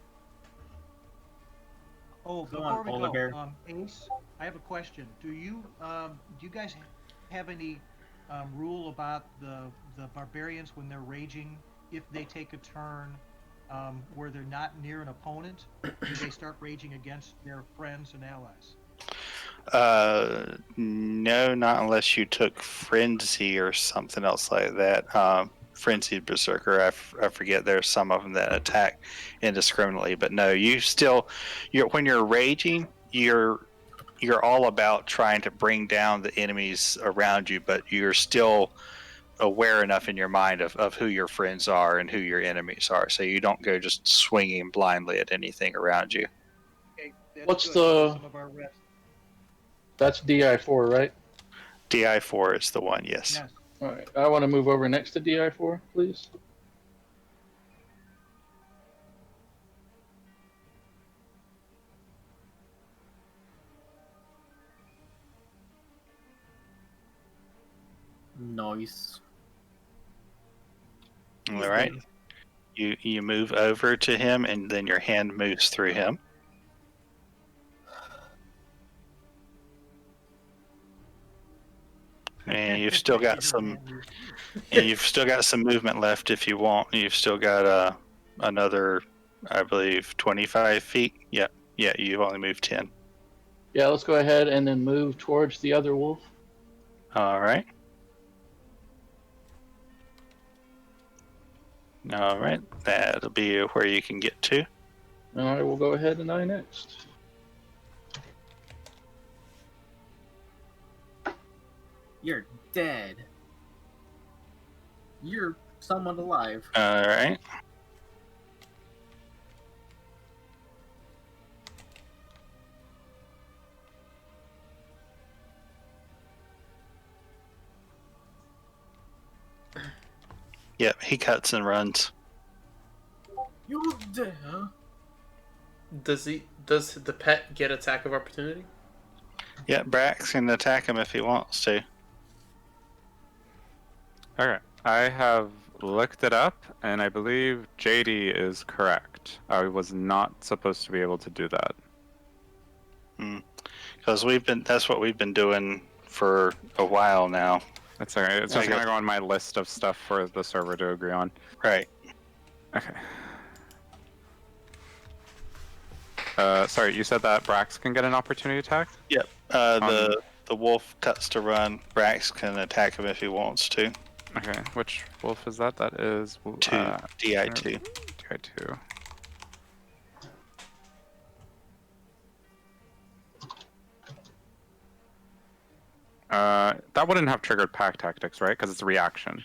Speaker 4: Oh,
Speaker 7: Go
Speaker 4: before
Speaker 7: on,
Speaker 4: we
Speaker 7: Polar
Speaker 4: go,
Speaker 7: Bear.
Speaker 4: Ace, I have a question. Do you guys have any rule about the barbarians when they're raging? If they take a turn where they're not near an opponent, do they start raging against their friends and allies?
Speaker 1: No, not unless you took Frenzy or something else like that. Frenzied Berserker, I forget. There's some of them that attack indiscriminately, but no, when you're raging, you're all about trying to bring down the enemies around you, but you're still aware enough in your mind of who your friends are and who your enemies are, so you don't go just swinging blindly at anything around you.
Speaker 4: Okay, that's
Speaker 6: What's
Speaker 4: good.
Speaker 6: the-
Speaker 4: Some of our reps.
Speaker 6: That's DI4, right?
Speaker 1: DI4 is the one, yes.
Speaker 4: Yes.
Speaker 6: All right. I want to move over next to DI4, please.
Speaker 7: Nice.
Speaker 1: All right. You move over to him, and then your hand moves through him. And you've still got some. And you've still got some movement left if you want. You've still got another, I believe, 25 feet. Yeah, you've only moved 10.
Speaker 6: Yeah, let's go ahead and then move towards the other wolf.
Speaker 1: All right. All right. That'll be where you can get to.
Speaker 6: All right, we'll go ahead and I next.
Speaker 7: You're dead. You're someone alive.
Speaker 1: All right. Yep, he cuts and runs.
Speaker 7: You're dead.
Speaker 3: Does the pet get attack of opportunity?
Speaker 1: Yeah, Brax can attack him if he wants to.
Speaker 5: Okay, I have looked it up, and I believe JD is correct. I was not supposed to be able to do that.
Speaker 1: Because that's what we've been doing for a while now.
Speaker 5: That's alright. It's just gonna go on my list of stuff for the server to agree on.
Speaker 1: Right.
Speaker 5: Okay. Sorry, you said that Brax can get an opportunity attack?
Speaker 1: Yep. The wolf cuts to run. Brax can attack him if he wants to.
Speaker 5: Okay, which wolf is that? That is
Speaker 1: DI2.
Speaker 5: DI2. That wouldn't have triggered pack tactics, right? Because it's a reaction.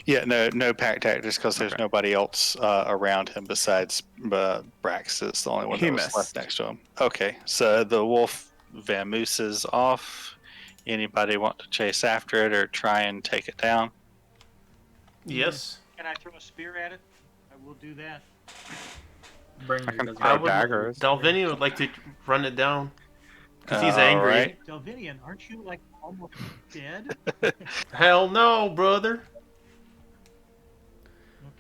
Speaker 1: Yeah, no pack tactics because there's nobody else around him besides Brax. Is the only one that was left next to him. Okay, so the wolf vamooses off. Anybody want to chase after it or try and take it down?
Speaker 3: Yes.
Speaker 4: Can I throw a spear at it? I will do that.
Speaker 2: Bringer
Speaker 5: I can
Speaker 2: doesn't
Speaker 5: throw
Speaker 2: have
Speaker 5: daggers.
Speaker 3: Dalvinian would like to run it down because he's
Speaker 1: All
Speaker 3: angry.
Speaker 1: right.
Speaker 4: Delvinian, aren't you like almost dead?
Speaker 3: Hell no, brother.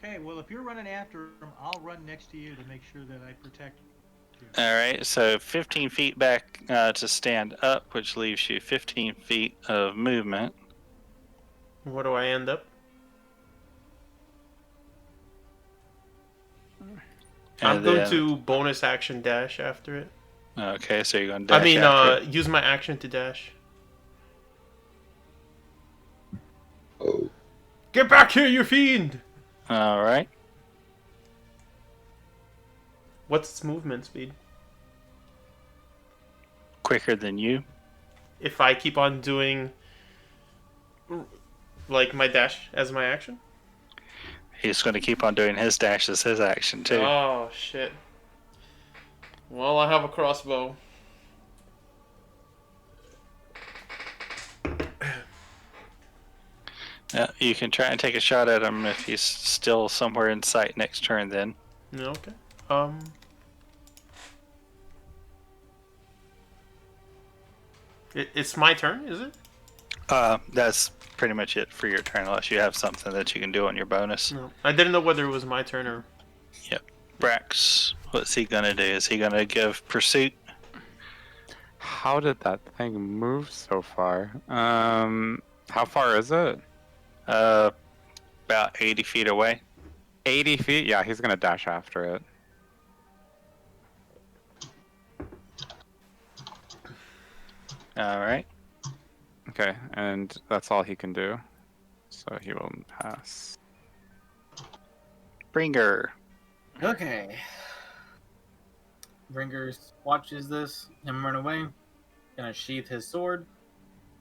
Speaker 4: Okay, well, if you're running after him, I'll run next to you to make sure that I protect you.
Speaker 1: All right. So 15 feet back to stand up, which leaves you 15 feet of movement.
Speaker 3: Where do I end up? I'm
Speaker 1: And
Speaker 3: going
Speaker 1: then-
Speaker 3: to bonus action dash after it.
Speaker 1: Okay, so you're going to dash
Speaker 3: I mean,
Speaker 1: after it.
Speaker 3: use my action to dash.
Speaker 6: Oh.
Speaker 3: Get back here, you fiend!
Speaker 1: All right.
Speaker 3: What's its movement speed?
Speaker 1: Quicker than you.
Speaker 3: If I keep on doing, like, my dash as my action?
Speaker 1: He's going to keep on doing his dash as his action, too.
Speaker 3: Oh, shit. Well, I have a crossbow.
Speaker 1: You can try and take a shot at him if he's still somewhere in sight next turn, then.
Speaker 3: Okay. It's my turn, is it?
Speaker 1: That's pretty much it for your turn, unless you have something that you can do on your bonus.
Speaker 3: No. I didn't know whether it was my turn or...
Speaker 1: Brax, what's he gonna do? Is he gonna give pursuit?
Speaker 5: How did that thing move so far? How far is it?
Speaker 1: About 80 feet away.
Speaker 5: 80 feet? Yeah, he's gonna dash after it.
Speaker 1: All right.
Speaker 5: Okay, and that's all he can do. So he will pass.
Speaker 1: Bringer.
Speaker 2: Okay. Bringer watches him run away, gonna sheath his sword,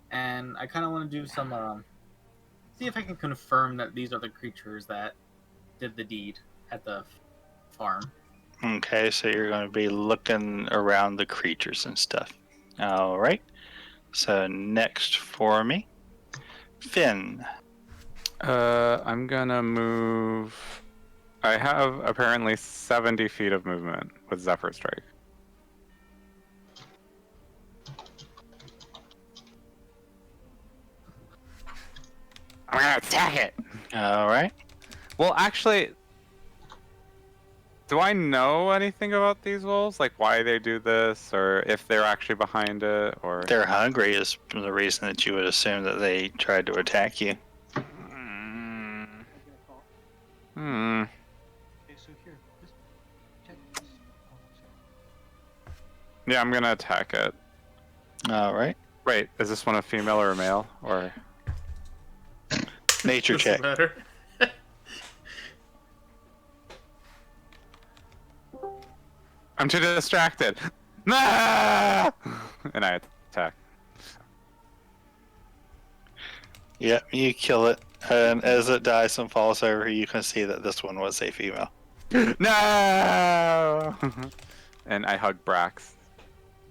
Speaker 2: and I kind of want to do some, see if I can confirm that these are the creatures that did the deed at the farm.
Speaker 1: Okay, so you're going to be looking around the creatures and stuff. All right. So next for me, Finn.
Speaker 5: I'm gonna move. I have apparently 70 feet of movement with Zephyr Strike. I'm gonna attack it!
Speaker 1: All right.
Speaker 5: Well, actually, do I know anything about these wolves? Like why they do this, or if they're actually behind it, or...
Speaker 1: They're hungry is the reason that you would assume that they tried to attack you.
Speaker 5: Hmm.
Speaker 4: Okay, so here, just check this.
Speaker 5: Yeah, I'm gonna attack it.
Speaker 1: All right.
Speaker 5: Wait, is this one a female or a male, or...
Speaker 1: Nature
Speaker 3: Doesn't
Speaker 1: check.
Speaker 3: matter.
Speaker 5: I'm too distracted. Ah! And I attack.
Speaker 1: Yep, you kill it. And as it dies and falls over, you can see that this one was a female.
Speaker 5: No! And I hug Brax.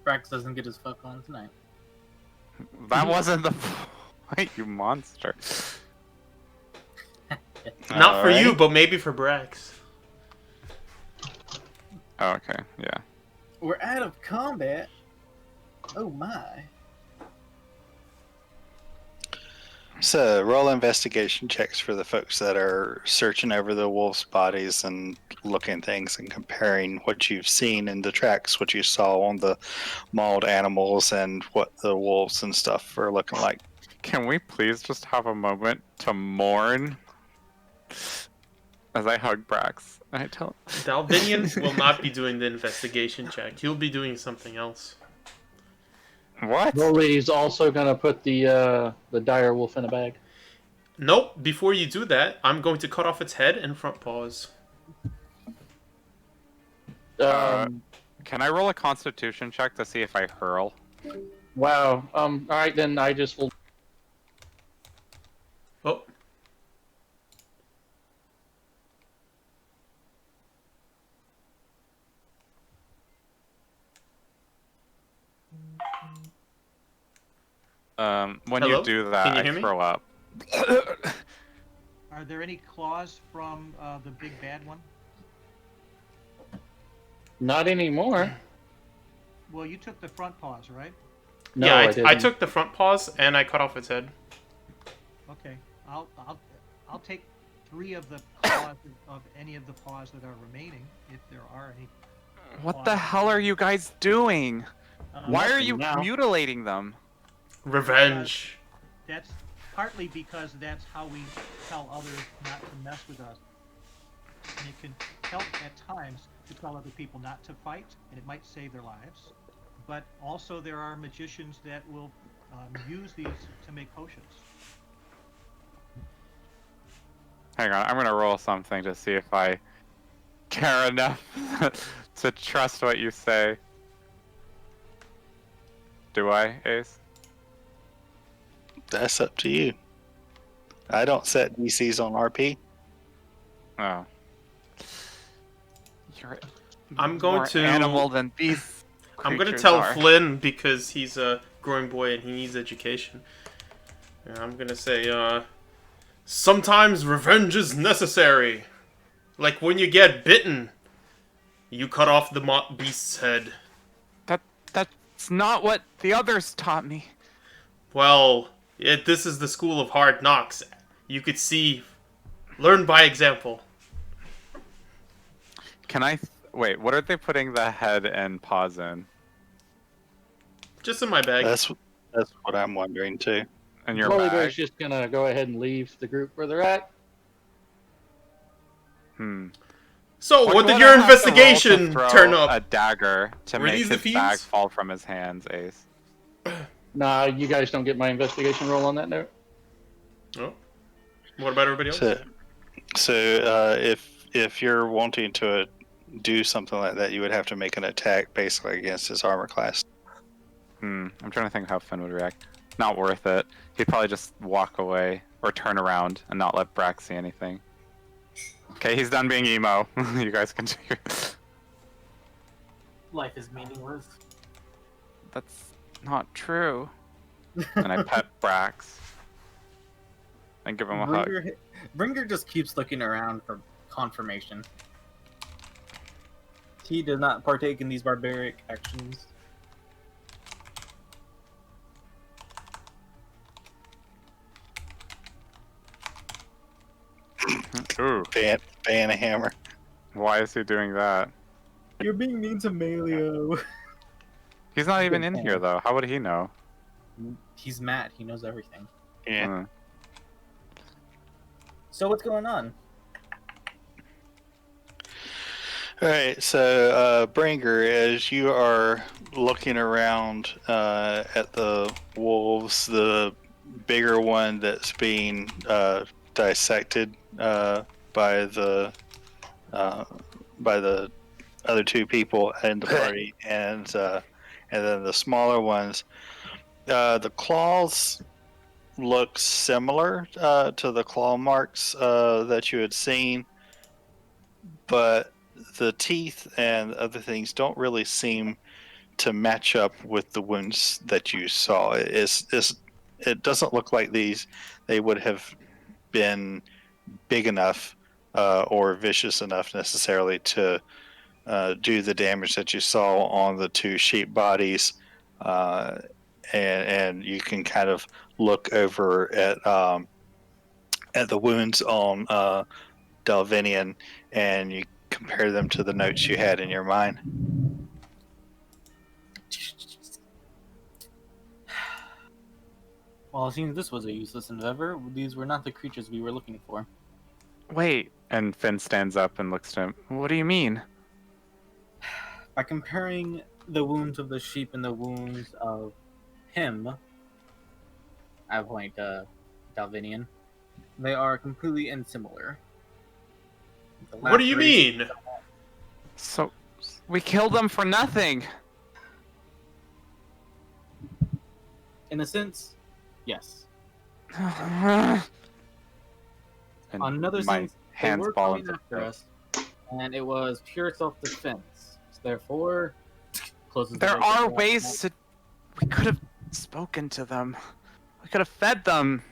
Speaker 2: Brax doesn't get his fuck on tonight.
Speaker 5: That wasn't the point, you monster.
Speaker 3: Not for you,
Speaker 1: Alrighty.
Speaker 3: but maybe for Brax.
Speaker 5: Oh, okay, yeah.
Speaker 2: We're out of combat. Oh my.
Speaker 1: So, roll investigation checks for the folks that are searching over the wolves' bodies and looking things and comparing what you've seen in the tracks, what you saw on the mauled animals, and what the wolves and stuff are looking like.
Speaker 5: Can we please just have a moment to mourn? As I hug Brax, I tell
Speaker 3: Dalvinian will not be doing the investigation check. He'll be doing something else.
Speaker 5: What?
Speaker 6: Rolly's also gonna put the dire wolf in a bag.
Speaker 3: Nope, before you do that, I'm going to cut off its head and front paws.
Speaker 5: Can I roll a constitution check to see if I hurl?
Speaker 6: Wow. All right, then I just will.
Speaker 3: Oh.
Speaker 5: When
Speaker 3: Hello?
Speaker 5: you do that,
Speaker 3: Can you
Speaker 5: I
Speaker 3: hear me?
Speaker 5: throw up.
Speaker 4: Are there any claws from the big bad one?
Speaker 6: Not anymore.
Speaker 4: Well, you took the front paws, right?
Speaker 6: No,
Speaker 3: yeah,
Speaker 6: I
Speaker 3: I
Speaker 6: didn't.
Speaker 3: took the front paws and I cut off its head.
Speaker 4: Okay, I'll take 3 of the paws of any of the paws that are remaining, if there are any.
Speaker 5: What the hell are you guys doing? Why are
Speaker 2: Nothing
Speaker 5: you
Speaker 2: now.
Speaker 5: mutilating them?
Speaker 3: Revenge.
Speaker 4: That's partly because that's how we tell others not to mess with us. And it can help at times to tell other people not to fight, and it might save their lives. But also there are magicians that will use these to make potions.
Speaker 5: Hang on, I'm gonna roll something to see if I care enough to trust what you say. Do I, Ace?
Speaker 1: That's up to you. I don't set DCs on RP.
Speaker 5: Oh. You're
Speaker 3: I'm going
Speaker 5: more
Speaker 3: to-
Speaker 5: animal than these
Speaker 3: I'm gonna
Speaker 5: creatures
Speaker 3: tell
Speaker 5: are.
Speaker 3: Flynn because he's a growing boy and he needs education. And I'm gonna say, sometimes revenge is necessary. Like when you get bitten, you cut off the beast's head.
Speaker 5: That's not what the others taught me.
Speaker 3: Well, this is the school of hard knocks. You could see, learn by example.
Speaker 5: Can I... Wait, what are they putting the head and paws in?
Speaker 3: Just in my bag.
Speaker 1: That's what I'm wondering too.
Speaker 5: In your
Speaker 6: Volibear's
Speaker 5: bag?
Speaker 6: just gonna go ahead and leave the group where they're at.
Speaker 5: Hmm.
Speaker 3: So,
Speaker 5: Would
Speaker 3: what
Speaker 5: you
Speaker 3: did
Speaker 5: wanna
Speaker 3: your
Speaker 5: have to roll to
Speaker 3: investigation
Speaker 5: throw
Speaker 3: turn up?
Speaker 5: A dagger to
Speaker 3: Were
Speaker 5: make
Speaker 3: these the
Speaker 5: his bag
Speaker 3: fiends?
Speaker 5: fall from his hands, Ace.
Speaker 6: Nah, you guys don't get my investigation roll on that note.
Speaker 3: Oh. What about everybody else?
Speaker 1: So if you're wanting to do something like that, you would have to make an attack basically against his armor class.
Speaker 5: I'm trying to think how Finn would react. Not worth it. He'd probably just walk away or turn around and not let Brax see anything. Okay, he's done being emo. You guys continue.
Speaker 2: Life is meaningless.
Speaker 5: That's not true. And I pet Brax. And give him a hug.
Speaker 7: Bringer just keeps looking around for confirmation. He does not partake in these barbaric actions.
Speaker 5: Ooh,
Speaker 1: Ban a hammer.
Speaker 5: why is he doing that?
Speaker 7: You're being mean to Malio.
Speaker 5: He's not even
Speaker 7: Good
Speaker 5: in
Speaker 7: point.
Speaker 5: here though. How would he know?
Speaker 7: He's mad. He knows everything.
Speaker 1: Yeah.
Speaker 7: So what's going on?
Speaker 1: All right, so Bringer, as you are looking around at the wolves, the bigger one that's being dissected by the other 2 people in the party, and then the smaller ones, the claws look similar to the claw marks that you had seen, but the teeth and other things don't really seem to match up with the wounds that you saw. It doesn't look like they would have been big enough or vicious enough necessarily to do the damage that you saw on the 2 sheep bodies. And you can kind of look over at the wounds on Dalvinian, and you compare them to the notes you had in your mind.
Speaker 7: Well, it seems this was a useless endeavor. These were not the creatures we were looking for.
Speaker 5: Wait. And Finn stands up and looks to him. What do you mean?
Speaker 7: By comparing the wounds of the sheep and the wounds of him, I point Dalvinian, they are completely dissimilar. The
Speaker 3: What do you
Speaker 7: laceration-
Speaker 3: mean?
Speaker 5: So, we killed them for nothing.
Speaker 7: In a sense, yes.
Speaker 5: And
Speaker 7: On another
Speaker 5: my
Speaker 7: sense, they
Speaker 5: hands
Speaker 7: were
Speaker 5: ball
Speaker 7: coming
Speaker 5: into
Speaker 7: after us, and it was pure self-defense. So therefore, closes.
Speaker 5: There are ways to... We could have spoken to them. We could have fed them.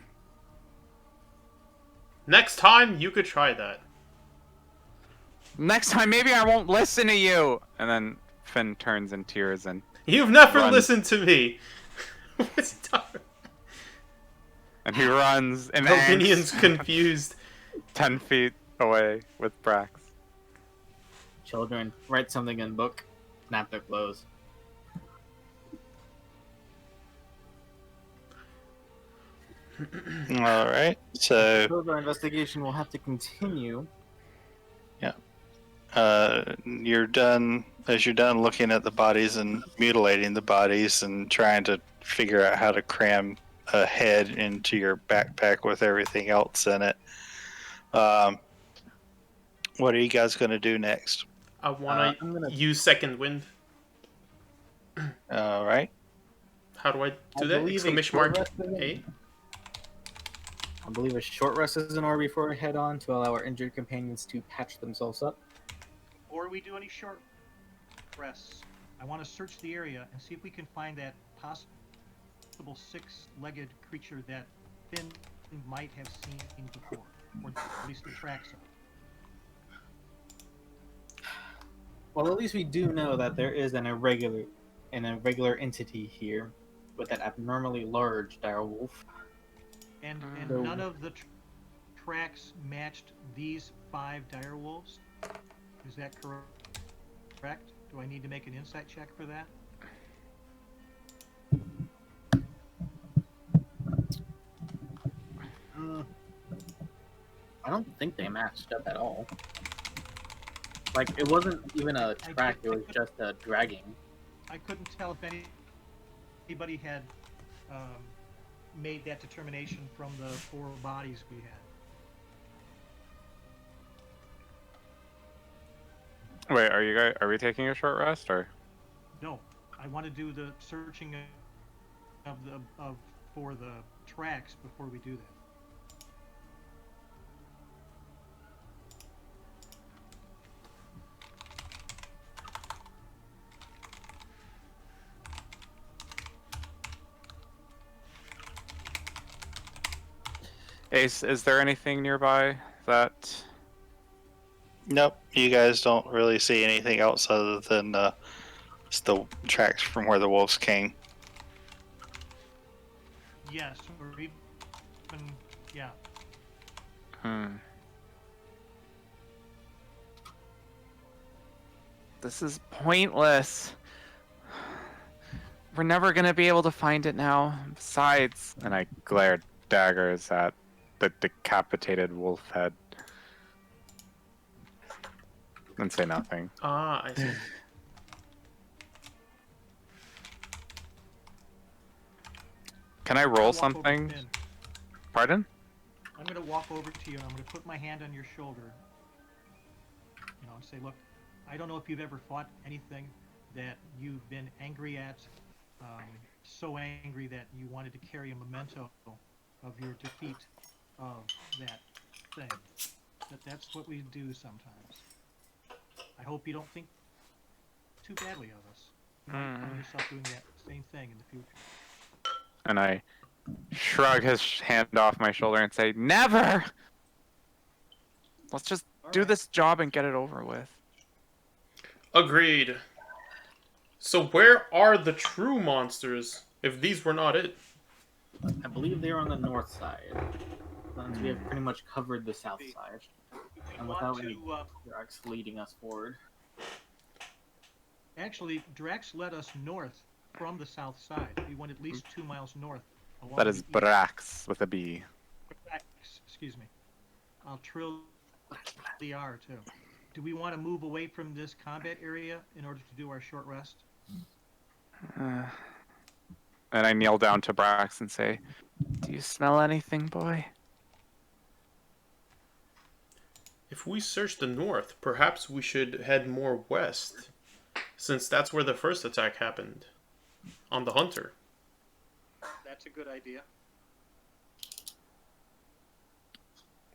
Speaker 3: Next time, you could try that.
Speaker 5: Next time, maybe I won't listen to you. And then Finn turns in tears and
Speaker 3: You've never
Speaker 5: Run.
Speaker 3: listened to me. What's he talking?
Speaker 5: he runs in
Speaker 3: Albinian's
Speaker 5: angst
Speaker 3: confused.
Speaker 5: 10 feet away with Brax.
Speaker 2: Children, write something in book, snap their clothes.
Speaker 1: All right. So
Speaker 2: Further investigation will have to continue.
Speaker 1: you're done. As you're done looking at the bodies and mutilating the bodies and trying to figure out how to cram a head into your backpack with everything else in it. What are you guys going to do next?
Speaker 3: I want
Speaker 2: I'm
Speaker 3: to
Speaker 2: gonna-
Speaker 3: use second wind.
Speaker 1: All right.
Speaker 3: How do I do
Speaker 2: I
Speaker 3: that?
Speaker 2: believe a
Speaker 3: Exclamation
Speaker 2: short
Speaker 3: mark
Speaker 2: rest is-
Speaker 3: A.
Speaker 2: I believe a short rest is in order before we head on to allow our injured companions to patch themselves up.
Speaker 4: Before we do any short rests, I want to search the area and see if we can find that possible six-legged creature that Finn might have seen before, or at least the tracks of.
Speaker 2: Well, at least we do know that there is an irregular entity here with that abnormally large direwolf.
Speaker 4: And
Speaker 2: So-
Speaker 4: none of the tracks matched these 5 dire wolves. Is that correct? Do I need to make an insight check for that?
Speaker 2: I don't think they matched up at all. Like, it wasn't even a track, it was just a dragging.
Speaker 4: I couldn't tell if anybody had made that determination from the 4 bodies we had.
Speaker 5: Wait, are we taking a short rest or?
Speaker 4: No, I want to do the searching for the tracks before we do that.
Speaker 5: Ace, is there anything nearby that?
Speaker 1: Nope. You guys don't really see anything else other than just the tracks from where the wolves came.
Speaker 4: Yes, or even yeah.
Speaker 5: This is pointless. We're never gonna be able to find it now. Besides, and I glared daggers at the decapitated wolf head. And say nothing.
Speaker 3: Ah, I see.
Speaker 5: Can I roll
Speaker 4: Walk over to
Speaker 5: something?
Speaker 4: Finn.
Speaker 5: Pardon?
Speaker 4: I'm going to walk over to you and I'm going to put my hand on your shoulder, and say, look, I don't know if you've ever fought anything that you've been angry at, so angry that you wanted to carry a memento of your defeat of that thing. That's what we do sometimes. I hope you don't think too badly of us. You might find yourself doing that same thing in the future.
Speaker 5: And I shrug his hand off my shoulder and say, never! Let's just do
Speaker 4: Alright.
Speaker 5: this job and get it over with.
Speaker 3: Agreed. So where are the true monsters, if these were not it?
Speaker 2: I believe they're on the north side. Since we have pretty much covered the south side. And without any tracks leading us forward.
Speaker 4: Actually, Drax led us north from the south side. We went at least 2 miles north. along
Speaker 5: That is
Speaker 4: the east-
Speaker 5: Brax with a B.
Speaker 4: Excuse me. I'll trill the R too. Do we want to move away from this combat area in order to do our short rest?
Speaker 5: And I kneel down to Brax and say, do you smell anything, boy?
Speaker 3: If we search the north, perhaps we should head more west, since that's where the first attack happened. On the hunter.
Speaker 4: That's a good idea.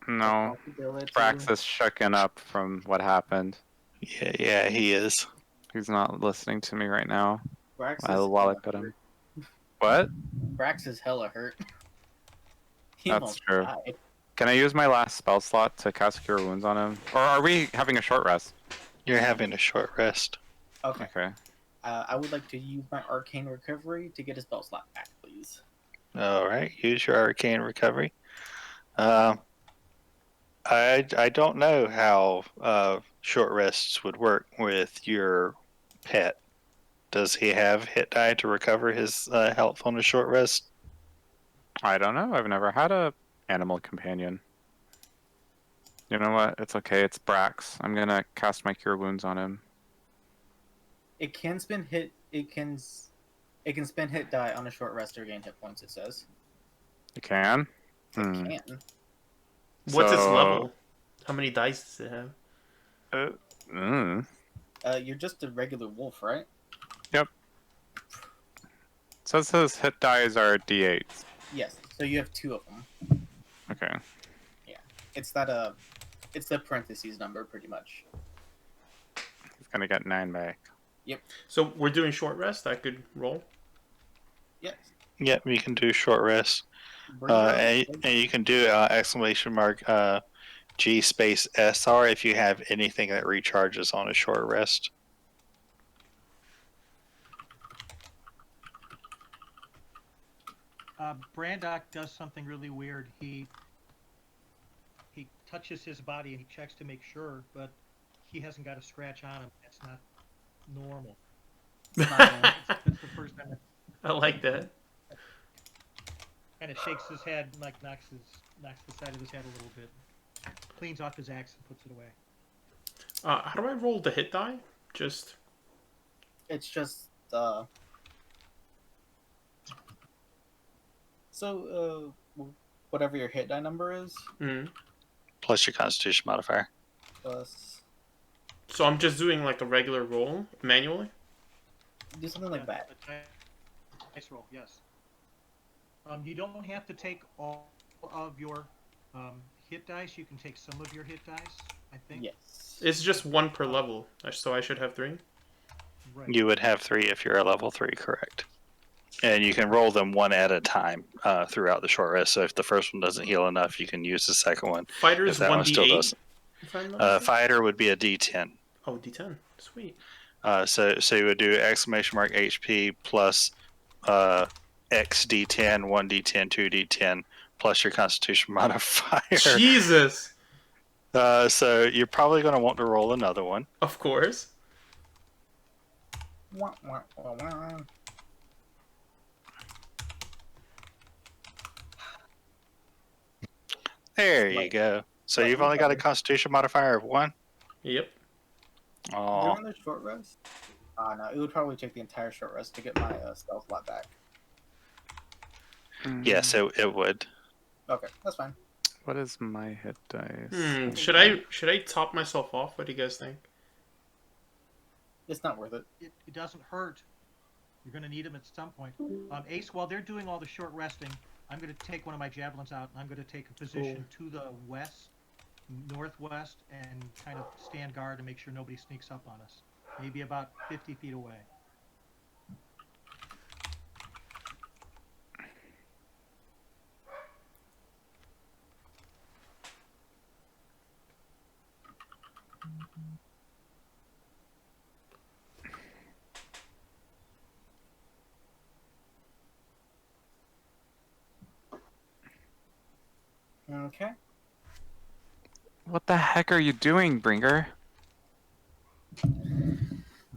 Speaker 5: No.
Speaker 2: Possibility.
Speaker 5: Brax is shooken up from what happened.
Speaker 1: Yeah, he is.
Speaker 5: He's not listening to me right now.
Speaker 2: Brax
Speaker 5: While I put him. What?
Speaker 2: Brax is hella hurt. He
Speaker 5: That's
Speaker 2: almost
Speaker 5: true.
Speaker 2: died.
Speaker 5: Can I use my last spell slot to cast Cure Wounds on him? Or are we having a short rest?
Speaker 1: You're having a short rest.
Speaker 7: Okay.
Speaker 5: Okay.
Speaker 7: I would like to use my arcane recovery to get a spell slot back, please.
Speaker 1: All right, use your arcane recovery. I don't know how short rests would work with your pet. Does he have hit die to recover his health on a short rest?
Speaker 5: I don't know. I've never had a animal companion. You know what? It's okay. It's Brax. I'm gonna cast my Cure Wounds on him.
Speaker 7: It can spend hit. It can spend hit die on a short rest or gain hit points. It says
Speaker 5: You can?
Speaker 7: it can.
Speaker 3: What's its
Speaker 5: So-
Speaker 3: level? How many dice does it have?
Speaker 7: You're just a regular wolf, right?
Speaker 5: Says his hit dies are D8s.
Speaker 7: Yes. So you have 2 of them.
Speaker 5: Okay.
Speaker 7: It's that it's the parentheses number, pretty much.
Speaker 5: He's gonna get 9 back.
Speaker 3: So we're doing short rest. I could roll.
Speaker 7: Yes.
Speaker 1: Yep, you can do short rest.
Speaker 7: Bring it up.
Speaker 1: And you can do exclamation mark G space SR if you have anything that recharges on a short rest.
Speaker 4: Brandock does something really weird. He touches his body and he checks to make sure, but he hasn't got a scratch on him. That's not normal. That's the first time.
Speaker 3: I like that.
Speaker 4: Kind of shakes his head, like knocks the side of his head a little bit, cleans off his axe and puts it away.
Speaker 3: How do I roll the hit die? Just
Speaker 7: It's just whatever your hit die number is
Speaker 1: Plus your Constitution modifier.
Speaker 7: plus
Speaker 3: so I'm just doing like a regular roll manually.
Speaker 7: do something like that.
Speaker 4: Dice roll, yes. You don't have to take all of your hit dice. You can take some of your hit dice, I think.
Speaker 7: Yes.
Speaker 3: It's just 1 per level, so I should have 3.
Speaker 4: Right.
Speaker 1: You would have 3 if you're a level 3, correct? And you can roll them one at a time throughout the short rest. So if the first one doesn't heal enough, you can use the second one.
Speaker 3: Fighter
Speaker 1: If
Speaker 3: is
Speaker 1: that one still
Speaker 3: 1d8.
Speaker 1: doesn't.
Speaker 3: If I'm not mistaken.
Speaker 1: Fighter would be a D10.
Speaker 3: Oh, d10. Sweet.
Speaker 1: So you would do exclamation mark HP plus X D10, 1d10, 2d10, plus your Constitution modifier.
Speaker 3: Jesus.
Speaker 1: So you're probably going to want to roll another one.
Speaker 3: Of course.
Speaker 7: Wah, wah, wah, wah.
Speaker 1: There you
Speaker 7: Like-
Speaker 1: go. So
Speaker 7: like
Speaker 1: you've only got a
Speaker 7: recovery.
Speaker 1: Constitution modifier of 1?
Speaker 3: Yep.
Speaker 1: Oh,
Speaker 7: During the short rest? No, it would probably take the entire short rest to get my spell slot back.
Speaker 1: yes, it would.
Speaker 7: Okay, that's fine.
Speaker 5: What is my hit dice?
Speaker 3: Should I top myself off? What do you guys think?
Speaker 7: It's not worth it.
Speaker 4: It doesn't hurt. You're going to need them at some point. Ace, while they're doing all the short resting, I'm going to take one of my javelins out and I'm going to take a position to the west, northwest, and kind of stand guard and make sure nobody sneaks up on us. Maybe about 50 feet away.
Speaker 7: Okay.
Speaker 5: What the heck are you doing, Bringer?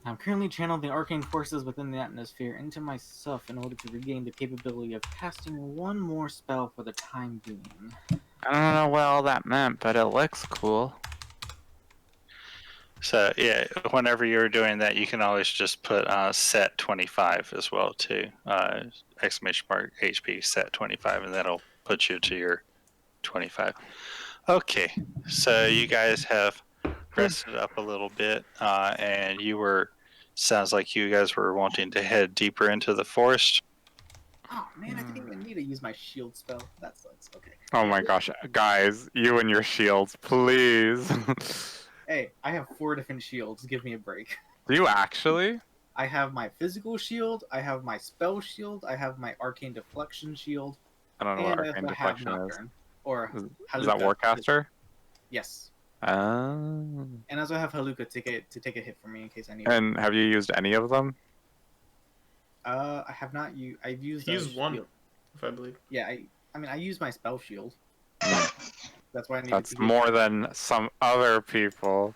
Speaker 7: I'm currently channeling the arcane forces within the atmosphere into myself in order to regain the capability of casting one more spell for the time being.
Speaker 5: I don't know what all that meant, but it looks cool.
Speaker 1: So yeah, whenever you're doing that, you can always just put set 25 as well too. Exclamation mark HP set 25, and that'll put you to your 25. Okay, so you guys have rested up a little bit, and sounds like you guys were wanting to head deeper into the forest.
Speaker 7: Oh man, I didn't even need to use my shield spell. That sucks. Okay.
Speaker 5: Oh my gosh, guys, you and your shields, please.
Speaker 7: Hey, I have 4 different shields. Give me a break.
Speaker 5: Do you actually?
Speaker 7: I have my physical shield, I have my spell shield, I have my arcane deflection shield,
Speaker 5: I don't know
Speaker 7: and
Speaker 5: what
Speaker 7: I
Speaker 5: arcane
Speaker 7: also have
Speaker 5: deflection is.
Speaker 7: Nocturne. Or
Speaker 5: Is
Speaker 7: Haluka.
Speaker 5: that Warcaster?
Speaker 7: Yes.
Speaker 5: Oh.
Speaker 7: And I also have Haluka to take a hit for me in case I need
Speaker 5: And have you used any of them?
Speaker 7: it. I have not used. I've used.
Speaker 3: He used one,
Speaker 7: shield.
Speaker 3: if I believe.
Speaker 7: Yeah, I mean, I used my spell shield. That's why I needed
Speaker 5: That's
Speaker 7: to get
Speaker 5: more than some other people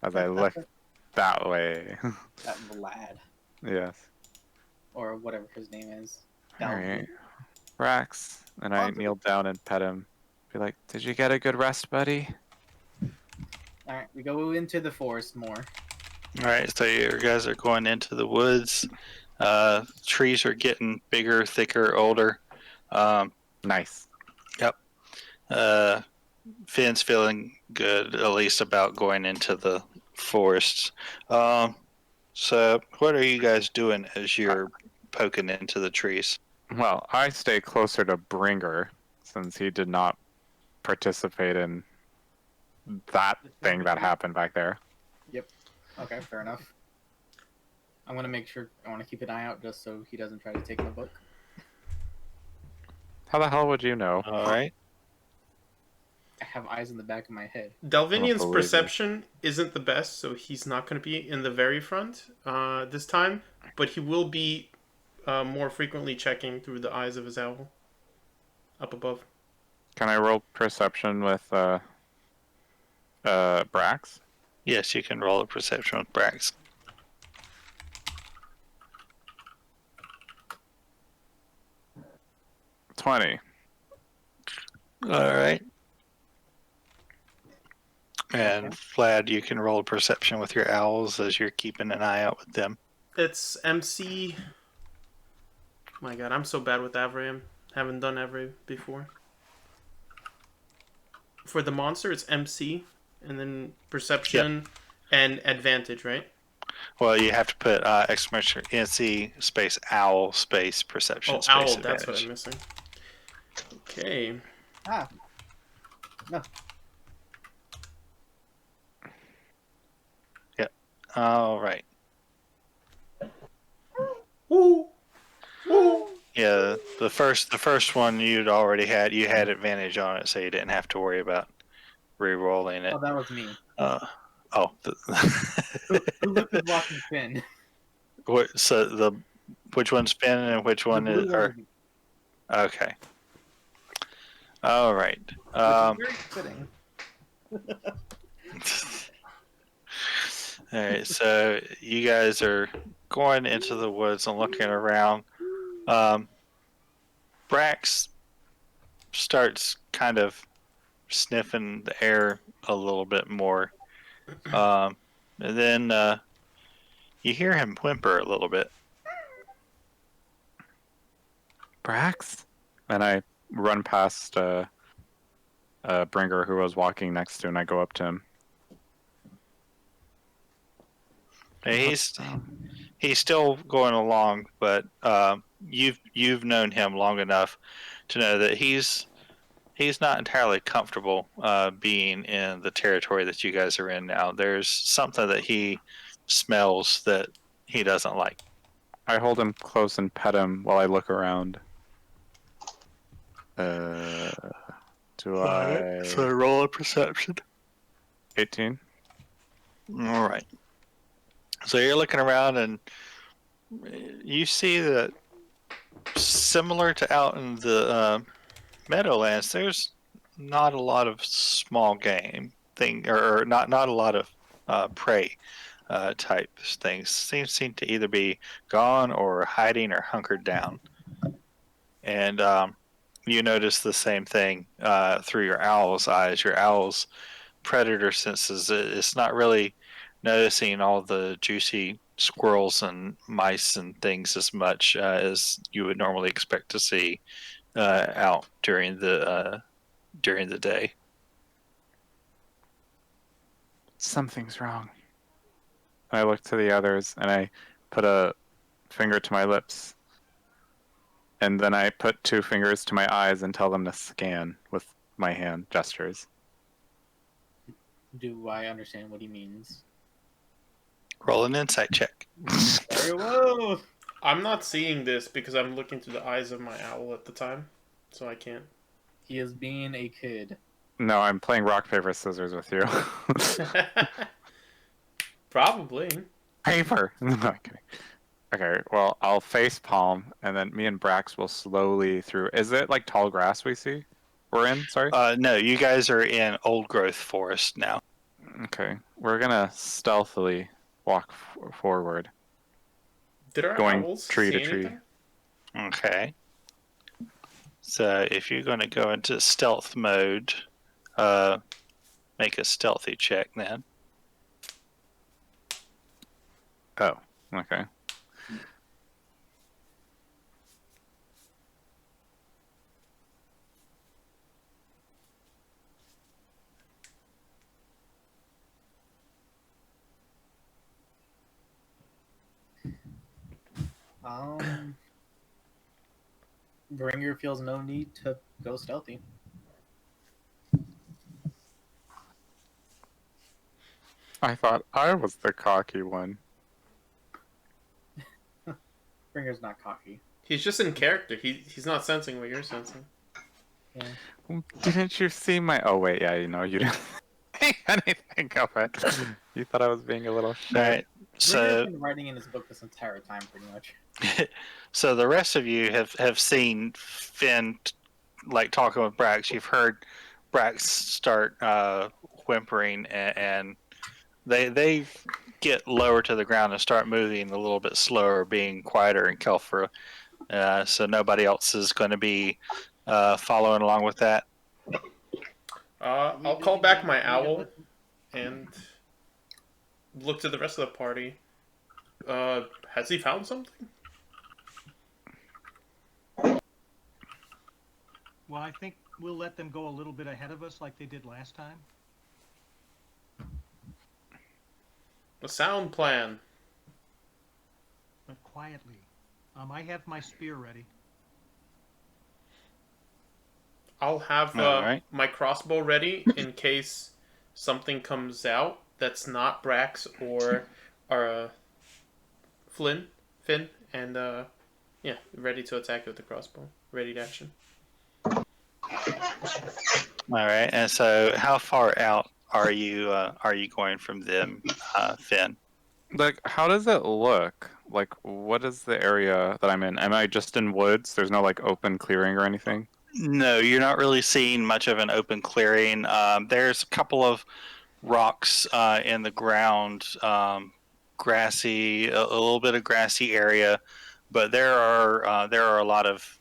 Speaker 5: as I look that way.
Speaker 7: that Vlad
Speaker 5: Yes.
Speaker 7: or whatever his name is.
Speaker 5: Alright. Rax. And I kneel down and pet him. Be like, did you get a good rest, buddy?
Speaker 7: All right, we go into the forest more.
Speaker 1: All right, so you guys are going into the woods. Trees are getting bigger, thicker, older.
Speaker 5: Nice.
Speaker 1: Finn's feeling good, at least about going into the forests. So what are you guys doing as you're poking into the trees?
Speaker 5: Well, I stay closer to Bringer since he did not participate in that thing that happened back there.
Speaker 7: Yep. Okay, fair enough. I'm gonna make sure. I want to keep an eye out just so he doesn't try to take my book.
Speaker 5: How the hell would you know?
Speaker 1: All right.
Speaker 7: I have eyes in the back of my head.
Speaker 3: Delvinian's
Speaker 5: believe you.
Speaker 3: perception isn't the best, so he's not going to be in the very front this time, but he will be more frequently checking through the eyes of his owl up above.
Speaker 5: Can I roll perception with Brax?
Speaker 1: Yes, you can roll a perception with Brax.
Speaker 5: $20.
Speaker 1: All right. And Vlad, you can roll a perception with your owls as you're keeping an eye out with them.
Speaker 3: It's MC. My god, I'm so bad with Avram. Haven't done Avram before. For the monster, it's MC, and then perception and advantage, right?
Speaker 1: Well, you have to put exclamation NC space owl space perception
Speaker 3: Oh,
Speaker 1: space
Speaker 3: owl,
Speaker 1: advantage.
Speaker 3: that's what I'm missing. Okay.
Speaker 7: Ah. No.
Speaker 1: All right.
Speaker 3: Woo! Woo!
Speaker 1: Yeah, the first one you had advantage on it, so you didn't have to worry about re-rolling it.
Speaker 7: Oh, that was me.
Speaker 1: Who
Speaker 7: Luke is walking Finn.
Speaker 1: which one's Finn and which one
Speaker 7: The
Speaker 1: is?
Speaker 7: blue one
Speaker 1: Okay. All right.
Speaker 7: very fitting.
Speaker 1: All right. So you guys are going into the woods and looking around. Brax starts kind of sniffing the air a little bit more. And then you hear him whimper a little bit.
Speaker 5: Brax? And I run past Bringer, who I was walking next to, and I go up to him.
Speaker 1: And he's still going along, but you've known him long enough to know that he's not entirely comfortable being in the territory that you guys are in now. There's something that he smells that he doesn't like.
Speaker 5: I hold him close and pet him while I look around. Do I...
Speaker 1: So roll a perception.
Speaker 5: 18?
Speaker 1: All right. So you're looking around and you see that similar to out in the Meadowlands, there's not a lot of small game or not a lot of prey type things. Seem to either be gone or hiding or hunkered down. And you notice the same thing through your owl's eyes. Your owl's predator senses it's not really noticing all the juicy squirrels and mice and things as much as you would normally expect to see out during the day.
Speaker 5: Something's wrong. I look to the others and I put a finger to my lips. And then I put 2 fingers to my eyes and tell them to scan with my hand gestures.
Speaker 7: Do I understand what he means?
Speaker 1: Roll an insight check.
Speaker 7: Very well.
Speaker 3: I'm not seeing this because I'm looking through the eyes of my owl at the time, so I can't
Speaker 7: He is being a kid.
Speaker 5: No, I'm playing rock, paper, scissors with you.
Speaker 3: Probably.
Speaker 5: Paper! No, I'm kidding. Okay, well, I'll face palm, and then me and Brax will slowly through. Is it like tall grass we see? We're in? Sorry?
Speaker 1: No, you guys are in old growth forest now.
Speaker 5: Okay. We're gonna stealthily walk forward,
Speaker 3: Did our
Speaker 5: going
Speaker 3: owls
Speaker 5: tree
Speaker 3: see
Speaker 5: to tree.
Speaker 3: anything?
Speaker 1: Okay. So if you're going to go into stealth mode, make a stealthy check then.
Speaker 5: Oh, okay.
Speaker 7: Bringer feels no need to go stealthy.
Speaker 5: I thought I was the cocky one.
Speaker 7: Bringer's not cocky.
Speaker 3: He's just in character. He's not sensing what you're sensing.
Speaker 7: Yeah.
Speaker 5: Didn't you see my... Oh, wait, yeah, you know, you didn't think anything of it. You thought I was being a little shit.
Speaker 1: All right.
Speaker 7: Bringer's
Speaker 1: So,
Speaker 7: been writing in his book this entire time, pretty much.
Speaker 1: so the rest of you have seen Finn like talking with Brax. You've heard Brax start whimpering, and they get lower to the ground and start moving a little bit slower, being quieter in Kelfra. So nobody else is going to be following along with that.
Speaker 3: I'll call back my owl and look to the rest of the party. Has he found something?
Speaker 4: Well, I think we'll let them go a little bit ahead of us like they did last time.
Speaker 3: A sound plan.
Speaker 4: But quietly. I have my spear ready.
Speaker 3: I'll have
Speaker 1: Alright.
Speaker 3: my crossbow ready in case something comes out that's not Brax or Finn, and yeah, ready to attack with the crossbow. Ready to action.
Speaker 1: All right. And so, how far out are you going from them, Finn?
Speaker 5: Like, how does it look? Like, what is the area that I'm in? Am I just in woods? There's no, like, open clearing or anything?
Speaker 1: No, you're not really seeing much of an open clearing. There's a couple of rocks in the ground, grassy, a little bit of grassy area, but there are a lot of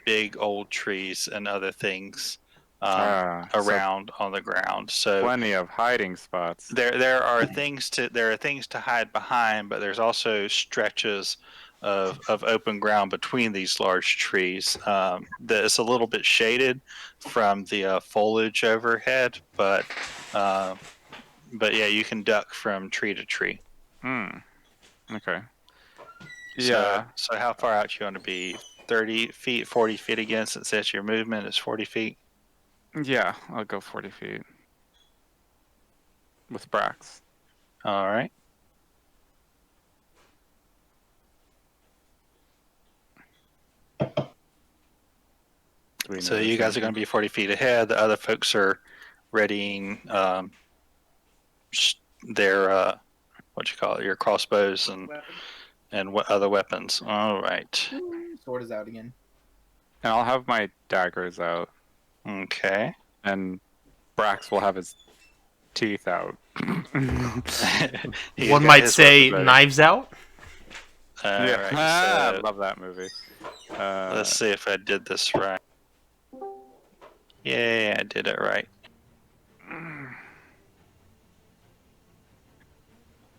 Speaker 1: big old trees and other things
Speaker 5: So
Speaker 1: around on the ground. So
Speaker 5: plenty of hiding spots.
Speaker 1: there are things to hide behind, but there's also stretches of open ground between these large trees. That's a little bit shaded from the foliage overhead, but yeah, you can duck from tree to tree.
Speaker 5: Okay.
Speaker 1: So,
Speaker 5: Yeah.
Speaker 1: So how far out you want to be? 30 feet, 40 feet again, since that's your movement is 40 feet.
Speaker 5: Yeah, I'll go 40 feet. With Brax.
Speaker 1: All right. So you guys are going to be 40 feet ahead. The other folks are readying their your crossbows and what other weapons. All right.
Speaker 7: Sword is out again.
Speaker 5: And I'll have my daggers out.
Speaker 1: Okay.
Speaker 5: And Brax will have his teeth out.
Speaker 3: One might say knives out.
Speaker 5: Yeah,
Speaker 1: Right,
Speaker 5: I
Speaker 1: so
Speaker 5: love that movie.
Speaker 1: let's see if I did this right. Yeah, I did it right.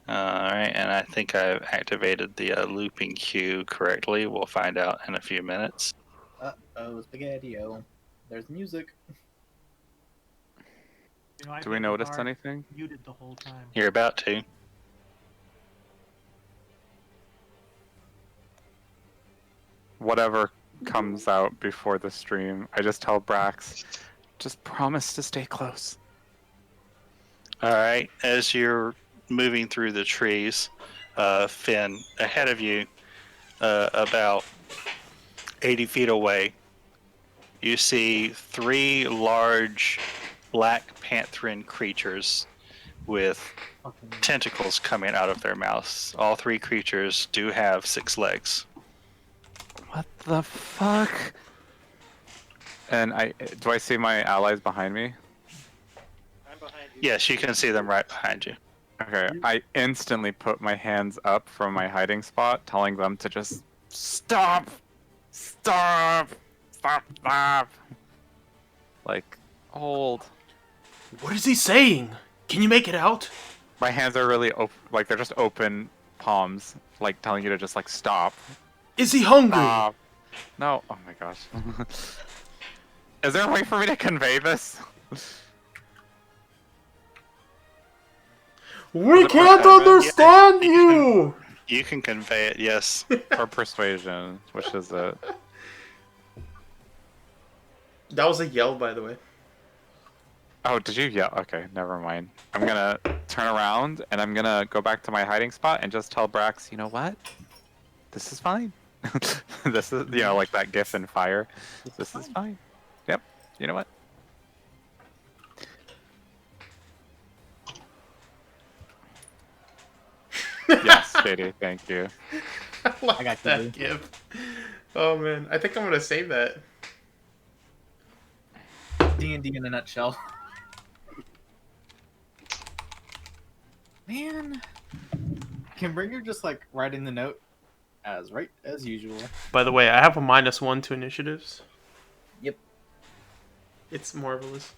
Speaker 1: Alright, and I think I've activated the looping queue correctly. We'll find out in a few minutes.
Speaker 7: Uh-oh, spaghetti-o. There's music.
Speaker 4: You know, I've
Speaker 5: Do we
Speaker 4: been the
Speaker 5: notice
Speaker 4: guard
Speaker 5: anything?
Speaker 4: muted the whole time.
Speaker 1: You're about to.
Speaker 5: Whatever comes out before the stream, I just tell Brax, just promise to stay close.
Speaker 1: Alright, as you're moving through the trees, Finn, ahead of you, about 80 feet away, you see 3 large black pantherine creatures with tentacles coming out of their mouths. All 3 creatures do have 6 legs.
Speaker 5: What the fuck? And do I see my allies behind me?
Speaker 1: Yes, you can see them right behind you.
Speaker 5: Okay, I instantly put my hands up from my hiding spot, telling them to just stop! Stop! Stop! Stop! Like, hold.
Speaker 3: What is he saying? Can you make it out?
Speaker 5: My hands are really open, like they're just open palms, like telling you to just like stop.
Speaker 3: Is he hungry?
Speaker 5: Stop. No, oh my gosh. Is there a way for me to convey this?
Speaker 3: We can't understand you!
Speaker 1: You can convey it, yes.
Speaker 5: Or persuasion, which is it?
Speaker 3: That was a yell, by the way.
Speaker 5: Oh, did you yell? Okay, never mind. I'm gonna turn around and I'm gonna go back to my hiding spot and just tell Brax, you know what? This is fine. This is, you know, like that gif in Fire. This is fine. Yep. You know what? Yes, JD, thank you.
Speaker 3: I like
Speaker 2: I got you,
Speaker 3: that
Speaker 2: dude.
Speaker 3: gif. Oh man, I think I'm gonna save that.
Speaker 2: D&D in a nutshell. Man, can Bringer just like write in the note as right as usual?
Speaker 3: By the way, I have a -1 to initiatives.
Speaker 2: Yep.
Speaker 3: It's marvelous.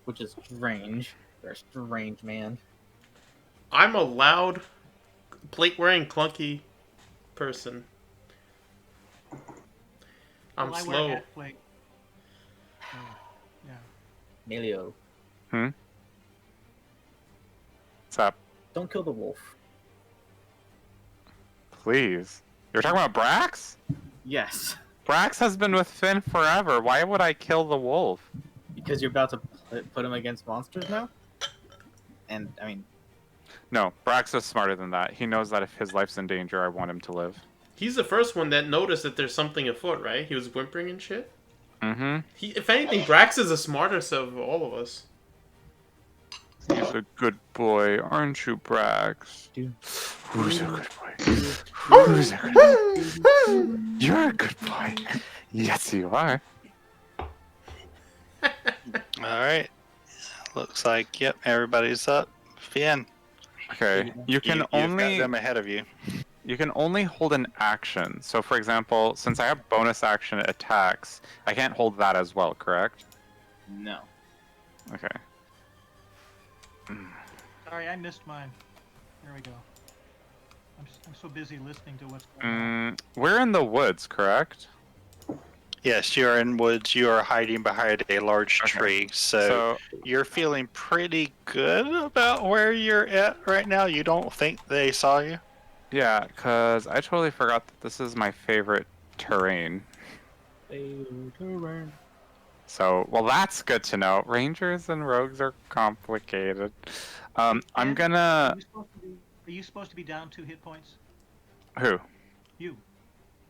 Speaker 2: Which is strange. They're a strange man.
Speaker 3: I'm a loud, plate-wearing, clunky person. I'm
Speaker 4: Well, I wear
Speaker 3: slow.
Speaker 4: hat plate. So, yeah.
Speaker 2: Melio,
Speaker 5: What's up?
Speaker 2: don't kill the wolf.
Speaker 5: Please. You're talking about Brax?
Speaker 2: Yes,
Speaker 5: Brax has been with Finn forever. Why would I kill the wolf?
Speaker 2: because you're about to put him against monsters now. And I mean,
Speaker 5: No, Brax is smarter than that. He knows that if his life's in danger, I want him to live.
Speaker 3: He's the first one that noticed that there's something afoot, right? He was whimpering and shit.
Speaker 5: Mm-hmm.
Speaker 3: If anything, Brax is the smartest of all of us.
Speaker 5: He's a good boy, aren't you, Brax?
Speaker 2: Dude.
Speaker 5: Who's a good boy? Who's a good boy? You're a good boy. Yes, you are.
Speaker 1: Alright. Looks like, yep, everybody's up. Finn,
Speaker 5: Okay, you can
Speaker 1: you've
Speaker 5: only
Speaker 1: got them ahead of you.
Speaker 5: you can only hold an action. So, for example, since I have bonus action attacks, I can't hold that as well, correct?
Speaker 2: no.
Speaker 5: Okay.
Speaker 4: Sorry, I missed mine. There we go. I'm so busy listening to what's going on.
Speaker 5: We're in the woods, correct?
Speaker 1: Yes, you're in woods. You are hiding behind a large
Speaker 5: Okay.
Speaker 1: tree, so
Speaker 5: So,
Speaker 1: you're feeling pretty good about where you're at right now. You don't think they saw you?
Speaker 5: yeah, because I totally forgot that this is my favorite terrain. So, well, that's good to know. Rangers and rogues are complicated. I'm
Speaker 4: Dan,
Speaker 5: gonna...
Speaker 4: Are you supposed to be down 2 hit points?
Speaker 5: Who?
Speaker 4: You.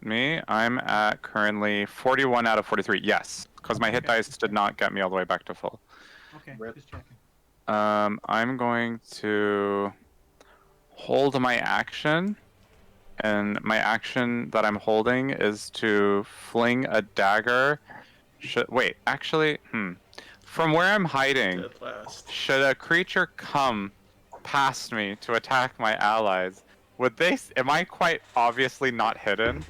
Speaker 5: Me? I'm at currently 41 out of 43. Yes, because my hit
Speaker 4: Okay.
Speaker 5: dice did not get me all the way back to full.
Speaker 4: Okay,
Speaker 2: Rip.
Speaker 4: just checking.
Speaker 5: I'm going to hold my action, and my action that I'm holding is to fling a dagger. Wait, actually, From where I'm hiding,
Speaker 3: Dead last.
Speaker 5: should a creature come past me to attack my allies, would they? Am I quite obviously not hidden?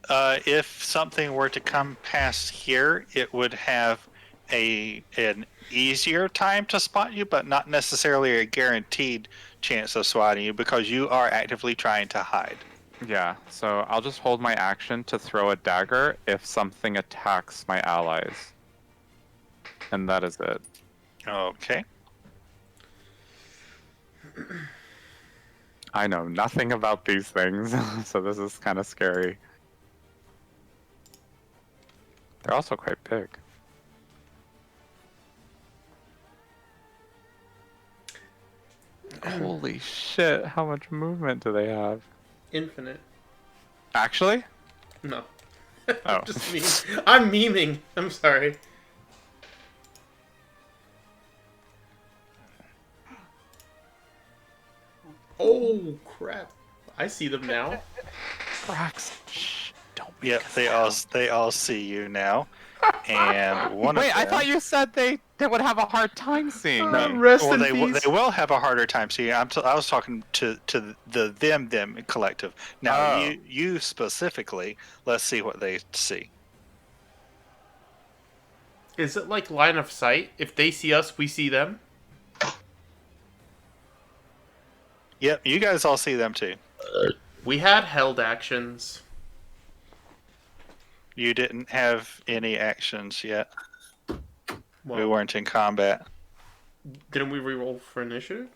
Speaker 1: If something were to come past here, it would have an easier time to spot you, but not necessarily a guaranteed chance of spotting you because you are actively trying to hide.
Speaker 5: Yeah, so I'll just hold my action to throw a dagger if something attacks my allies. And that is it.
Speaker 1: Okay.
Speaker 5: I know nothing about these things, so this is kind of scary. They're also quite big. Holy shit, how much movement do they have?
Speaker 3: Infinite.
Speaker 5: Actually?
Speaker 3: No.
Speaker 5: Oh.
Speaker 3: Just meme. I'm memeing. I'm sorry. Oh crap! I see them now.
Speaker 5: Brax, shh, don't make
Speaker 1: Yep,
Speaker 5: us
Speaker 1: they
Speaker 5: laugh.
Speaker 1: all see you now, and one of
Speaker 5: Wait, I
Speaker 1: them.
Speaker 5: thought you said they would have a hard time seeing me.
Speaker 3: Rest
Speaker 1: Well,
Speaker 3: in
Speaker 1: they
Speaker 3: peace.
Speaker 1: will have a harder time seeing. I was talking to the them collective. Now
Speaker 5: Oh.
Speaker 1: you specifically. Let's see what they see.
Speaker 3: Is it like line of sight? If they see us, we see them.
Speaker 1: Yep, you guys all see them too.
Speaker 3: We had held actions.
Speaker 1: You didn't have any actions yet. We
Speaker 3: Well,
Speaker 1: weren't in combat.
Speaker 3: didn't we reroll for initiative?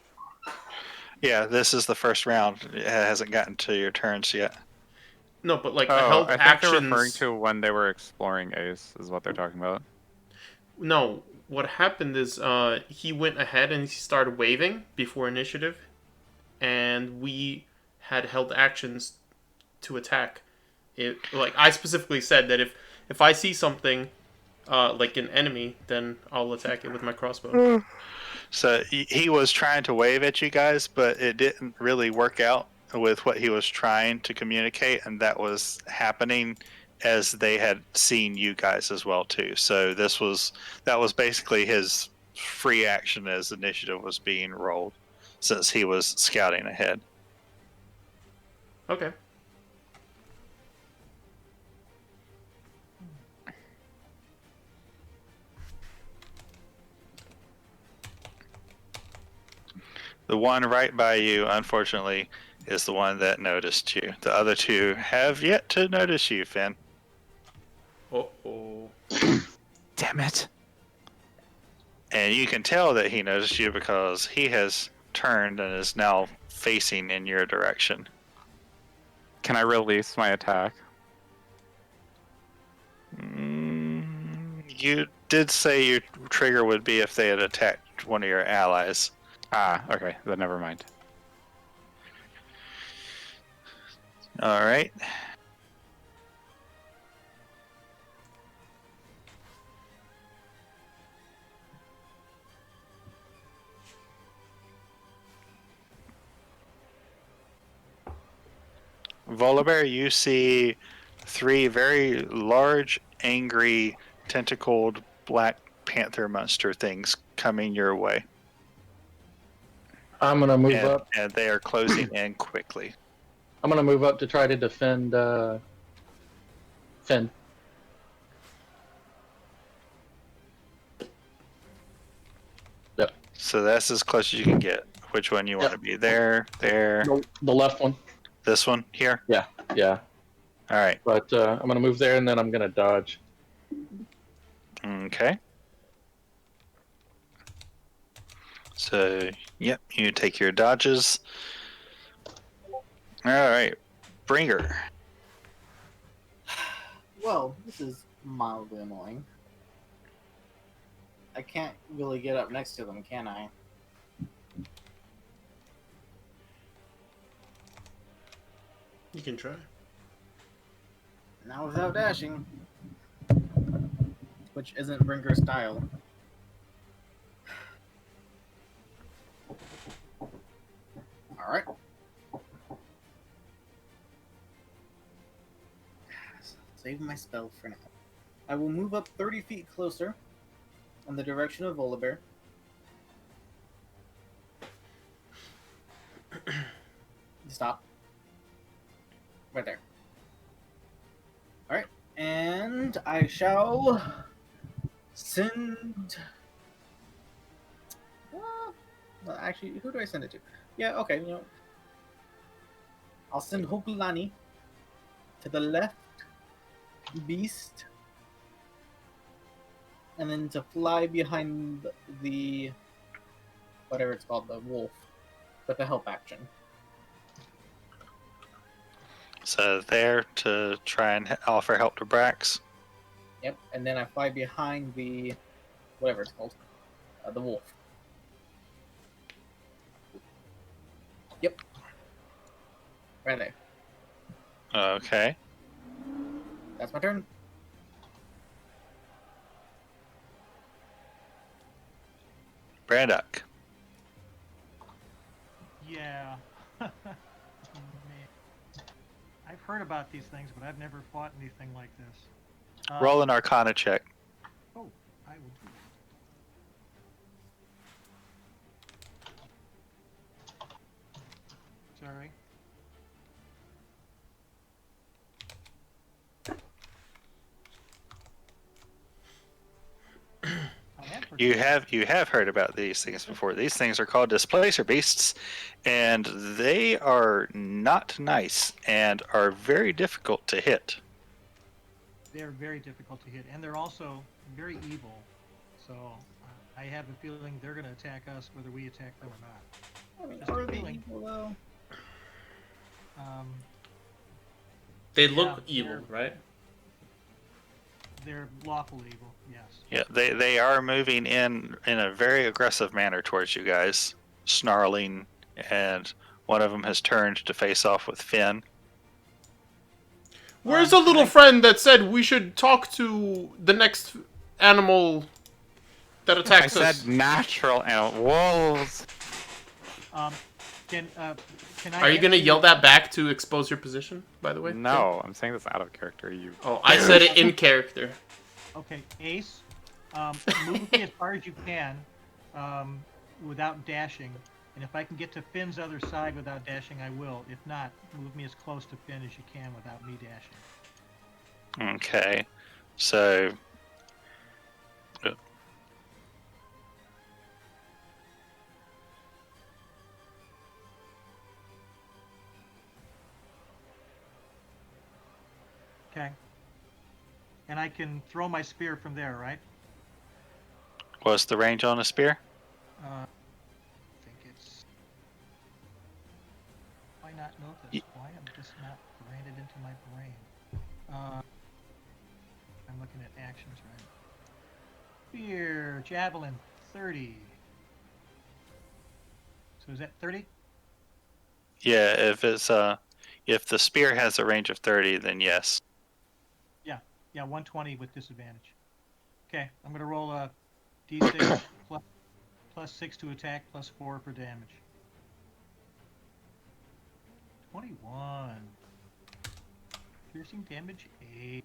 Speaker 1: Yeah, this is the first round. It hasn't gotten to your turns yet.
Speaker 3: No, but like
Speaker 5: Oh,
Speaker 3: held
Speaker 5: I think
Speaker 3: actions.
Speaker 5: they're referring to when they were exploring Ace, is what they're talking about.
Speaker 3: No, what happened is he went ahead and he started waving before initiative, and we had held actions to attack. It like I specifically said that if I see something like an enemy, then I'll attack it with my crossbow.
Speaker 1: So he was trying to wave at you guys, but it didn't really work out with what he was trying to communicate, and that was happening as they had seen you guys as well too. So that was basically his free action as initiative was being rolled, since he was scouting ahead.
Speaker 3: Okay.
Speaker 1: The one right by you, unfortunately, is the one that noticed you. The other two have yet to notice you, Finn.
Speaker 3: Uh-oh.
Speaker 5: Damn it.
Speaker 1: And you can tell that he noticed you because he has turned and is now facing in your direction.
Speaker 5: Can I release my attack?
Speaker 1: You did say your trigger would be if they had attacked one of your allies.
Speaker 5: Ah, okay, then never mind.
Speaker 1: All right. Volibear, you see three very large, angry, tentacled black panther monster things coming your way.
Speaker 6: I'm gonna move up.
Speaker 1: And they are closing in quickly.
Speaker 6: I'm gonna move up to try to defend Finn. Yep.
Speaker 1: So that's as close as you can get. Which one you want to be? There, there.
Speaker 6: The left one.
Speaker 1: This one here?
Speaker 6: Yeah.
Speaker 1: All right.
Speaker 6: But I'm gonna move there and then I'm gonna dodge.
Speaker 1: Okay. So, yep, you take your dodges. All right. Bringer.
Speaker 7: Well, this is mildly annoying. I can't really get up next to them, can I?
Speaker 3: You can try.
Speaker 7: Not without dashing. Which isn't Brinker's style. Alright. Save my spell for now. I will move up 30 feet closer in the direction of Volibear. Stop. Right there. Alright. And I shall send. Well, actually, who do I send it to? Yeah, okay, you know. I'll send Hokulani to the left, beast, and then to fly behind the whatever it's called, the wolf, with the help action.
Speaker 1: So there to try and offer help to Brax.
Speaker 7: Yep, and then I fly behind the whatever it's called, the wolf. Yep, right there.
Speaker 1: Okay.
Speaker 7: That's my turn.
Speaker 1: Brandock.
Speaker 4: Yeah. Man. I've heard about these things, but I've never fought anything like this.
Speaker 1: Roll an Arcana check.
Speaker 4: Oh, I will do that. Sorry.
Speaker 1: You have heard about these things before. These things are called displacer beasts, and they are not nice and are very difficult to hit.
Speaker 4: They're very difficult to hit, and they're also very evil. So I have a feeling they're going to attack us, whether we attack them or not.
Speaker 7: I mean,
Speaker 4: Just a
Speaker 7: are they
Speaker 4: feeling.
Speaker 7: evil though?
Speaker 3: They
Speaker 4: Yeah,
Speaker 3: look evil, right?
Speaker 4: They're lawful evil. Yes.
Speaker 1: Yeah, they are moving in a very aggressive manner towards you guys, snarling, and one of them has turned to face off with Finn.
Speaker 3: Where's the little friend that said we should talk to the next animal that
Speaker 5: I
Speaker 3: attacks
Speaker 5: said
Speaker 3: us?
Speaker 5: natural animal wolves.
Speaker 4: Can I?
Speaker 3: Are you gonna yell that back to expose your position? By the way.
Speaker 5: No, I'm saying this out of character. You.
Speaker 3: Oh, I said it in character.
Speaker 4: Okay, Ace, move me as far as you can, without dashing. And if I can get to Finn's other side without dashing, I will. If not, move me as close to Finn as you can without me dashing.
Speaker 1: Okay, so
Speaker 4: Okay. And I can throw my spear from there, right?
Speaker 1: what's the range on a spear?
Speaker 4: I think it's. Why not know this? Why am I just not branded into my brain? I'm looking at actions, right? Spear, javelin, 30. So is that 30?
Speaker 1: Yeah, if the spear has a range of 30, then yes.
Speaker 4: Yeah, 120 with disadvantage. Okay, I'm gonna roll a d6 plus 6 to attack, plus 4 for damage. 21. Piercing damage 8.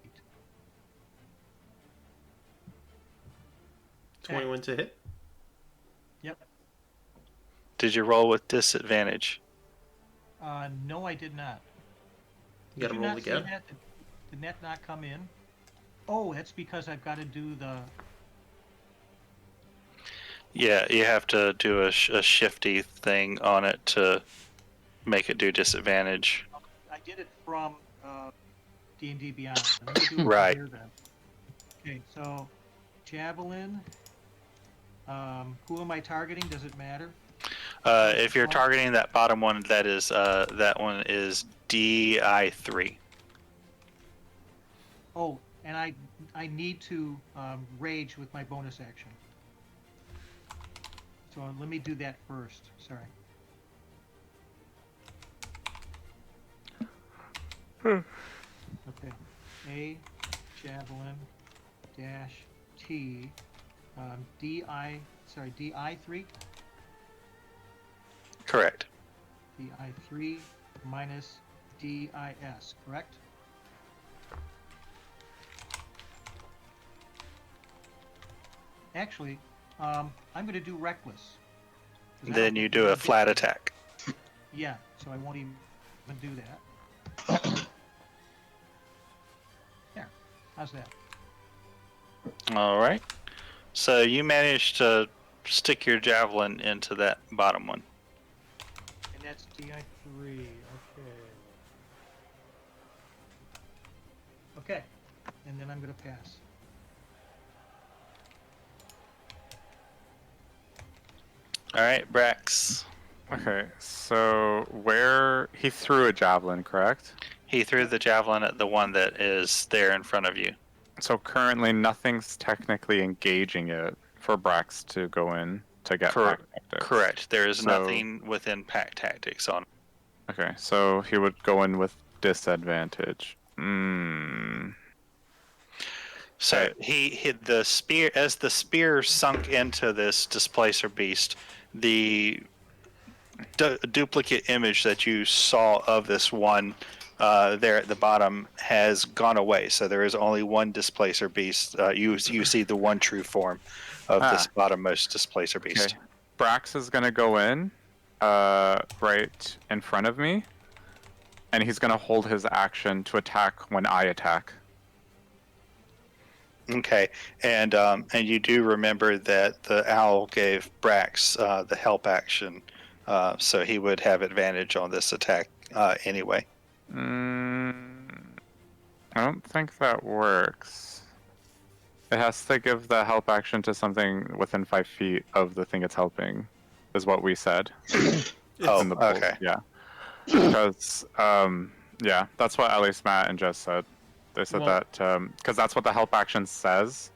Speaker 3: 21 to hit.
Speaker 4: Yep.
Speaker 1: Did you roll with disadvantage?
Speaker 4: No, I did not.
Speaker 3: You gotta
Speaker 4: Did
Speaker 3: roll
Speaker 4: not see
Speaker 3: again.
Speaker 4: that? Did that not come in? Oh, that's because I've got to do the.
Speaker 1: Yeah, you have to do a shifty thing on it to make it do disadvantage.
Speaker 4: I did it from D&D Beyond. Let me do it
Speaker 1: Right.
Speaker 4: here then. Okay, so javelin. Who am I targeting? Does it matter?
Speaker 1: If you're targeting that bottom one, that one is DI3.
Speaker 4: Oh, and I need to rage with my bonus action. So let me do that first. Sorry. Okay. A javelin dash T DI3
Speaker 1: Correct.
Speaker 4: DI3 minus DIS, correct? Actually, I'm going to do reckless. 'Cause I don't
Speaker 1: Then you
Speaker 4: think
Speaker 1: do
Speaker 4: we
Speaker 1: a
Speaker 4: can
Speaker 1: flat
Speaker 4: get-
Speaker 1: attack.
Speaker 4: Yeah, so I won't even do that. There. How's that?
Speaker 1: All right. So you managed to stick your javelin into that bottom one.
Speaker 4: And that's DI3. Okay. Okay. And then I'm going to pass.
Speaker 1: All right, Brax.
Speaker 5: Okay, so where he threw a javelin, correct?
Speaker 1: He threw the javelin at the one that is there in front of you.
Speaker 5: So currently nothing's technically engaging it for Brax to go in to get
Speaker 1: Correct.
Speaker 5: pack tactics.
Speaker 1: Correct. There is
Speaker 5: So-
Speaker 1: nothing within pack tactics on.
Speaker 5: Okay, so he would go in with disadvantage.
Speaker 1: So
Speaker 5: Okay.
Speaker 1: he hit the spear as the spear sunk into this displacer beast. The duplicate image that you saw of this one there at the bottom has gone away. So there is only one displacer beast. You see the one true form of this
Speaker 5: Ah,
Speaker 1: bottommost displacer
Speaker 5: okay.
Speaker 1: beast.
Speaker 5: Brax is gonna go in, right in front of me, and he's gonna hold his action to attack when I attack.
Speaker 1: Okay, and you do remember that the owl gave Brax the help action, so he would have advantage on this attack anyway.
Speaker 5: I don't think that works. It has to give the help action to something within 5 feet of the thing it's helping, is what we said.
Speaker 1: Oh,
Speaker 5: In the poll.
Speaker 1: okay.
Speaker 5: Yeah. Because, yeah, that's what at least Matt and Jess said. They said
Speaker 2: Well-
Speaker 5: that, because that's what the help action says,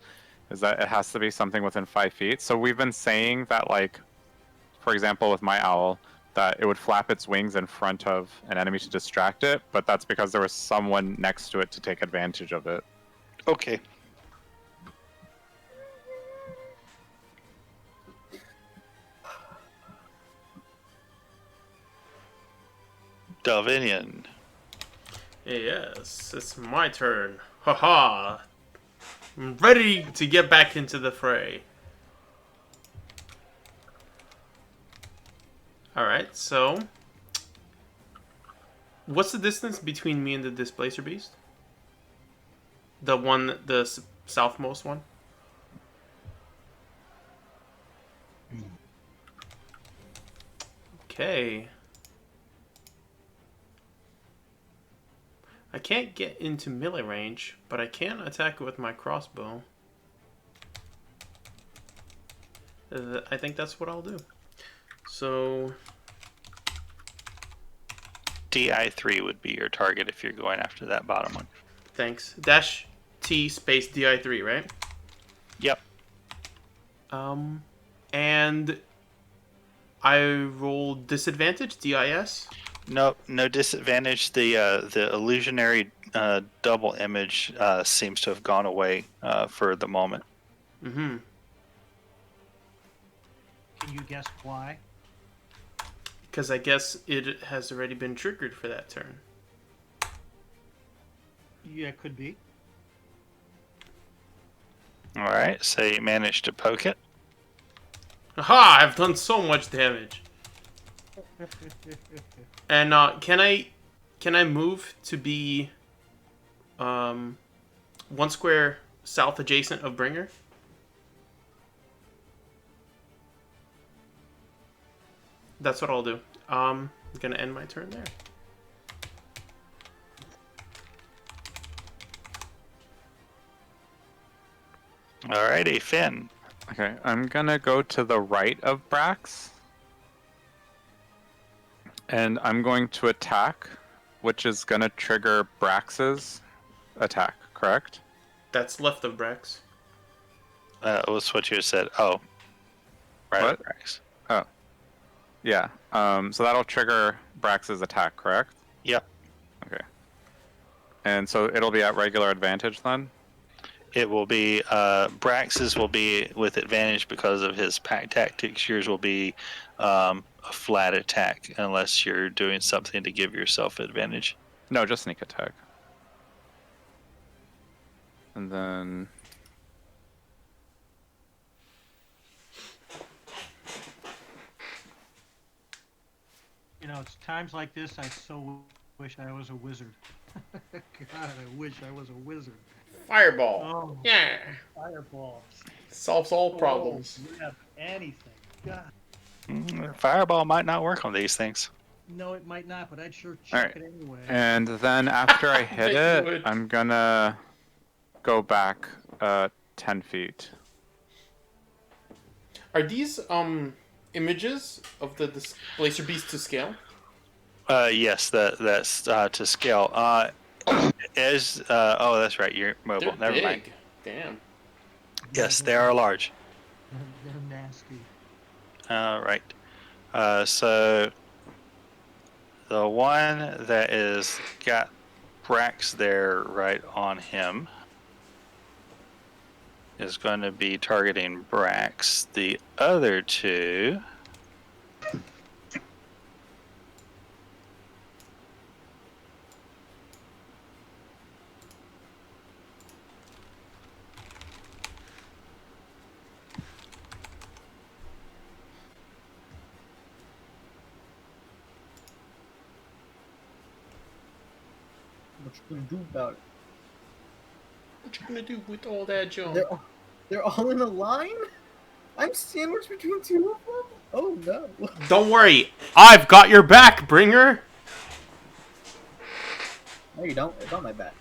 Speaker 5: is that it has to be something within 5 feet. So we've been saying that, like, for example, with my owl, that it would flap its wings in front of an enemy to distract it, but that's because there was someone next to it to take advantage of it.
Speaker 1: Okay. Dalvinian.
Speaker 3: Yes, it's my turn. Haha. I'm ready to get back into the fray. Alright, so. What's the distance between me and the displacer beast? The one, the southmost one? Okay. I can't get into melee range, but I can attack it with my crossbow. I think that's what I'll do. So,
Speaker 1: DI3 would be your target if you're going after that bottom one.
Speaker 3: thanks. Dash T space DI3, right?
Speaker 1: Yep.
Speaker 3: And I roll disadvantage, DIS.
Speaker 1: No disadvantage. The illusionary double image seems to have gone away for the moment.
Speaker 3: Mm-hmm.
Speaker 4: Can you guess why?
Speaker 3: Because I guess it has already been triggered for that turn.
Speaker 4: Yeah, it could be.
Speaker 1: All right, so you managed to poke it.
Speaker 3: Aha! I've done so much damage. And can I move to be 1 square south adjacent of Bringer? That's what I'll do. I'm gonna end my turn there.
Speaker 1: Alrighty, Finn.
Speaker 5: Okay, I'm gonna go to the right of Brax. And I'm going to attack, which is gonna trigger Brax's attack, correct?
Speaker 3: That's left of Brax.
Speaker 1: Was what you said. Oh, right.
Speaker 5: What?
Speaker 1: Rex.
Speaker 5: Yeah. So that'll trigger Brax's attack, correct?
Speaker 1: Yep.
Speaker 5: Okay. And so it'll be at regular advantage then?
Speaker 1: It will be Brax's will be with advantage because of his pack tactics. Yours will be a flat attack unless you're doing something to give yourself advantage.
Speaker 5: No, just sneak attack. And then...
Speaker 4: You know, it's times like this I so wish I was a wizard. God, I wish I was a wizard.
Speaker 3: Fireball.
Speaker 4: Oh,
Speaker 3: Yeah.
Speaker 4: fireballs.
Speaker 3: Solves all problems.
Speaker 4: Oh, yeah, anything. God.
Speaker 1: Fireball might not work on these things.
Speaker 4: No, it might not, but I'd sure check
Speaker 5: Alright.
Speaker 4: it anyway.
Speaker 5: And then after I hit
Speaker 3: Bet you
Speaker 5: it,
Speaker 3: would.
Speaker 5: I'm gonna go back 10 feet.
Speaker 3: Are these images of the displacer beast to scale?
Speaker 1: Yes, that's to scale. Oh, that's right. You're mobile.
Speaker 3: They're
Speaker 1: Never
Speaker 3: big.
Speaker 1: mind.
Speaker 3: Damn.
Speaker 1: Yes, they are large.
Speaker 4: They're nasty.
Speaker 1: All right. So the one that is got Brax there right on him is going to be targeting Brax. The other two.
Speaker 7: What you gonna do about it?
Speaker 3: What you gonna do with all that junk?
Speaker 7: They're all in a line? I'm sandwiched between two of them? Oh no.
Speaker 3: Don't worry, I've got your back, Bringer.
Speaker 7: No, you don't. It's on my back.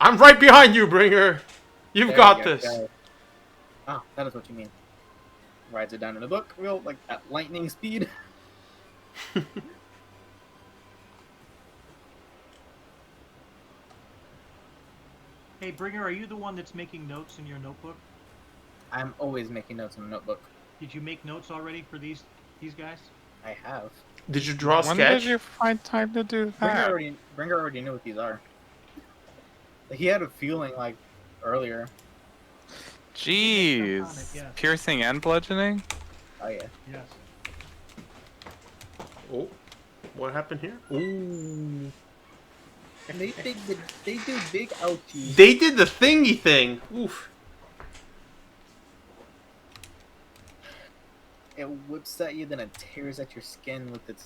Speaker 3: I'm right behind you, Bringer. You've
Speaker 7: There
Speaker 3: got
Speaker 7: you go,
Speaker 3: this.
Speaker 7: guys. Ah, that is what you mean. Writes it down in the book, real like at lightning speed.
Speaker 4: Hey, Bringer, are you the one that's making notes in your notebook?
Speaker 7: I'm always making notes in the notebook.
Speaker 4: Did you make notes already for these guys?
Speaker 7: I have.
Speaker 3: Did you draw a
Speaker 5: When
Speaker 3: sketch?
Speaker 5: did you find time to do
Speaker 7: Bringer
Speaker 5: that?
Speaker 7: already knew what these are. He had a feeling like earlier.
Speaker 5: Jeez.
Speaker 4: Yes.
Speaker 5: Piercing and bludgeoning?
Speaker 7: Oh yeah.
Speaker 4: Yes.
Speaker 3: Oh, what happened here? Ooh.
Speaker 7: And they do big ouchies.
Speaker 3: They did the thingy thing. Oof.
Speaker 7: It whips at you, then it tears at your skin with its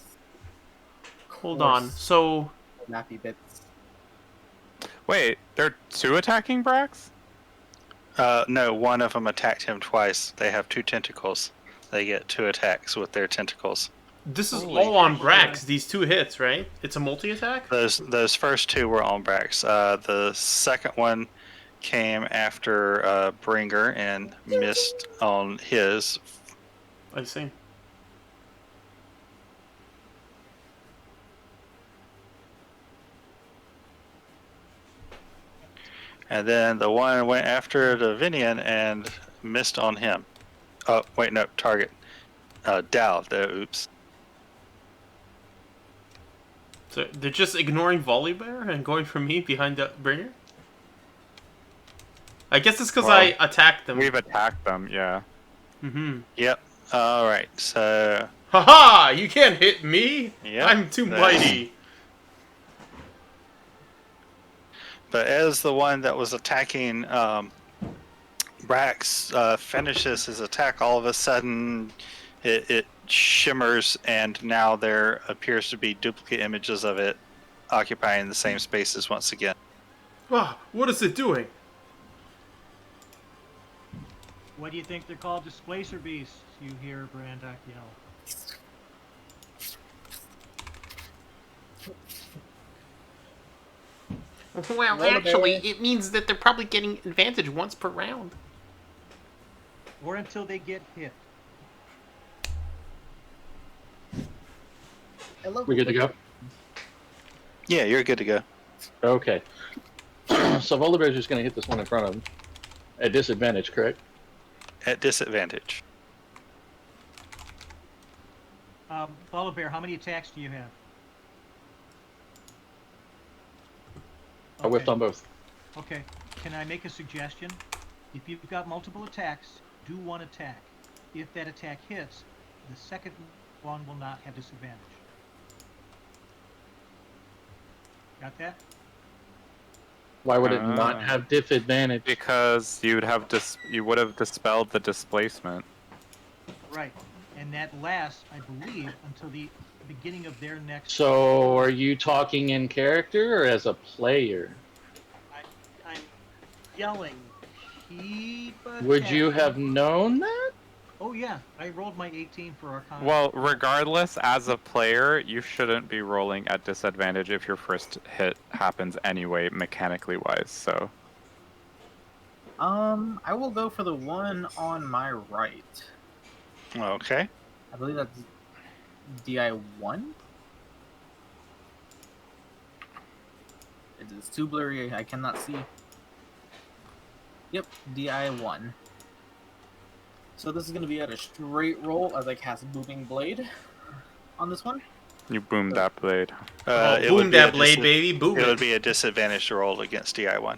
Speaker 3: Hold on.
Speaker 7: coarse,
Speaker 3: So,
Speaker 7: nappy bits.
Speaker 5: Wait, they're two attacking Brax?
Speaker 1: No, one of them attacked him twice. They have 2 tentacles. They get 2 attacks with their tentacles.
Speaker 3: this is
Speaker 5: Holy
Speaker 3: all on
Speaker 4: shit.
Speaker 3: Brax, these 2 hits, right? It's a multi-attack?
Speaker 1: Those first 2 were on Brax. The second one came after Bringer and missed on his.
Speaker 3: I see.
Speaker 1: And then the one went after the Vinian and missed on him. Oh, wait, no, target. Dow, oops.
Speaker 3: So, they're just ignoring Volibear and going for me behind the Bringer? I guess it's because
Speaker 5: Well,
Speaker 3: I attacked them.
Speaker 5: We've attacked them, yeah.
Speaker 3: Mm-hmm.
Speaker 1: Yep. Alright, so.
Speaker 3: Haha! You can't hit me!
Speaker 1: Yep,
Speaker 3: I'm too
Speaker 1: that's-
Speaker 3: mighty!
Speaker 1: But as the one that was attacking Brax finishes his attack, all of a sudden it shimmers, and now there appears to be duplicate images of it occupying the same spaces once again.
Speaker 3: Ah, what is it doing?
Speaker 4: What do you think they're called? Displacer beasts. You hear Brandock yell.
Speaker 3: Well,
Speaker 7: Volibear.
Speaker 3: actually, it means that they're probably getting advantage once per round.
Speaker 4: Or until they get hit.
Speaker 7: I love
Speaker 6: We good to go?
Speaker 1: Yeah, you're good to go.
Speaker 6: Okay. So Volibear's just going to hit this one in front of him. At disadvantage, correct?
Speaker 1: At disadvantage.
Speaker 4: Volibear, how many attacks do you have?
Speaker 6: I whiffed on both.
Speaker 4: Okay. Can I make a suggestion? If you've got multiple attacks, do one attack. If that attack hits, the second one will not have disadvantage. Got that?
Speaker 6: Why would it not have disadvantage?
Speaker 5: Because you would have dispelled the displacement.
Speaker 4: Right. And that lasts, I believe, until the beginning of their next.
Speaker 6: So are you talking in character or as a player?
Speaker 4: I'm yelling. Keep
Speaker 6: Would you
Speaker 4: attacking.
Speaker 6: have known that?
Speaker 4: Oh yeah, I rolled my 18 for Arcana.
Speaker 5: Well, regardless, as a player, you shouldn't be rolling at disadvantage if your first hit happens anyway, mechanically wise, so.
Speaker 7: I will go for the one on my right.
Speaker 1: Okay.
Speaker 7: I believe that's DI1. It is too blurry. I cannot see. Yep, DI1. So this is going to be at a straight roll as I cast Booming Blade on this one.
Speaker 5: You boomed that blade.
Speaker 1: It
Speaker 3: boom
Speaker 1: would be
Speaker 3: that
Speaker 1: a
Speaker 3: blade, baby. Boom
Speaker 1: It
Speaker 3: it.
Speaker 1: would be a disadvantage roll against DI1.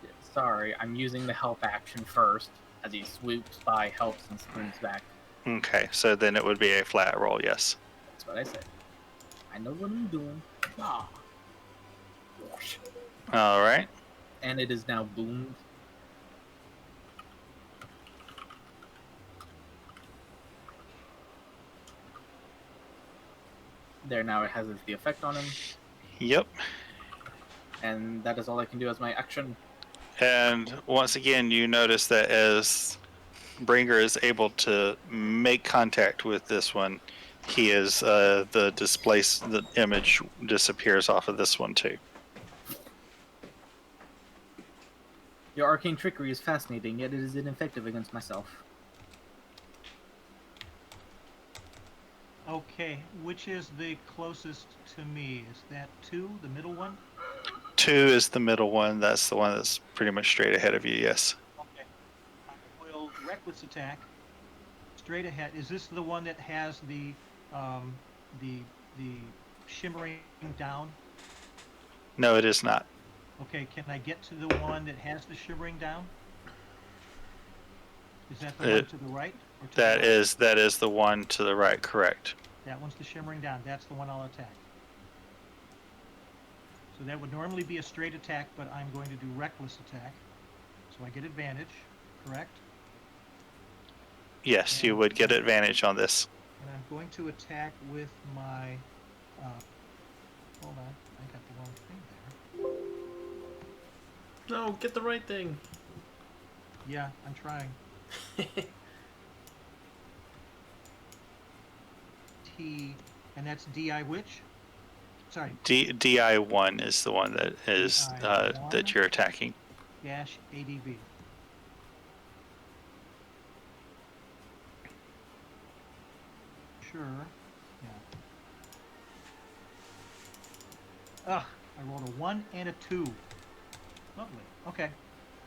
Speaker 7: Yes. Sorry, I'm using the help action first as he swoops by, helps, and springs back.
Speaker 1: Okay, so then it would be a flat roll, yes.
Speaker 7: That's what I said. I know what I'm doing. Ah.
Speaker 1: All right.
Speaker 7: And it is now boomed. There, now it has the effect on him,
Speaker 1: Yep.
Speaker 7: and that is all I can do as my action.
Speaker 1: And once again, you notice that as Bringer is able to make contact with this one, he is the image disappears off of this one too.
Speaker 7: Your arcane trickery is fascinating, yet it is ineffective against myself.
Speaker 4: Okay, which is the closest to me? Is that 2, the middle one?
Speaker 1: 2 is the middle one. That's the one that's pretty much straight ahead of you. Yes.
Speaker 4: Okay. I will reckless attack. Straight ahead. Is this the one that has the shimmering down?
Speaker 1: No, it is not.
Speaker 4: Okay, can I get to the one that has the shimmering down? Is that the one to the right? Or to the left?
Speaker 1: That is the one to the right. Correct.
Speaker 4: That one's the shimmering down. That's the one I'll attack. So that would normally be a straight attack, but I'm going to do reckless attack. So I get advantage, correct?
Speaker 1: Yes, you would get advantage on this.
Speaker 4: And I'm going to attack with my... hold on, I got the wrong thing there.
Speaker 3: No, get the right thing.
Speaker 4: Yeah, I'm trying. T, and that's DI which? Sorry,
Speaker 1: DI1 is the one that is
Speaker 4: DI1.
Speaker 1: that you're attacking.
Speaker 4: dash ADV. Sure, yeah. Ugh, I rolled a 1 and a 2. Lovely. Okay,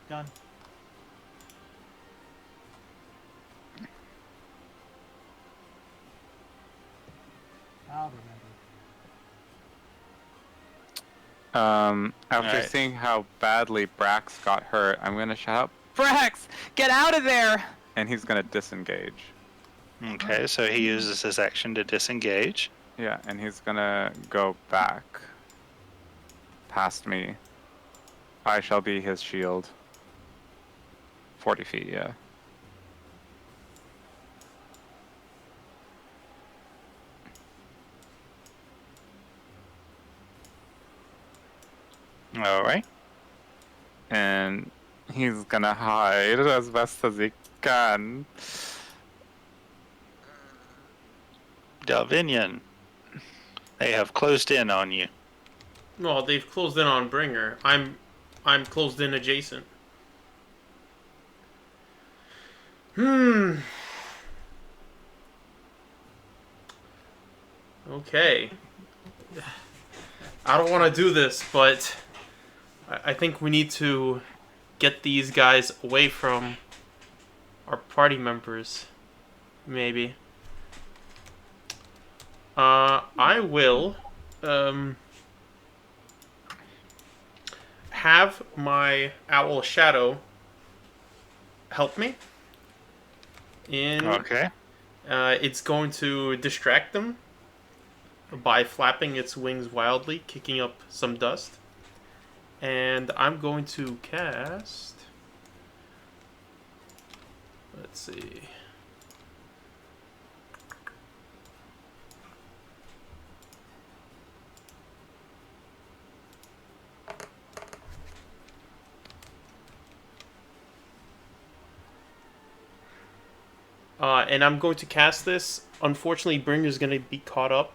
Speaker 4: done. I'll remember.
Speaker 5: After
Speaker 1: Alright.
Speaker 5: seeing how badly Brax got hurt, I'm gonna shout out, Brax, get out of there! And he's gonna disengage.
Speaker 1: Okay, so he uses his action to disengage.
Speaker 5: Yeah, and he's gonna go back past me. I shall be his shield. 40 feet, yeah.
Speaker 1: All right.
Speaker 5: And he's gonna hide as best as he can.
Speaker 1: Dalvinian, they have closed in on you.
Speaker 3: Well, they've closed in on Bringer. I'm closed in adjacent. Okay. I don't want to do this, but I think we need to get these guys away from our party members. Maybe. I will have my owl shadow help me.
Speaker 1: Okay.
Speaker 3: It's going to distract them by flapping its wings wildly, kicking up some dust. And I'm going to cast... Let's see... and I'm going to cast this. Unfortunately, Bringer's going to be caught up.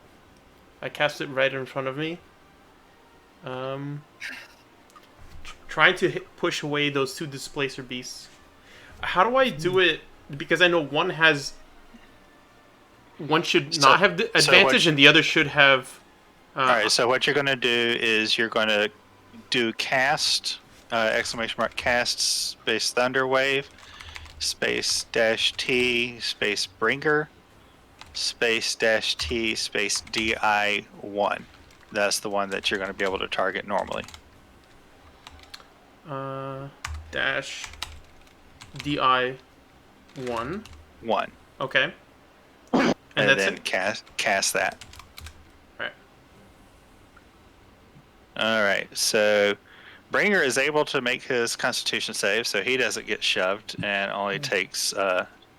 Speaker 3: I cast it right in front of me. Trying to push away those 2 displacer beasts. How do I do it? Because I know one should not have the advantage, and the other should have.
Speaker 1: All right. So what you're going to do is you're going to do cast exclamation mark cast space Thunderwave space dash T space Bringer space dash T space DI1. That's the one that you're going to be able to target normally.
Speaker 3: dash DI 1.
Speaker 1: 1.
Speaker 3: Okay.
Speaker 1: And
Speaker 3: that's
Speaker 1: then
Speaker 3: it?
Speaker 1: cast that.
Speaker 3: Alright.
Speaker 1: Alright, so Bringer is able to make his Constitution save, so he doesn't get shoved and only takes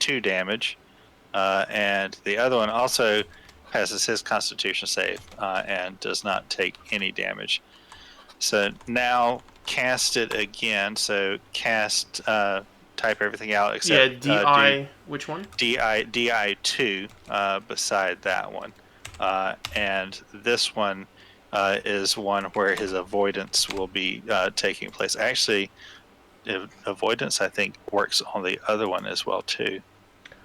Speaker 1: 2 damage. And the other one also passes his Constitution save and does not take any damage. So now cast it again. So cast, type everything out except
Speaker 3: DI. Which one?
Speaker 1: DI 2 beside that one, and this one is one where his avoidance will be taking place. Actually, avoidance I think works on the other one as well too,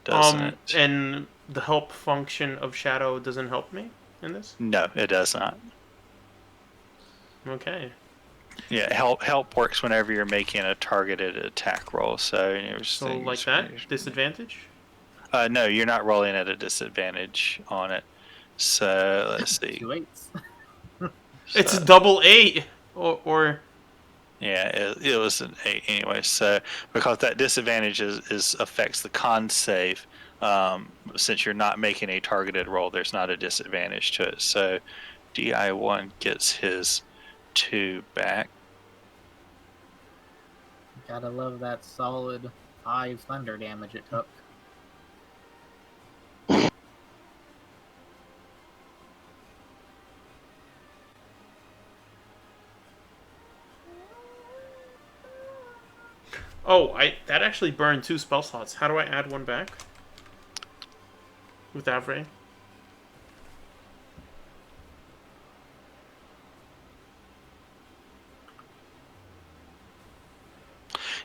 Speaker 1: doesn't it?
Speaker 3: And the help function of shadow doesn't help me in this?
Speaker 1: No, it does not.
Speaker 3: Okay.
Speaker 1: Yeah, help works whenever you're making a targeted attack roll. So
Speaker 3: like that? Disadvantage?
Speaker 1: No, you're not rolling at a disadvantage on it. So let's see.
Speaker 7: 2 8s.
Speaker 3: It's a double 8! Or...
Speaker 1: Yeah, it was an 8 anyway. So because that disadvantage is affects the con save, since you're not making a targeted roll, there's not a disadvantage to it. So DI1 gets his 2 back.
Speaker 7: Gotta love that solid 5 thunder damage it took.
Speaker 3: Oh, that actually burned 2 spell slots. How do I add one back? With Avray?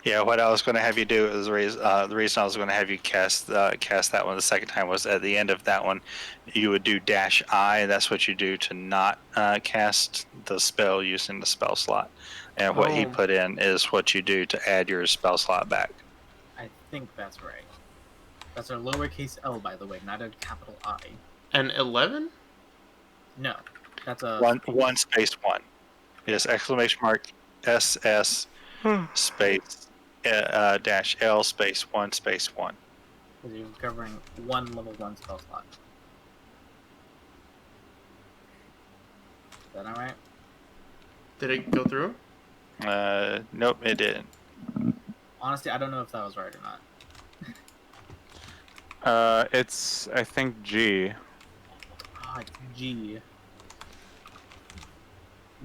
Speaker 1: Yeah, what I was going to have you do is the reason I was going to have you cast that one the second time was at the end of that one, you would do -I. That's what you do to not cast the spell using the spell slot, and what he put in is what you do to add your spell slot back.
Speaker 7: I think that's right. That's a lowercase L, by the way, not a capital I.
Speaker 3: An 11?
Speaker 7: No, that's a
Speaker 1: one space 1. Yes, exclamation mark SS space -L space 1 space 1.
Speaker 7: because you're covering 1 level 1 spell slot. Is that alright?
Speaker 3: Did it go through?
Speaker 1: Nope, it didn't.
Speaker 7: Honestly, I don't know if that was right or not.
Speaker 5: It's I think G.
Speaker 7: Ah, it's G.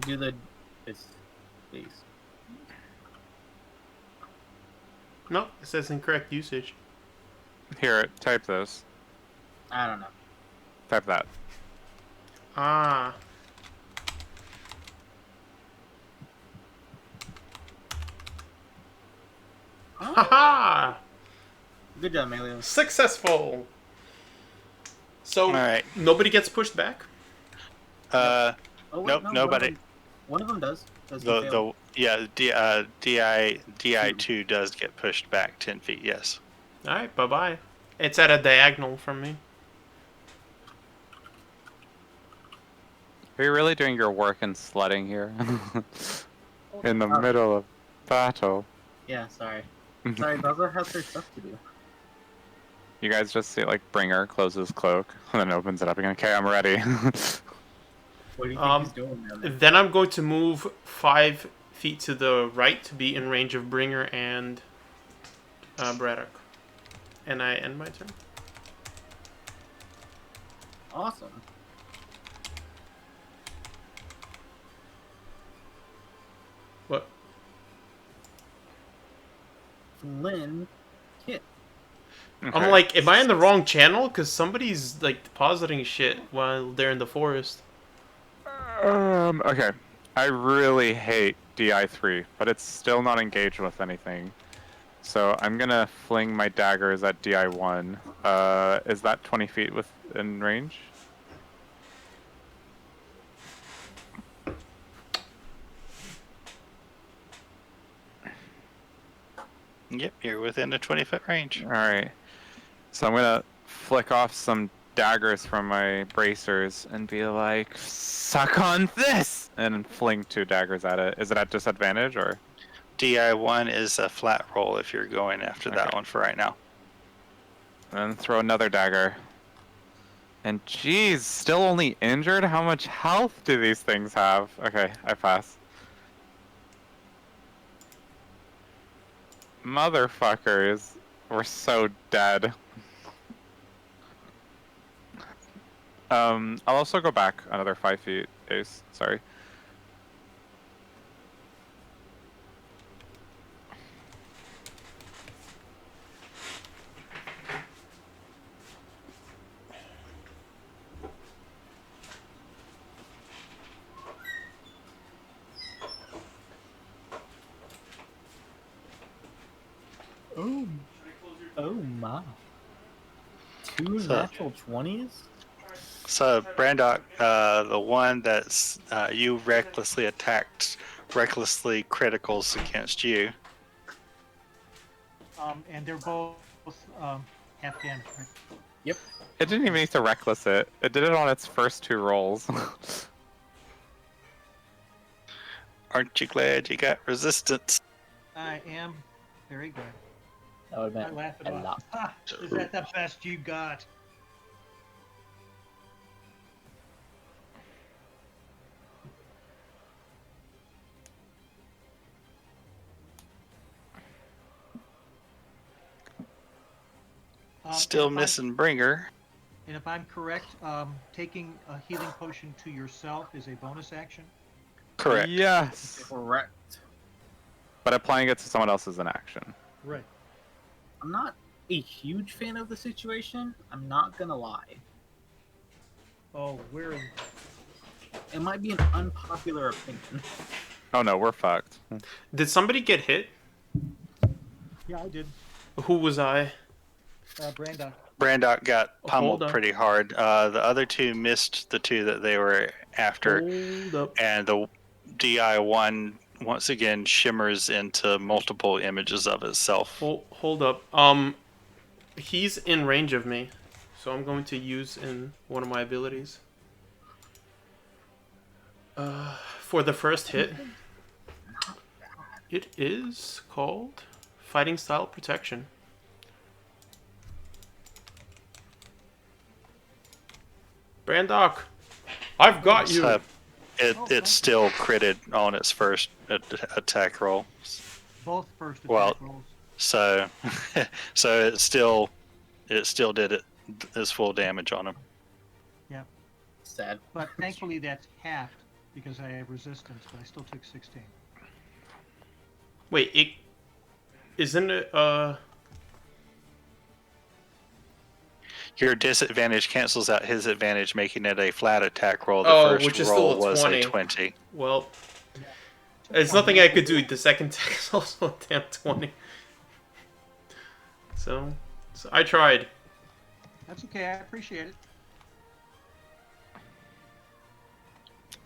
Speaker 7: Do the this please.
Speaker 3: No, it says incorrect usage.
Speaker 5: Here, type this.
Speaker 7: I don't know.
Speaker 5: Type that.
Speaker 3: Ah. Haha!
Speaker 7: Good job, Melio.
Speaker 3: Successful! So,
Speaker 1: Alright.
Speaker 3: nobody gets pushed back?
Speaker 7: Oh, wait,
Speaker 1: Nope,
Speaker 7: no,
Speaker 1: nobody.
Speaker 7: One of them does. Does he fail?
Speaker 1: DI2 does get pushed back 10 feet. Yes.
Speaker 3: Alright, bye-bye. It's at a diagonal from me.
Speaker 5: Are you really doing your work in sledding here? In the middle of battle.
Speaker 7: Yeah, sorry. Sorry, Bubba has her stuff to do.
Speaker 5: You guys just see like Bringer close his cloak and then opens it up again. Okay, I'm ready.
Speaker 7: What do you think he's doing now?
Speaker 3: Then I'm going to move 5 feet to the right to be in range of Bringer and Braddock. And I end my turn.
Speaker 7: Awesome.
Speaker 3: What?
Speaker 7: Flynn, Kit.
Speaker 5: Okay.
Speaker 3: I'm like, am I in the wrong channel? Because somebody's like depositing shit while they're in the forest.
Speaker 5: Okay. I really hate DI3, but it's still not engaged with anything. So I'm gonna fling my daggers at DI1. Is that 20 feet within range?
Speaker 1: Yep, you're within a 20-foot range.
Speaker 5: Alright. So I'm gonna flick off some daggers from my bracers and be like, suck on this! And fling 2 daggers at it. Is it at disadvantage or?
Speaker 1: DI1 is a flat roll if you're going after that
Speaker 5: Okay.
Speaker 1: one for right now.
Speaker 5: And then throw another dagger. And geez, still only injured? How much health do these things have? Okay, I pass. Motherfuckers. We're so dead. I'll also go back another 5 feet, Ace. Sorry.
Speaker 7: Oh, oh my! Two
Speaker 1: So-
Speaker 7: natural 20s.
Speaker 1: So, Brandok, the one that's you recklessly attacked, recklessly criticals against you.
Speaker 4: And they're both half damage, right?
Speaker 5: It didn't even need to reckless it. It did it on its first 2 rolls.
Speaker 1: Aren't you glad you got resistance?
Speaker 4: I am very good.
Speaker 7: That would
Speaker 4: I
Speaker 7: have
Speaker 4: laugh it
Speaker 7: been a
Speaker 4: off.
Speaker 7: lot.
Speaker 4: Ha! Is that the best you got?
Speaker 1: Still
Speaker 4: and if
Speaker 1: missing Bringer.
Speaker 4: And if I'm correct, taking a healing potion to yourself is a bonus action.
Speaker 1: Correct.
Speaker 5: Yes.
Speaker 7: Correct.
Speaker 5: But applying it to someone else is an action.
Speaker 4: Right.
Speaker 7: I'm not a huge fan of the situation. I'm not gonna lie.
Speaker 4: Oh, we're in.
Speaker 7: It might be an unpopular opinion.
Speaker 5: Oh no, we're fucked.
Speaker 3: Did somebody get hit?
Speaker 4: Yeah, I did.
Speaker 3: Who was I?
Speaker 4: Brandon.
Speaker 1: Brandok got
Speaker 3: Hold
Speaker 1: pummeled
Speaker 3: up.
Speaker 1: pretty hard. The other two missed the two that they were after,
Speaker 3: Hold up.
Speaker 1: and the DI1 once again shimmers into multiple images of itself.
Speaker 3: Hold up. He's in range of me, so I'm going to use in one of my abilities. For the first hit, it is called Fighting Style Protection. Brandok, I've got you.
Speaker 1: So it's still critted on its first attack roll.
Speaker 4: Both first attack
Speaker 1: Well-
Speaker 4: rolls.
Speaker 1: So so it still did its full damage on him.
Speaker 7: Sad.
Speaker 4: But thankfully that's halved because I have resistance, but I still took 16.
Speaker 3: Wait, it isn't it?
Speaker 1: Your disadvantage cancels out his advantage, making it a flat attack roll. The
Speaker 3: Oh,
Speaker 1: first
Speaker 3: which is
Speaker 1: roll
Speaker 3: still a
Speaker 1: was
Speaker 3: 20.
Speaker 1: a 20.
Speaker 3: Well, there's nothing I could do. The second attack is also a damn 20. So I tried.
Speaker 4: That's okay, I appreciate it.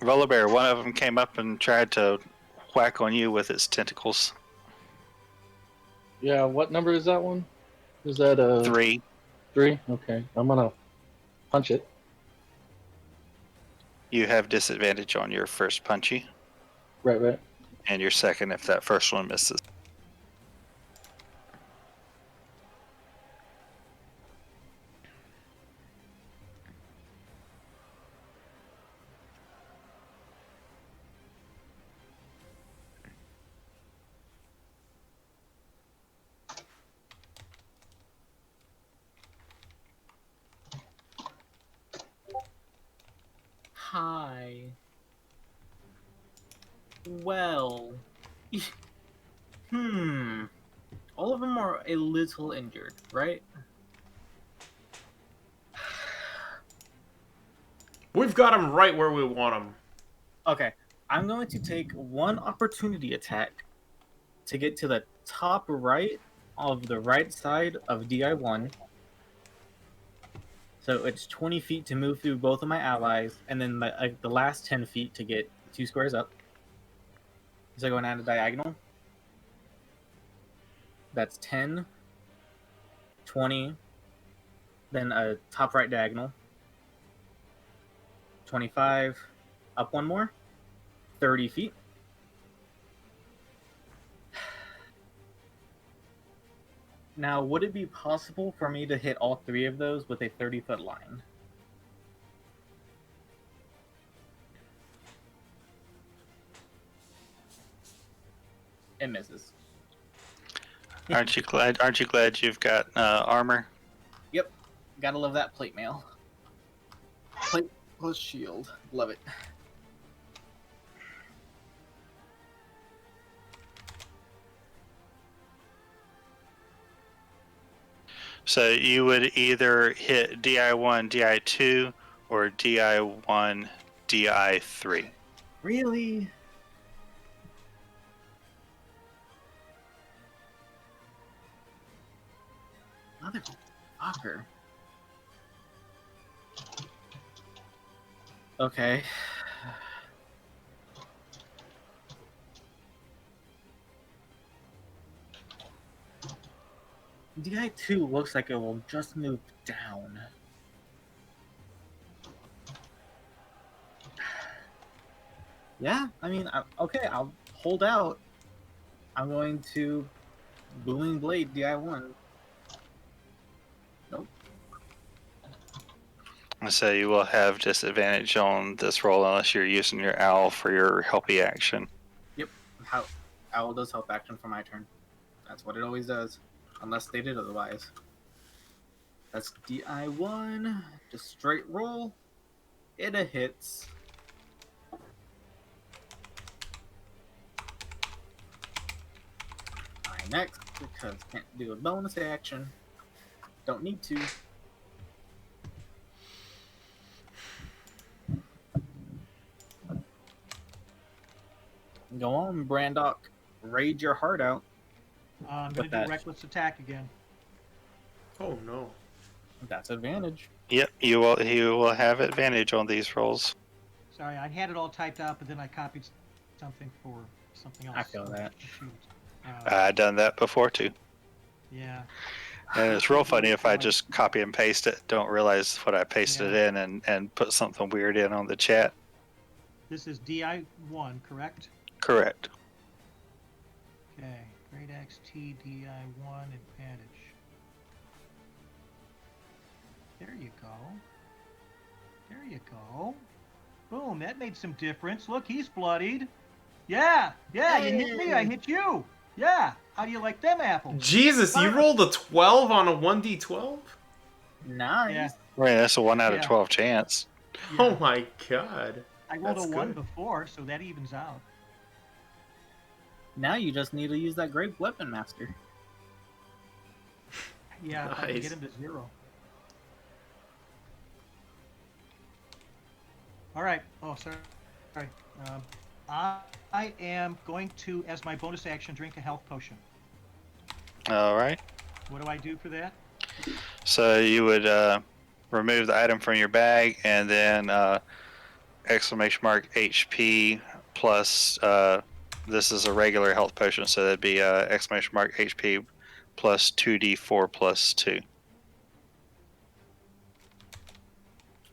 Speaker 1: Rollerbear, one of them came up and tried to whack on you with its tentacles.
Speaker 6: Yeah, what number is that one? Is that a
Speaker 1: 3.
Speaker 6: 3? Okay, I'm gonna punch it.
Speaker 1: You have disadvantage on your first punchy,
Speaker 6: Right.
Speaker 1: and your second if that first one misses.
Speaker 7: Hi. Well. All of them are a little injured, right?
Speaker 3: We've got him right where we want him.
Speaker 7: Okay. I'm going to take one opportunity attack to get to the top right of the right side of DI1. So it's 20 feet to move through both of my allies, and then the last 10 feet to get 2 squares up. So going down a diagonal. That's 10, 20, then a top right diagonal. 25, up one more. 30 feet. Now, would it be possible for me to hit all 3 of those with a 30-foot line? It misses.
Speaker 1: Aren't you glad? Aren't you glad you've got armor?
Speaker 7: Yep. Gotta love that plate mail. Plate plus shield. Love it.
Speaker 1: So you would either hit DI1, DI2, or DI1, DI3.
Speaker 7: Really? Motherfucker. Okay. DI2 looks like it will just move down. Yeah, I mean, okay, I'll hold out. I'm going to Booming Blade DI1. Nope.
Speaker 1: So you will have disadvantage on this roll unless you're using your owl for your helpy action.
Speaker 7: Yep. How Owl does help action for my turn. That's what it always does, unless stated otherwise. That's DI1. Just straight roll. It hits. Next, because can't do a bonus action. Don't need to. Go on, Brandock. Rage your heart out.
Speaker 4: I'm
Speaker 7: With
Speaker 4: going to
Speaker 7: that.
Speaker 4: do reckless attack again.
Speaker 3: Oh no.
Speaker 7: That's advantage.
Speaker 1: Yep, you will have advantage on these rolls.
Speaker 4: Sorry, I had it all typed out, but then I copied something for something else.
Speaker 7: I feel that.
Speaker 4: Shoot.
Speaker 1: I've done that before too.
Speaker 4: Yeah.
Speaker 1: And it's real funny if I just copy and paste it, don't realize what I pasted
Speaker 4: Yeah.
Speaker 1: in, and put something weird in on the chat.
Speaker 4: This is DI1, correct?
Speaker 1: Correct.
Speaker 4: Okay. Great XT DI1 advantage. There you go. There you go. Boom, that made some difference. Look, he's bloodied. Yeah, you hit me, I hit you. Yeah, how do you like them apples?
Speaker 3: Jesus, you rolled a 12 on a 1d12?
Speaker 7: Nice.
Speaker 4: Yeah.
Speaker 1: Right, that's a 1 out of
Speaker 4: Yeah.
Speaker 1: 12 chance.
Speaker 3: Oh my god.
Speaker 4: I rolled
Speaker 3: That's
Speaker 4: a 1
Speaker 3: good.
Speaker 4: before, so that evens out.
Speaker 7: Now you just need to use that great weapon master.
Speaker 4: Yeah, if I can
Speaker 3: Nice.
Speaker 4: get him to 0. All right. Oh, sorry. I am going to, as my bonus action, drink a health potion.
Speaker 1: All right.
Speaker 4: What do I do for that?
Speaker 1: So you would remove the item from your bag, and then exclamation mark HP plus. This is a regular health potion, so that'd be exclamation mark HP plus 2d4 plus 2.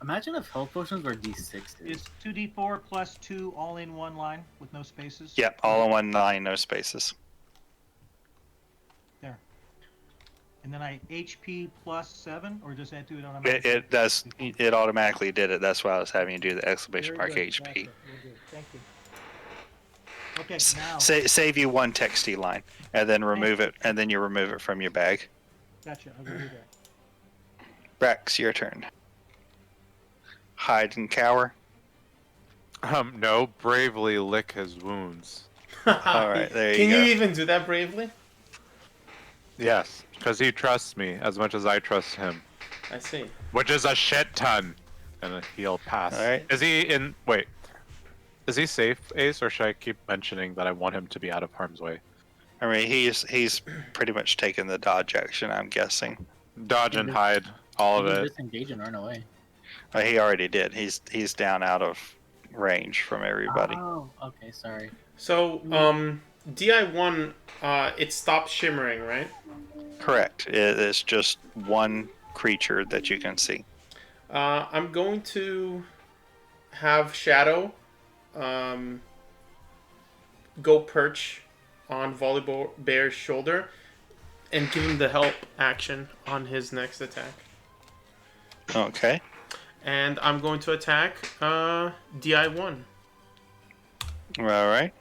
Speaker 7: Imagine if health potions were D6.
Speaker 4: Is 2d4 plus 2 all in one line with no spaces?
Speaker 1: Yep, all in one line, no spaces.
Speaker 4: There. And then I HP plus 7, or does that do it automatically?
Speaker 1: It does. It automatically did it. That's why I was having you do the exclamation
Speaker 4: Very
Speaker 1: mark
Speaker 4: good.
Speaker 1: HP.
Speaker 4: Gotcha. Very good. Thank you. Okay, now.
Speaker 1: Save you one texty line, and then remove it, and then you remove it from your bag.
Speaker 4: Gotcha. I'll do that.
Speaker 1: Brax, your turn. Hide and cower.
Speaker 5: No, bravely lick his wounds.
Speaker 1: Alright, there you
Speaker 3: Can
Speaker 1: go.
Speaker 3: you even do that bravely?
Speaker 5: Yes, because he trusts me as much as I trust him,
Speaker 3: I see.
Speaker 5: which is a shit ton. And he'll pass.
Speaker 1: Alright.
Speaker 5: Is he in? Wait. Is he safe, Ace, or should I keep mentioning that I want him to be out of harm's way?
Speaker 1: I mean, he's pretty much taken the dodge action, I'm guessing.
Speaker 5: Dodge and hide, all of
Speaker 7: You can
Speaker 5: it.
Speaker 7: disengage and run away.
Speaker 1: He already did. He's down out of range from everybody.
Speaker 7: Oh, okay, sorry.
Speaker 3: So, DI1, it stops shimmering, right?
Speaker 1: Correct. It is just one creature that you can see.
Speaker 3: I'm going to have Shadow go perch on Volleyball Bear's shoulder. and give him the help action on his next attack.
Speaker 1: Okay.
Speaker 3: And I'm going to attack DI1.
Speaker 1: All right.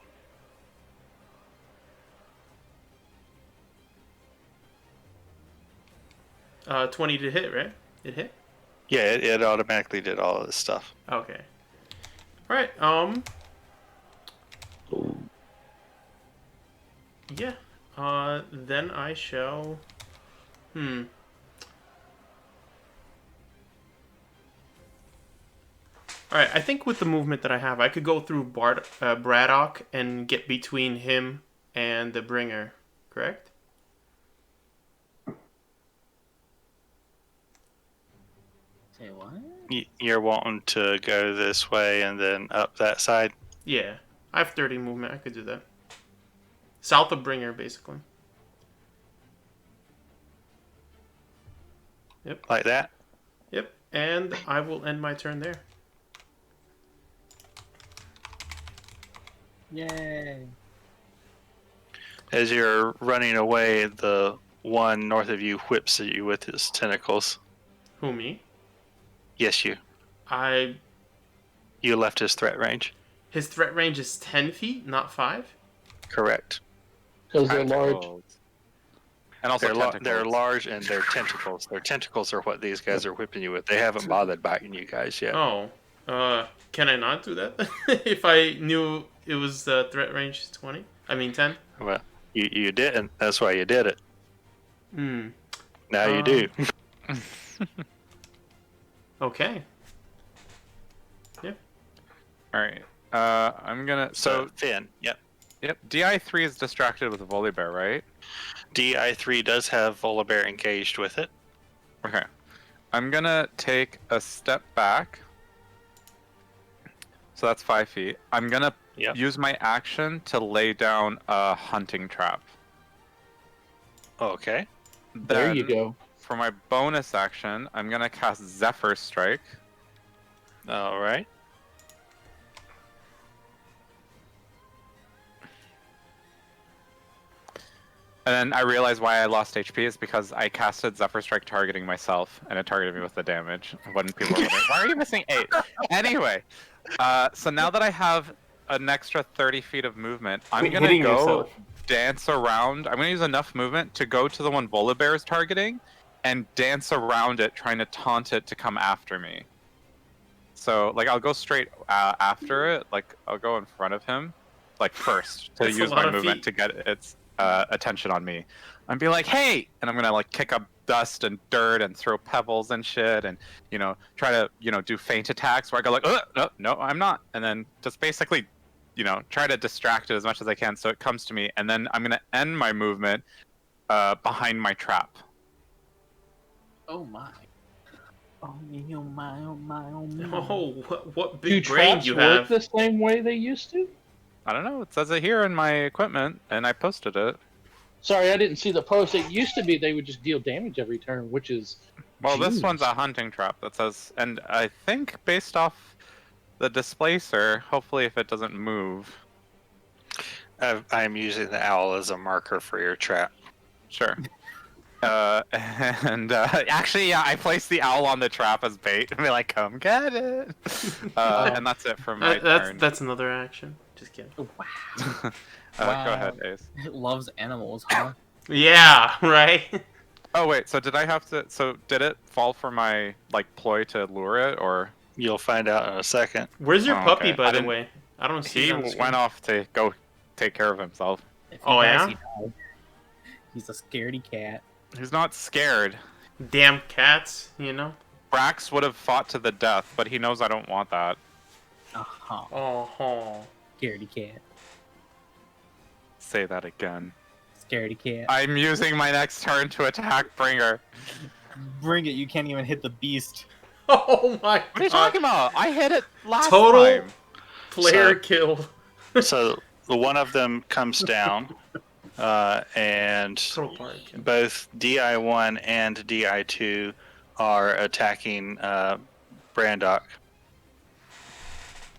Speaker 3: Uh, 20 to hit, right? It hit?
Speaker 1: Yeah, it automatically did all of this stuff.
Speaker 3: Okay. Alright, yeah. Then I shall... Alright, I think with the movement that I have, I could go through Braddock and get between him and the bringer, correct?
Speaker 7: Say what?
Speaker 1: You're wanting to go this way and then up that side?
Speaker 3: Yeah. I have 30 movement, I could do that. South of bringer, basically. Yep.
Speaker 1: Like that?
Speaker 3: Yep. And I will end my turn there.
Speaker 7: Yay!
Speaker 1: As you're running away, the one north of you whips at you with his tentacles.
Speaker 3: Who, me?
Speaker 1: Yes, you. You left his threat range.
Speaker 3: His threat range is 10 feet, not 5?
Speaker 1: Correct.
Speaker 6: Because they're large.
Speaker 5: Tentacles. And also tentacles.
Speaker 1: They're large and they're tentacles. Their tentacles are what these guys are whipping you with. They haven't bothered biting you guys yet.
Speaker 3: Oh. Can I not do that? If I knew it was threat range 20? I mean 10?
Speaker 1: Well, you didn't. That's why you did it. Now you do.
Speaker 3: Okay.
Speaker 5: Alright. I'm gonna...
Speaker 1: So,
Speaker 5: So,
Speaker 1: Finn, yep.
Speaker 5: yep, DI3 is distracted with a Volibear, right?
Speaker 1: DI3 does have Volibear engaged with it.
Speaker 5: Okay. I'm gonna take a step back. So that's 5 feet. I'm gonna
Speaker 1: Yep.
Speaker 5: use my action to lay down a hunting trap.
Speaker 1: Okay.
Speaker 6: There you
Speaker 5: Then,
Speaker 6: go.
Speaker 5: For my bonus action, I'm gonna cast Zephyr Strike.
Speaker 1: All right.
Speaker 5: And then I realized why I lost HP is because I casted Zephyr Strike targeting myself, and it targeted me with the damage. When people were wondering, why are you missing 8? Anyway, so now that I have an extra 30 feet of movement, I'm gonna
Speaker 3: Hitting
Speaker 5: go
Speaker 3: yourself.
Speaker 5: dance around. I'm gonna use enough movement to go to the one Volibear is targeting, and dance around it, trying to taunt it to come after me. So, like, I'll go straight after it. Like, I'll go in front of him, like, first, to
Speaker 3: That's a
Speaker 5: use
Speaker 3: lot
Speaker 5: my
Speaker 3: of
Speaker 5: movement
Speaker 3: feet.
Speaker 5: to get its attention on me. And be like, hey! And I'm gonna, like, kick up dust and dirt and throw pebbles and shit and, you know, try to, you know, do feint attacks where I go like, no, I'm not. And then just basically, you know, try to distract it as much as I can so it comes to me. And then I'm gonna end my movement behind my trap.
Speaker 7: Oh my. Oh my, oh my, oh my, oh my.
Speaker 3: Oh, what
Speaker 6: Do
Speaker 3: big brain
Speaker 6: traps
Speaker 3: you
Speaker 6: work
Speaker 3: have.
Speaker 6: the same way they used to?
Speaker 5: I don't know. It says it here in my equipment, and I posted it.
Speaker 6: Sorry, I didn't see the post. It used to be they would just deal damage every turn, which is...
Speaker 5: Well, this
Speaker 6: Jeez.
Speaker 5: one's a hunting trap that says, and I think based off the displacer, hopefully if it doesn't move.
Speaker 1: I'm using the owl as a marker for your trap.
Speaker 5: Sure. Actually, yeah, I placed the owl on the trap as bait and be like, come get it. And that's it for my turn.
Speaker 3: That's another action. Just kidding.
Speaker 7: Oh, wow.
Speaker 5: Go
Speaker 7: Wow.
Speaker 5: ahead, Ace.
Speaker 7: It loves animals, huh?
Speaker 3: Yeah, right?
Speaker 5: Oh wait, so did I have to? So did it fall for my like ploy to lure it, or
Speaker 1: You'll find out in a second.
Speaker 3: Where's your
Speaker 5: Oh,
Speaker 3: puppy,
Speaker 5: okay.
Speaker 3: by
Speaker 5: I
Speaker 3: the
Speaker 5: didn't-
Speaker 3: way? I don't see
Speaker 5: he
Speaker 3: it on the screen.
Speaker 5: went off to go take care of himself?
Speaker 7: If he
Speaker 3: Oh,
Speaker 7: dies,
Speaker 3: yeah?
Speaker 7: he dies. He's a scaredy cat.
Speaker 5: He's not scared.
Speaker 3: Damn cats, you know?
Speaker 5: Brax would have fought to the death, but he knows I don't want that.
Speaker 7: Uh-huh.
Speaker 3: Oh,
Speaker 7: Scaredy cat.
Speaker 5: Say that again.
Speaker 7: Scaredy cat.
Speaker 5: I'm using my next turn to attack Bringer.
Speaker 7: Bring it, you can't even hit the beast.
Speaker 3: oh my god.
Speaker 5: What are you talking about? I hit it last
Speaker 3: Total
Speaker 5: time.
Speaker 3: player
Speaker 1: So-
Speaker 3: kill.
Speaker 1: So the one of them comes down, and
Speaker 3: Total player kill.
Speaker 1: both DI1 and DI2 are attacking Brandock.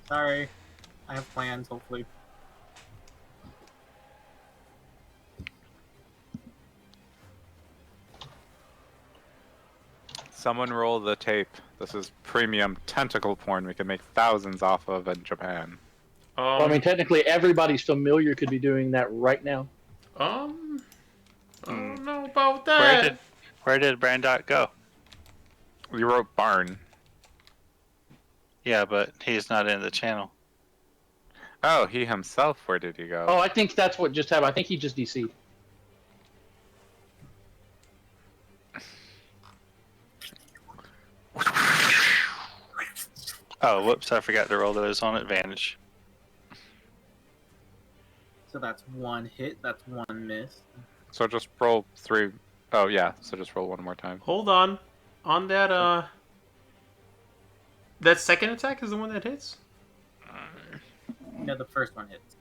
Speaker 7: Sorry. I have plans, hopefully.
Speaker 5: Someone roll the tape. This is premium tentacle porn we can make thousands off of in Japan.
Speaker 6: Well, I mean, technically, everybody's familiar could be doing that right now.
Speaker 3: I don't know about that.
Speaker 1: Where did Brandot go?
Speaker 5: We wrote barn.
Speaker 1: Yeah, but he's not in the channel.
Speaker 5: Oh, he himself, where did he go?
Speaker 6: Oh, I think that's what just happened. I think he just DC'd.
Speaker 1: Oh, whoops! I forgot to roll those on advantage.
Speaker 7: So that's one hit. That's one miss.
Speaker 5: So just roll 3. Oh, yeah. So just roll one more time.
Speaker 3: Hold on. On that, that second attack is the one that hits?
Speaker 7: Yeah, the first one hits.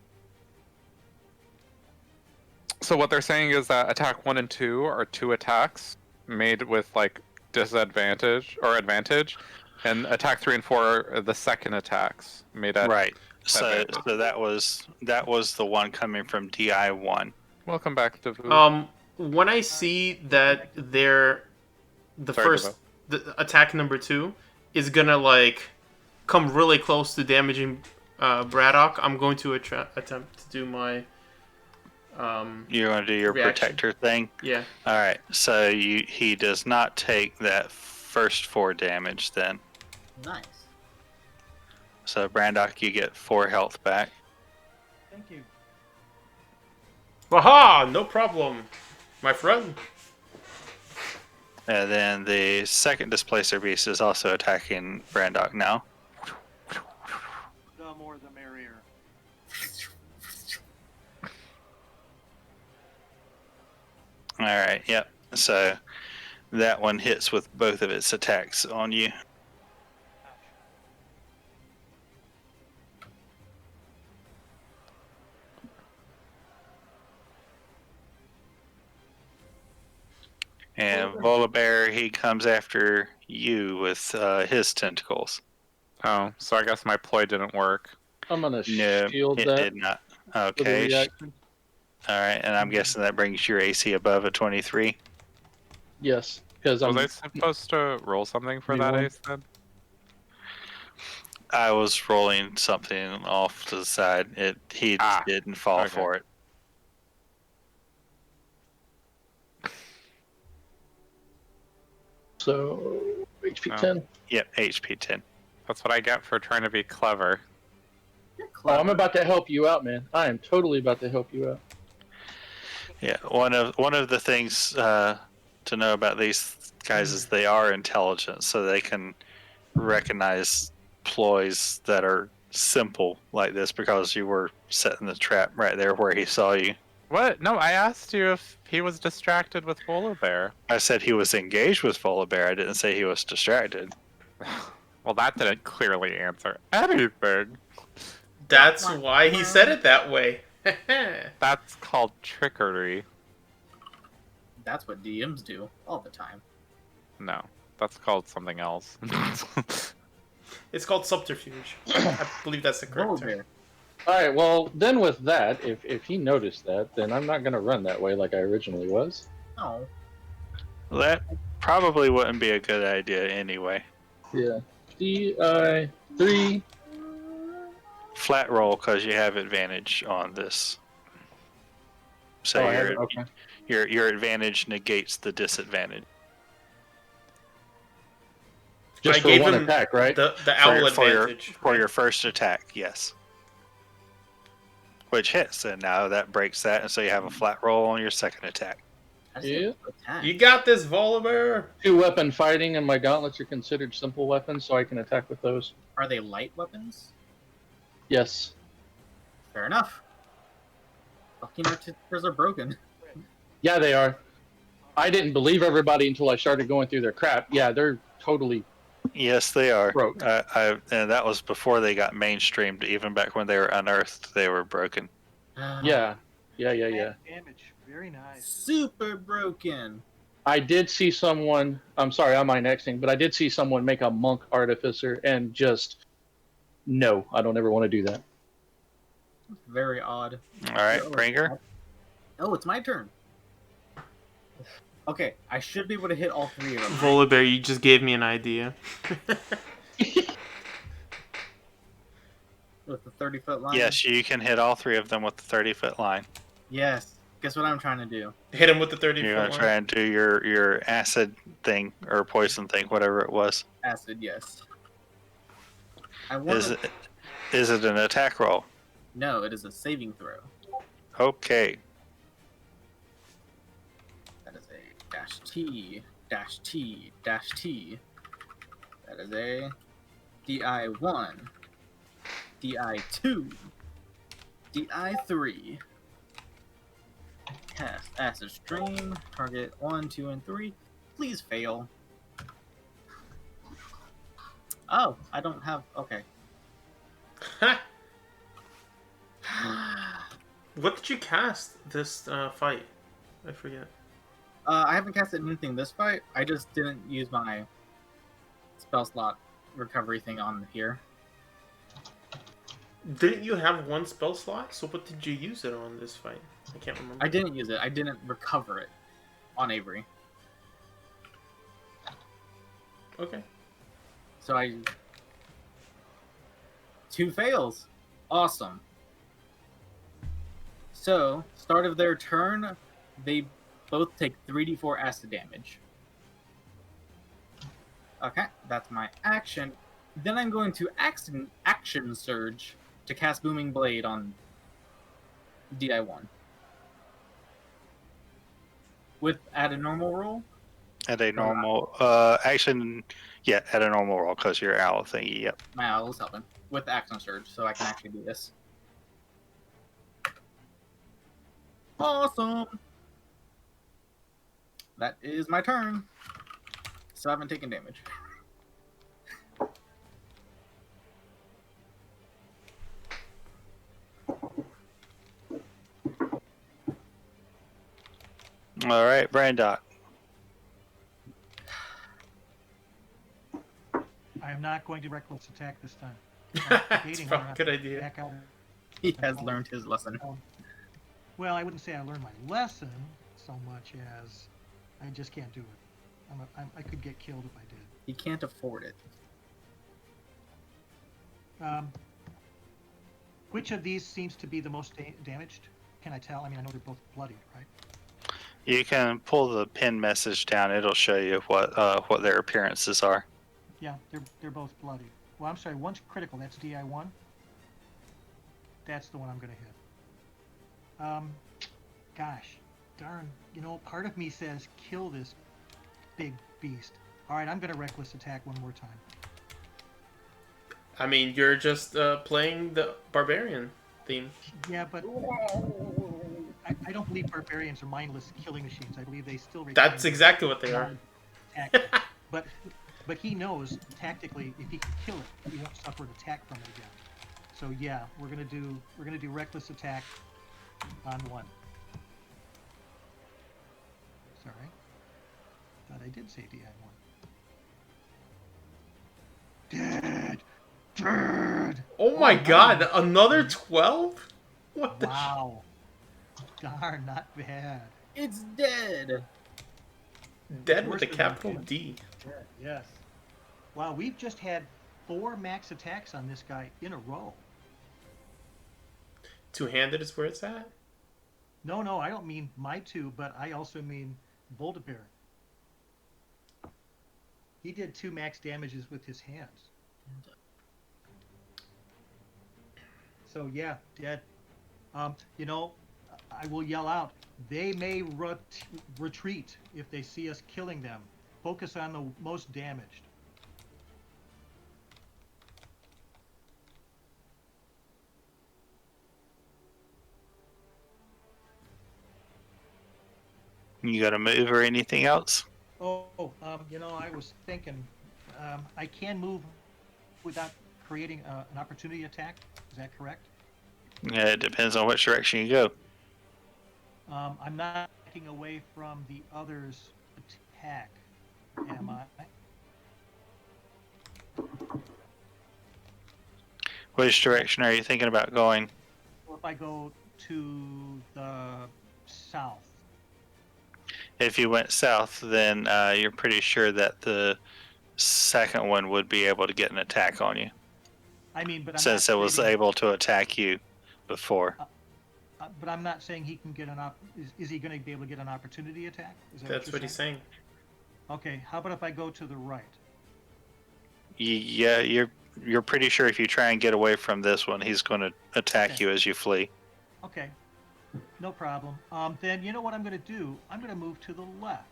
Speaker 5: So what they're saying is that attack 1 and 2 are 2 attacks made with, like, disadvantage or advantage, and attack 3 and 4 are the second attacks made at
Speaker 1: Right. So
Speaker 5: advantage.
Speaker 1: that was the one coming from DI1.
Speaker 5: Welcome back to Vu.
Speaker 3: When I see that the attack number 2 is gonna like come really close to damaging Braddock, I'm going to attempt to do my
Speaker 1: You're going to do your
Speaker 3: reaction.
Speaker 1: protector thing?
Speaker 3: Yeah.
Speaker 1: All right. So he does not take that first 4 damage then.
Speaker 7: Nice.
Speaker 1: So Brandok, you get 4 health back.
Speaker 4: Thank you.
Speaker 3: Aha! No problem, my friend.
Speaker 1: And then the second displacer beast is also attacking Brandok now.
Speaker 4: The more the merrier.
Speaker 1: All right. Yep. So that one hits with both of its attacks on you. And Volibear, he comes after you with his tentacles.
Speaker 5: Oh, so I guess my ploy didn't work.
Speaker 6: I'm gonna
Speaker 1: No,
Speaker 6: shield
Speaker 1: it
Speaker 6: that
Speaker 1: did not.
Speaker 6: for the
Speaker 1: Okay.
Speaker 6: reaction.
Speaker 1: All right, and I'm guessing that brings your AC above a 23.
Speaker 6: Yes, because
Speaker 5: Was
Speaker 6: I'm.
Speaker 5: I supposed to roll something for that
Speaker 6: 21.
Speaker 5: ace then?
Speaker 1: I was rolling something off to the side. He didn't fall
Speaker 5: okay.
Speaker 1: for it.
Speaker 6: So HP
Speaker 5: Oh.
Speaker 6: 10.
Speaker 1: Yep, HP 10.
Speaker 5: That's what I get for trying to be clever.
Speaker 7: You're
Speaker 6: Oh,
Speaker 7: clever.
Speaker 6: I'm about to help you out, man. I am totally about to help you out.
Speaker 1: Yeah, one of the things to know about these guys is they are intelligent, so they can recognize ploys that are simple like this because you were setting the trap right there where he saw you.
Speaker 5: What? No, I asked you if he was distracted with Volibear.
Speaker 1: I said he was engaged with Volibear. I didn't say he was distracted.
Speaker 5: Well, that didn't clearly answer anything.
Speaker 3: That's why he said it that way.
Speaker 5: That's called trickery.
Speaker 7: That's what DMs do all the time.
Speaker 5: No, that's called something else.
Speaker 3: It's called subterfuge. I believe that's the correct term.
Speaker 7: Volibear.
Speaker 6: All right. Well, then with that, if he noticed that, then I'm not gonna run that way like I originally was.
Speaker 7: Oh,
Speaker 1: That probably wouldn't be a good idea anyway.
Speaker 6: Yeah. DI 3.
Speaker 1: Flat roll because you have advantage on this. So
Speaker 6: Oh, I have it? Okay.
Speaker 1: your advantage negates the disadvantage.
Speaker 6: Just
Speaker 3: I
Speaker 6: for
Speaker 3: gave
Speaker 6: one
Speaker 3: him
Speaker 6: attack, right?
Speaker 3: The
Speaker 1: For
Speaker 3: owl
Speaker 1: your-
Speaker 3: advantage.
Speaker 1: For your first attack, yes. Which hits, and now that breaks that, and so you have a flat roll on your second attack.
Speaker 7: that's
Speaker 6: Yeah.
Speaker 7: attack.
Speaker 3: You got this, Volibear.
Speaker 6: 2-weapon fighting, and my gauntlets are considered simple weapons, so I can attack with those.
Speaker 7: Are they light weapons?
Speaker 6: Yes.
Speaker 7: Fair enough. Fucking artificers are broken.
Speaker 6: Yeah, they are. I didn't believe everybody until I started going through their crap. Yeah, they're totally
Speaker 1: Yes, they are.
Speaker 6: broke.
Speaker 1: And that was before they got mainstreamed. Even back when they were unearthed, they were broken.
Speaker 6: Yeah. Yeah.
Speaker 4: Damage. Very nice.
Speaker 7: Super broken.
Speaker 6: I did see someone. I'm sorry, I'm annexing, but I did see someone make a monk artificer and just. No, I don't ever want to do that.
Speaker 7: Very odd.
Speaker 1: All right, Bringer.
Speaker 7: Oh, it's my turn. Okay, I should be able to hit all 3 of them. Right?
Speaker 3: Volibear, you just gave me an idea.
Speaker 7: With the 30-foot line.
Speaker 1: Yes, you can hit all 3 of them with the 30-foot line.
Speaker 7: Yes. Guess what I'm trying to do?
Speaker 3: Hit him with the 30
Speaker 1: You're
Speaker 3: foot
Speaker 1: gonna
Speaker 3: line.
Speaker 1: try and do your acid thing or poison thing, whatever it was.
Speaker 7: Acid. Yes. I want.
Speaker 1: Is it an attack roll?
Speaker 7: No, it is a saving throw.
Speaker 1: Okay.
Speaker 7: That is a -T, -T, -T. That is a DI1, DI2, DI3. Cast Acid Stream. Target 1, 2, and 3. Please fail. Oh, I don't have. Okay.
Speaker 3: What did you cast this fight? I forget.
Speaker 7: I haven't casted anything this fight. I just didn't use my spell slot recovery thing on here.
Speaker 3: Didn't you have 1 spell slot? So what did you use it on this fight? I can't remember.
Speaker 7: I didn't use it. I didn't recover it on Avery.
Speaker 3: Okay.
Speaker 7: So 2 fails. Awesome. So, start of their turn, they both take 3d4 acid damage. Okay, that's my action. Then I'm going to action surge to cast Booming Blade on DI1. At a normal roll?
Speaker 1: At a normal action, yeah, at a normal roll because you're owl thingy. Yep.
Speaker 7: My owl is helping. With action surge, so I can actually do this. Awesome! That is my turn. So I haven't taken damage.
Speaker 1: All right, Brandon.
Speaker 4: I am not going to reckless attack this time.
Speaker 3: That's probably a good idea.
Speaker 4: Back out.
Speaker 7: He has learned his lesson.
Speaker 4: Well, I wouldn't say I learned my lesson so much as I just can't do it. I could get killed if I did.
Speaker 7: He can't afford it.
Speaker 4: Which of these seems to be the most damaged? Can I tell? I mean, I know they're both bloodied, right?
Speaker 1: You can pull the pin message down. It'll show you what their appearances are.
Speaker 4: Yeah, they're both bloodied. Well, I'm sorry, one's critical. That's DI1. That's the one I'm going to hit. Gosh, darn. You know, part of me says kill this big beast. All right, I'm going to reckless attack one more time.
Speaker 3: I mean, you're just playing the barbarian theme.
Speaker 4: Yeah, but I don't believe barbarians are mindless killing machines. I believe they still retain
Speaker 3: That's exactly what they are.
Speaker 4: attack. But he knows tactically if he can kill it, he won't suffer an attack from it again. So yeah, we're gonna do reckless attack on one. Sorry, thought I did say DI1. Dead.
Speaker 3: Oh my god, another 12? What the
Speaker 4: Wow. Darn, not bad.
Speaker 7: It's dead!
Speaker 3: Dead with
Speaker 4: Worse
Speaker 3: a
Speaker 4: than
Speaker 3: capital
Speaker 4: dead.
Speaker 3: D.
Speaker 4: Yes. Wow, we've just had 4 max attacks on this guy in a row.
Speaker 3: Two-handed is where it's at?
Speaker 4: No, I don't mean my 2, but I also mean Voldebear. He did 2 max damages with his hands. So yeah, dead. You know, I will yell out. They may retreat if they see us killing them. Focus on the most damaged.
Speaker 1: You got to move or anything else?
Speaker 4: You know, I was thinking, I can move without creating an opportunity attack. Is that correct?
Speaker 1: Yeah, it depends on which direction you go.
Speaker 4: I'm not backing away from the other's attack, am I?
Speaker 1: Which direction are you thinking about going?
Speaker 4: Or if I go to the south?
Speaker 1: If you went south, then you're pretty sure that the second one would be able to get an attack on you,
Speaker 4: I mean, but I'm
Speaker 1: since
Speaker 4: not
Speaker 1: it was
Speaker 4: stating-
Speaker 1: able to attack you before.
Speaker 4: But I'm not saying he can get an is he going to be able to get an opportunity attack? Is that
Speaker 3: That's
Speaker 4: you're
Speaker 3: what he's saying.
Speaker 4: Okay, how about if I go to the right?
Speaker 1: Yeah, you're pretty sure if you try and get away from this one, he's going to attack
Speaker 4: Okay.
Speaker 1: you as you flee.
Speaker 4: Okay, no problem. Then you know what I'm going to do? I'm going to move to the left.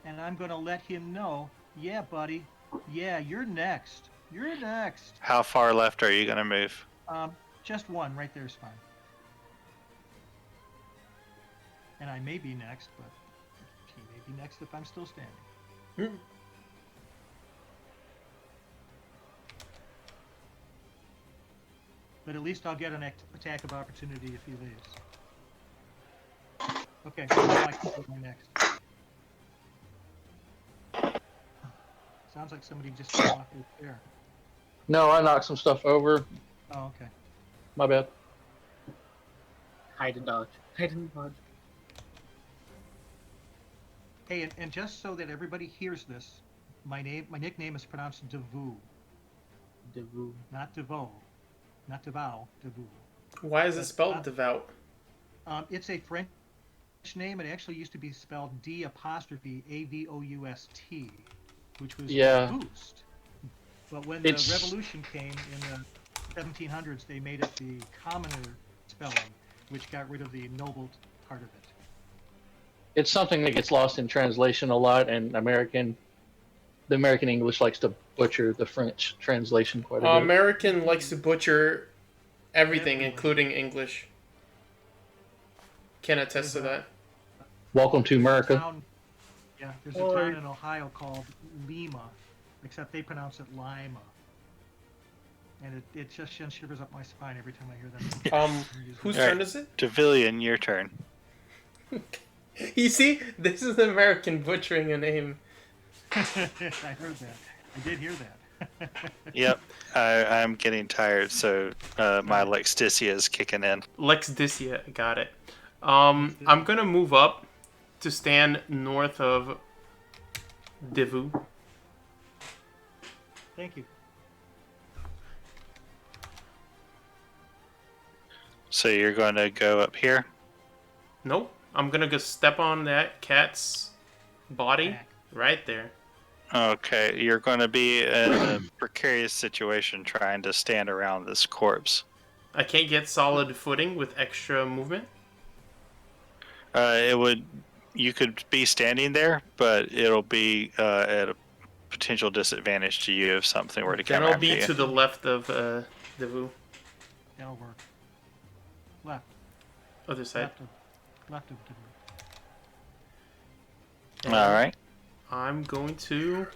Speaker 4: And I'm going to let him know, yeah, buddy, yeah, you're next. You're next.
Speaker 1: How far left are you going to move?
Speaker 4: Just one right there is fine. And I may be next, but he may be next if I'm still standing. But at least I'll get an attack of opportunity if he leaves. Okay, so now I can go next. Sounds like somebody just fell off their chair.
Speaker 6: No, I knocked some stuff over.
Speaker 4: Oh, okay.
Speaker 6: My bad.
Speaker 7: Hide and dodge. Hide and dodge.
Speaker 4: Hey, and just so that everybody hears this, my nickname is pronounced Devu,
Speaker 7: Devu.
Speaker 4: not Devo, not Devow, Devu.
Speaker 3: Why is it spelled devout?
Speaker 4: It's a French name. It actually used to be spelled D''Avoust, which was boost. But when the revolution came in the 1700s, they made it the commoner spelling, which got rid of the noble part of it.
Speaker 6: It's something that gets lost in translation a lot, and the American English likes to butcher the French translation quite a bit.
Speaker 3: American likes to butcher everything, including English. Can attest to that.
Speaker 6: Welcome to America.
Speaker 4: There's a town in Ohio called Lima, except they pronounce it Lima. And it just sends shivers up my spine every time I hear them.
Speaker 3: Whose
Speaker 1: All right.
Speaker 3: turn is it?
Speaker 1: Devillion, your turn.
Speaker 3: You see, this is the American butchering a name.
Speaker 4: I heard that. I did hear that.
Speaker 1: Yep, I'm getting tired, so my Lexdicia is kicking in.
Speaker 3: Lexdicia, got it. I'm gonna move up to stand north of Divu.
Speaker 4: Thank you.
Speaker 1: So you're going to go up here?
Speaker 3: Nope. I'm gonna go step on that cat's body right there.
Speaker 1: Okay, you're going to be in a precarious situation trying to stand around this corpse.
Speaker 3: I can't get solid footing with extra movement.
Speaker 1: You could be standing there, but it'll be at a potential disadvantage to you if something were to
Speaker 3: Then
Speaker 1: come
Speaker 3: I'll
Speaker 1: after
Speaker 3: be
Speaker 1: you.
Speaker 3: to the left of Divu.
Speaker 4: That'll work. Left.
Speaker 3: Other side.
Speaker 4: Left of
Speaker 3: And
Speaker 1: All right.
Speaker 3: I'm going to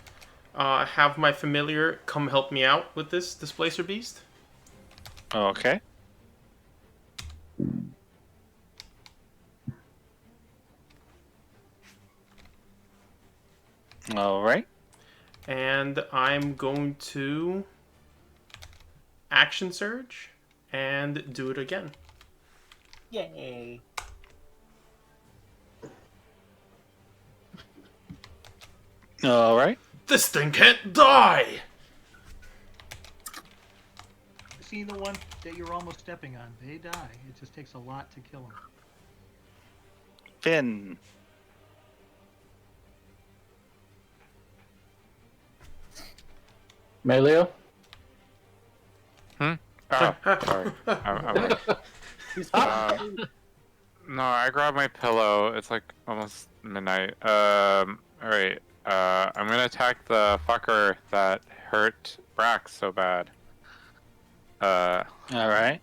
Speaker 3: have my familiar come help me out with this displacer beast.
Speaker 1: Okay. All right.
Speaker 3: And I'm going to action surge and do it again.
Speaker 7: Yay.
Speaker 1: All right.
Speaker 3: This thing can't die!
Speaker 4: See the one that you're almost stepping on? They die. It just takes a lot to kill them.
Speaker 1: Finn.
Speaker 6: Melio?
Speaker 5: Oh, sorry. No, I grabbed my pillow. It's like almost midnight. Alright. I'm gonna attack the fucker that hurt Brax so bad.
Speaker 1: All right.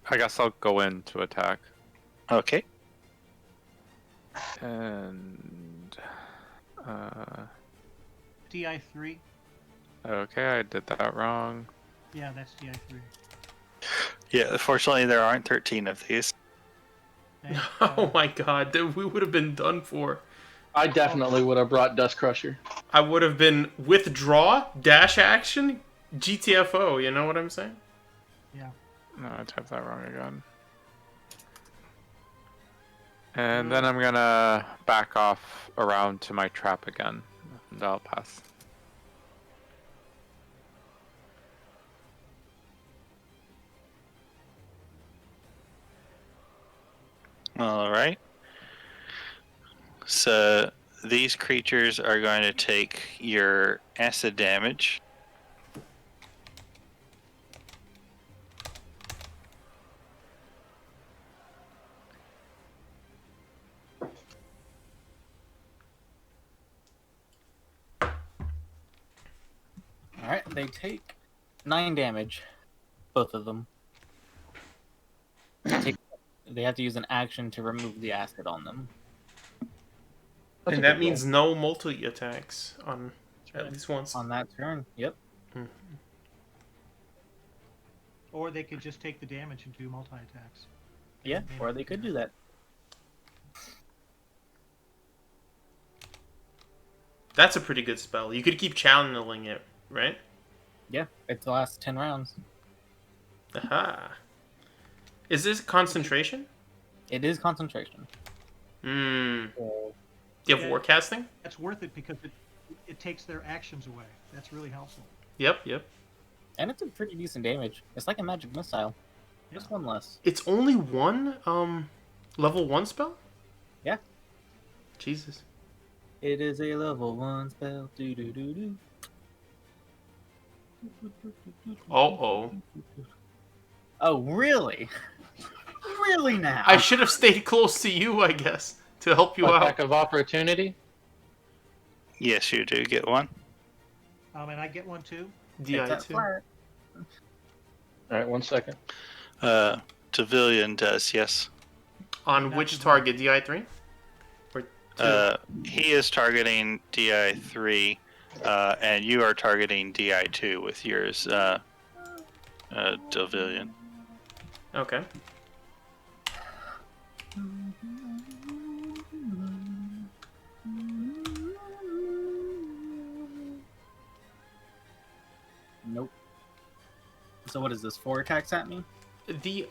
Speaker 5: I guess I'll go in to attack.
Speaker 1: Okay.
Speaker 5: And
Speaker 4: DI3.
Speaker 5: okay, I did that wrong.
Speaker 4: Yeah, that's DI3.
Speaker 1: Yeah, fortunately there aren't 13 of these.
Speaker 4: Okay,
Speaker 3: Oh my god, we would have been done for.
Speaker 6: I definitely would have brought Dust Crusher.
Speaker 3: I would have been withdraw, dash action, GTFO, you know what I'm saying?
Speaker 4: yeah.
Speaker 5: No, I typed that wrong again. And then I'm gonna back off around to my trap again. And I'll pass.
Speaker 1: All right. So these creatures are going to take your acid damage.
Speaker 7: All right, they take 9 damage, both of them. They have to use an action to remove the acid on them.
Speaker 6: That's
Speaker 3: And
Speaker 6: a
Speaker 3: that
Speaker 6: good
Speaker 3: means
Speaker 6: roll.
Speaker 3: no multi attacks on at least once.
Speaker 7: On that turn, yep.
Speaker 4: Or they could just take the damage and do multi-attacks.
Speaker 7: Yeah, or they could do that.
Speaker 3: That's a pretty good spell. You could keep channeling it, right?
Speaker 7: Yeah, it lasts 10 rounds.
Speaker 3: Aha. Is this concentration?
Speaker 7: It is concentration.
Speaker 3: Hmm.
Speaker 7: So,
Speaker 3: Do you have
Speaker 4: Yeah.
Speaker 3: warcasting?
Speaker 4: That's worth it because it takes their actions away. That's really helpful.
Speaker 3: Yep.
Speaker 7: and it's a pretty decent damage. It's like a magic missile. Just one less.
Speaker 3: It's only one level 1 spell?
Speaker 7: Yeah.
Speaker 3: Jesus.
Speaker 7: It is a level 1 spell. Do do do do.
Speaker 3: Uh-oh.
Speaker 7: Oh, really? Really now?
Speaker 3: I should have stayed close to you, I guess, to help you
Speaker 6: Attack
Speaker 3: out.
Speaker 6: of opportunity.
Speaker 1: Yes, you do get one.
Speaker 4: And I get one too.
Speaker 7: It's
Speaker 3: DI
Speaker 7: at
Speaker 3: 2.
Speaker 7: flat.
Speaker 6: All right, 1 second.
Speaker 1: Tavilion does, yes.
Speaker 3: On which target? DI 3? Or 2?
Speaker 1: He is targeting DI3, and you are targeting DI2 with yours, Tavilion.
Speaker 3: Okay.
Speaker 7: Nope. So what is this? 4 attacks at me?
Speaker 3: The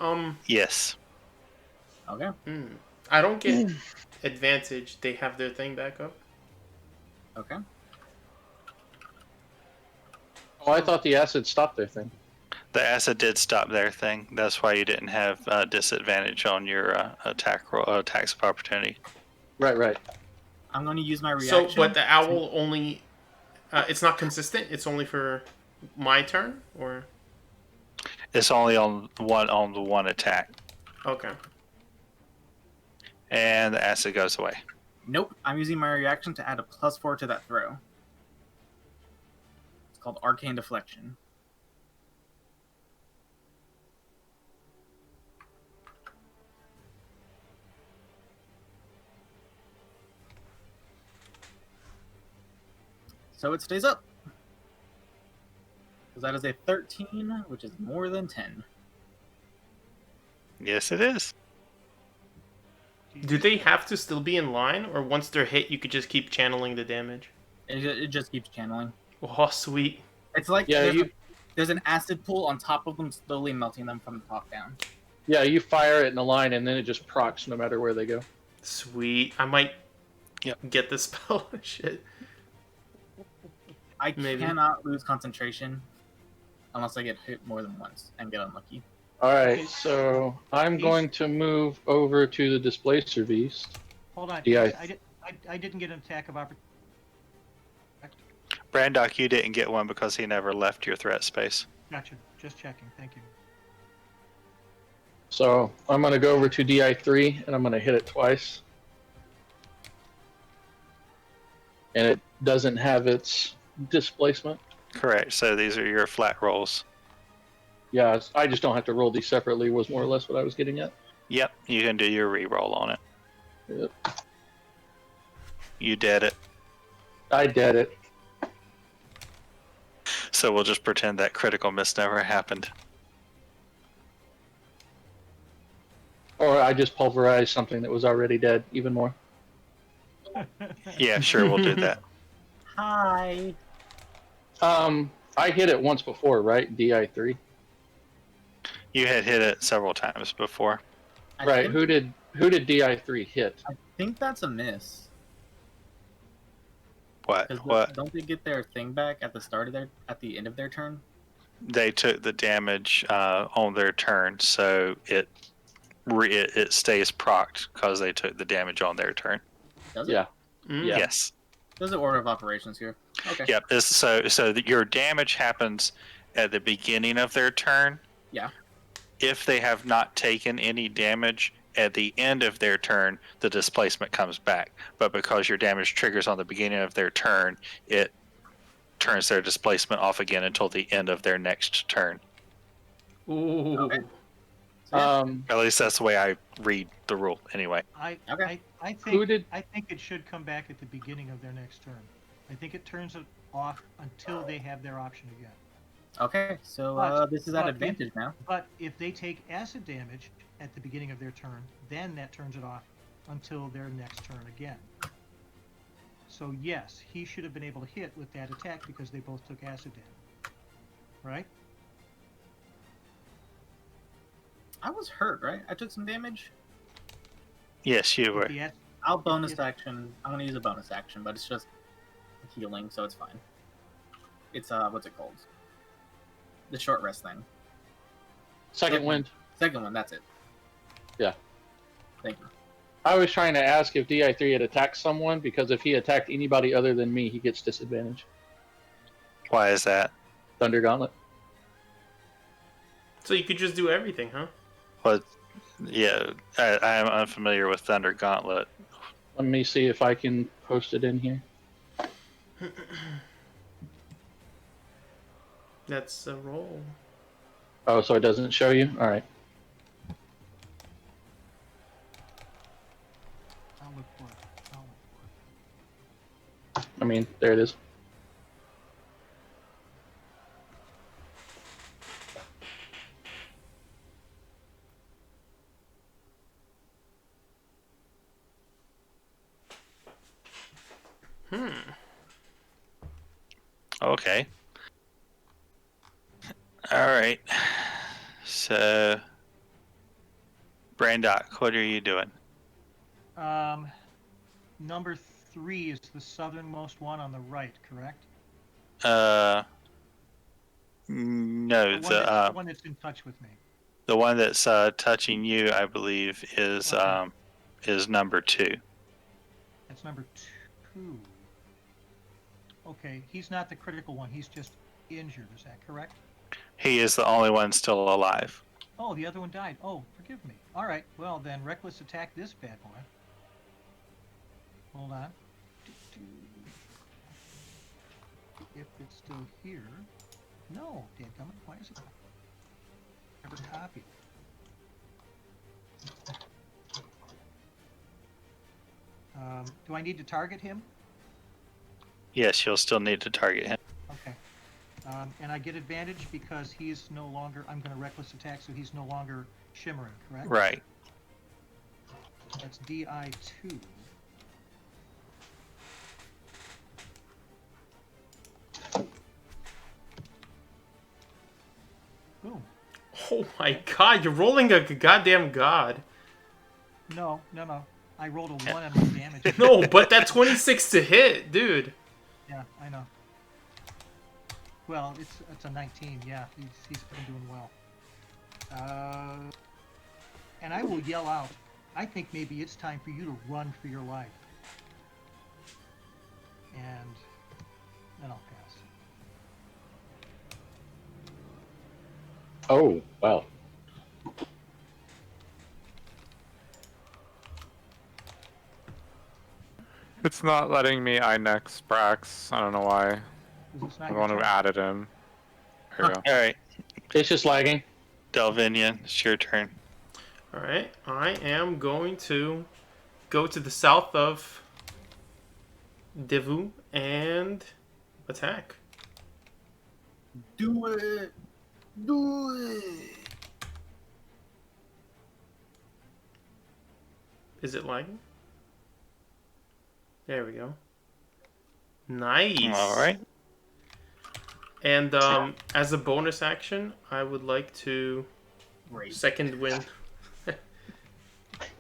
Speaker 1: Yes.
Speaker 7: Okay.
Speaker 3: I don't get advantage. They have their thing back up.
Speaker 7: Okay.
Speaker 6: Oh, I thought the acid stopped their thing.
Speaker 1: The acid did stop their thing. That's why you didn't have disadvantage on your attacks of opportunity.
Speaker 6: Right.
Speaker 7: I'm going to use my
Speaker 3: So,
Speaker 7: reaction.
Speaker 3: but the owl only... it's not consistent? It's only for my turn? Or...
Speaker 1: It's only on the one attack,
Speaker 3: Okay.
Speaker 1: and the acid goes away.
Speaker 7: Nope. I'm using my reaction to add a +4 to that throw. It's called Arcane Deflection. So it stays up. Because that is a 13, which is more than 10.
Speaker 1: Yes, it is.
Speaker 3: Do they have to still be in line? Or once they're hit, you could just keep channeling the damage?
Speaker 7: It just keeps channeling.
Speaker 3: Oh, sweet.
Speaker 7: It's like
Speaker 6: Yeah,
Speaker 7: there's an acid pool on top of them, slowly melting them from the top down.
Speaker 6: Yeah, you fire it in a line, and then it just procs no matter where they go.
Speaker 3: Sweet. I might
Speaker 1: Yep.
Speaker 3: get the spell. Shit.
Speaker 7: I
Speaker 3: Maybe.
Speaker 7: cannot lose concentration unless I get hit more than once and get unlucky.
Speaker 6: All right, so I'm going to move over to the Displacer Beast.
Speaker 4: Hold on.
Speaker 6: Yeah.
Speaker 4: I didn't get an attack of opportunity.
Speaker 1: Brandock, you didn't get one because he never left your threat space.
Speaker 4: Gotcha. Just checking. Thank you.
Speaker 6: So I'm going to go over to DI3, and I'm going to hit it twice. And it doesn't have its displacement.
Speaker 1: Correct. So these are your flat rolls.
Speaker 6: Yeah, I just don't have to roll these separately, was more or less what I was getting at.
Speaker 1: Yep, you can do your re-roll on it.
Speaker 6: Yep.
Speaker 1: You did it.
Speaker 6: I did it.
Speaker 1: So we'll just pretend that critical miss never happened.
Speaker 6: Or I just pulverized something that was already dead even more.
Speaker 1: Yeah, sure, we'll do that.
Speaker 7: Hi.
Speaker 6: I hit it once before, right? DI3.
Speaker 1: You had hit it several times before.
Speaker 7: I
Speaker 6: Right.
Speaker 7: think
Speaker 6: Who did Di3 hit?
Speaker 7: I think that's a miss.
Speaker 1: What?
Speaker 7: Because
Speaker 1: What?
Speaker 7: don't they get their thing back at the end of their turn?
Speaker 1: They took the damage on their turn, so it stays procced because they took the damage on their turn.
Speaker 7: Does it?
Speaker 6: Yeah.
Speaker 3: Yeah.
Speaker 1: Yes.
Speaker 7: There's an order of operations here. Okay.
Speaker 1: Yep. Your damage happens at the beginning of their turn.
Speaker 7: Yeah.
Speaker 1: If they have not taken any damage at the end of their turn, the displacement comes back. But because your damage triggers on the beginning of their turn, it turns their displacement off again until the end of their next turn.
Speaker 3: Ooh.
Speaker 7: Okay. So, yeah.
Speaker 1: At least that's the way I read the rule anyway.
Speaker 7: Okay.
Speaker 4: I
Speaker 6: Who
Speaker 4: think
Speaker 6: did-
Speaker 4: I think it should come back at the beginning of their next turn. I think it turns it off until they have their option again.
Speaker 7: Okay. So
Speaker 4: But-
Speaker 7: this is at
Speaker 4: but
Speaker 7: advantage now.
Speaker 4: But if they take acid damage at the beginning of their turn, then that turns it off until their next turn again. So yes, he should have been able to hit with that attack because they both took acid damage. Right?
Speaker 7: I was hurt, right? I took some damage.
Speaker 1: Yes, you were.
Speaker 4: The ac-
Speaker 7: I'll bonus
Speaker 4: Yes.
Speaker 7: action. I'm gonna use a bonus action, but it's just healing, so it's fine. It's what's it called? The short rest thing.
Speaker 6: Second wind.
Speaker 7: Second one, that's it.
Speaker 6: Yeah.
Speaker 7: Thank you.
Speaker 6: I was trying to ask if Di3 had attacked someone, because if he attacked anybody other than me, he gets disadvantage.
Speaker 1: Why is that?
Speaker 6: Thunder Gauntlet.
Speaker 3: So you could just do everything, huh?
Speaker 1: Well, yeah, I am unfamiliar with Thunder Gauntlet.
Speaker 6: Let me see if I can post it in here.
Speaker 3: That's a roll.
Speaker 6: Oh, so it doesn't show you? All right.
Speaker 4: I'll look for it. I'll look for it.
Speaker 6: I mean, there it is.
Speaker 1: Okay. All right. So, Brandock, what are you doing?
Speaker 4: Number 3 is the southernmost one on the right, correct?
Speaker 1: No,
Speaker 4: The one that's in touch with me.
Speaker 1: the one that's touching you, I believe, is
Speaker 4: Okay.
Speaker 1: is number 2.
Speaker 4: That's number 2. Okay, he's not the critical one. He's just injured. Is that correct?
Speaker 1: He is the only one still alive.
Speaker 4: Oh, the other one died. Oh, forgive me. All right. Well, then reckless attack this bad boy. Hold on. If it's still here. No, dadgummit. Why is it? Never copied. Do I need to target him?
Speaker 1: Yes, you'll still need to target him.
Speaker 4: Okay. And I get advantage because he's no longer. I'm going to reckless attack, so he's no longer shimmering, correct?
Speaker 1: Right.
Speaker 4: That's DI2. Boom.
Speaker 3: Oh my god, you're rolling a goddamn god.
Speaker 4: No. I rolled a 1 on my damage.
Speaker 3: No, but that 26 to hit, dude.
Speaker 4: Yeah, I know. Well, it's a 19. Yeah, he's been doing well. And I will yell out. I think maybe it's time for you to run for your life. And then I'll pass.
Speaker 6: Oh, wow.
Speaker 5: It's not letting me next Brax. I don't know why.
Speaker 4: 'Cause it's not
Speaker 5: I'm the
Speaker 4: your
Speaker 5: one who
Speaker 4: turn.
Speaker 5: added him. Here we go.
Speaker 1: All right,
Speaker 6: It's just lagging.
Speaker 1: Delvinian, it's your turn.
Speaker 3: Alright, I am going to go to the south of Devu and attack.
Speaker 7: Do it. Do it.
Speaker 3: Is it lagging? There we go. Nice.
Speaker 1: All right.
Speaker 3: And as a bonus action, I would like to
Speaker 7: Great.
Speaker 3: second win.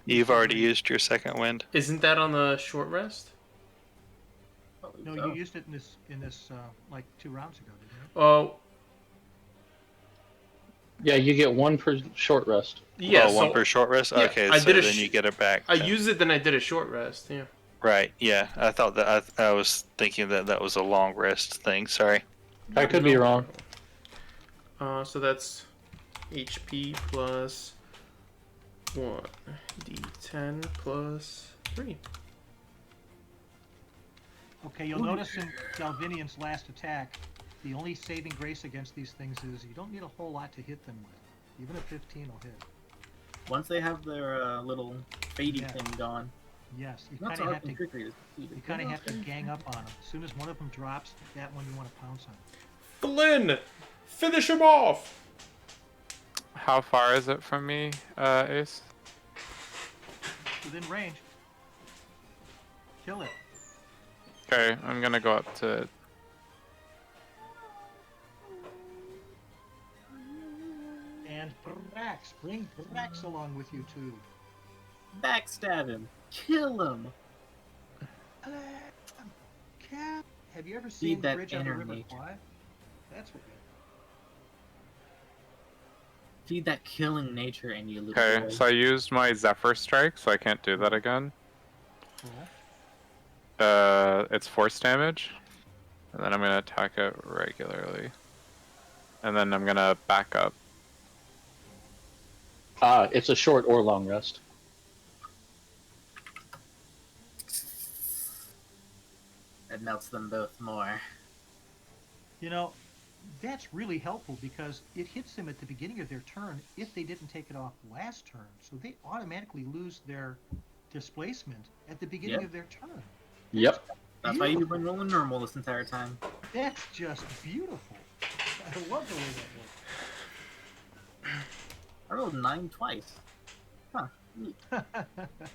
Speaker 1: You've already used your second wind.
Speaker 3: Isn't that on the short rest?
Speaker 4: No, you used it in this like 2 rounds ago, didn't you?
Speaker 3: Oh,
Speaker 6: Yeah, you get 1 per short rest.
Speaker 3: yeah.
Speaker 1: Oh,
Speaker 3: so
Speaker 1: one per short rest.
Speaker 3: yeah,
Speaker 1: Okay,
Speaker 3: I
Speaker 1: so
Speaker 3: did a
Speaker 1: then you get it back.
Speaker 3: I
Speaker 1: then.
Speaker 3: used it, then I did a short rest. Yeah.
Speaker 1: Right. Yeah, I thought that I was thinking that was a long rest thing. Sorry.
Speaker 6: I could be wrong.
Speaker 3: So that's HP plus 1 D10 plus 3.
Speaker 4: Okay, you'll notice in Dalvinian's last attack, the only saving grace against these things is you don't need a whole lot to hit them with. Even a 15 will hit.
Speaker 7: Once they have their little fadey
Speaker 4: Yeah.
Speaker 7: thing gone,
Speaker 4: Yes, you
Speaker 7: that's
Speaker 4: kind of
Speaker 7: our
Speaker 4: have to.
Speaker 7: trickery is
Speaker 4: You
Speaker 7: defeated.
Speaker 4: kind of have to gang up on them. As soon as one of them drops, that one you want to pounce on.
Speaker 3: Flynn, finish him off.
Speaker 5: How far is it from me, Ace?
Speaker 4: Within range. Kill it.
Speaker 5: Okay, I'm gonna go up to.
Speaker 4: And Brax, bring Brax along with you too.
Speaker 7: Backstab him. Kill him.
Speaker 4: Cat, have you ever seen the
Speaker 7: that
Speaker 4: bridge on the
Speaker 7: inner
Speaker 4: River
Speaker 7: nature.
Speaker 4: Kwai? That's what.
Speaker 7: Feed that killing nature in you, little
Speaker 5: Okay,
Speaker 7: boy.
Speaker 5: so I used my Zephyr Strike, so I can't do that again.
Speaker 4: Cool.
Speaker 5: It's force damage, and then I'm gonna attack it regularly, and then I'm gonna back up.
Speaker 6: It's a short or long rest.
Speaker 7: It melts them both more.
Speaker 4: You know, that's really helpful because it hits them at the beginning of their turn if they didn't take it off last turn. So they automatically lose their displacement at the beginning
Speaker 7: Yep.
Speaker 4: of their turn.
Speaker 6: Yep.
Speaker 7: That's why you've been rolling normal this entire time.
Speaker 4: That's just beautiful. I love the way that works.
Speaker 7: I rolled 9 twice.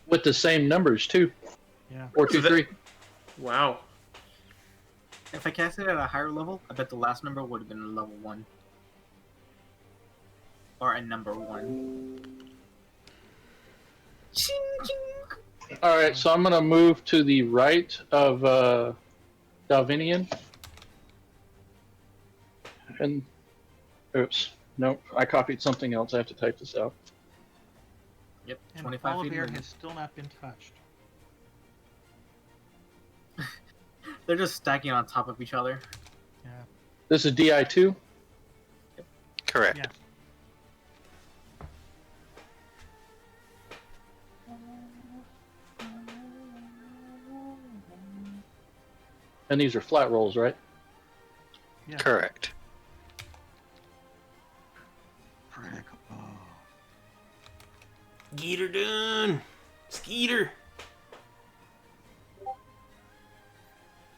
Speaker 6: With the same numbers, too.
Speaker 4: Yeah.
Speaker 6: 4, 2,
Speaker 3: So that-
Speaker 6: 3.
Speaker 3: Wow.
Speaker 7: If I cast it at a higher level, I bet the last number would have been a level 1. Or a number 1. Ching, ching.
Speaker 6: Alright, so I'm going to move to the right of Dalvinian. And. Oops. Nope. I copied something else. I have to type this out.
Speaker 7: Yep,
Speaker 4: And
Speaker 7: 25
Speaker 4: Olive
Speaker 7: feet.
Speaker 4: Air
Speaker 7: in.
Speaker 4: has still not been touched.
Speaker 7: They're just stacking on top of each other.
Speaker 4: Yeah.
Speaker 6: This is DI2.
Speaker 1: Correct.
Speaker 4: Yes.
Speaker 6: And these are flat rolls, right?
Speaker 4: Yeah.
Speaker 1: Correct.
Speaker 3: Get her done. Skeeter.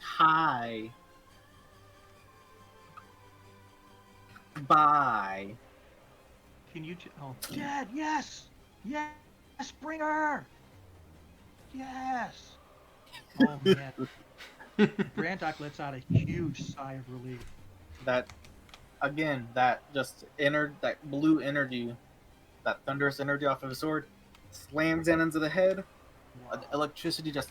Speaker 7: Hi. Bye.
Speaker 4: Can you? Oh, Dad, yes, yes, bring her. Yes. Oh man. Brandok lets out a huge sigh of relief.
Speaker 7: That, again, that just that blue energy, that thunderous energy off of his sword, slams in into the head.
Speaker 4: Wow.
Speaker 7: Electricity just.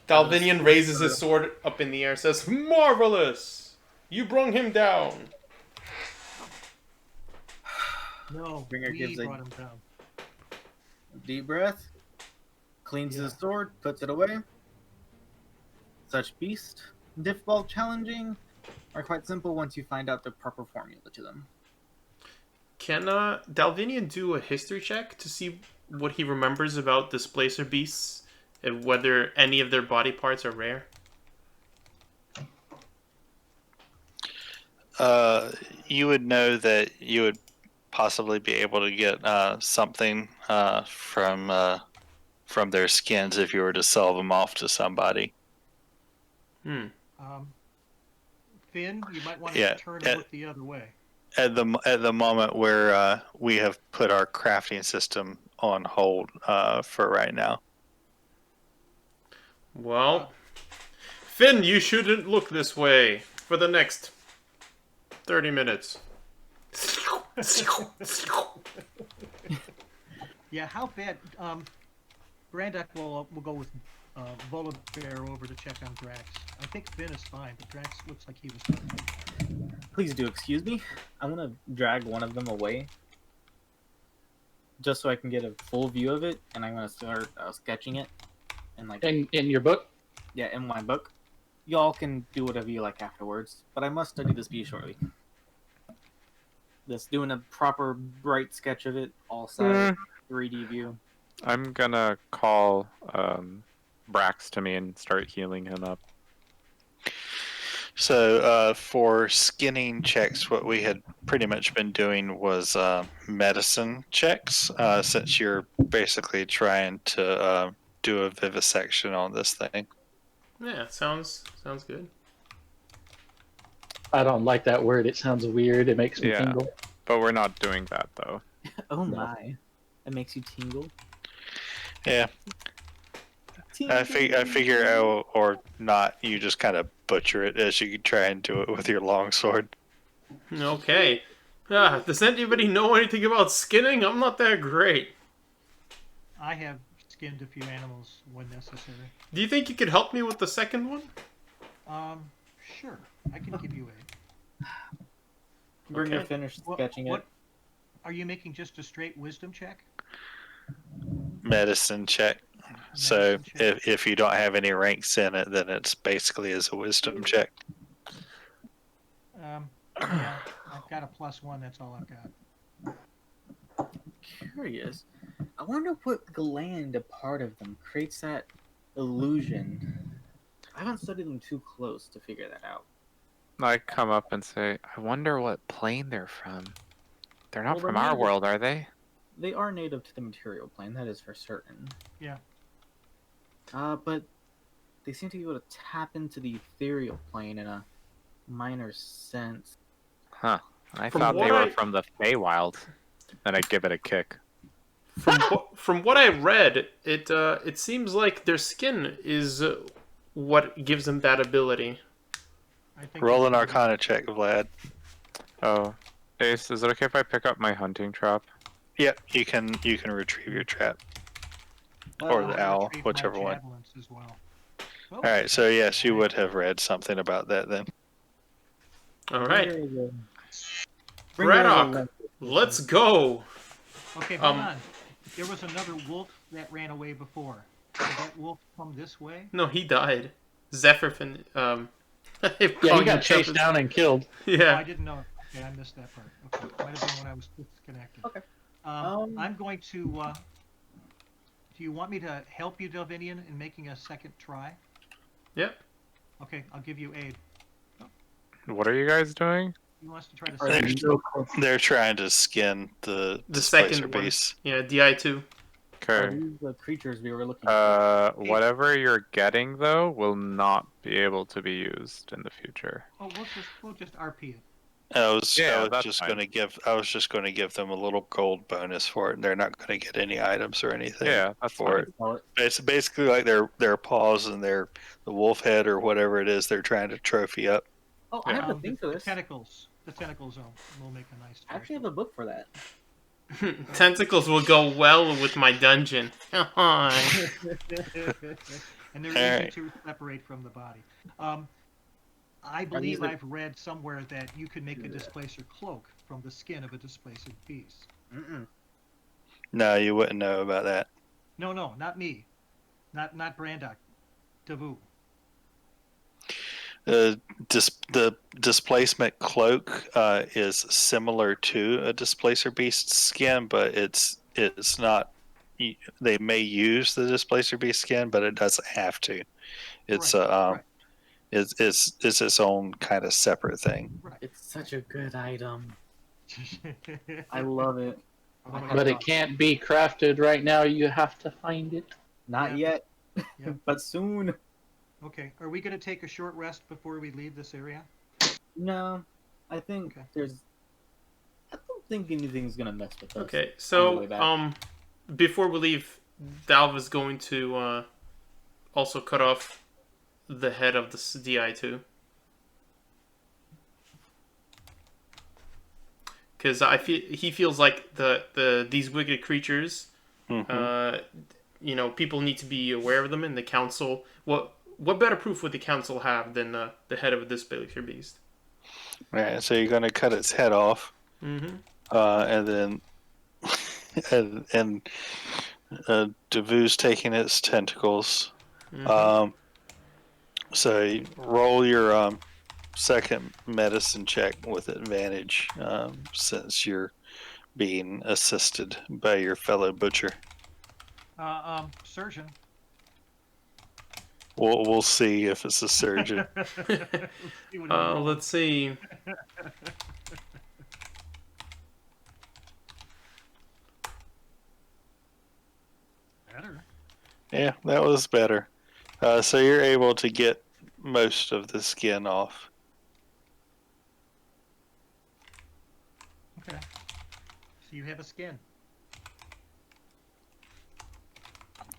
Speaker 3: Dalvinian raises his sword up in the air and says, "Marvelous! You brung him down."
Speaker 4: No,
Speaker 7: Bringer
Speaker 4: we
Speaker 7: gives a-
Speaker 4: brought him down.
Speaker 7: Deep breath, cleans his sword, puts it away. Such beasts, difficult, challenging, are quite simple once you find out the proper formula to them.
Speaker 3: Can Dalvinian do a history check to see what he remembers about displacer beasts and whether any of their body parts are rare?
Speaker 1: You would know that you would possibly be able to get something from their skins if you were to sell them off to somebody.
Speaker 4: Finn, you might want to
Speaker 1: Yeah,
Speaker 4: turn and look the other way.
Speaker 1: At the moment where we have put our crafting system on hold for right now.
Speaker 3: Well, Finn, you shouldn't look this way for the next 30 minutes.
Speaker 4: Yeah, how bad? Brandak will go with Volibear over to check on Drax. I think Finn is fine, but Drax looks like he was hurt.
Speaker 7: Please do excuse me. I'm gonna drag one of them away, just so I can get a full view of it, and I'm gonna start sketching it, and like
Speaker 6: In your book?
Speaker 7: yeah, in my book. Y'all can do whatever you like afterwards, but I must study this piece shortly. Just doing a proper bright sketch of it, all sides, 3D view.
Speaker 5: I'm gonna call Brax to me and start healing him up.
Speaker 1: So for skinning checks, what we had pretty much been doing was medicine checks, since you're basically trying to do a vivisection on this thing.
Speaker 3: Yeah, sounds good.
Speaker 6: I don't like that word. It sounds weird. It makes me
Speaker 5: Yeah.
Speaker 6: tingle.
Speaker 5: But we're not doing that though.
Speaker 7: Oh my, it makes you tingle.
Speaker 1: Yeah, I figure, or not, you just kind of butcher it as you try and do it with your longsword.
Speaker 3: Okay. Does anybody know anything about skinning? I'm not that great.
Speaker 4: I have skinned a few animals when necessary.
Speaker 3: Do you think you could help me with the second one?
Speaker 4: Sure, I can give you a.
Speaker 7: Bringer
Speaker 3: Okay.
Speaker 7: finished
Speaker 4: What-
Speaker 7: sketching
Speaker 4: what-
Speaker 7: it.
Speaker 4: Are you making just a straight wisdom check?
Speaker 1: Medicine check. So
Speaker 4: Medicine check?
Speaker 1: if you don't have any ranks in it, then it's basically as a wisdom check.
Speaker 4: Yeah, I've got a +1. That's all I've got.
Speaker 7: Curious. I wonder what gland a part of them creates that illusion. I haven't studied them too close to figure that out.
Speaker 5: I come up and say, I wonder what plane they're from. They're not
Speaker 7: Well, they're
Speaker 5: from our
Speaker 7: native-
Speaker 5: world, are they?
Speaker 7: They are native to the material plane, that is for certain.
Speaker 4: Yeah.
Speaker 7: But they seem to be able to tap into the ethereal plane in a minor sense.
Speaker 5: Huh. I
Speaker 3: From
Speaker 5: thought they
Speaker 3: what
Speaker 5: were
Speaker 3: I-
Speaker 5: from the Feywild. Then I give it a kick.
Speaker 3: From what I read, it seems like their skin is what gives them that ability.
Speaker 4: I think
Speaker 1: Roll
Speaker 4: it's
Speaker 1: an
Speaker 4: a-
Speaker 1: Arcana check, Vlad.
Speaker 5: Oh. Ace, is it okay if I pick up my hunting trap?
Speaker 1: Yep, you can retrieve your trap. Or
Speaker 4: I'll
Speaker 1: the owl,
Speaker 4: retrieve my
Speaker 1: whichever one.
Speaker 4: javelins as well. Oh,
Speaker 1: All right, so yes, you would have read something about that then.
Speaker 3: All right,
Speaker 7: Bringer is a
Speaker 3: Braddock,
Speaker 7: lens-
Speaker 3: let's go.
Speaker 4: Okay, hold on. There was another wolf that ran away before. Did that wolf come this way?
Speaker 3: No, he died. Zephyrfin.
Speaker 6: Yeah, you got chased down and killed.
Speaker 4: Oh, I
Speaker 3: Yeah.
Speaker 4: didn't know. Okay, I missed that part. Okay, might have been when I was disconnected.
Speaker 7: Okay.
Speaker 4: I'm going to. Do you want me to help you, Delvinian, in making a second try?
Speaker 3: Yep.
Speaker 4: Okay, I'll give you aid.
Speaker 5: What are you guys doing?
Speaker 4: He wants to try to.
Speaker 6: Are
Speaker 4: save
Speaker 6: they
Speaker 4: you.
Speaker 6: so close?
Speaker 1: They're trying to skin the
Speaker 3: The
Speaker 1: displacer
Speaker 3: second one.
Speaker 1: beast.
Speaker 3: Yeah, DI2.
Speaker 7: Are
Speaker 5: Okay.
Speaker 7: these the creatures we were looking for?
Speaker 5: Whatever you're getting though will not be able to be used in the future.
Speaker 4: Oh, we'll just RP it.
Speaker 1: I was
Speaker 5: that's
Speaker 1: just
Speaker 5: fine.
Speaker 1: going to give them a little gold bonus for it, and they're not going to get any items or anything.
Speaker 5: Yeah, that's
Speaker 1: for
Speaker 5: fine.
Speaker 1: it.
Speaker 7: Sell it.
Speaker 1: It's basically like their paws and the wolf head or whatever it is they're trying to trophy up.
Speaker 7: Oh, I have a thing for
Speaker 4: The
Speaker 7: this.
Speaker 4: tentacles. The tentacles will make a nice.
Speaker 7: I actually have a book for that.
Speaker 3: Tentacles will go well with my dungeon.
Speaker 4: And they're easy
Speaker 1: Alright.
Speaker 4: to separate from the body. I believe I've read somewhere that you can make a displacer cloak from the skin of a displacer beast.
Speaker 7: Mm-mm.
Speaker 1: No, you wouldn't know about that.
Speaker 4: No, not me. Not Brandock. Davu.
Speaker 1: The displacement cloak is similar to a displacer beast skin, but it's not. They may use the displacer beast skin, but it doesn't have to. It's
Speaker 4: Right.
Speaker 1: it's its own kind of separate thing.
Speaker 7: It's such a good item. I love it.
Speaker 6: But it can't be crafted right now. You have to find it.
Speaker 7: Not
Speaker 4: Yeah.
Speaker 7: yet,
Speaker 4: Yeah.
Speaker 7: but soon.
Speaker 4: Okay, are we going to take a short rest before we leave this area?
Speaker 7: No, I think
Speaker 4: Okay.
Speaker 7: I don't think anything's gonna mess with us.
Speaker 3: Okay,
Speaker 7: On the way
Speaker 3: so
Speaker 7: back.
Speaker 3: before we leave, Dalv is going to also cut off the head of the DI2. Because he feels like these wicked creatures
Speaker 1: Mhm.
Speaker 3: People need to be aware of them in the council. What better proof would the council have than the head of this bigger beast?
Speaker 1: Right, so you're going to cut its head off,
Speaker 3: Mm-hmm.
Speaker 1: and then and Devue's taking its tentacles.
Speaker 3: Mm-hmm.
Speaker 1: Um, so you roll your second medicine check with advantage, since you're being assisted by your fellow butcher.
Speaker 4: Surgeon.
Speaker 1: We'll see if it's a surgeon.
Speaker 4: Let's see what he rolls.
Speaker 3: Let's see.
Speaker 4: Better.
Speaker 1: Yeah, that was better. So you're able to get most of the skin off.
Speaker 4: Okay. So you have a skin.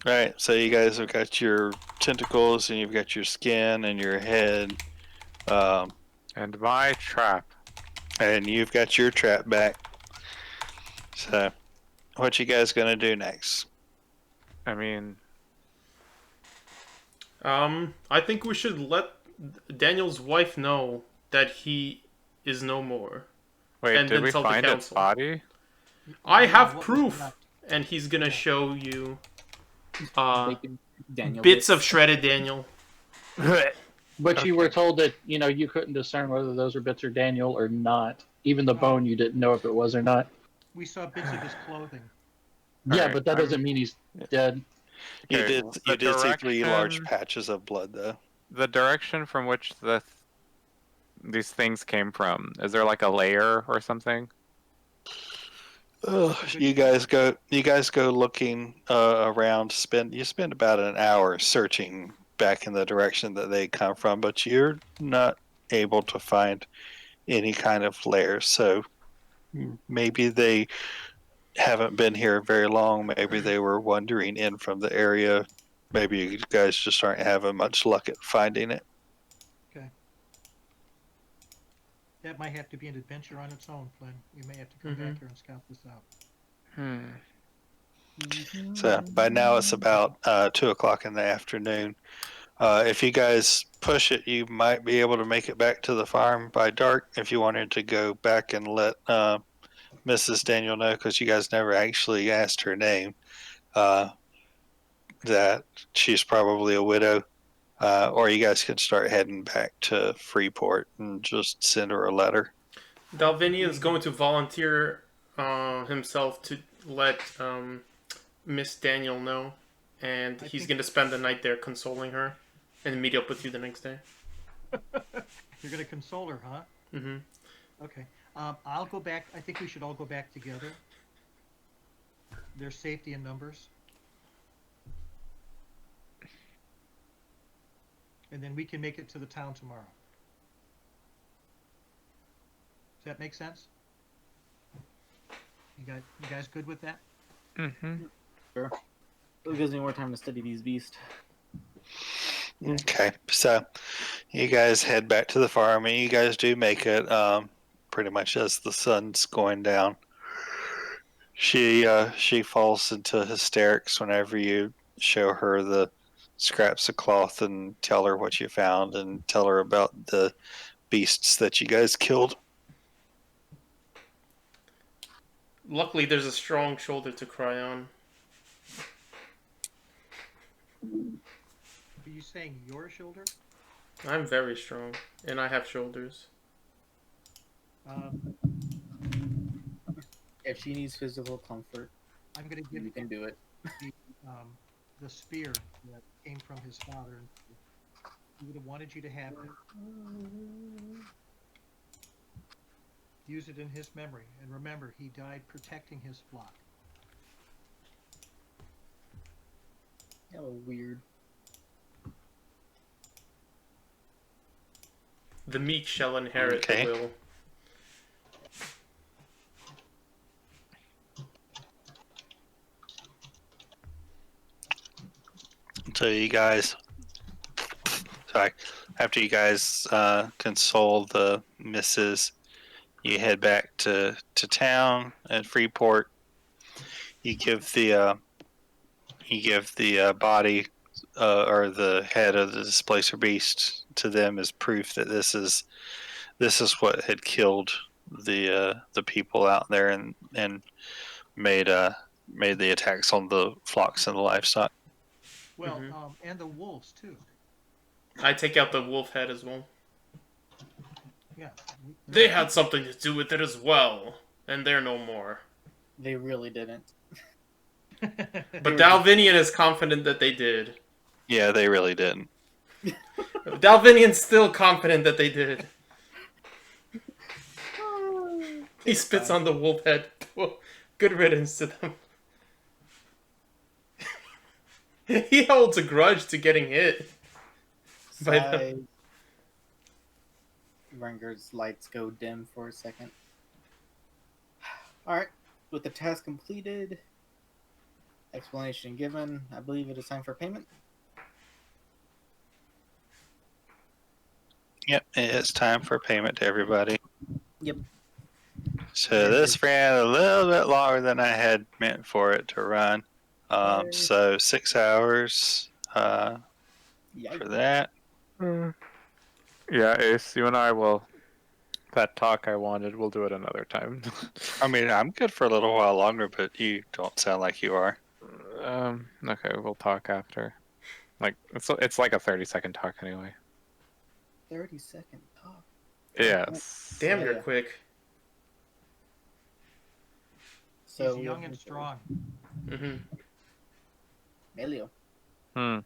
Speaker 1: All right, so you guys have got your tentacles and you've got your skin and your head,
Speaker 5: And my trap.
Speaker 1: and you've got your trap back. So, what you guys gonna do next?
Speaker 5: I mean,
Speaker 3: I think we should let Daniel's wife know that he is no more.
Speaker 5: wait,
Speaker 3: And
Speaker 5: did
Speaker 3: then
Speaker 5: we
Speaker 3: tell the
Speaker 5: find its
Speaker 3: council.
Speaker 5: body?
Speaker 3: I
Speaker 4: Yeah,
Speaker 3: have
Speaker 4: what was
Speaker 3: proof,
Speaker 4: left?
Speaker 3: and he's gonna show you
Speaker 7: Bacon, Daniel
Speaker 3: bits of shredded Daniel.
Speaker 6: But you were told that you couldn't discern whether those were bits or Daniel or not. Even the bone, you didn't know if it was or not.
Speaker 4: We saw bits of his clothing.
Speaker 6: Yeah,
Speaker 5: Alright,
Speaker 6: but that doesn't mean he's dead.
Speaker 1: You
Speaker 5: Okay,
Speaker 1: did see 3 large
Speaker 5: direction-
Speaker 1: patches of blood though.
Speaker 5: The direction from which these things came from, is there like a layer or something?
Speaker 1: You guys go looking around. You spend about an hour searching back in the direction that they come from, but you're not able to find any kind of lair. So maybe they haven't been here very long. Maybe they were wandering in from the area. Maybe you guys just aren't having much luck at finding it.
Speaker 4: Okay. That might have to be an adventure on its own, Flynn. You may have to come back here and scout this out.
Speaker 1: So by now it's about 2 o'clock in the afternoon. If you guys push it, you might be able to make it back to the farm by dark. If you wanted to go back and let Mrs. Daniel know, because you guys never actually asked her name, that she's probably a widow. Or you guys could start heading back to Freeport and just send her a letter.
Speaker 3: Dalvinian is going to volunteer himself to let Miss Daniel know, and he's going to spend the night there consoling her, and meet up with you the next day.
Speaker 4: You're going to console her, huh?
Speaker 3: Mm-hmm.
Speaker 4: Okay. I'll go back. I think we should all go back together. There's safety in numbers. And then we can make it to the town tomorrow. Does that make sense? You guys good with that?
Speaker 5: Mm-hmm.
Speaker 2: Sure. It gives me more time to study these beasts.
Speaker 1: Okay, so you guys head back to the farm, and you guys do make it pretty much as the sun's going down. She falls into hysterics whenever you show her the scraps of cloth and tell her what you found and tell her about the beasts that you guys killed.
Speaker 3: Luckily, there's a strong shoulder to cry on.
Speaker 4: Are you saying your shoulder?
Speaker 3: I'm very strong, and I have shoulders.
Speaker 7: If she needs physical comfort,
Speaker 4: I'm going to give
Speaker 7: you can do it.
Speaker 4: the spear that came from his father. He would have wanted you to have it. Use it in his memory. And remember, he died protecting his flock.
Speaker 7: Hella weird.
Speaker 3: The meek shall inherit
Speaker 1: Okay.
Speaker 3: the will.
Speaker 1: So you guys, sorry, after you guys console the missus, you head back to town at Freeport. You give the You give the body or the head of the displacer beast to them as proof that this is what had killed the people out there and made the attacks on the flocks and the livestock.
Speaker 4: Well,
Speaker 3: Mhm.
Speaker 4: and the wolves too.
Speaker 3: I take out the wolf head as well.
Speaker 4: Yeah.
Speaker 3: They had something to do with it as well, and they're no more.
Speaker 7: They really didn't.
Speaker 3: But Dalvinian is confident that they did.
Speaker 1: Yeah, they really didn't.
Speaker 3: Dalvinian's still confident that they did. He spits on the wolf head. Good riddance to them. He holds a grudge to getting hit. By them.
Speaker 7: Sigh. Renger's lights go dim for a second. Alright, with the task completed, explanation given, I believe it is time for payment.
Speaker 1: Yep, it's time for payment to everybody.
Speaker 7: Yep.
Speaker 1: So this ran a little bit longer than I had meant for it to run. So 6 hours for that.
Speaker 5: Yeah, Ace, you and I will. That talk I wanted, we'll do it another time.
Speaker 1: I mean, I'm good for a little while longer, but you don't sound like you are.
Speaker 5: Okay, we'll talk after. Like it's like a 30-second talk anyway.
Speaker 7: 30-second talk.
Speaker 5: Yes.
Speaker 3: Damn, you're
Speaker 7: Yeah.
Speaker 3: quick.
Speaker 7: So
Speaker 4: He's young and strong.
Speaker 3: Mm-hmm.
Speaker 7: Melio,
Speaker 5: Hmm.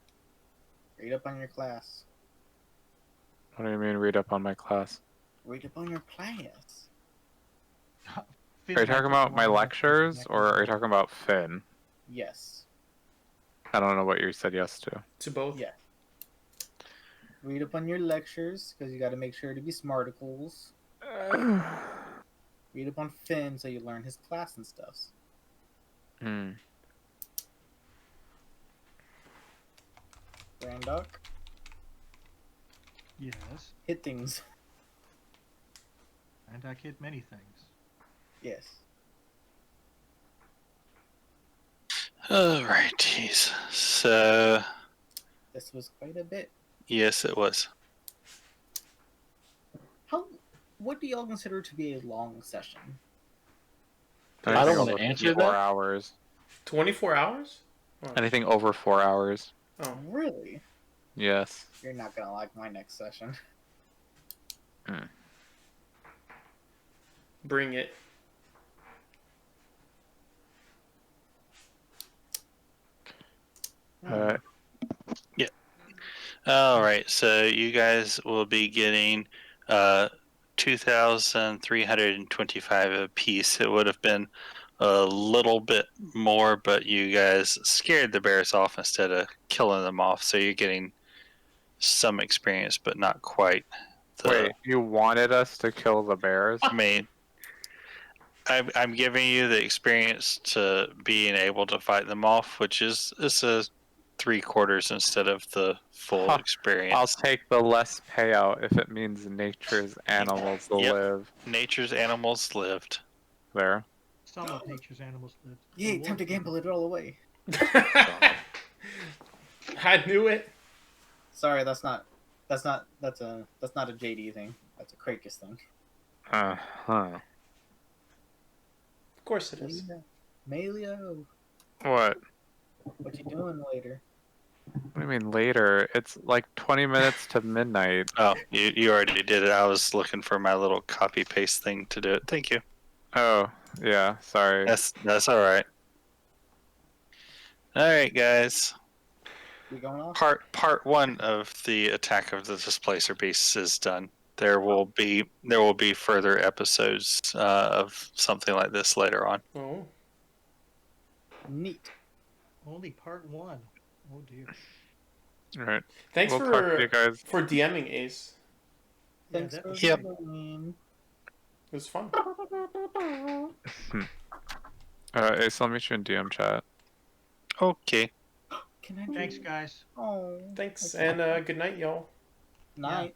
Speaker 7: read up on your class.
Speaker 5: What do you mean? Read up on my class?
Speaker 7: Read up on your class.
Speaker 5: Are you talking about my lectures, or are you talking about Finn?
Speaker 7: Yes.
Speaker 5: I don't know what you said yes to.
Speaker 3: To both.
Speaker 7: Yeah. Read up on your lectures, because you got to make sure to be smarticles. Read up on Finn so you learn his class and stuff.
Speaker 5: Hmm.
Speaker 7: Brandok,
Speaker 4: Yes.
Speaker 7: hit things.
Speaker 4: And I hit many things.
Speaker 7: Yes.
Speaker 1: Alrighties. So
Speaker 7: This was quite a bit.
Speaker 1: yes, it was.
Speaker 7: What do y'all consider to be a long session?
Speaker 6: I don't
Speaker 5: Anything
Speaker 6: wanna
Speaker 5: over
Speaker 6: answer
Speaker 5: 4
Speaker 6: that.
Speaker 5: hours.
Speaker 3: 24 hours?
Speaker 5: Anything over 4 hours.
Speaker 3: Oh.
Speaker 7: Really?
Speaker 5: Yes.
Speaker 7: You're not gonna like my next session.
Speaker 3: Bring it.
Speaker 1: Yeah. All right. So you guys will be getting 2,325 apiece. It would have been a little bit more, but you guys scared the bears off instead of killing them off. So you're getting some experience, but not quite.
Speaker 5: Wait, you wanted us to kill the bears?
Speaker 1: I mean, I'm giving you the experience to being able to fight them off, which is a 3/4 instead of the full
Speaker 5: Huh.
Speaker 1: experience.
Speaker 5: I'll take the less payout if it means nature's animals
Speaker 1: Yep.
Speaker 5: live
Speaker 1: Nature's animals lived.
Speaker 5: there.
Speaker 4: Some of nature's animals live.
Speaker 7: Yay, time to gamble it all away.
Speaker 3: I knew it.
Speaker 7: Sorry, that's not a JD thing. That's a Krakus thing.
Speaker 5: Uh-huh.
Speaker 3: Of course it is.
Speaker 7: Melio,
Speaker 5: What?
Speaker 7: what you doing later?
Speaker 5: What do you mean later? It's like 20 minutes to midnight.
Speaker 1: Oh, you already did it. I was looking for my little copy paste thing to do it. Thank you.
Speaker 5: Oh, yeah, sorry.
Speaker 1: That's all right. All right, guys.
Speaker 7: We going off?
Speaker 1: Part 1 of the attack of the displacer beasts is done. There will be further episodes of something like this later on.
Speaker 3: Oh.
Speaker 7: Neat.
Speaker 4: Only part 1. Oh dear.
Speaker 5: All right.
Speaker 3: Thanks
Speaker 5: We'll talk to you guys.
Speaker 3: for DMing, Ace.
Speaker 7: Thanks
Speaker 4: that
Speaker 7: for
Speaker 4: was
Speaker 1: Yep.
Speaker 7: joining.
Speaker 3: It was fun.
Speaker 5: Ace, I'll meet you in DM chat.
Speaker 1: Okay.
Speaker 7: Can I
Speaker 4: Thanks, guys.
Speaker 7: Oh.
Speaker 3: Thanks,
Speaker 7: okay.
Speaker 3: and good night, y'all.
Speaker 7: Night.